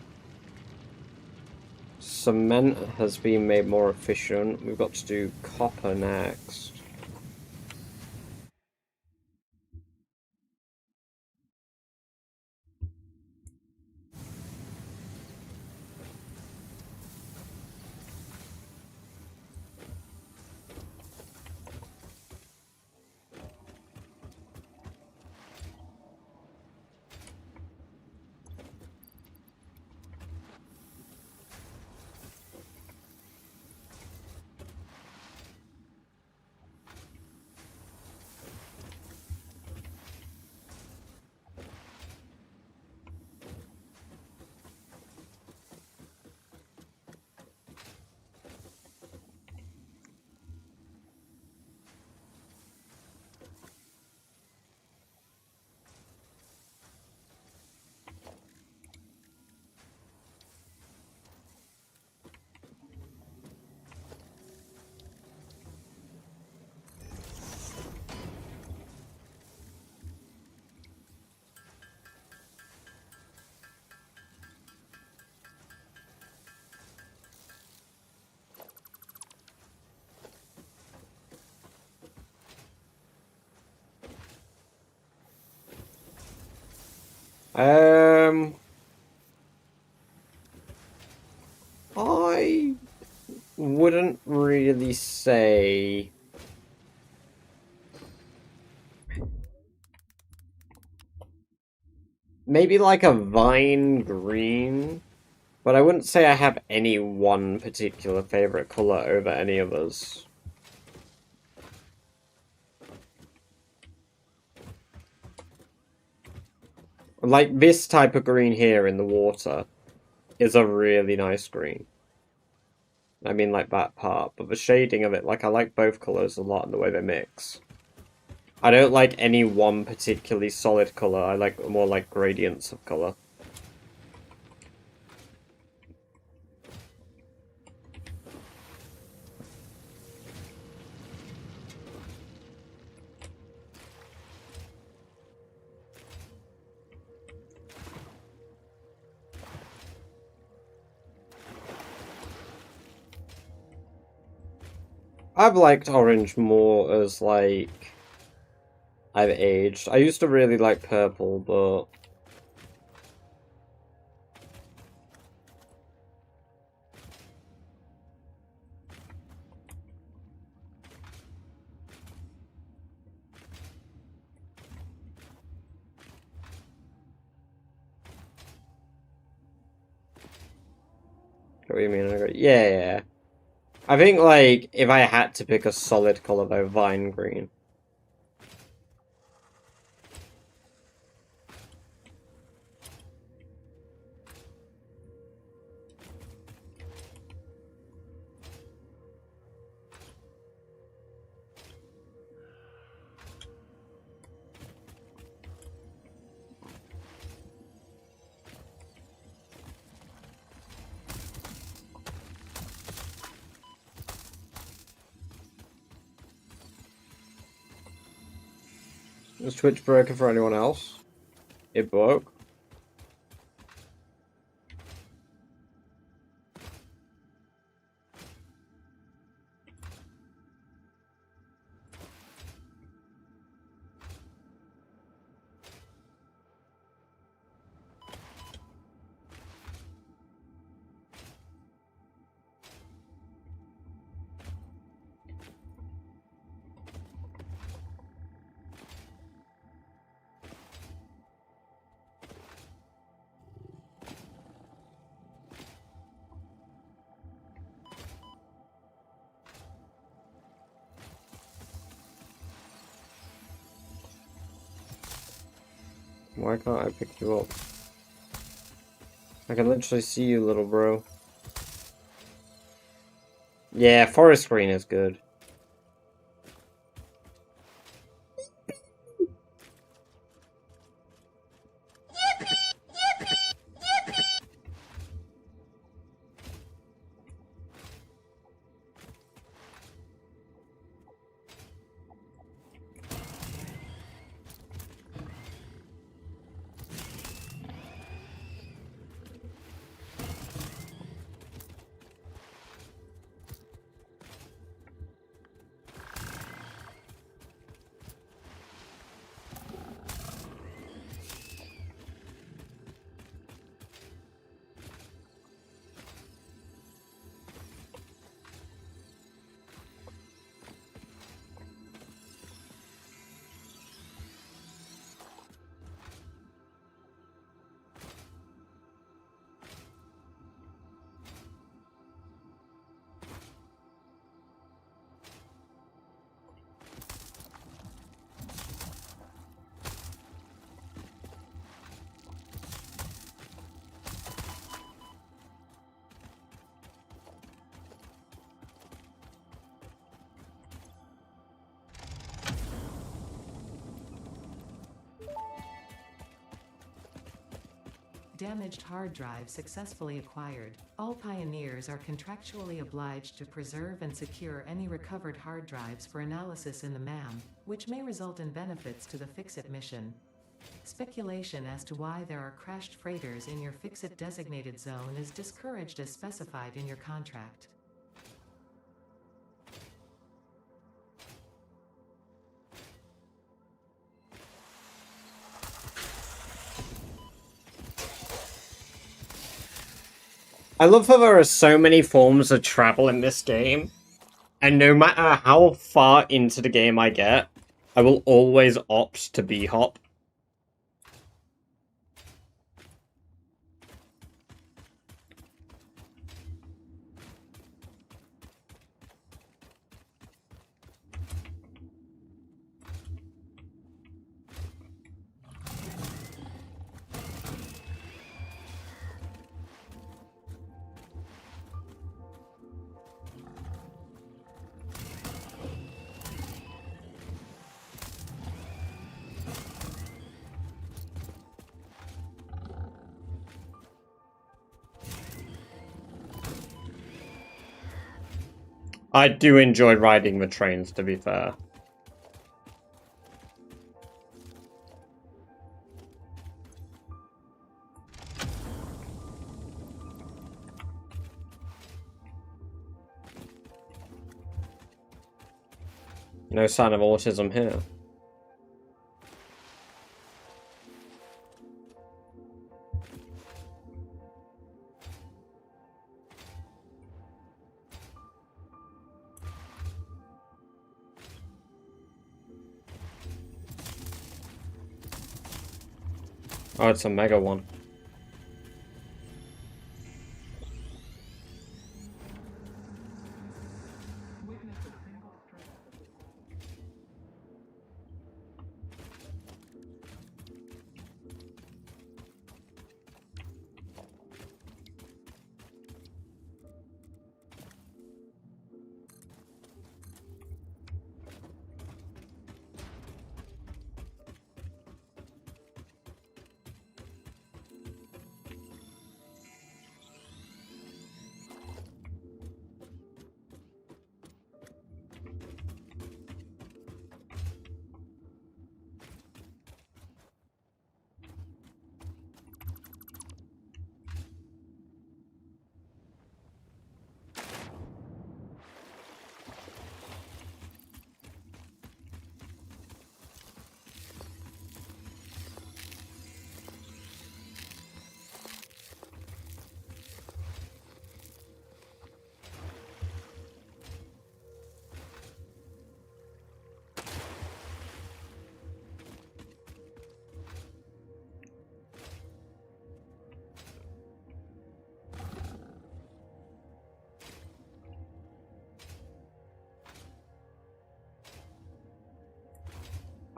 Cement has been made more efficient. We've got to do copper next. I wouldn't really say. Maybe like a vine green, but I wouldn't say I have any one particular favorite color over any others. Like this type of green here in the water is a really nice green. I mean like that part, but the shading of it, like I like both colors a lot and the way they mix. I don't like any one particularly solid color, I like more like gradients of color. I've liked orange more as like I've aged. I used to really like purple, but what do you mean? Yeah. I think like if I had to pick a solid color though, vine green. Is Twitch broken for anyone else? It broke. Why can't I pick you up? I can literally see you, little bro. Yeah, forest green is good. Damaged hard drive successfully acquired. All pioneers are contractually obliged to preserve and secure any recovered hard drives for analysis in the MAM, which may result in benefits to the Fix-It mission. Speculation as to why there are crashed freighters in your Fix-It designated zone is discouraged as specified in your contract. I love how there are so many forms of travel in this game, and no matter how far into the game I get, I will always opt to B-hop. I do enjoy riding the trains, to be fair. No sign of autism here. Oh, it's a mega one.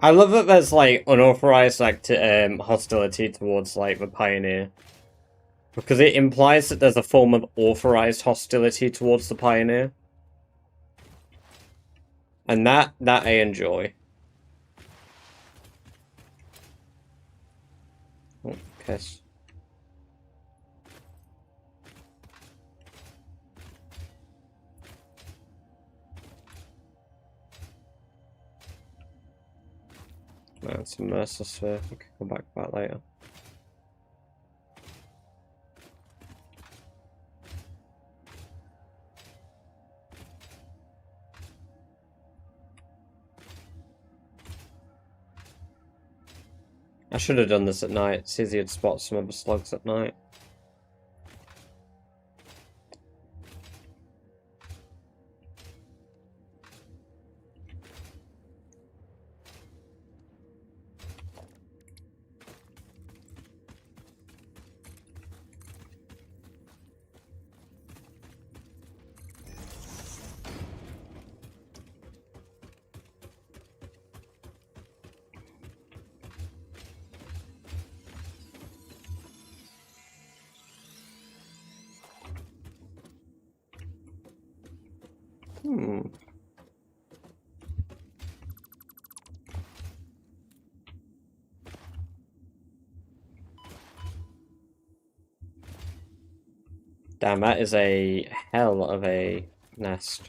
I love that there's like unauthorized hostility towards like the Pioneer. Because it implies that there's a form of authorized hostility towards the Pioneer. And that I enjoy. Oh, piss. No, it's a Mercer Sphere. We can come back to that later. I should have done this at night. It's easier to spot some of the slugs at night. Damn, that is a hell of a nest.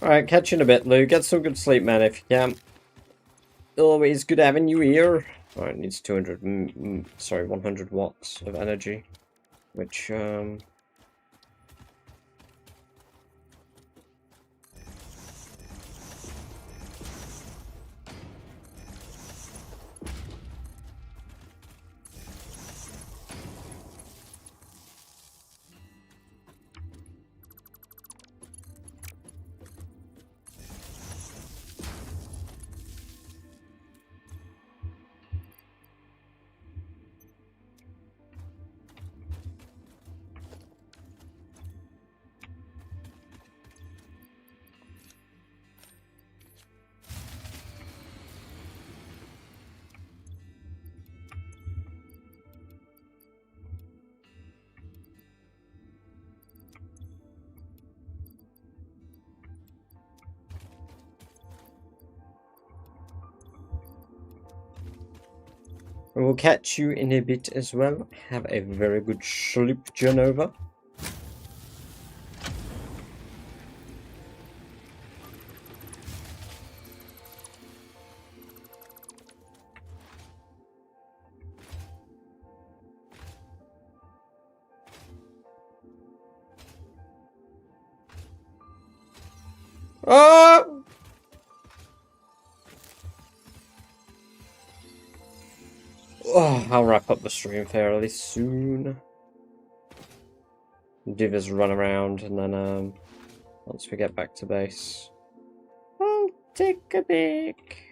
Alright, catch you in a bit, Lou. Get some good sleep, man, if you can. Always good having you here. Alright, needs 100 watts of energy. Which, we'll catch you in a bit as well. Have a very good sleep, Genova. Oh! Oh, I'll wrap up the stream fairly soon. Do this run around, and then once we get back to base, I'll take a break.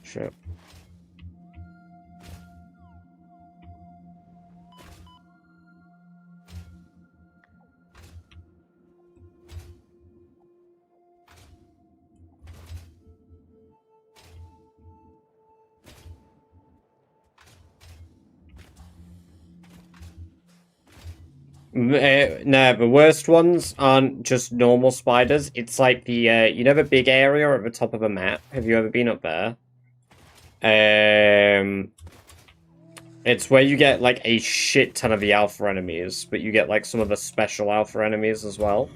Sure. No, the worst ones aren't just normal spiders. It's like the, you know the big area at the top of a map? Have you ever been up there? It's where you get, like, a shit ton of the alpha enemies, but you get, like, some of the special alpha enemies as well.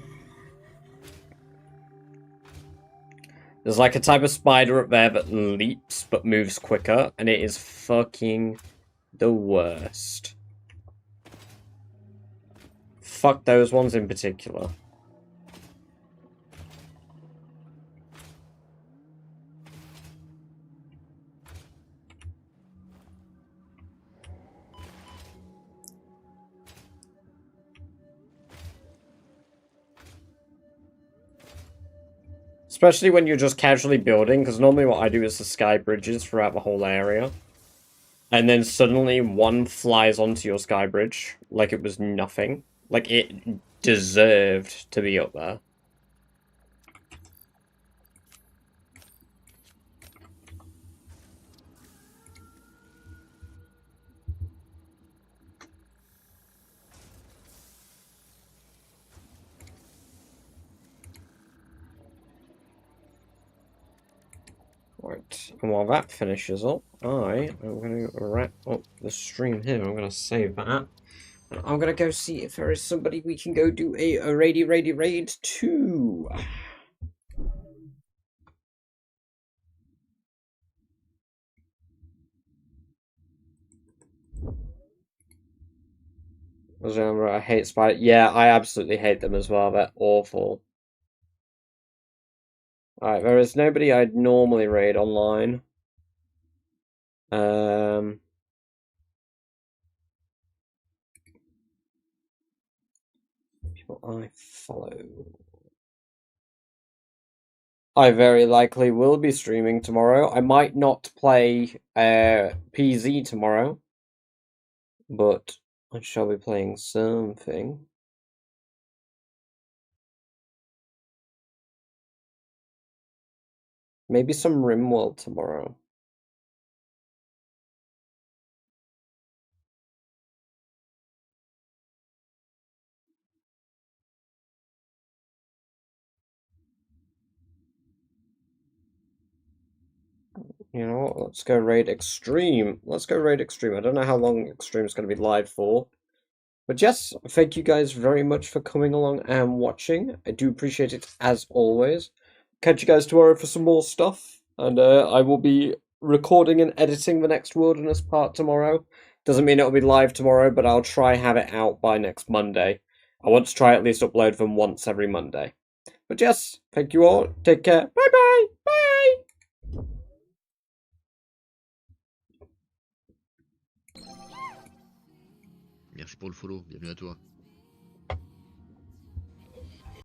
There's, like, a type of spider up there that leaps but moves quicker, and it is fucking the worst. Fuck those ones in particular. Especially when you're just casually building, because normally what I do is the sky bridges throughout the whole area. And then suddenly one flies onto your sky bridge like it was nothing. Like it deserved to be up there. Right, and while that finishes up, I am going to wrap up the stream here. I'm going to save that. And I'm going to go see if there is somebody we can go do a raid to. I hate spider. Yeah, I absolutely hate them as well. They're awful. Alright, there is nobody I'd normally raid online. People I follow. I very likely will be streaming tomorrow. I might not play PZ tomorrow, but I shall be playing something. Maybe some RimWorld tomorrow. You know what? Let's go raid Extreme. Let's go raid Extreme. I don't know how long Extreme's going to be live for. But yes, thank you guys very much for coming along and watching. I do appreciate it as always. Catch you guys tomorrow for some more stuff. And I will be recording and editing the next Wilderness part tomorrow. Doesn't mean it'll be live tomorrow, but I'll try have it out by next Monday. I want to try at least upload them once every Monday. But yes, thank you all. Take care. Bye bye. Bye. Merci pour le follow, bienvenue à toi.